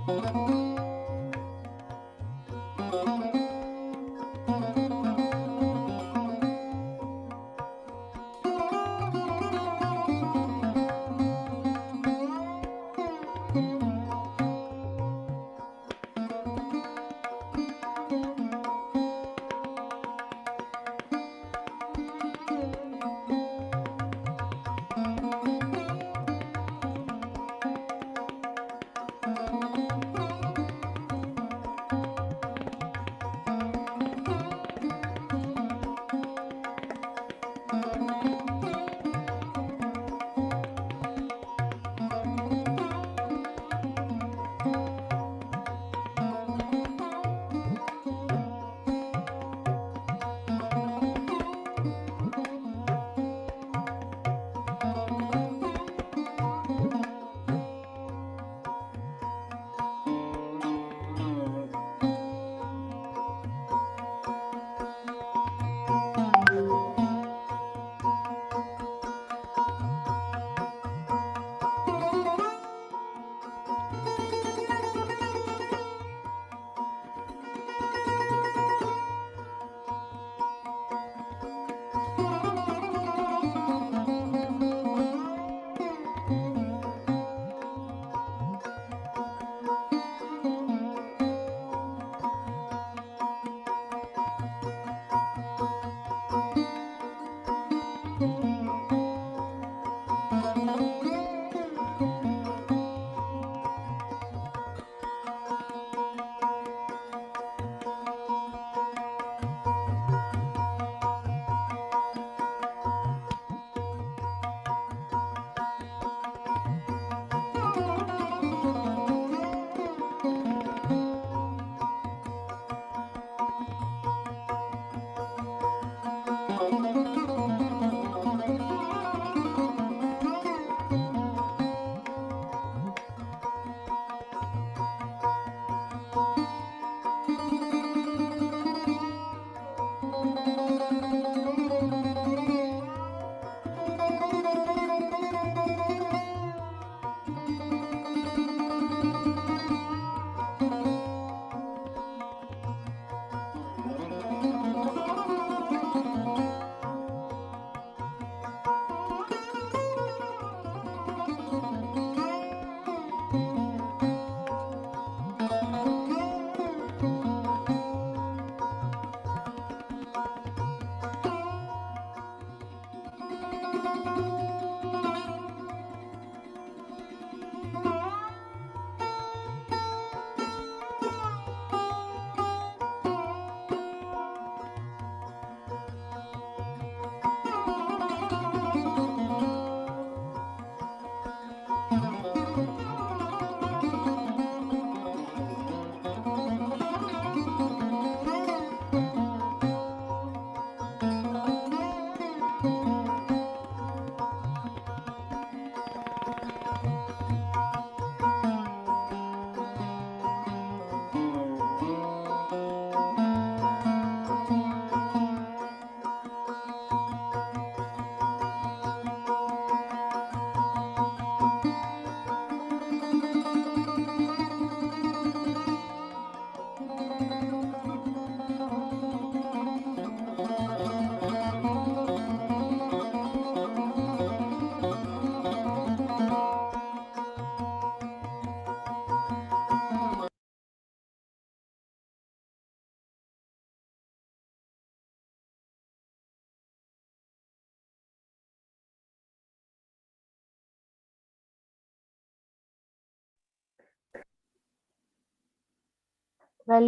Well,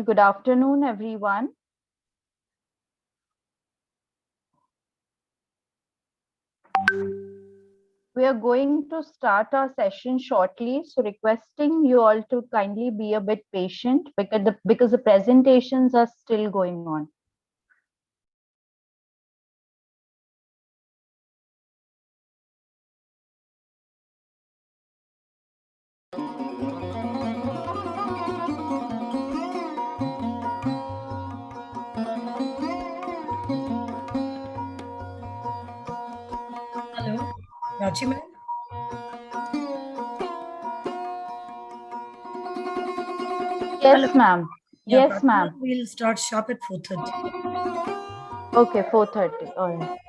good afternoon, everyone. We are going to start our session shortly, so requesting you all to kindly be a bit patient because the presentations are still going on. Hello, Rachi ma'am. Yes, ma'am. Yeah, Yes, ma'am. We'll start sharp at 4:30. Okay, 4:30. All right.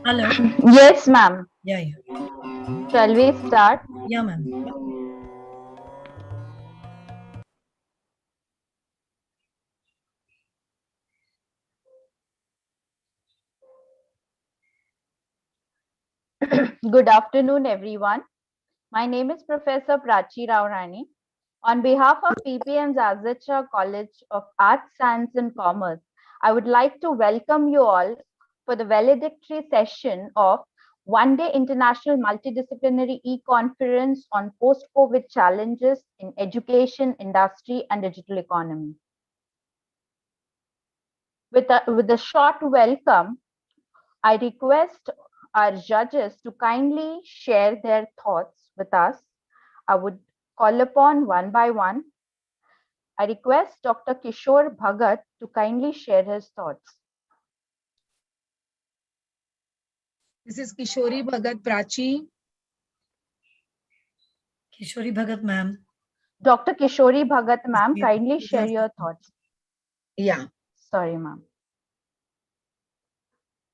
Hello. Yes, ma'am. Yeah. Shall we start? Yeah, ma'am. Good afternoon, everyone. My name is Professor Prachi Rao Rani. On behalf of VPM's Azadshah College of Arts, Science and Commerce, I would like to welcome you all for the valedictory session of one-day international multidisciplinary e-conference on post-COVID challenges in education, industry, and digital economy. With a short welcome, I request our judges to kindly share their thoughts with us. I would call upon one by one. I request Dr. Kishore Bhagat to kindly share his thoughts. This is Kishori Bhagat Prachi. Kishori Bhagat, ma'am. Dr. Kishori Bhagat, ma'am, kindly share your thoughts. Yeah. Sorry, ma'am.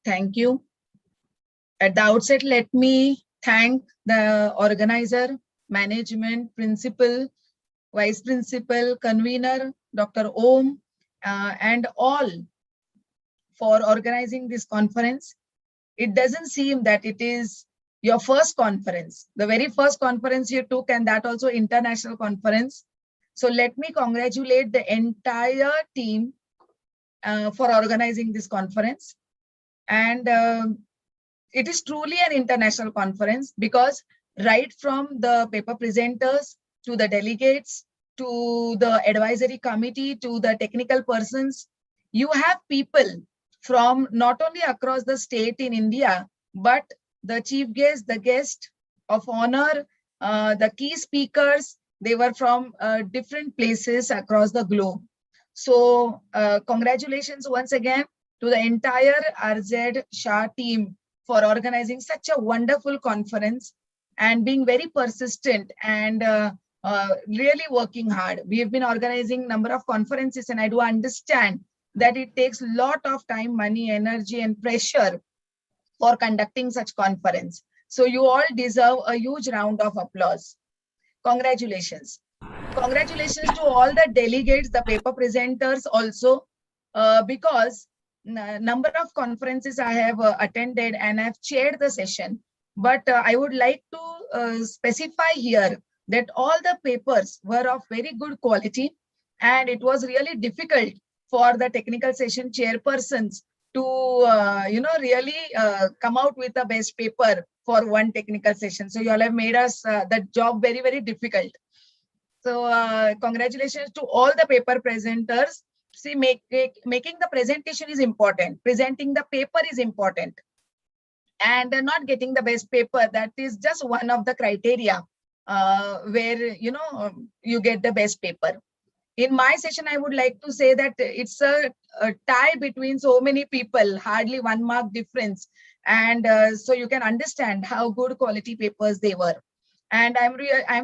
Thank you. At the outset, let me thank the organizer, management, principal, vice principal, convener, Dr. Om, and all for organizing this conference. It doesn't seem that it is your first conference, the very first conference you took, and that also international conference. So let me congratulate the entire team for organizing this conference. And it is truly an international conference because right from the paper presenters to the delegates, to the advisory committee, to the technical persons, you have people from not only across the state in India, but the chief guest, the guest of honor, the key speakers, they were from different places across the globe. So congratulations once again to the entire RZ Shah team for organizing such a wonderful conference and being very persistent and really working hard. We have been organizing number of conferences, and I do understand that it takes a lot of time, money, energy, and pressure for conducting such conference. So you all deserve a huge round of applause. Congratulations. Congratulations to all the delegates, the paper presenters also, because number of conferences I have attended and I've chaired the session. But I would like to specify here that all the papers were of very good quality, and it was really difficult for the technical session chairpersons to really come out with the best paper for one technical session. So you all have made us the job very, very difficult. So congratulations to all the paper presenters. See, making the presentation is important. Presenting the paper is important. And not getting the best paper, that is just one of the criteria where, you get the best paper. In my session, I would like to say that it's a tie between so many people, hardly 1 mark difference. And so you can understand how good quality papers they were. And I'm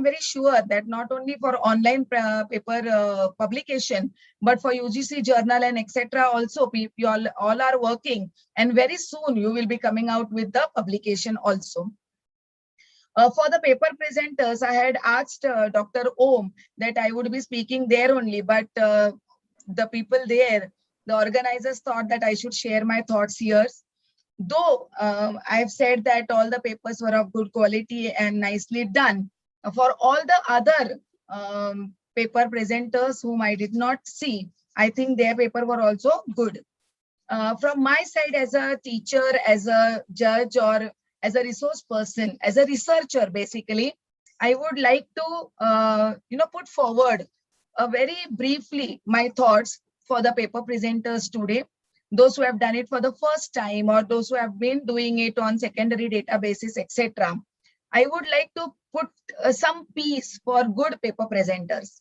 very sure that not only for online paper publication, but for UGC journal and etc. also, you all are working, and very soon you will be coming out with the publication also. For the paper presenters, I had asked Dr. Om that I would be speaking there only, but the people there, the organizers thought that I should share my thoughts here. Though I've said that all the papers were of good quality and nicely done, for all the other paper presenters whom I did not see, I think their paper were also good. From my side, as a teacher, as a judge, or as a resource person, as a researcher, basically, I would like to put forward very briefly my thoughts for the paper presenters today. Those who have done it for the first time, or those who have been doing it on secondary databases, etc. I would like to put some P's for good paper presenters.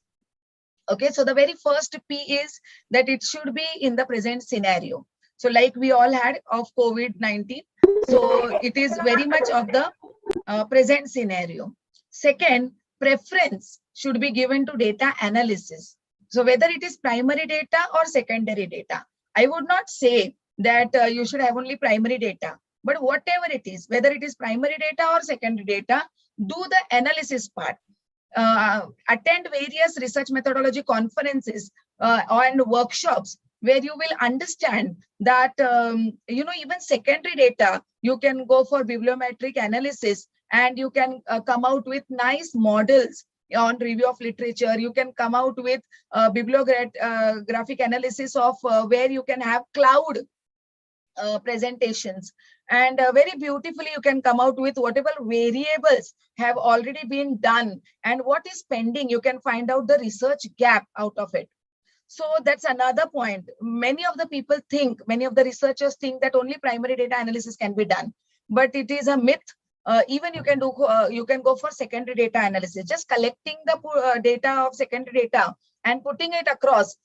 Okay, so the very first P is that it should be in the present scenario. So like we all had of COVID-19, so it is very much of the present scenario. Second, preference should be given to data analysis. So whether it is primary data or secondary data, I would not say that you should have only primary data, But whatever it is, whether it is primary data or secondary data, do the analysis part. Attend various research methodology conferences and workshops where you will understand that, even secondary data, you can go for bibliometric analysis and you can come out with nice models on review of literature. You can come out with bibliographic analysis of where you can have cloud presentations, and very beautifully you can come out with whatever variables have already been done and what is pending. You can find out the research gap out of it. So that's another point. Many of the researchers think that only primary data analysis can be done, but it is a myth. Even you can go for secondary data analysis. Just collecting the data of secondary data and putting it across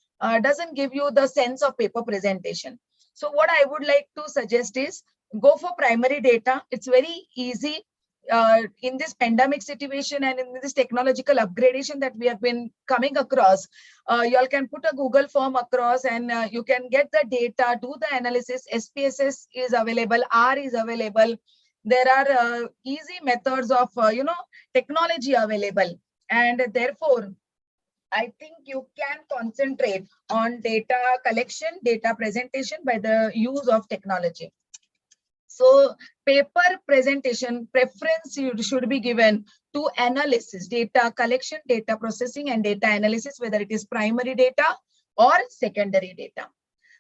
doesn't give you the sense of paper presentation. So what I would like to suggest is go for primary data. It's very easy in this pandemic situation and in this technological upgradation that we have been coming across. You all can put a Google form across and you can get the data, do the analysis. SPSS is available, R is available. There are easy methods of technology available, and therefore I think you can concentrate on data collection, data presentation by the use of technology. So paper presentation preference should be given to analysis, data collection, data processing, and data analysis, whether it is primary data or secondary data.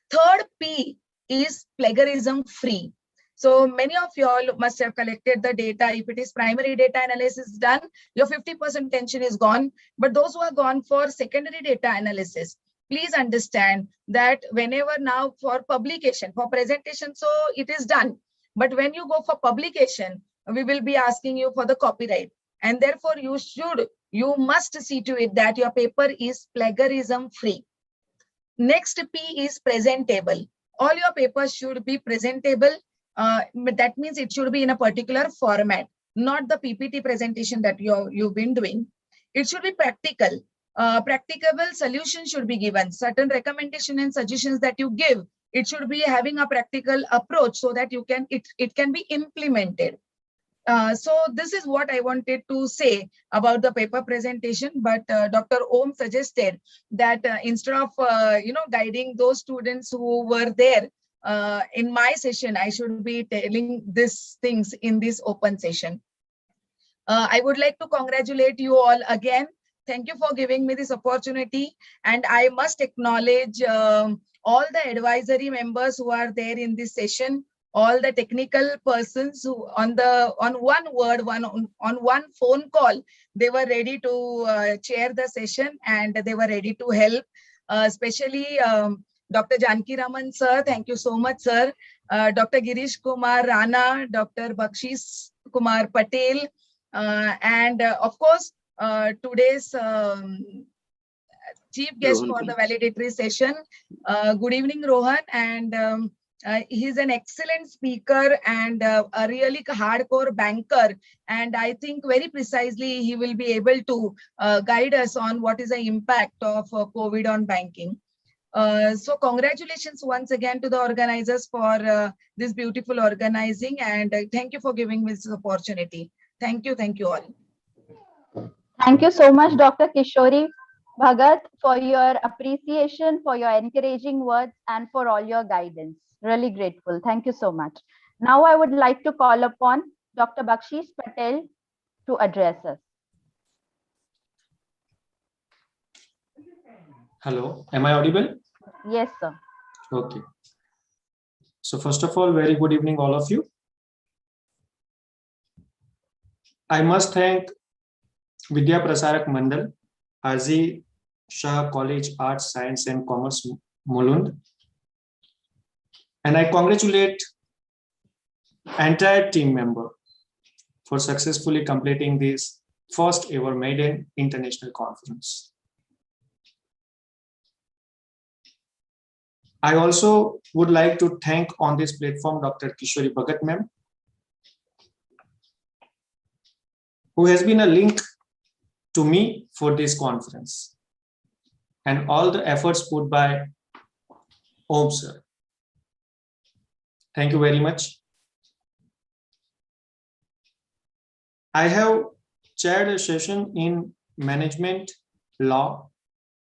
Third P is plagiarism free. So many of you all must have collected the data. If it is primary data analysis done, your 50% tension is gone. But those who are gone for secondary data analysis, please understand that whenever now for publication, for presentation, so it is done. But when you go for publication, we will be asking you for the copyright. And therefore you must see to it that your paper is plagiarism free. Next P is presentable. All your papers should be presentable. But that means it should be in a particular format, not the PPT presentation that you've been doing. It should be practical. Practicable solutions should be given. Certain recommendations and suggestions that you give, it should be having a practical approach so that it can be implemented. So this is what I wanted to say about the paper presentation. But Dr. Om suggested that instead of guiding those students who were there in my session, I should be telling these things in this open session. I would like to congratulate you all again. Thank you for giving me this opportunity. And I must acknowledge all the advisory members who are there in this session, all the technical persons who on one phone call, they were ready to chair the session and they were ready to help, especially Dr. Janki Raman sir, thank you so much, sir. Dr. Girish Kumar Rana, Dr. Bakshis Kumar Patel, and of course, today's chief guest for the valedictory session. Good evening, Rohan. And he's an excellent speaker and a really hardcore banker. And I think very precisely he will be able to guide us on what is the impact of COVID on banking. So congratulations once again to the organizers for this beautiful organizing, and thank you for giving me this opportunity. Thank you all. Thank you so much, Dr. Kishori Bhagat, for your appreciation, for your encouraging words, and for all your guidance. Really grateful. Thank you so much. Now I would like to call upon Dr. Bakshis Patel to address us. Hello, am I audible? Yes, sir. Okay. So first of all, very good evening, all of you. I must thank Vidya Prasarak Mandal, RZ Shah College Arts, Science and Commerce, Mulund. And I congratulate entire team member for successfully completing this first ever maiden international conference. I also would like to thank on this platform Dr. Kishori Bhagat ma'am, who has been a link to me for this conference, and all the efforts put by Om sir. Thank you very much. I have chaired a session in management, law,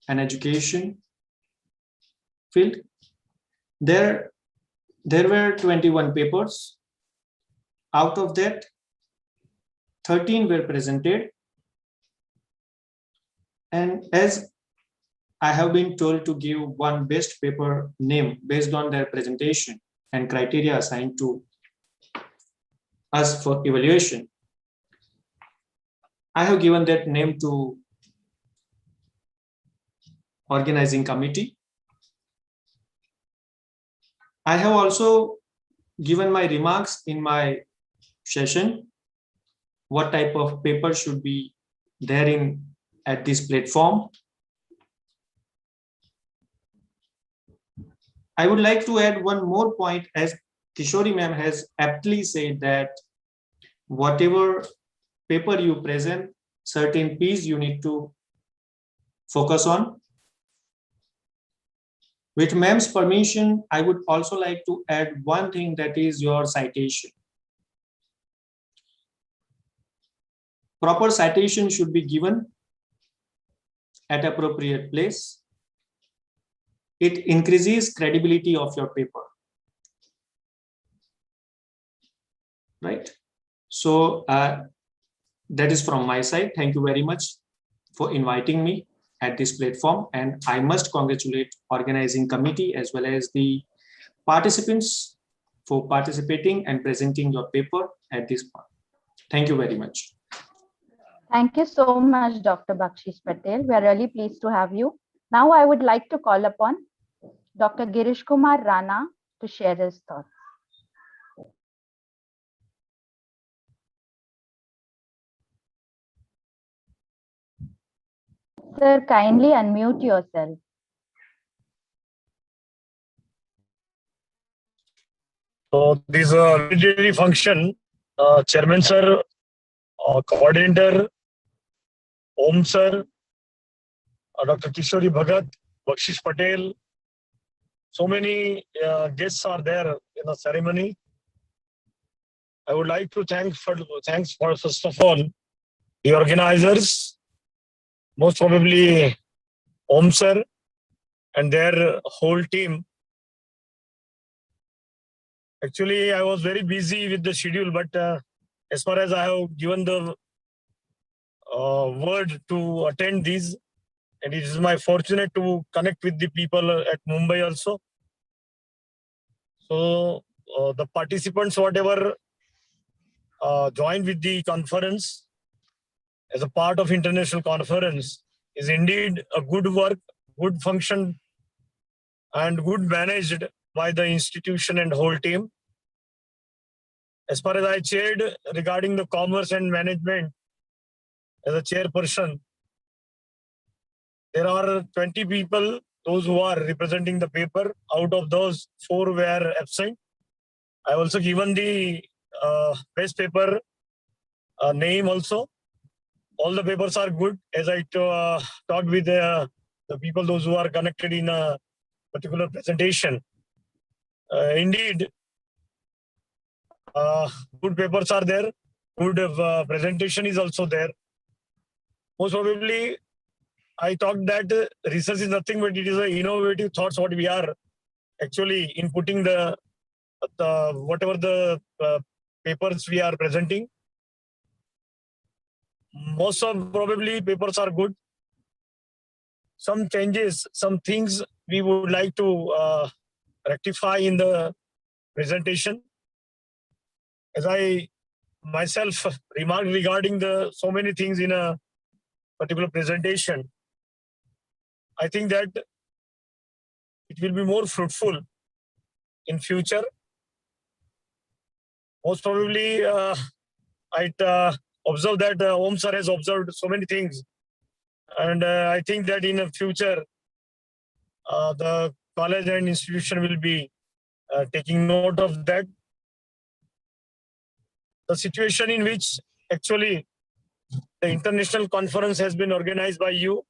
and education field. There were 21 papers. Out of that, 13 were presented. And as I have been told to give one best paper name based on their presentation and criteria assigned to us for evaluation, I have given that name to organizing committee. I have also given my remarks in my session, what type of paper should be there at this platform. I would like to add one more point, as Kishori ma'am has aptly said that whatever paper you present, certain piece you need to focus on. With ma'am's permission, I would also like to add one thing, that is your citation. Proper citation should be given at appropriate place. It increases credibility of your paper. Right? So that is from my side. Thank you very much for inviting me at this platform, and I must congratulate organizing committee as well as the participants for participating and presenting your paper at this point. Thank you very much. Thank you so much, Dr. Bakshish Patel. We are really pleased to have you. Now I would like to call upon Dr. Girish Kumar Rana to share his thoughts. Sir, kindly unmute yourself. So this validatory function, Chairman sir, coordinator, Om sir, Dr. Kishori Bhagat, Bakshish Patel, so many guests are there in the ceremony. I would like to thanks for first of all the organizers, most probably Om sir and their whole team. Actually, I was very busy with the schedule, but as far as I have given the word to attend these, and it is my fortunate to connect with the people at Mumbai also. So the participants, whatever joined with the conference as a part of international conference, is indeed a good work, good function, and good managed by the institution and whole team. As far as I chaired regarding the commerce and management as a chairperson, there are 20 people, those who are representing the paper. Out of those, 4 were absent. I also given the best paper name also. All the papers are good. As I talked with the people, those who are connected in a particular presentation. Indeed, good papers are there. Good presentation is also there. Most probably, I thought that research is nothing but it is an innovative thoughts what we are actually inputting the whatever the papers we are presenting. Most of probably papers are good. Some changes, some things we would like to rectify in the presentation. As I myself remarked regarding the so many things in a particular presentation, I think that it will be more fruitful in future. Most probably, I observe that Om sir has observed so many things, and I think that in the future, the college and institution will be taking note of that. The situation in which actually the international conference has been organized by you.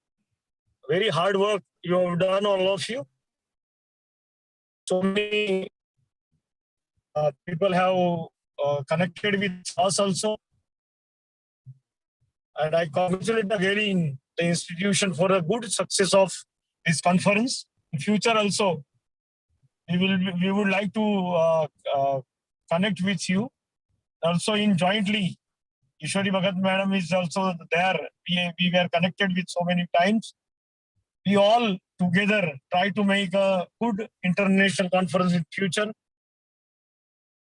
Very hard work you have done, all of you. So many people have connected with us also. And I congratulate again the institution for a good success of this conference. In future also, we would like to connect with you. Also in jointly, Ishwari Bhagat madam is also there. We were connected with so many times. We all together try to make a good international conference in future.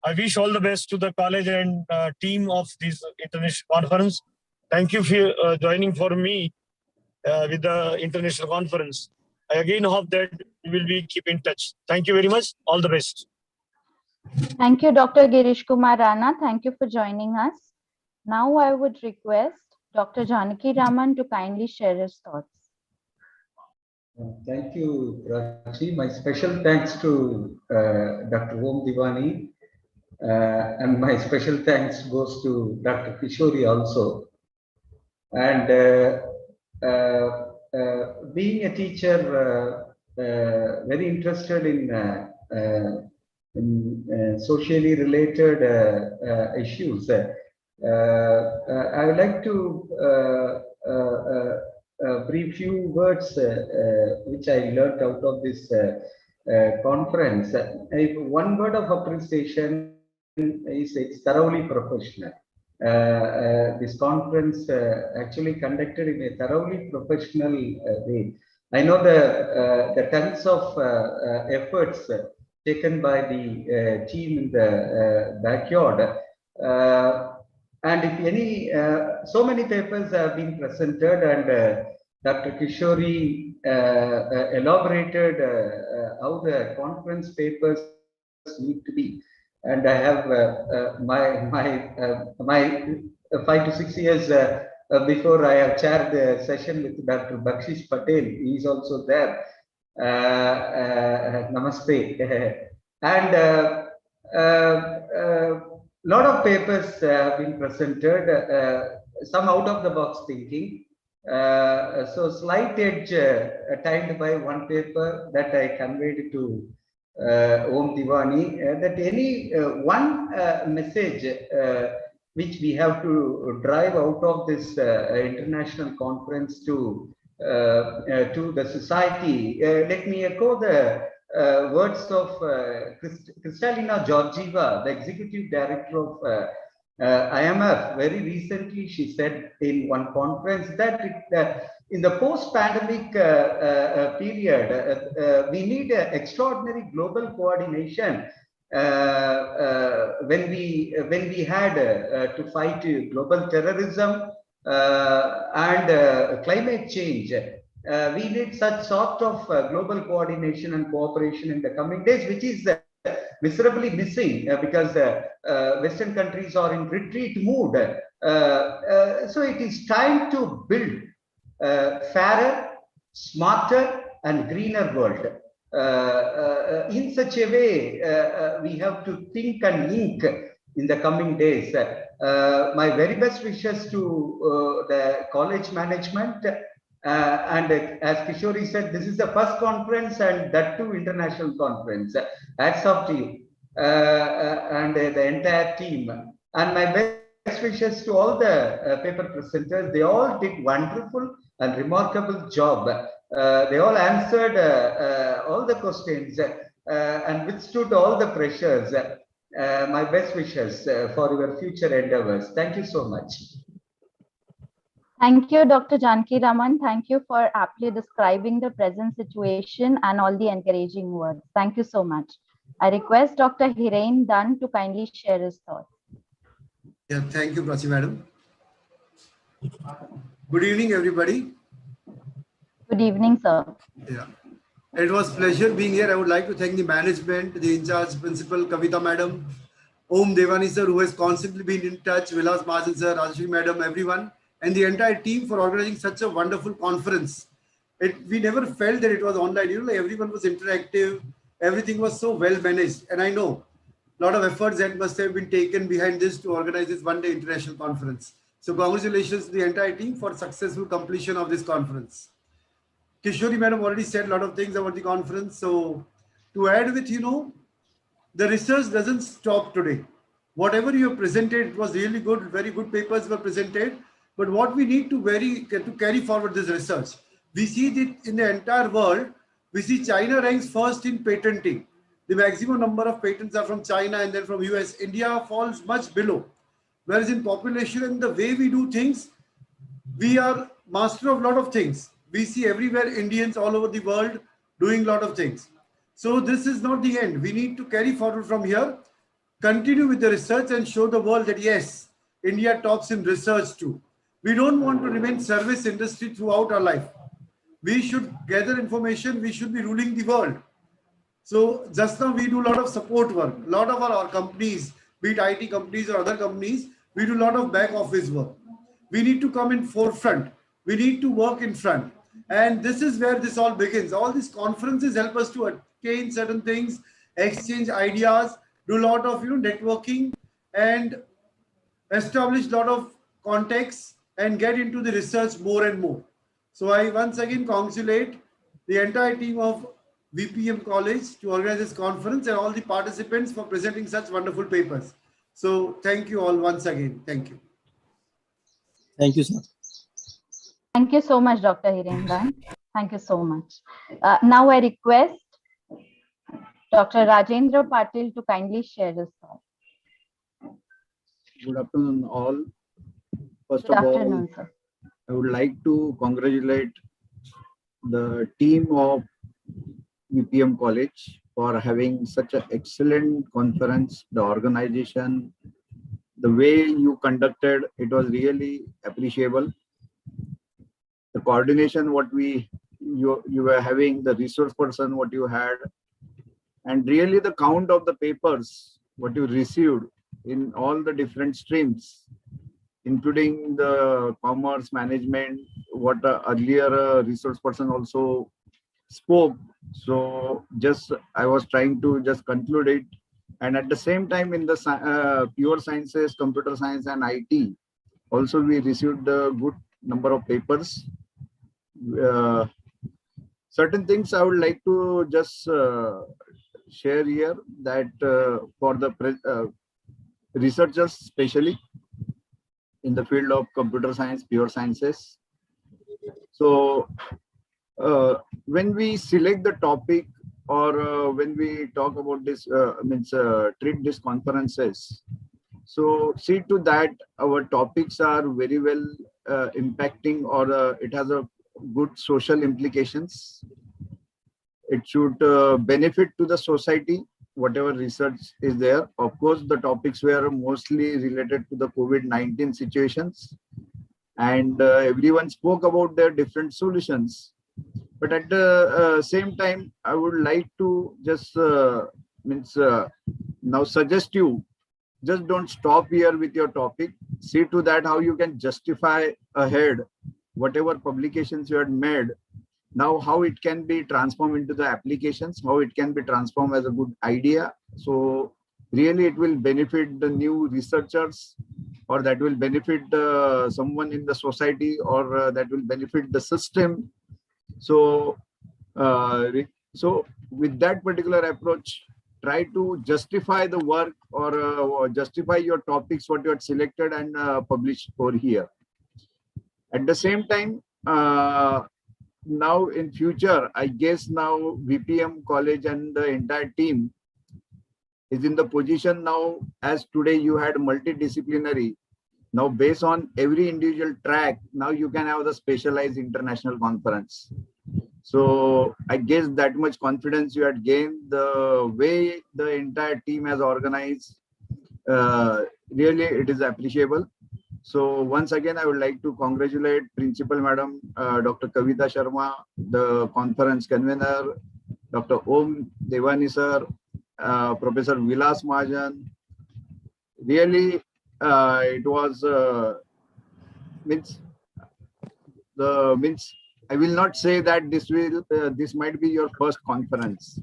I wish all the best to the college and team of this international conference. Thank you for joining for me with the international conference. I again hope that we will be keep in touch. Thank you very much. All the best. Thank you, Dr. Girish Kumar Rana. Thank you for joining us. Now I would request Dr. Janaki Raman to kindly share his thoughts. Thank you, Prachi. My special thanks to Dr. Om Divani, and my special thanks goes to Dr. Kishori also. And being a teacher, very interested in socially related issues, I would like to brief few words which I learned out of this conference. One word of appreciation is it's thoroughly professional. This conference actually conducted in a thoroughly professional way. I know the tons of efforts taken by the team in the backyard. And if any, so many papers have been presented, and Dr. Kishori elaborated how the conference papers need to be. And I have my 5 to 6 years before I have chaired the session with Dr. Bakshish Patel. He is also there. Namaste. And lot of papers have been presented, some out of the box thinking. So slight edge timed by one paper that I conveyed to Om Divani, that any one message which we have to drive out of this international conference to the society. Let me echo the words of Kristalina Georgieva, the executive director of IMF. Very recently, she said in one conference that in the post-pandemic period, we need extraordinary global coordination when we had to fight global terrorism and climate change. We need such sort of global coordination and cooperation in the coming days, which is miserably missing because Western countries are in retreat mood. So it is time to build fairer, smarter, and greener world. In such a way, we have to think and ink in the coming days. My very best wishes to the college management. And as Kishori said, this is the first conference, and that too international conference. Hats off to you and the entire team. And my best wishes to all the paper presenters. They all did wonderful and remarkable job. They all answered all the questions and withstood all the pressures. My best wishes for your future endeavors. Thank you so much. Thank you, Dr. Janaki Raman. Thank you for aptly describing the present situation and all the encouraging words. Thank you so much. I request Dr. Hiren Dunn to kindly share his thoughts. Yeah, thank you, Prachi Madam. Good evening, everybody. Good evening, sir. Yeah, it was pleasure being here. I would like to thank the management, the in-charge principal, Kavita Madam, Om Devani sir, who has constantly been in touch, Vilas Mahajan sir, Rajashri Madam, everyone, and the entire team for organizing such a wonderful conference. We never felt that it was online. You know, everyone was interactive. Everything was so well managed. And I know a lot of efforts that must have been taken behind this to organize this one-day international conference. So congratulations to the entire team for successful completion of this conference. Kishori Madam already said a lot of things about the conference. So to add with, the research doesn't stop today. Whatever you have presented, it was really good. Very good papers were presented. But what we need to carry forward this research. We see that in the entire world, we see China ranks first in patenting. The maximum number of patents are from China and then from US. India falls much below. Whereas in population and the way we do things, we are master of a lot of things. We see everywhere Indians all over the world doing a lot of things. So this is not the end. We need to carry forward from here, continue with the research and show the world that yes, India tops in research too. We don't want to remain service industry throughout our life. We should gather information. We should be ruling the world. So just now we do a lot of support work. A lot of our companies, be it IT companies or other companies, we do a lot of back office work. We need to come in forefront. We need to work in front. And this is where this all begins. All these conferences help us to attain certain things, exchange ideas, do a lot of networking and establish a lot of contacts and get into the research more and more. So I once again congratulate the entire team of VPM College to organize this conference and all the participants for presenting such wonderful papers. So thank you all once again. Thank you. Thank you, sir. Thank you so much, Dr. Hirendran. Thank you so much. Now I request Dr. Rajendra Patil to kindly share his thoughts. Good afternoon, all. First Good of all, afternoon, sir. I would like to congratulate the team of VPM College for having such an excellent conference. The organization, the way you conducted, it was really appreciable. The coordination, what you were having, the resource person, what you had, and really the count of the papers, what you received in all the different streams, including the commerce management, what earlier resource person also spoke. So just I was trying to just conclude it. And at the same time, in the pure sciences, computer science and IT, also we received a good number of papers. Certain things I would like to just share here, that for the researchers, especially in the field of computer science, pure sciences. So when we select the topic or when we talk about this, treat these conferences, so see to that our topics are very well impacting, or it has a good social implications. It should benefit to the society, whatever research is there. Of course, the topics were mostly related to the COVID-19 situations, and everyone spoke about their different solutions. But at the same time, I would like to just now suggest you, just don't stop here with your topic. See to that how you can justify ahead whatever publications you had made. Now how it can be transformed into the applications, how it can be transformed as a good idea. So really it will benefit the new researchers, or that will benefit someone in the society, or that will benefit the system. So so with that particular approach, try to justify the work, or justify your topics what you had selected and published over here. At the same time, now in future, I guess now VPM College and the entire team is in the position now, as today you had multidisciplinary. Now based on every individual track, now you can have the specialized international conference. So I guess that much confidence you had gained, the way the entire team has organized, really it is appreciable. So once again, I would like to congratulate Principal Madam, Dr. Kavita Sharma, the conference convener, Dr. Om Devani sir, Professor Vilas Mahajan. Really, it was I will not say that this might be your first conference,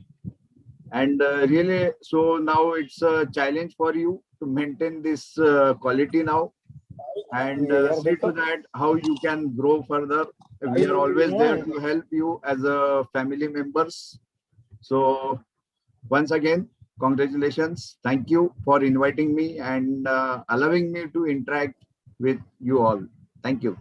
and really, so now it's a challenge for you to maintain this quality now, and see to that how you can grow further. We are always there to help you as a family members. So once again, congratulations. Thank you for inviting me and allowing me to interact with you all. Thank you.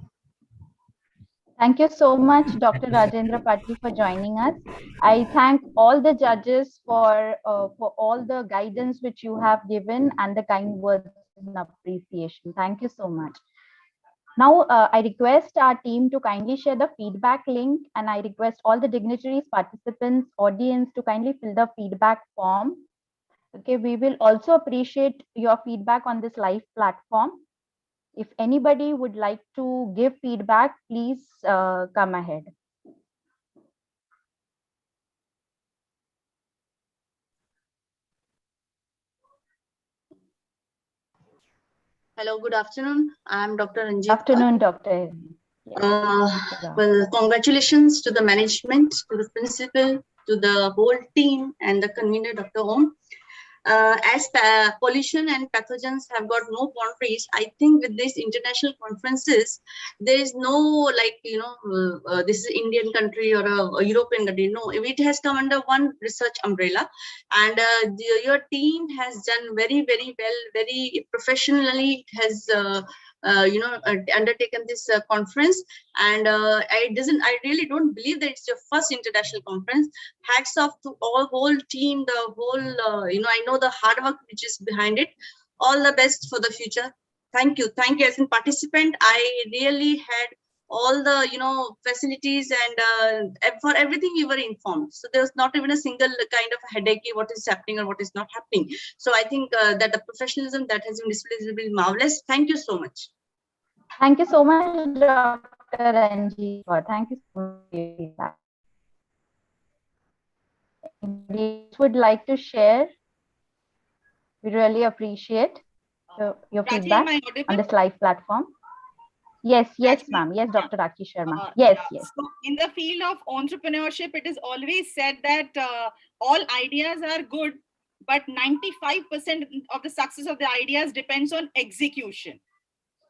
Thank you so much, Dr. Rajendra Patil, for joining us. I thank all the judges for all the guidance which you have given and the kind words and appreciation. Thank you so much. Now, I request our team to kindly share the feedback link, and I request all the dignitaries, participants, audience to kindly fill the feedback form. Okay, we will also appreciate your feedback on this live platform. If anybody would like to give feedback, please come ahead. Hello, good afternoon. I'm Dr. Ranjit. Afternoon, Doctor. Well, congratulations to the management, to the principal, to the whole team and the convener, Dr. Om. As pollution and pathogens have got no boundaries, I think with these international conferences, there is no like, this is Indian country or a European country. No, it has come under one research umbrella, and your team has done very, very well, very professionally. It has undertaken this conference, and I really don't believe that it's your first international conference. Hats off to all whole team, the whole I know the hard work which is behind it. All the best for the future. Thank you as a participant. I really had all the facilities, and for everything we were informed, so there was not even a single kind of headache what is happening or what is not happening. So I think that the professionalism that has been displayed is really marvelous. Thank you so much. Thank you so much, Dr. Ranjit. Thank you so much. Anybody would like to share? We really appreciate your feedback on this live platform. Yes, ma'am. Yes, Dr. Rakhi Sharma. Yes. So in the field of entrepreneurship, it is always said that all ideas are good, but 95% of the success of the ideas depends on execution.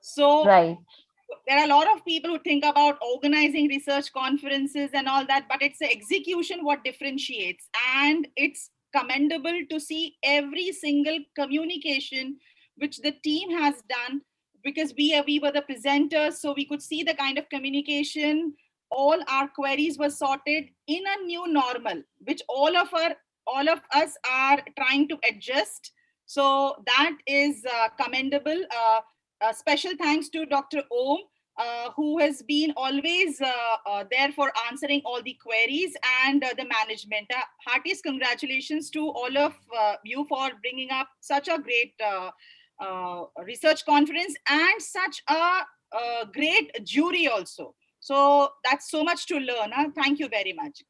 So there are a lot of people who think about organizing research conferences and all that, but it's the execution what differentiates. And it's commendable to see every single communication which the team has done, because we were the presenters, so we could see the kind of communication. All our queries were sorted in a new normal, which all of us are trying to adjust. So that is commendable. Special thanks to Dr. Om, who has been always there for answering all the queries, and the management. Heartiest congratulations to all of you for bringing up such a great research conference and such a great jury also. So that's so much to learn. Thank you very much.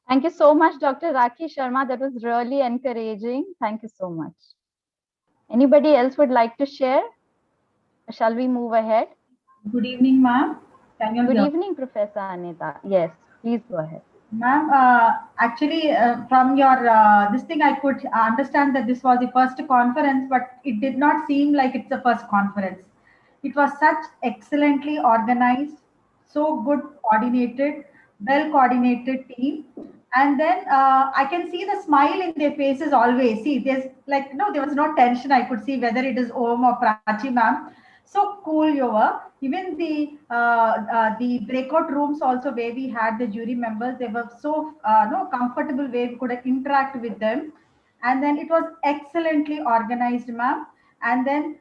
Thank you so much, Dr. Rakhi Sharma. That was really encouraging. Thank you so much. Anybody else would like to share? Shall we move ahead? Good evening, ma'am. Good evening, Professor Anita. Yes, please go ahead. Ma'am, actually, from your this thing, I could understand that this was the first conference, but it did not seem like it's the first conference. It was such excellently organized, so good coordinated, well coordinated team. And then I can see the smile in their faces always. See, there's like, there was no tension. I could see whether it is Om or Prachi ma'am. So cool you were. Even the breakout rooms also, where we had the jury members, they were so comfortable way we could interact with them. And then it was excellently organized, ma'am. And then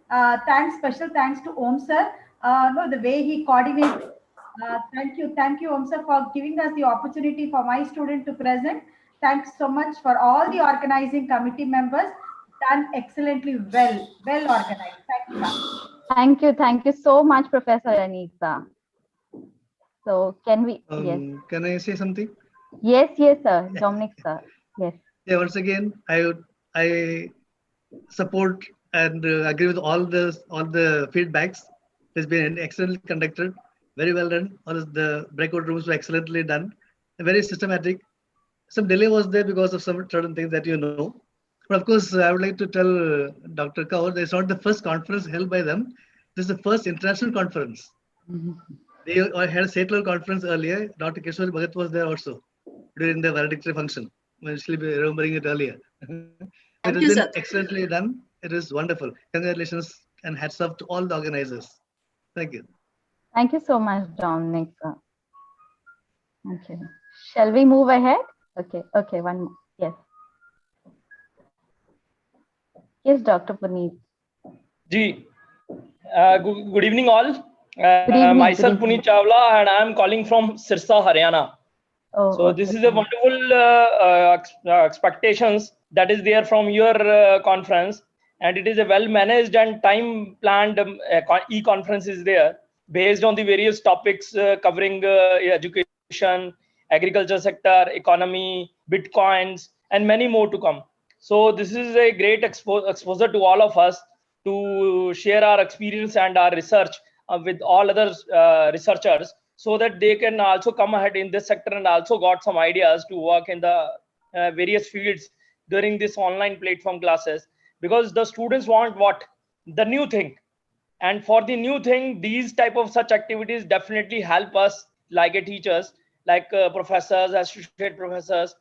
special thanks to Om sir. The way he coordinated. Thank you, Om sir, for giving us the opportunity for my student to present. Thanks so much for all the organizing committee members. Done excellently well organized. Thank you, ma'am. Thank you so much, Professor Anita. So can we? Yes. Can I say something? Yes, sir. Dominic, sir. Yes. Yeah. Once again, I support and agree with all the feedbacks. It's been excellently conducted, very well done. All of the breakout rooms were excellently done, very systematic. Some delay was there because of some certain things that you know. But of course, I would like to tell Dr. Kaur that it's not the first conference held by them. This is the first international conference. They had a state level conference earlier. Dr. Kishore Bhagat was there also during the valedictory function. I'm still remembering it earlier. It has been excellently done. It is wonderful. Congratulations and hats off to all the organizers. Thank you. Thank you so much, Dominic. Okay. Shall we move ahead? Okay. Okay. One more. Yes. Yes, Dr. Puneet. Ji, good evening all. evening, Myself good evening. Puneet Chawla and I am calling from Sirsa, Haryana. Oh, So this is a wonderful expectations that is there from your conference, and it is a well managed and time planned e-conference is there based on the various topics covering education, agriculture sector, economy, bitcoins, and many more to come. So this is a great exposure to all of us to share our experience and our research with all other researchers, so that they can also come ahead in this sector and also got some ideas to work in the various fields during this online platform classes, because the students want what? The new thing. And for the new thing, these type of such activities definitely help us, like a teachers, like professors, associate professors,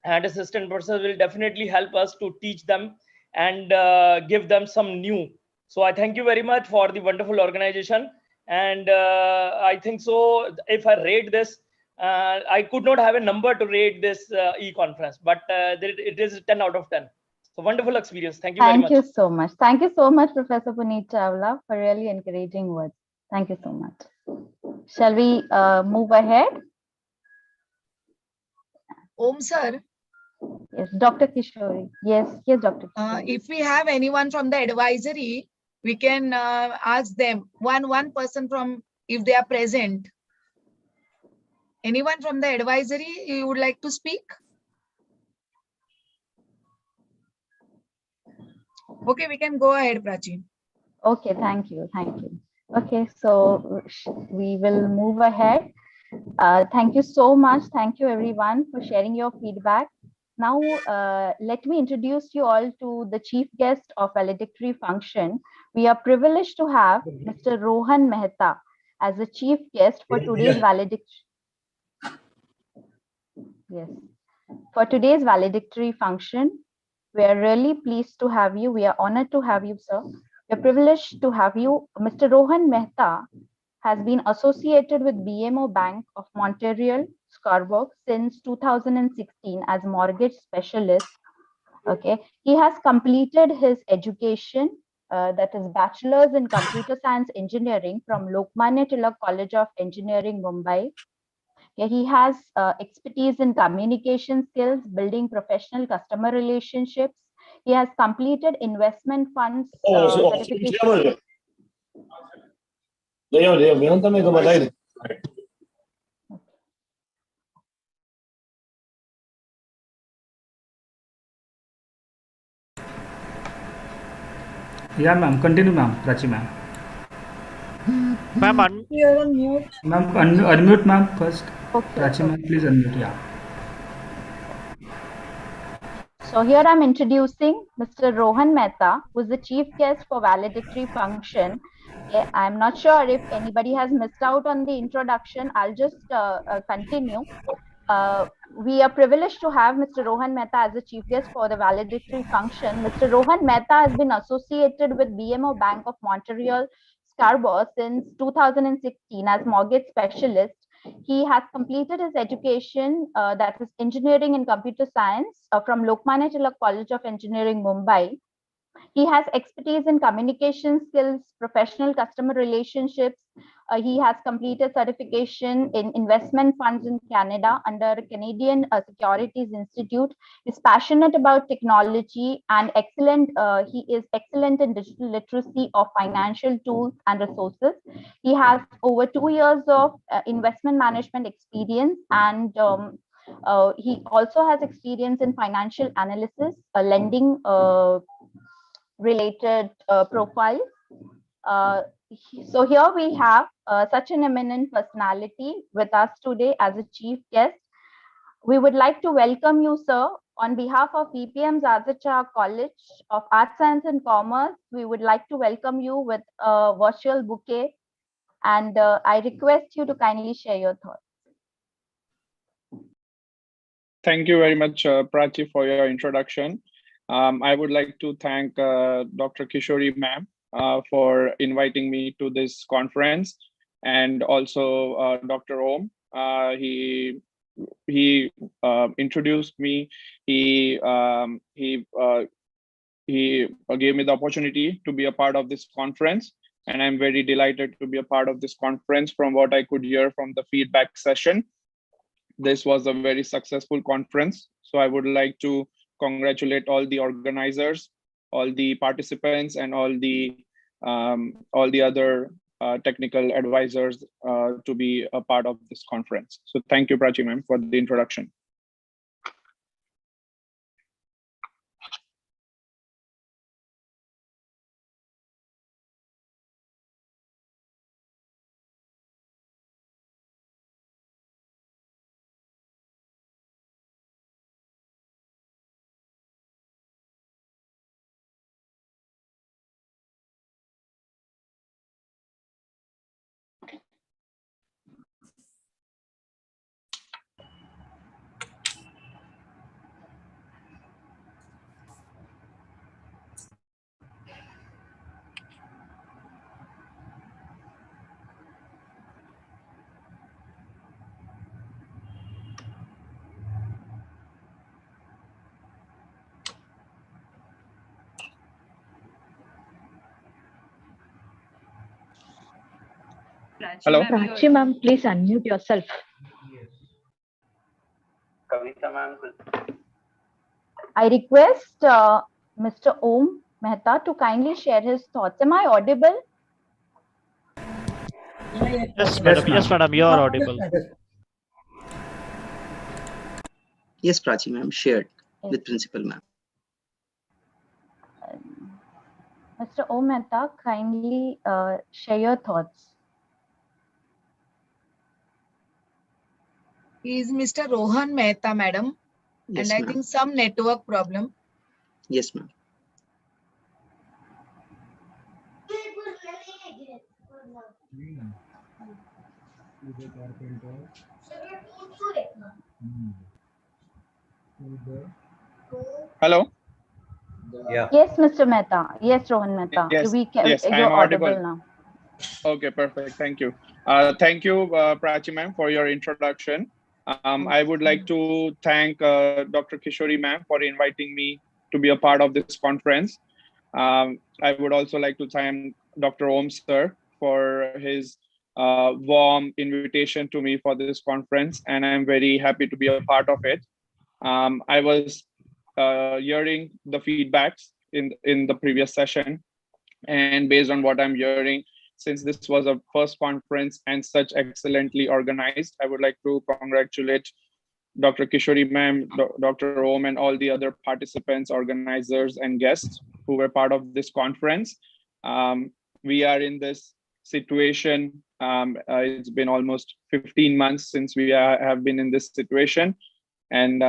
and assistant professors will definitely help us to teach them and give them some new. So I thank you very much for the wonderful organization. And I think so, if I rate this, I could not have a number to rate this e-conference, but it is 10 out of 10. So wonderful experience. Thank you very much. Thank you so much. Thank you so much, Professor Puneet Chawla, for really encouraging words. Thank you so much. Shall we move ahead? Om sir. Yes, Dr. Kishori. Yes, Dr. Kishori. If we have anyone from the advisory, we can ask them one person from, if they are present. Anyone from the advisory you would like to speak? Okay, we can go ahead, Prachi. Okay, thank you. Okay, so we will move ahead. Thank you so much. Thank you everyone for sharing your feedback. Now, let me introduce you all to the chief guest of valedictory function. We are privileged to have Mr. Rohan Mehta as the chief guest for today's valedictory. Yes, for today's valedictory function. We are really pleased to have you. We are honored to have you, sir. We are privileged to have you. Mr. Rohan Mehta has been associated with BMO Bank of Montreal, Scarborough since 2016 as mortgage specialist. Okay, he has completed his education, that is bachelor's in computer science engineering from Lokmanya Tilak College of Engineering, Mumbai. He has expertise in communication skills, building professional customer relationships. He has completed investment funds certification. Yeah, ma'am. Continue, ma'am. Prachi, ma'am. Ma'am, you're on mute. Ma'am, unmute, ma'am, first. Okay. Prachi, ma'am, please unmute. Yeah. So here I'm introducing Mr. Rohan Mehta, who is the chief guest for valedictory function. Okay, I'm not sure if anybody has missed out on the introduction. I'll just continue. We are privileged to have Mr. Rohan Mehta as the chief guest for the valedictory function. Mr. Rohan Mehta has been associated with BMO Bank of Montreal, Scarborough since 2016 as mortgage specialist. He has completed his education, that is engineering and computer science from Lokmanya Tilak College of Engineering, Mumbai. He has expertise in communication skills, professional customer relationships. He has completed certification in investment funds in Canada under Canadian Securities Institute. He's passionate about technology and excellent. He is excellent in digital literacy of financial tools and resources. He has over 2 years of investment management experience, and he also has experience in financial analysis, lending related profile. So here we have such an eminent personality with us today as a chief guest. We would like to welcome you, sir. On behalf of VPM Zazacha College of Arts, Science and Commerce, we would like to welcome you with a virtual bouquet. And I request you to kindly share your thoughts. Thank you very much, Prachi, for your introduction. I would like to thank Dr. Kishori ma'am for inviting me to this conference. and also Dr. Om. He introduced me. He gave me the opportunity to be a part of this conference, and I'm very delighted to be a part of this conference. From what I could hear from the feedback session, this was a very successful conference. So I would like to congratulate all the organizers, all the participants, and all the other technical advisors to be a part of this conference. So thank you, Prachi ma'am, for the introduction. Hello. Prachi ma'am, please unmute yourself. Kavita ma'am. I request Mr. Om Mehta to kindly share his thoughts. Am I audible? Yes, madam. Yes, madam. You are audible. Yes, Prachi ma'am, shared with principal ma'am. Mr. Om Mehta, kindly share your thoughts. He is Mr. Rohan Mehta, madam. Yes, And I ma'am. think some network problem. Yes, ma'am. Hello. Yeah. Yes, Mr. Mehta. Yes, Rohan Mehta. Yes. You're I'm audible audible now. Okay, perfect. Thank you. Thank you, Prachi ma'am, for your introduction. I would like to thank Dr. Kishori ma'am for inviting me to be a part of this conference. I would also like to thank Dr. Om sir for his warm invitation to me for this conference, and I'm very happy to be a part of it. I was hearing the feedbacks in the previous session, and based on what I'm hearing, since this was a first conference and such excellently organized, I would like to congratulate Dr. Kishori ma'am, Dr. Om, and all the other participants, organizers, and guests who were part of this conference. We are in this situation. It's been almost 15 months since we have been in this situation, and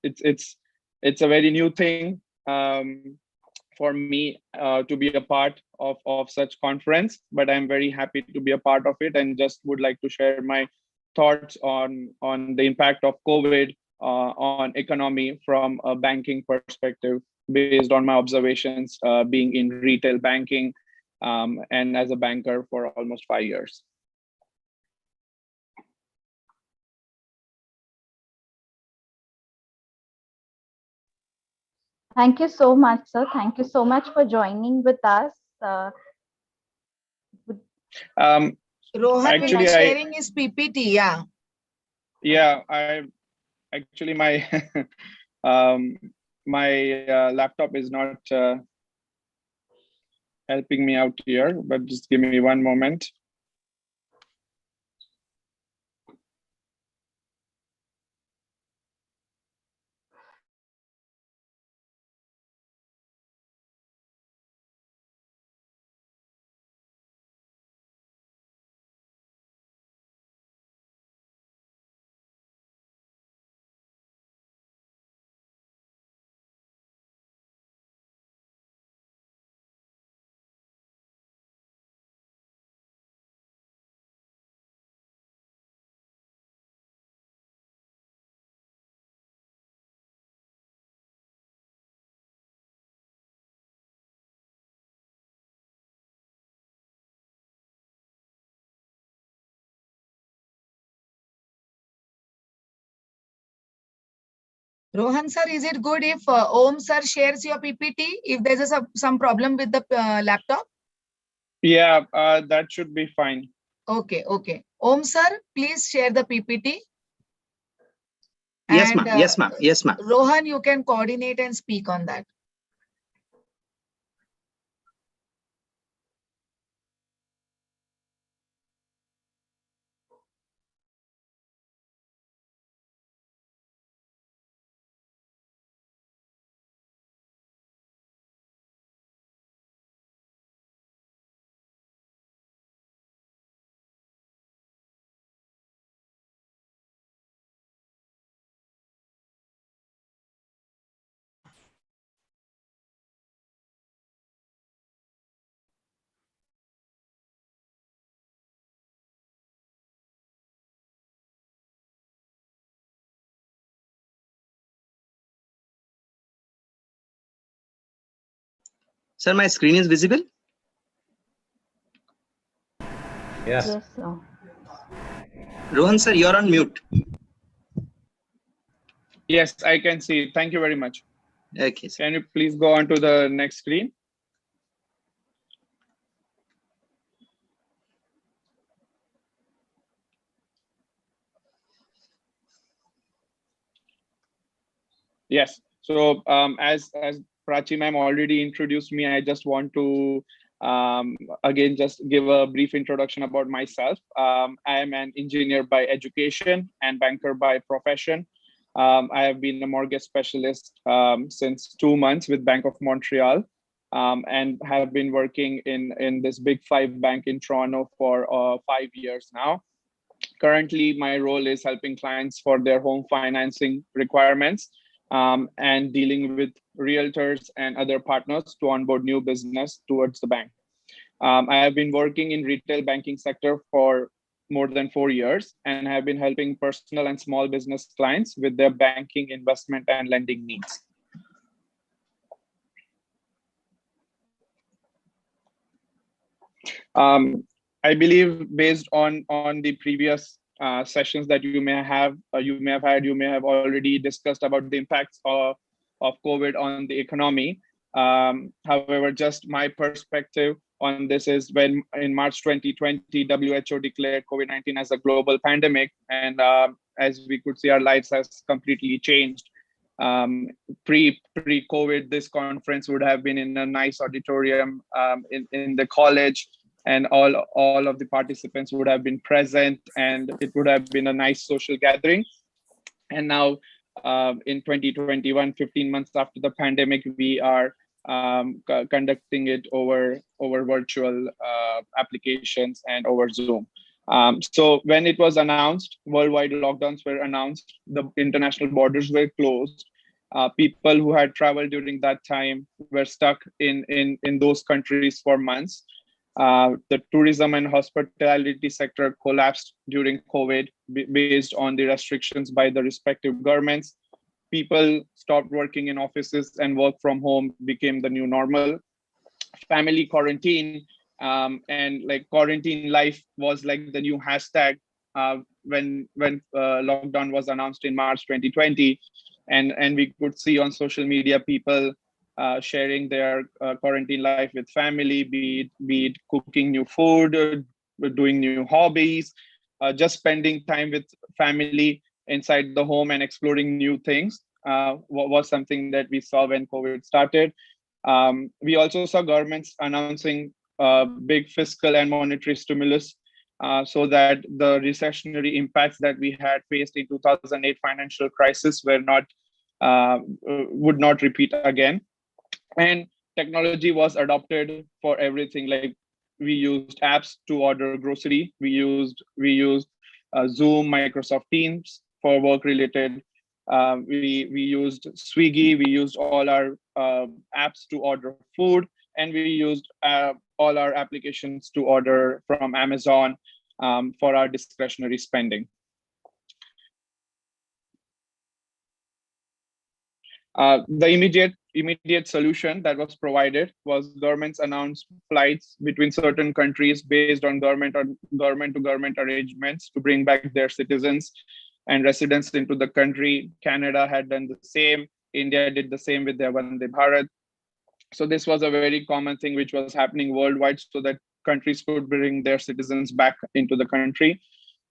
it's a very new thing for me to be a part of such conference, but I'm very happy to be a part of it, and just would like to share my thoughts on the impact of COVID on economy from a banking perspective, based on my observations being in retail banking and as a banker for almost 5 years. Thank you so much, sir. Thank you so much for joining with us. Rohan Actually, will be sharing his PPT, yeah. Yeah, I actually my my laptop is not helping me out here, but just give me one moment. Rohan sir, is it good if Om sir shares your PPT if there's some problem with the laptop? Yeah, that should be fine. Okay, okay. Om sir, please share the PPT. Yes, And, ma'am. Yes, ma'am. Yes, ma'am. Rohan, you can coordinate and speak on that. Sir, my screen is visible? Yes. Yes, sir. Rohan sir, you're on mute. Yes, I can see. Thank you very much. Okay, sir. Can you please go on to the next screen? Yes. So as Prachi ma'am already introduced me, I just want to again just give a brief introduction about myself. I am an engineer by education and banker by profession. I have been a mortgage specialist since 2 months with Bank of Montreal, and have been working in this big 5 bank in Toronto for 5 years now. Currently, my role is helping clients for their home financing requirements, and dealing with realtors and other partners to onboard new business towards the bank. I have been working in retail banking sector for more than 4 years and have been helping personal and small business clients with their banking, investment, and lending needs. I believe based on the previous sessions that you may have already discussed about the impacts of COVID on the economy. However, just my perspective on this is when in March 2020, WHO declared COVID-19 as a global pandemic, and as we could see, our lives has completely changed. Pre-COVID, this conference would have been in a nice auditorium in the college, and all of the participants would have been present, and it would have been a nice social gathering. And now in 2021, 15 months after the pandemic, we are conducting it over virtual applications and over Zoom. So when it was announced, worldwide lockdowns were announced, the international borders were closed. People who had traveled during that time were stuck in those countries for months. The tourism and hospitality sector collapsed during COVID based on the restrictions by the respective governments. People stopped working in offices and work from home became the new normal. Family quarantine and like quarantine life was like the new hashtag when lockdown was announced in March 2020, and we could see on social media people sharing their quarantine life with family, be it cooking new food, doing new hobbies, just spending time with family inside the home and exploring new things was something that we saw when COVID started. We also saw governments announcing big fiscal and monetary stimulus so that the recessionary impacts that we had faced in 2008 financial crisis would not repeat again. And technology was adopted for everything. Like we used apps to order grocery. We used Zoom, Microsoft Teams for work related. We used Swiggy. We used all our apps to order food, and we used all our applications to order from Amazon for our discretionary spending. The immediate solution that was provided was governments announced flights between certain countries based on government to government arrangements to bring back their citizens. and residents into the country. Canada had done the same. India did the same with their Vande Bharat. So this was a very common thing which was happening worldwide, so that countries could bring their citizens back into the country.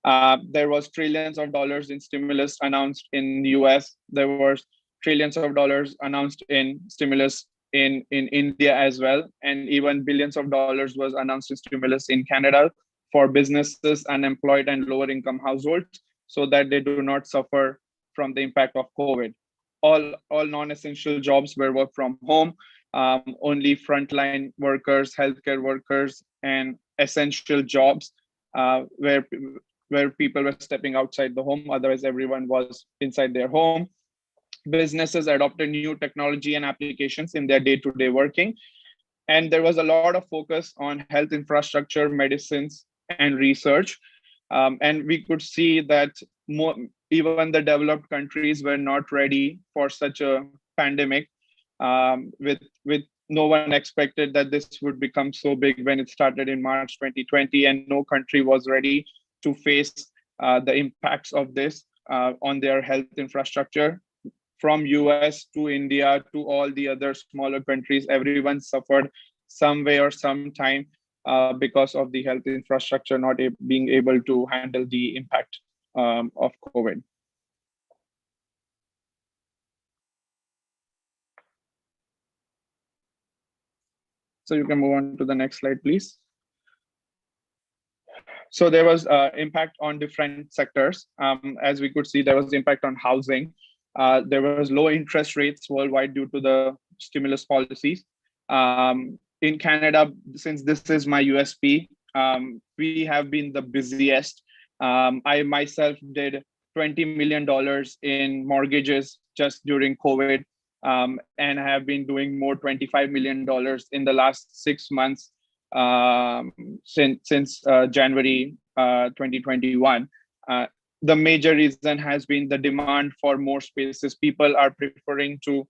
There was trillions of dollars in stimulus announced in the US. There was trillions of dollars announced in stimulus in India as well. And even billions of dollars was announced in stimulus in Canada for businesses, unemployed and lower income households, so that they do not suffer from the impact of COVID. All non-essential jobs were work from home. Only frontline workers, healthcare workers, and essential jobs where people were stepping outside the home. Otherwise, everyone was inside their home. Businesses adopted new technology and applications in their day-to-day working. And there was a lot of focus on health infrastructure, medicines, and research. And we could see that even the developed countries were not ready for such a pandemic. With no one expected that this would become so big when it started in March 2020, and no country was ready to face the impacts of this on their health infrastructure. From US to India to all the other smaller countries, everyone suffered some way or sometime because of the health infrastructure not being able to handle the impact of COVID. So you can move on to the next slide, please. So there was impact on different sectors. As we could see, there was impact on housing. There was low interest rates worldwide due to the stimulus policies. In Canada, since this is my USP, we have been the busiest. I myself did $20 million in mortgages just during COVID, and have been doing more $25 million in the last 6 months since January 2021. The major reason has been the demand for more spaces. People are preferring to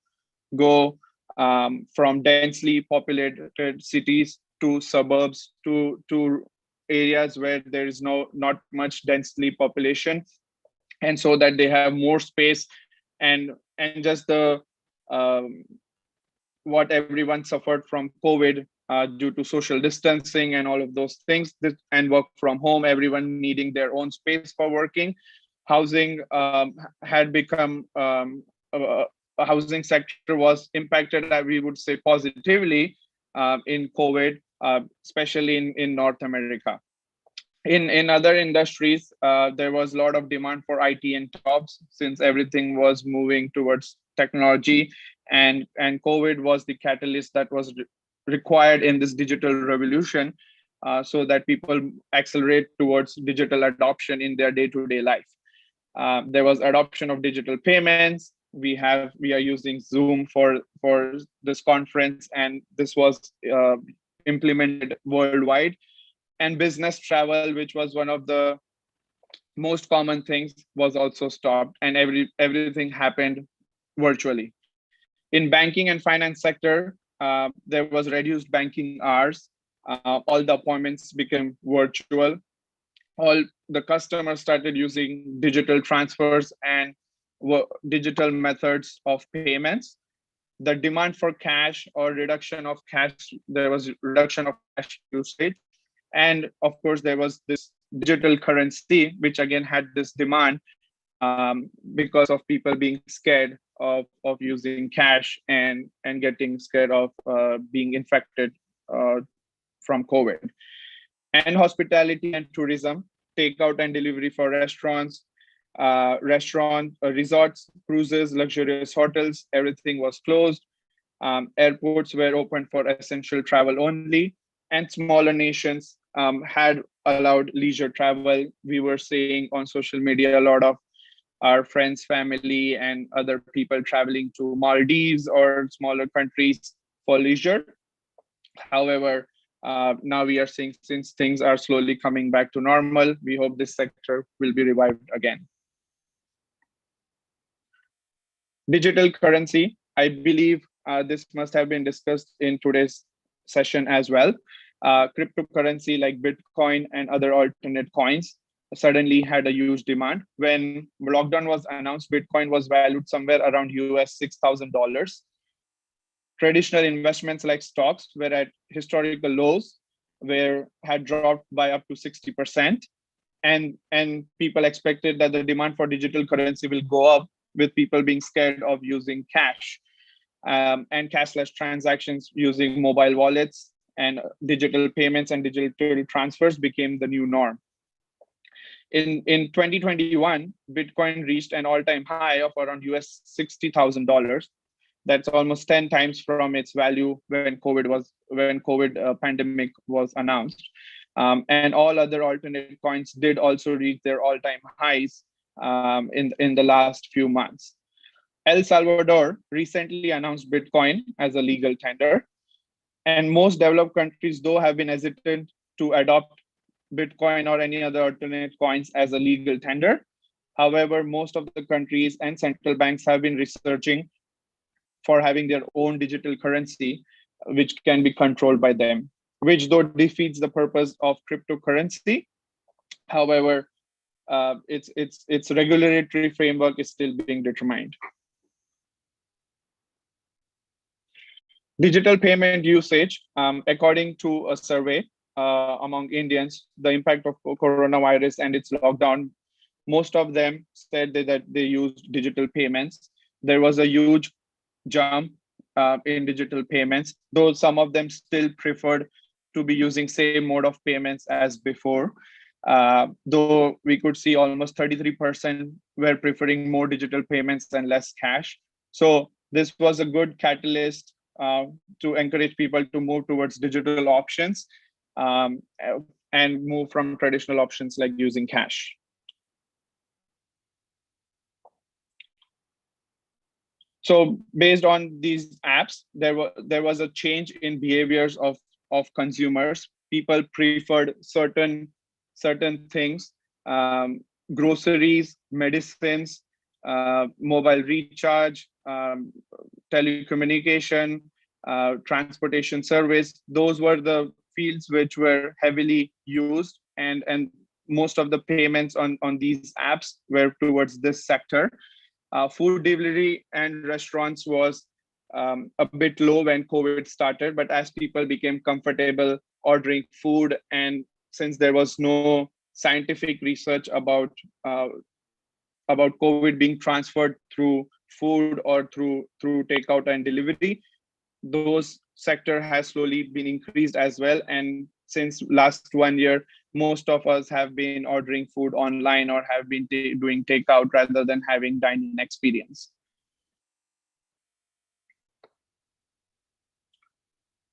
go from densely populated cities to suburbs to areas where there is not much densely population, and so that they have more space and just the what everyone suffered from COVID due to social distancing and all of those things, and work from home, everyone needing their own space for working. Housing had become a housing sector was impacted, we would say, positively in COVID, especially in North America. In other industries, there was a lot of demand for IT and jobs, since everything was moving towards technology, and COVID was the catalyst that was required in this digital revolution, so that people accelerate towards digital adoption in their day-to-day life. There was adoption of digital payments. We are using Zoom for this conference, and this was implemented worldwide. And business travel, which was one of the most common things, was also stopped, and everything happened virtually. In banking and finance sector, there was reduced banking hours. All the appointments became virtual. All the customers started using digital transfers and digital methods of payments. The demand for cash or reduction of cash, there was reduction of cash usage. And of course, there was this digital currency, which again had this demand because of people being scared of using cash and getting scared of being infected from COVID. And hospitality and tourism, takeout and delivery for restaurants, resorts, cruises, luxurious hotels, everything was closed. Airports were open for essential travel only, and smaller nations had allowed leisure travel. We were seeing on social media a lot of our friends, family, and other people traveling to Maldives or smaller countries for leisure. However, now we are seeing, since things are slowly coming back to normal, we hope this sector will be revived again. Digital currency, I believe this must have been discussed in today's session as well. Cryptocurrency like Bitcoin and other alternate coins suddenly had a huge demand. When lockdown was announced, Bitcoin was valued somewhere around US $6,000. Traditional investments like stocks were at historical lows, where had dropped by up to 60%. And people expected that the demand for digital currency will go up, with people being scared of using cash. And cashless transactions using mobile wallets and digital payments and digital transfers became the new norm. In 2021, Bitcoin reached an all-time high of around US $60,000. That's almost 10 times from its value when COVID pandemic was announced. And all other alternate coins did also reach their all-time highs in the last few months. El Salvador recently announced Bitcoin as a legal tender, and most developed countries, though, have been hesitant to adopt Bitcoin or any other alternate coins as a legal tender. However, most of the countries and central banks have been researching for having their own digital currency, which can be controlled by them, which though defeats the purpose of cryptocurrency. However, its regulatory framework is still being determined. Digital payment usage, according to a survey among Indians, the impact of coronavirus and its lockdown, most of them said that they used digital payments. There was a huge jump in digital payments, though some of them still preferred to be using same mode of payments as before. Though we could see almost 33% were preferring more digital payments and less cash. So this was a good catalyst to encourage people to move towards digital options and move from traditional options like using cash. So based on these apps, there was a change in behaviors of consumers. People preferred certain things, groceries, medicines, mobile recharge, telecommunication, transportation service. Those were the fields which were heavily used, and most of the payments on these apps were towards this sector. Food delivery and restaurants was a bit low when COVID started, but as people became comfortable ordering food, and since there was no scientific research about COVID being transferred through food or through takeout and delivery, those sector has slowly been increased as well. And since last 1 year, most of us have been ordering food online or have been doing takeout rather than having dining experience.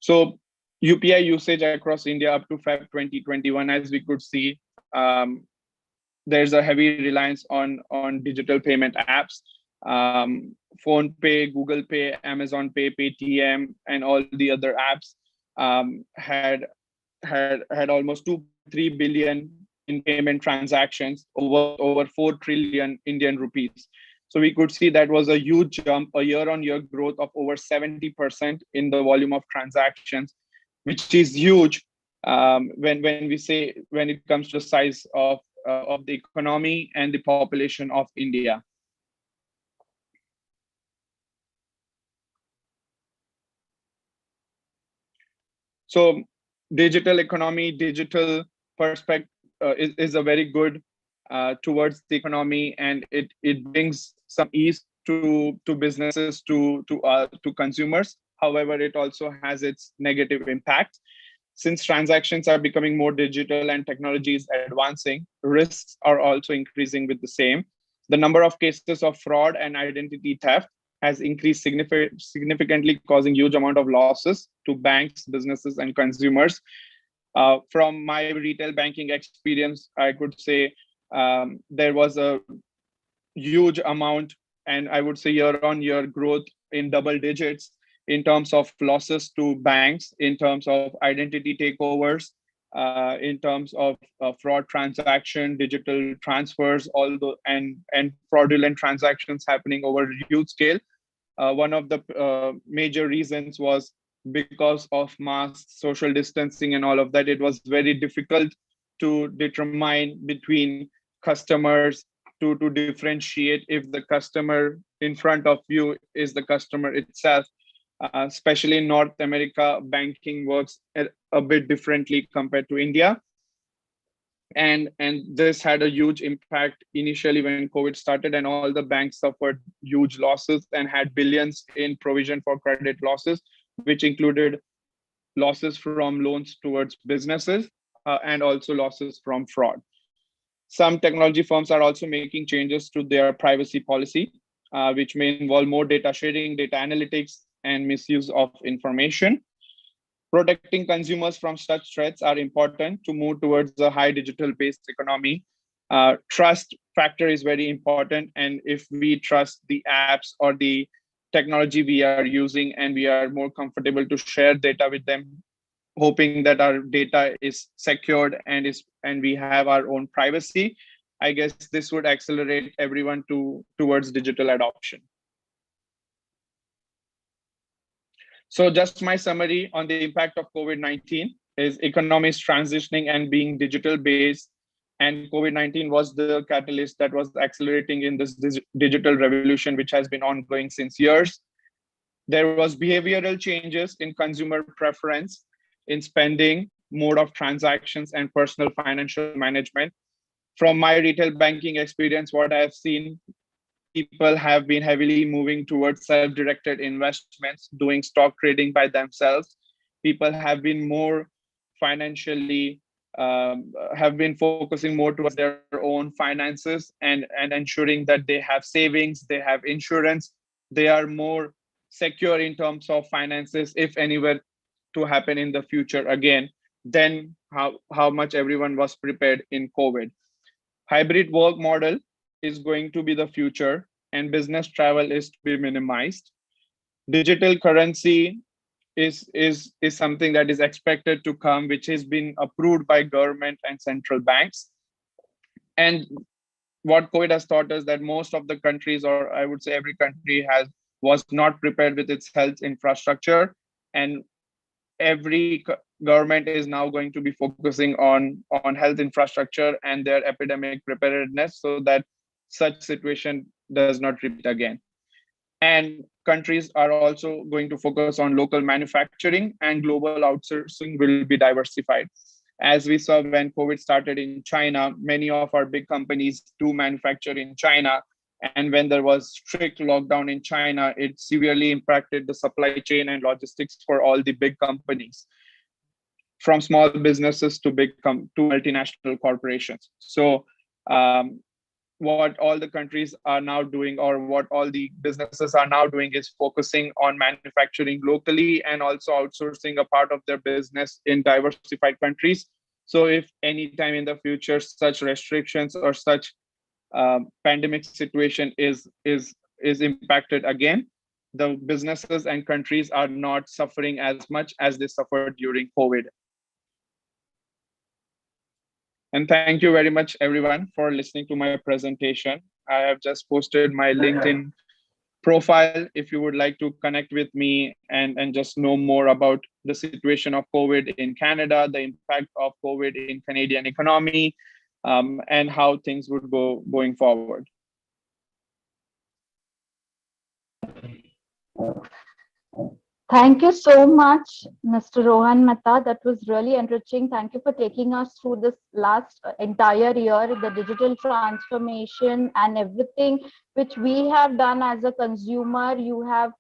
So UPI usage across India up to Feb 2021, as we could see, there's a heavy reliance on digital payment apps. Phone Pay, Google Pay, Amazon Pay, Paytm, and all the other apps had almost 2.3 billion in payment transactions, over 4 trillion Indian rupees. So we could see that was a huge jump, a year-on-year growth of over 70% in the volume of transactions, which is huge when it comes to the size of the economy and the population of India. So digital economy, digital perspective is a very good towards the economy, and it brings some ease to businesses, to consumers. However, it also has its negative impact. Since transactions are becoming more digital and technology is advancing, risks are also increasing with the same. The number of cases of fraud and identity theft has increased significantly, causing huge amount of losses to banks, businesses, and consumers. From my retail banking experience, I could say there was a huge amount, and I would say year-on-year growth in double digits in terms of losses to banks, in terms of identity takeovers, in terms of fraud transaction, digital transfers, and fraudulent transactions happening over a huge scale. One of the major reasons was because of masks, social distancing, and all of that. It was very difficult to determine between customers, to differentiate if the customer in front of you is the customer itself. Especially in North America, banking works a bit differently compared to India. And this had a huge impact initially when COVID started, and all the banks suffered huge losses and had billions in provision for credit losses, which included losses from loans towards businesses and also losses from fraud. Some technology firms are also making changes to their privacy policy, which may involve more data sharing, data analytics, and misuse of information. Protecting consumers from such threats are important to move towards a high digital-based economy. Trust factor is very important, and if we trust the apps or the technology we are using and we are more comfortable to share data with them, hoping that our data is secured and we have our own privacy, I guess this would accelerate everyone towards digital adoption. So just my summary on the impact of COVID-19 is economy is transitioning and being digital based, and COVID-19 was the catalyst that was accelerating in this digital revolution, which has been ongoing since years. There was behavioral changes in consumer preference, in spending, mode of transactions, and personal financial management. From my retail banking experience, what I have seen, people have been heavily moving towards self-directed investments, doing stock trading by themselves. People have been more financially, have been focusing more towards their own finances and ensuring that they have savings, they have insurance, they are more secure in terms of finances, if anywhere to happen in the future again, than how much everyone was prepared in COVID. Hybrid work model is going to be the future, and business travel is to be minimized. Digital currency is something that is expected to come, which has been approved by government and central banks. And what COVID has taught us that most of the countries, or I would say every country, was not prepared with its health infrastructure, and every government is now going to be focusing on health infrastructure and their epidemic preparedness so that such situation does not repeat again. And countries are also going to focus on local manufacturing, and global outsourcing will be diversified. As we saw when COVID started in China, many of our big companies do manufacture in China. And when there was strict lockdown in China, it severely impacted the supply chain and logistics for all the big companies, from small businesses to to multinational corporations. So what all the countries are now doing, or what all the businesses are now doing, is focusing on manufacturing locally and also outsourcing a part of their business in diversified countries. So if anytime in the future such restrictions or such pandemic situation is impacted again, the businesses and countries are not suffering as much as they suffered during COVID. And thank you very much, everyone, for listening to my presentation. I have just posted my LinkedIn profile if you would like to connect with me and just know more about the situation of COVID in Canada, the impact of COVID in Canadian economy, and how things would go going forward. Thank you so much, Mr. Rohan Mehta. That was really enriching. Thank you for taking us through this last entire year, the digital transformation and everything which we have done as a consumer. You have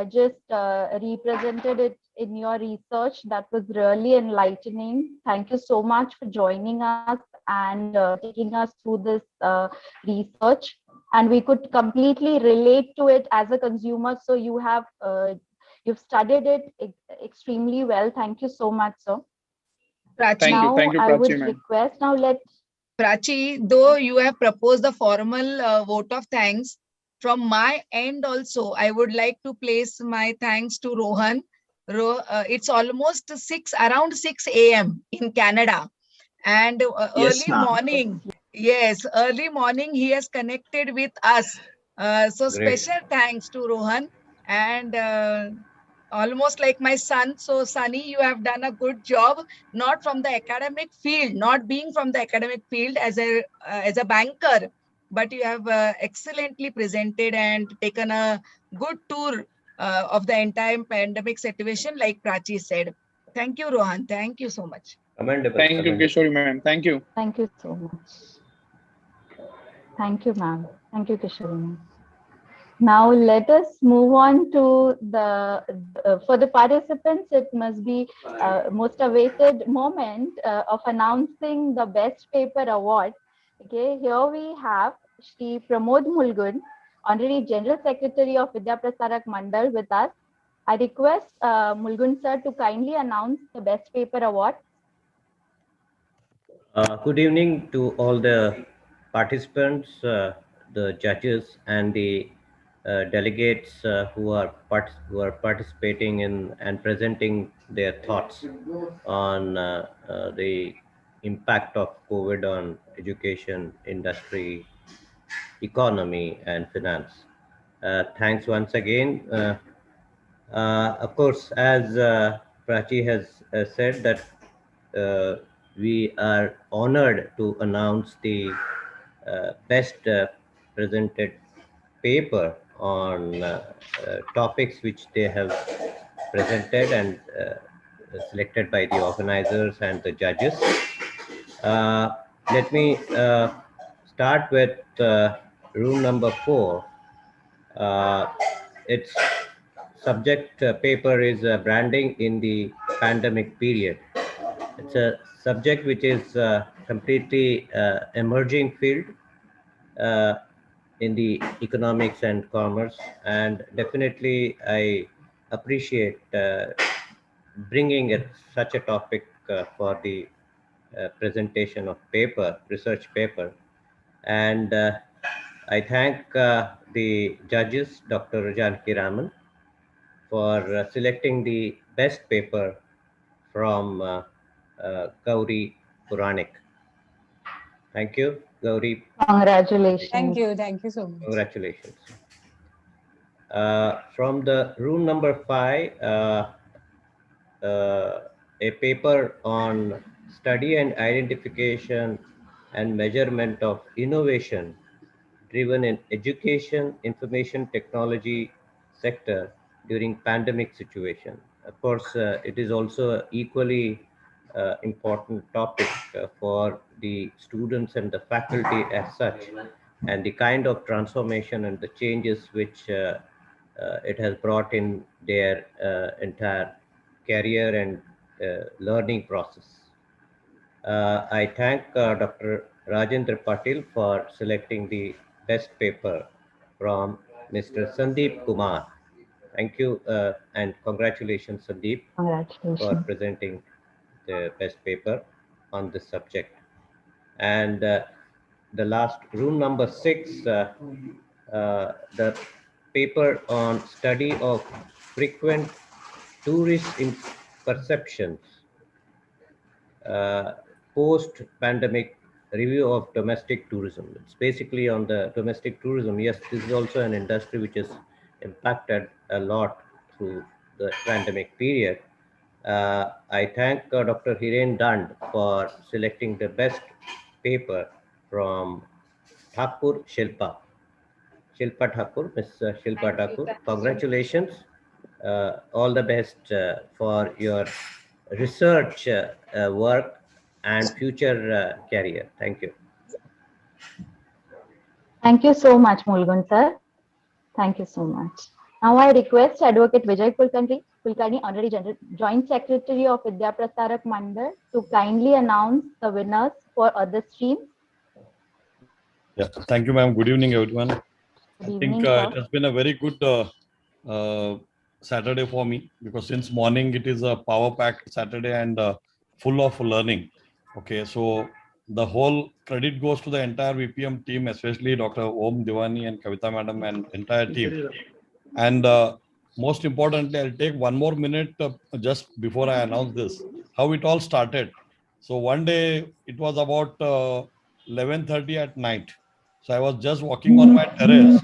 just represented it in your research. That was really enlightening. Thank you so much for joining us and taking us through this research. And we could completely relate to it as a consumer. So you have you've studied it extremely well. Thank you so much, sir. Prachi, thank you, I would Prachi, request now Prachi, though you have proposed the formal vote of thanks, from my end also, I would like to place my thanks to Rohan. It's almost around 6 a.m. in Canada, and Yes, early ma'am. morning. Yes, early morning he has connected with us. So Great. special thanks to Rohan, and almost like my son. So Sunny, you have done a good job, not from the academic field, not being from the academic field as a banker, but you have excellently presented and taken a good tour of the entire pandemic situation, like Prachi said. Thank you, Rohan. Thank you so much. Thank you, Kishori ma'am. Thank you. Thank you so much. Thank you, ma'am. Thank you, Kishori ma'am. Now let us move on to the, for the participants, it must be most awaited moment of announcing the best paper award. Okay, here we have Shri Pramod Mulgun, Honorary General Secretary of Vidya Prasarak Mandal with us. I request Mulgun sir to kindly announce the best paper award. Good evening to all the participants, the judges, and the delegates who are participating in and presenting their thoughts on the impact of COVID on education, industry, economy, and finance. Thanks once again. Of course, as Prachi has said, that we are honored to announce the best presented paper on topics which they have presented and selected by the organizers and the judges. Let me start with room number 4. Its subject paper is branding in the pandemic period. It's a subject which is completely emerging field in the economics and commerce, and definitely I appreciate bringing it such a topic for the presentation of research paper. And I thank the judges, Dr. Janaki Raman, for selecting the best paper from Gauri Puranik. Thank you, Gauri. Congratulations. Thank you. Thank you so much. Congratulations. From the room number 5, a paper on study and identification and measurement of innovation driven in education, information technology sector during pandemic situation. Of course, it is also equally important topic for the students and the faculty as such, and the kind of transformation and the changes which it has brought in their entire career and learning process. I thank Dr. Rajendra Patil for selecting the best paper from Mr. Sandeep Kumar. Thank you and congratulations, Sandeep, for presenting the best paper on this subject. And the last, room number 6, the paper on study of frequent tourist perceptions, post-pandemic review of domestic tourism. It's basically on the domestic tourism. Yes, this is also an industry which is impacted a lot through the pandemic period. I thank Dr. Hiren Dand for selecting the best paper from Thakur Shilpa. Shilpa Thakur, Ms. Shilpa Thakur, congratulations. All the best for your research work and future career. Thank you. Thank you so much, Mulgun sir. Thank you so much. Now I request Advocate Vijay Kulkarni, Honorary Joint Secretary of Vidya Prasarak Mandal, to kindly announce the winners for other streams. Yeah, thank you, ma'am. Good evening, everyone. Good I think it has been a very good Saturday for me, because since morning it is a power-packed Saturday and full of learning. Okay, so the whole credit goes to the entire VPM team, especially Dr. Om Devani and Kavita madam and entire team. And most importantly, I'll take one more minute just before I announce this, how it all started. So one day it was about 11:30 at night. So I was just walking on my terrace,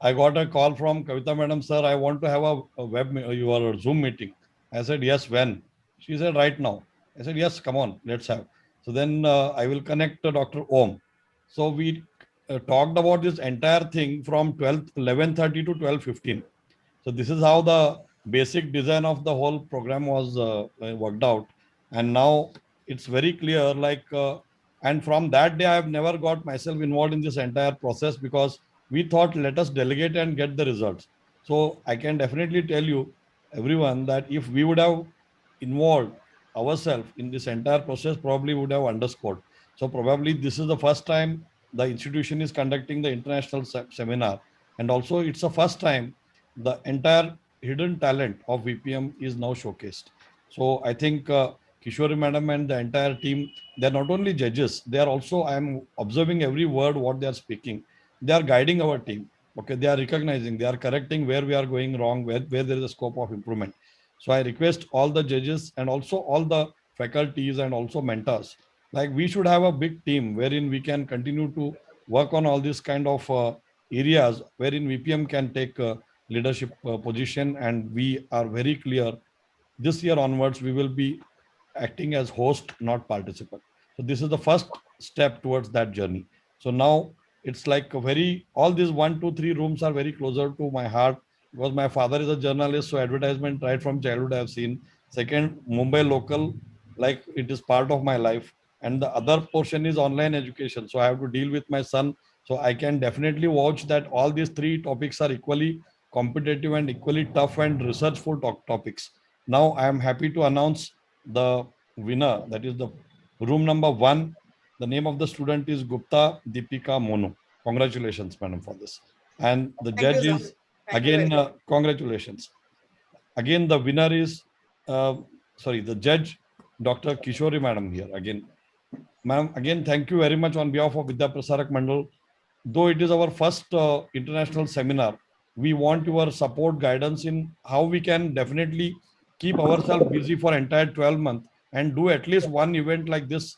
I got a call from Kavita Madam, sir, I want to have your Zoom meeting. I said, yes, when? She said, right now. I said, yes, come on, let's have. So then I will connect Dr. Om. So we talked about this entire thing from 11:30 to 12:15. So this is how the basic design of the whole program was worked out. And now it's very clear, and from that day, I have never got myself involved in this entire process because we thought, let us delegate and get the results. So I can definitely tell you, everyone, that if we would have involved ourselves in this entire process, probably would have underscored. So probably this is the first time the institution is conducting the international seminar. And also it's the first time the entire hidden talent of VPM is now showcased. So I think Kishori Madam and the entire team, they're not only judges, they are also, I'm observing every word what they are speaking. They are guiding our team. Okay, they are recognizing, they are correcting where we are going wrong, where there is a scope of improvement. So I request all the judges and also all the faculties and also mentors, like we should have a big team wherein we can continue to work on all these kind of areas wherein VPM can take leadership position, and we are very clear this year onwards we will be acting as host, not participant. So this is the first step towards that journey. So now it's like a very, all these 1, 2, 3 rooms are very closer to my heart because my father is a journalist. So advertisement right from childhood I have seen. Second, Mumbai local, like it is part of my life. And the other portion is online education. So I have to deal with my son. So I can definitely vouch that all these 3 topics are equally competitive and equally tough and researchful topics. Now I am happy to announce the winner, that is the room number 1. The name of the student is Gupta Deepika Monu. Congratulations, madam, for this. And the judge is, again, congratulations. Again, the winner is, the judge, Dr. Kishori madam here. Again, ma'am, again, thank you very much on behalf of Vidya Prasarak Mandal. Though it is our first international seminar, we want your support, guidance in how we can definitely keep ourselves busy for entire 12 months and do at least one event like this,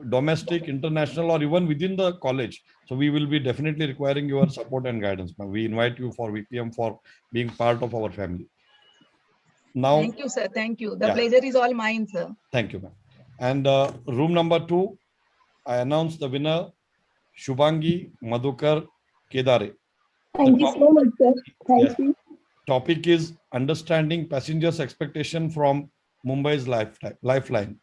domestic, international, or even within the college. So we will be definitely requiring your support and guidance, ma'am. We invite you for VPM for being part of our family. Now, thank you, sir. Thank you. The pleasure is all mine, sir. Thank you, ma'am. And room number 2, I announce the winner, Shubhangi Madhukar Kedare. Thank you so much, sir. Thank you. Topic is understanding passengers' expectation from Mumbai's lifeline.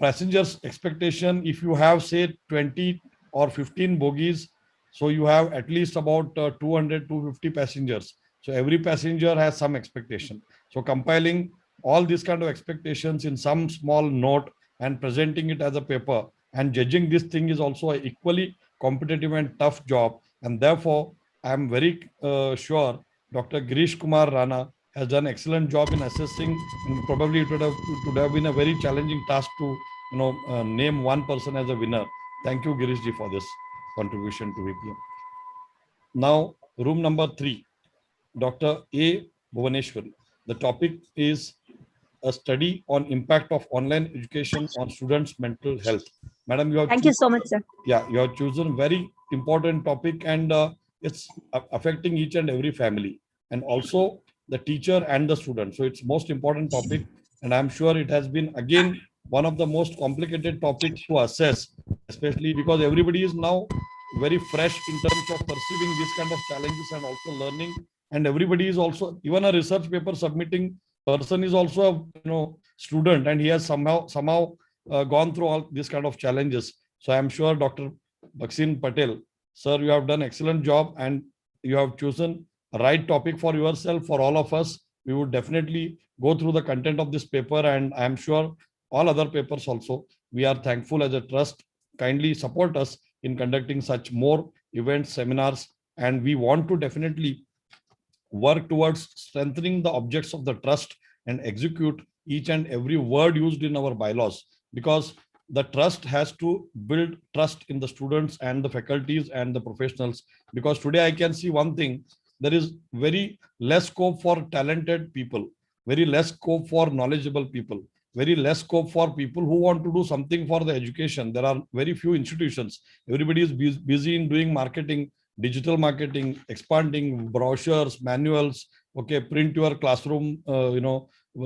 Passengers' expectation, if you have say 20 or 15 bogies, so you have at least about 200 to 250 passengers. So every passenger has some expectation. So compiling all these kind of expectations in some small note and presenting it as a paper and judging this thing is also an equally competitive and tough job. And therefore, I am very sure Dr. Girish Kumar Rana has done excellent job in assessing, and probably it would have been a very challenging task to name one person as a winner. Thank you, Girish ji, for this contribution to VPM. Now, room number 3, Dr. A. Bhuvaneshwari. The topic is a study on impact of online education on students' mental health. Madam, you have Thank you so much, sir. Yeah, you have chosen very important topic, and it's affecting each and every family, and also the teacher and the student. So it's most important topic, and I'm sure it has been again one of the most complicated topics to assess, especially because everybody is now very fresh in terms of perceiving these kind of challenges and also learning. And everybody is also, even a research paper submitting person is also a student, and he has somehow gone through all these kind of challenges. So I'm sure Dr. Baksin Patel, sir, you have done excellent job, and you have chosen a right topic for yourself, for all of us. We would definitely go through the content of this paper, and I'm sure all other papers also. We are thankful as a trust. Kindly support us in conducting such more events, seminars, and we want to definitely work towards strengthening the objects of the trust and execute each and every word used in our bylaws, because the trust has to build trust in the students and the faculties and the professionals. Because today I can see one thing, there is very less scope for talented people, very less scope for knowledgeable people, very less scope for people who want to do something for the education. There are very few institutions. Everybody is busy in doing marketing, digital marketing, expanding brochures, manuals, okay, print your classroom,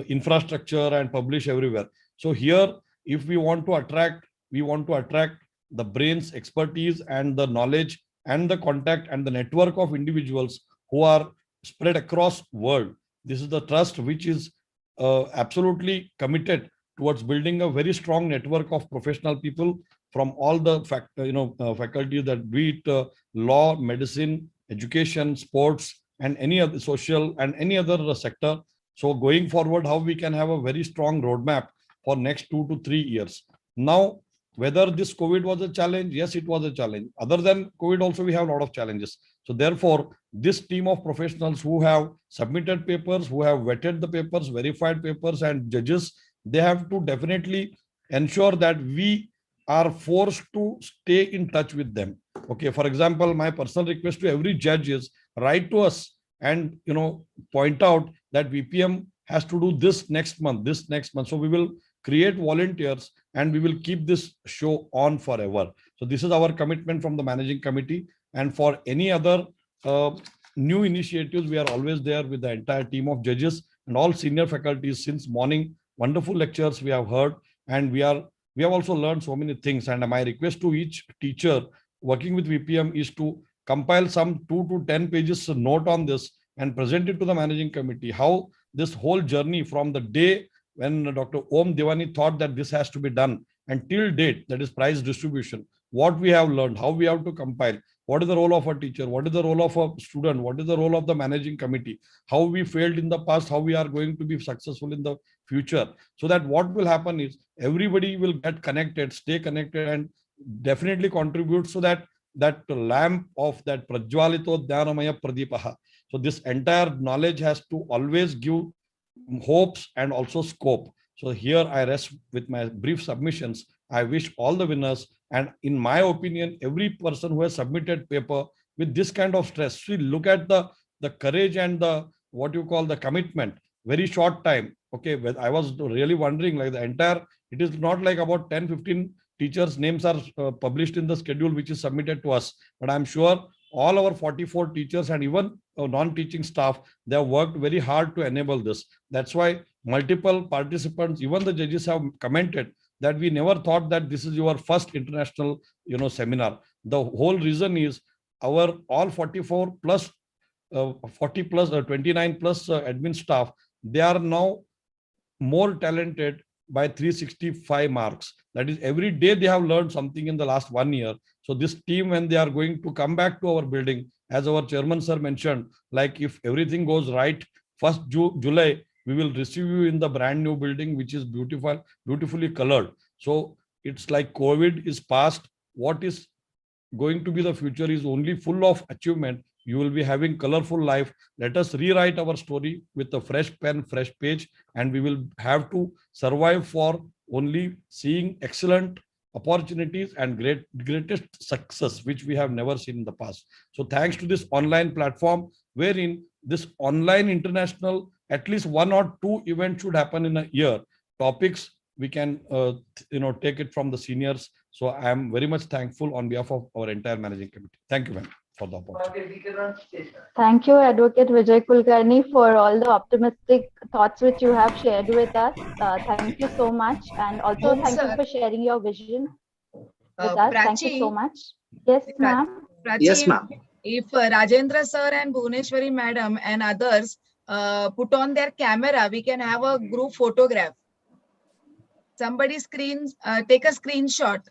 infrastructure and publish everywhere. So here, if we want to attract the brains, expertise and the knowledge and the contact and the network of individuals who are spread across world. This is the trust which is absolutely committed towards building a very strong network of professional people from all the faculties, that be it law, medicine, education, sports, and any other social and any other sector. So going forward, how we can have a very strong roadmap for next 2 to 3 years. Now, whether this COVID was a challenge, yes, it was a challenge. Other than COVID, also we have a lot of challenges. So therefore, this team of professionals who have submitted papers, who have vetted the papers, verified papers, and judges, they have to definitely ensure that we are forced to stay in touch with them. Okay, for example, my personal request to every judge is write to us and point out that VPM has to do this next month. So we will create volunteers and we will keep this show on forever. So this is our commitment from the managing committee. And for any other new initiatives, we are always there with the entire team of judges and all senior faculties since morning. Wonderful lectures we have heard, and we have also learned so many things. And my request to each teacher working with VPM is to compile some 2 to 10 pages note on this and present it to the managing committee, how this whole journey from the day when Dr. Om Devani thought that this has to be done until date, that is prize distribution, what we have learned, how we have to compile, what is the role of a teacher, what is the role of a student, what is the role of the managing committee, how we failed in the past, how we are going to be successful in the future. So that what will happen is everybody will get connected, stay connected, and definitely contribute, so that that lamp of that Prajwalito Dhyanamaya Pradipaha. So this entire knowledge has to always give hopes and also scope. So here I rest with my brief submissions. I wish all the winners, and in my opinion, every person who has submitted paper with this kind of stress, we look at the courage and the what you call the commitment. Very short time. Okay, but I was really wondering, like the entire, it is not like about 10-15 teachers' names are published in the schedule which is submitted to us, but I'm sure all our 44 teachers and even non-teaching staff, they have worked very hard to enable this. That's why multiple participants, even the judges, have commented that we never thought that this is your first international seminar. The whole reason is our all 44 plus 40 plus 29 plus admin staff, they are now more talented by 365 marks. That is, every day they have learned something in the last 1 year. So this team, when they are going to come back to our building, as our chairman sir mentioned, like if everything goes right, 1st July, we will receive you in the brand new building, which is beautifully colored. So it's like COVID is past. What is going to be the future is only full of achievement. You will be having colorful life. Let us rewrite our story with a fresh pen, fresh page, and we will have to survive for only seeing excellent opportunities and greatest success, which we have never seen in the past. So thanks to this online platform, wherein this online international, at least 1 or 2 events should happen in a year. Topics we can take it from the seniors. So I am very much thankful on behalf of our entire managing committee. Thank you, ma'am, for the opportunity. Thank you, Advocate Vijay Kulkarni, for all the optimistic thoughts which you have shared with us. Thank you so much. And also thank you for sharing your vision with us. Thank you so much. Yes, ma'am. Yes, ma'am. If Rajendra sir and Bhuvneshwari madam and others put on their camera, we can have a group photograph. Somebody take a screenshot.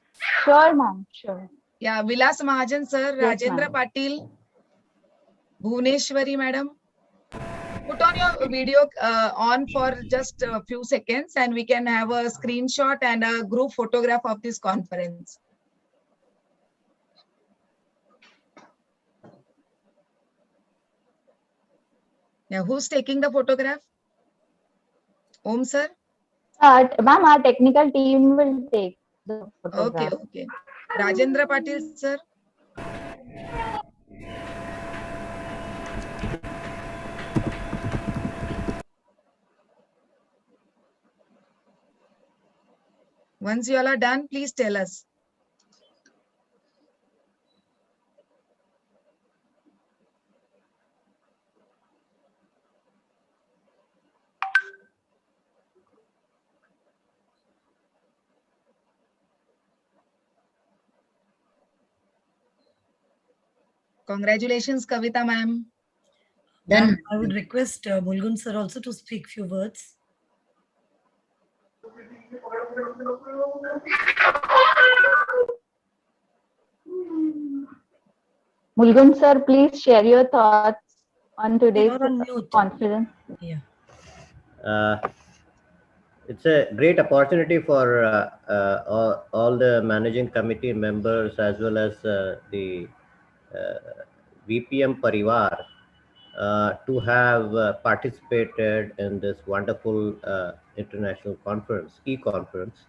Sure, ma'am. Sure. Yeah, Vilas Mahajan sir, Yes, Rajendra Patil, Bhuvneshwari madam. Put on your video on for just a few seconds, and we can have a screenshot and a group photograph of this conference. Yeah, who's taking the photograph? Om sir? Ma'am, our technical team will take the photograph. Okay. Rajendra Patil sir? Once you all are done, please tell us. Congratulations, Kavita ma'am. Then I would request Mulgun sir also to speak few words. Mulgun sir, please share your thoughts on today's You're on mute. conference. Yeah. It's a great opportunity for all the managing committee members as well as the VPM Parivar to have participated in this wonderful international conference, e-conference,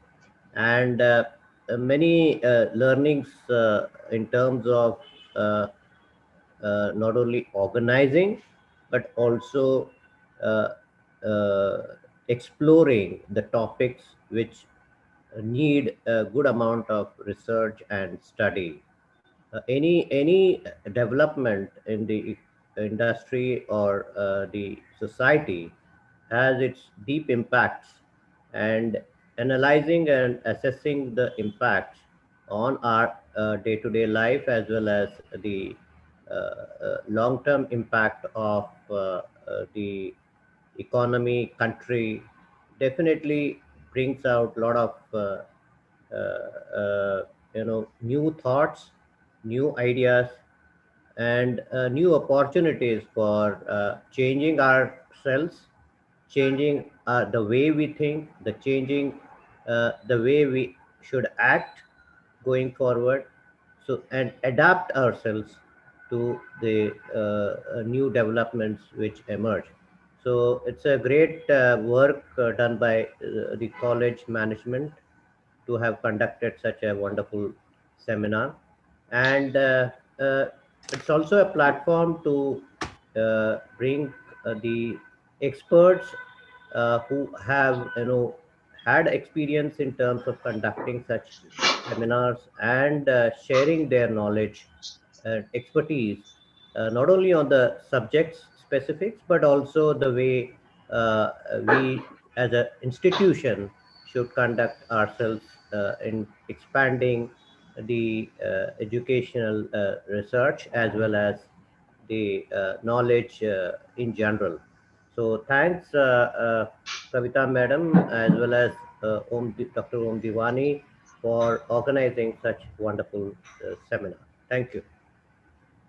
and many learnings in terms of not only organizing but also uh, exploring the topics which need a good amount of research and study. Any development in the industry or the society has its deep impacts, and analyzing and assessing the impacts on our day-to-day life as well as the long-term impact of the economy, country, definitely brings out a lot of new thoughts, new ideas, and new opportunities for changing ourselves, changing the way we think, changing the way we should act going forward, so and adapt ourselves to the new developments which emerge. So it's a great work done by the college management to have conducted such a wonderful seminar, and it's also a platform to bring the experts who have had experience in terms of conducting such seminars and sharing their knowledge and expertise, not only on the subjects specifics but also the way we as an institution should conduct ourselves in expanding the educational research as well as the knowledge in general. So thanks, Kavita Madam, as well as Dr. Om Divani for organizing such wonderful seminar. Thank you.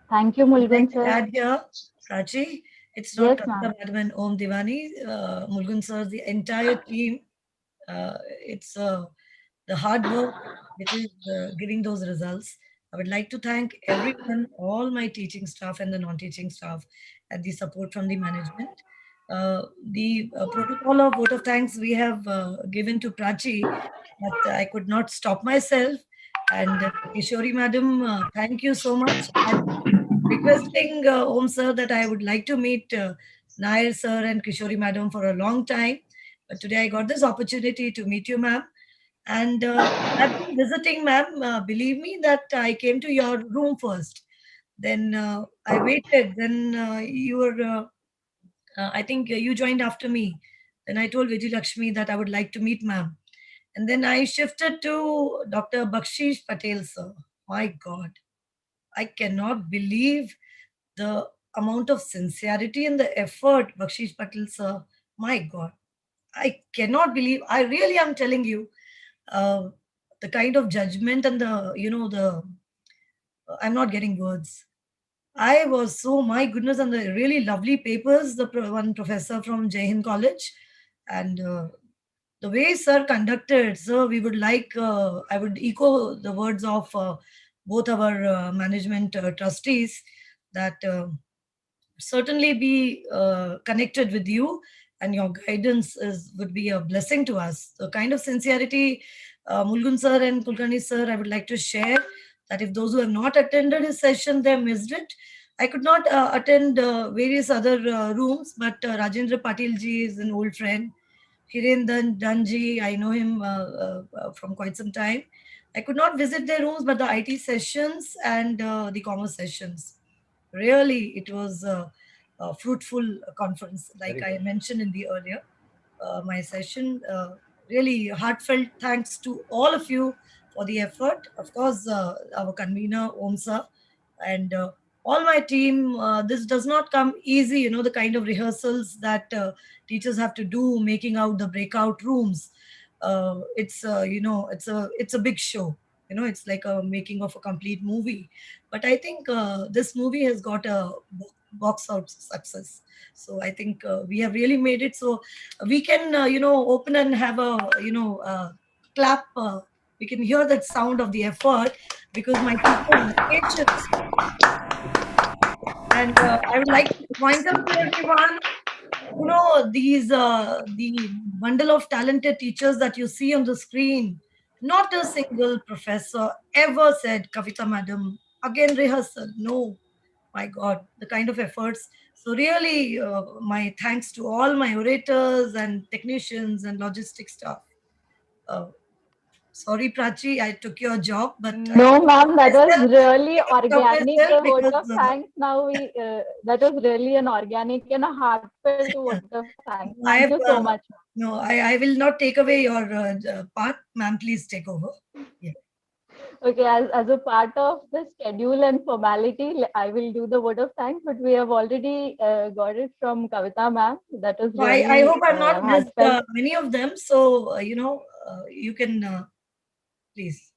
Thank you, Mulgun sir. Add here, Prachi, it's not Yes, Kavita ma'am. Madam and Om Divani, Mulgun sir, the entire team. It's the hard work which is giving those results. I would like to thank everyone, all my teaching staff and the non-teaching staff, and the support from the management. The protocol of vote of thanks we have given to Prachi, but I could not stop myself. And Kishori Madam, thank you so much. I'm requesting Om sir that I would like to meet Nair sir and Kishori Madam for a long time. But today I got this opportunity to meet you, ma'am. And I've been visiting, ma'am. Believe me that I came to your room first. Then I waited. Then you were, I think you joined after me. Then I told Vijay Lakshmi that I would like to meet ma'am. And then I shifted to Dr. Bakshish Patel, sir. My God, I cannot believe the amount of sincerity and the effort Bakshish Patel, sir. My God, I cannot believe. I really am telling you. The kind of judgment and I'm not getting words. I was so, my goodness, and the really lovely papers, one professor from Jai Hind College, and the way sir conducted, sir, we would like, I would echo the words of both our management trustees that certainly be connected with you, and your guidance would be a blessing to us. The kind of sincerity, Mulgun sir and Kulkarni sir, I would like to share that if those who have not attended his session, they missed it. I could not attend various other rooms, but Rajendra Patil ji is an old friend. Hiren Danji, I know him from quite some time. I could not visit their rooms, but the IT sessions and the commerce sessions, really, it was a fruitful conference, like I mentioned in the earlier my session. Really heartfelt thanks to all of you for the effort. Of course, our convener Om sir, and all my team. This does not come easy, the kind of rehearsals that teachers have to do, making out the breakout rooms. It's a big show. It's like a making of a complete movie. But I think this movie has got a box out success. So I think we have really made it. So we can, open and have a, clap. We can hear that sound of the effort because my teachers are patience. And I would like to point out to everyone, the bundle of talented teachers that you see on the screen, not a single professor ever said, Kavita madam, again rehearsal. No, my God, the kind of efforts. So really, my thanks to all my orators and technicians and logistics staff. Sorry, Prachi, I took your job, but No, ma'am, that was really stop organic. myself The vote because, of thanks. Now that was really an organic and a heartfelt vote of thanks. Thank you so much. No, I will not take away your part. Ma'am, please take over. Yeah. Okay, as a part of the schedule and formality, I will do the word of thanks, but we have already got it from Kavita ma'am. That was No, really I hope I've not missed heartfelt. many of them. So, you can please.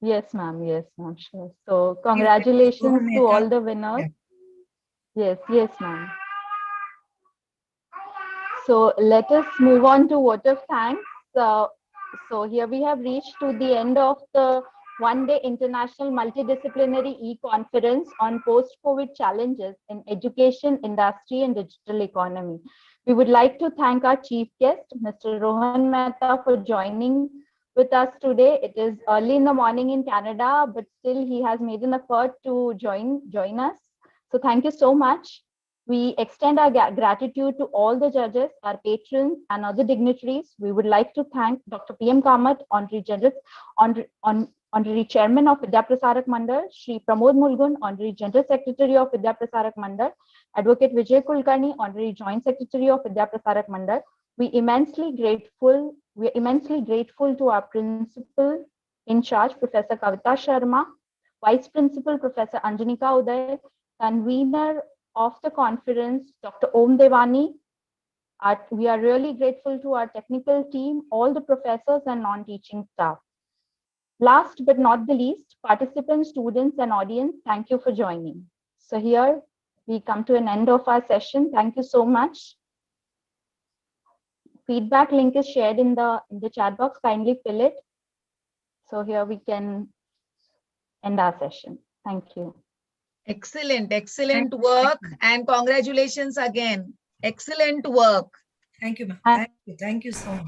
Yes, ma'am. Yes, ma'am. Sure. So, congratulations to all the winners. Yes, yes, ma'am. So, let us move on to vote of thanks. So, here we have reached to the end of the one-day international multidisciplinary e-conference on post-COVID challenges in education, industry, and digital economy. We would like to thank our chief guest, Mr. Rohan Mehta, for joining with us today. It is early in the morning in Canada, but still he has made an effort to join us. So thank you so much. We extend our gratitude to all the judges, our patrons, and other dignitaries. We would like to thank Dr. P.M. Kamath, Honorary Chairman of Vidya Prasarak Mandal, Shri Pramod Mulgun, Honorary General Secretary of Vidya Prasarak Mandal, Advocate Vijay Kulkarni, Honorary Joint Secretary of Vidya Prasarak Mandal. We are immensely grateful to our Principal in charge, Professor Kavita Sharma, Vice Principal, Professor Anjanika Uday, Convener of the conference, Dr. Om Devani. We are really grateful to our technical team, all the professors and non-teaching staff. Last but not the least, participants, students, and audience, thank you for joining. So here we come to an end of our session. Thank you so much. Feedback link is shared in the chat box. Kindly fill it. So here we can end our session. Thank you. Excellent work, and congratulations again. Excellent work. Thank you, ma'am. Thank you so much.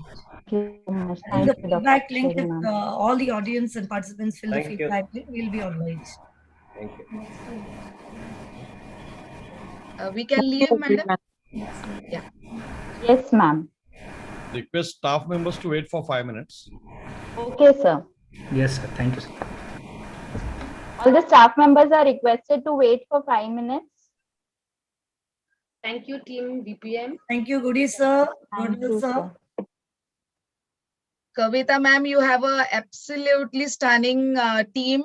Thank you so much. And the Thank you, feedback Dr. link, if Sharma. all the audience and participants fill the Thank you. feedback link, we'll be obliged. Thank you. We can leave, madam. Yeah. Yes, ma'am. Request staff members to wait for 5 minutes. Okay, sir. Yes, sir. Thank you, sir. All the staff members are requested to wait for 5 minutes. Thank you, team VPM. Thank you, Goody sir. Thank Good you, sir. Kavita ma'am, you have a absolutely stunning team.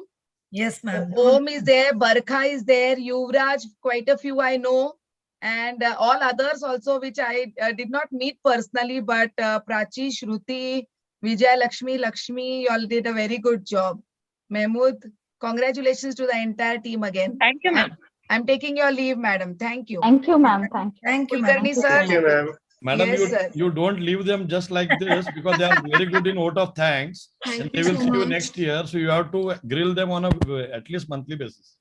Yes, ma'am. Om is there, Barkha is there, Yuvraj, quite a few I know, and all others also, which I did not meet personally, but Prachi, Shruti, Vijay, Lakshmi, you all did a very good job. Mahmood, congratulations to the entire team again. Thank you, ma'am. I'm taking your leave, madam. Thank you. Thank you, ma'am. Thank you. Thank you, ma'am. Kulkarni sir. Thank you, ma'am. Madam, Yes, sir. you don't leave them just like this because they are very good in vote of thanks. Thank and you they will so see you much. next year. So you have to grill them on a at least monthly basis.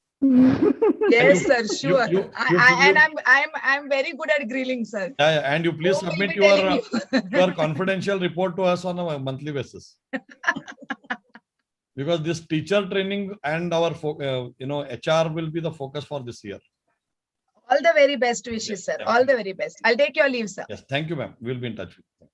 Yes, sir, sure. you- I'm very good at grilling, sir. Yeah, and you please Om will submit be your telling your confidential report to us on a monthly basis. Because this teacher training and our HR will be the focus for this year. All the very best wishes, sir. All the very best. I'll take your leave, sir. Yes, thank you, ma'am. We'll be in touch with you.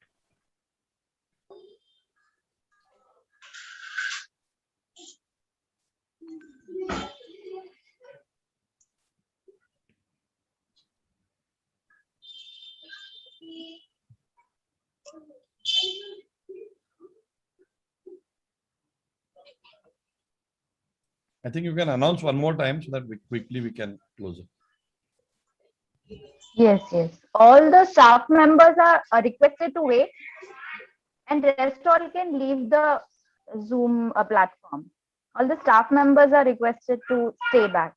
I think you can announce one more time so that quickly we can close it. Yes, yes. All the staff members are requested to wait, and rest all can leave the Zoom platform. All the staff members are requested to stay back.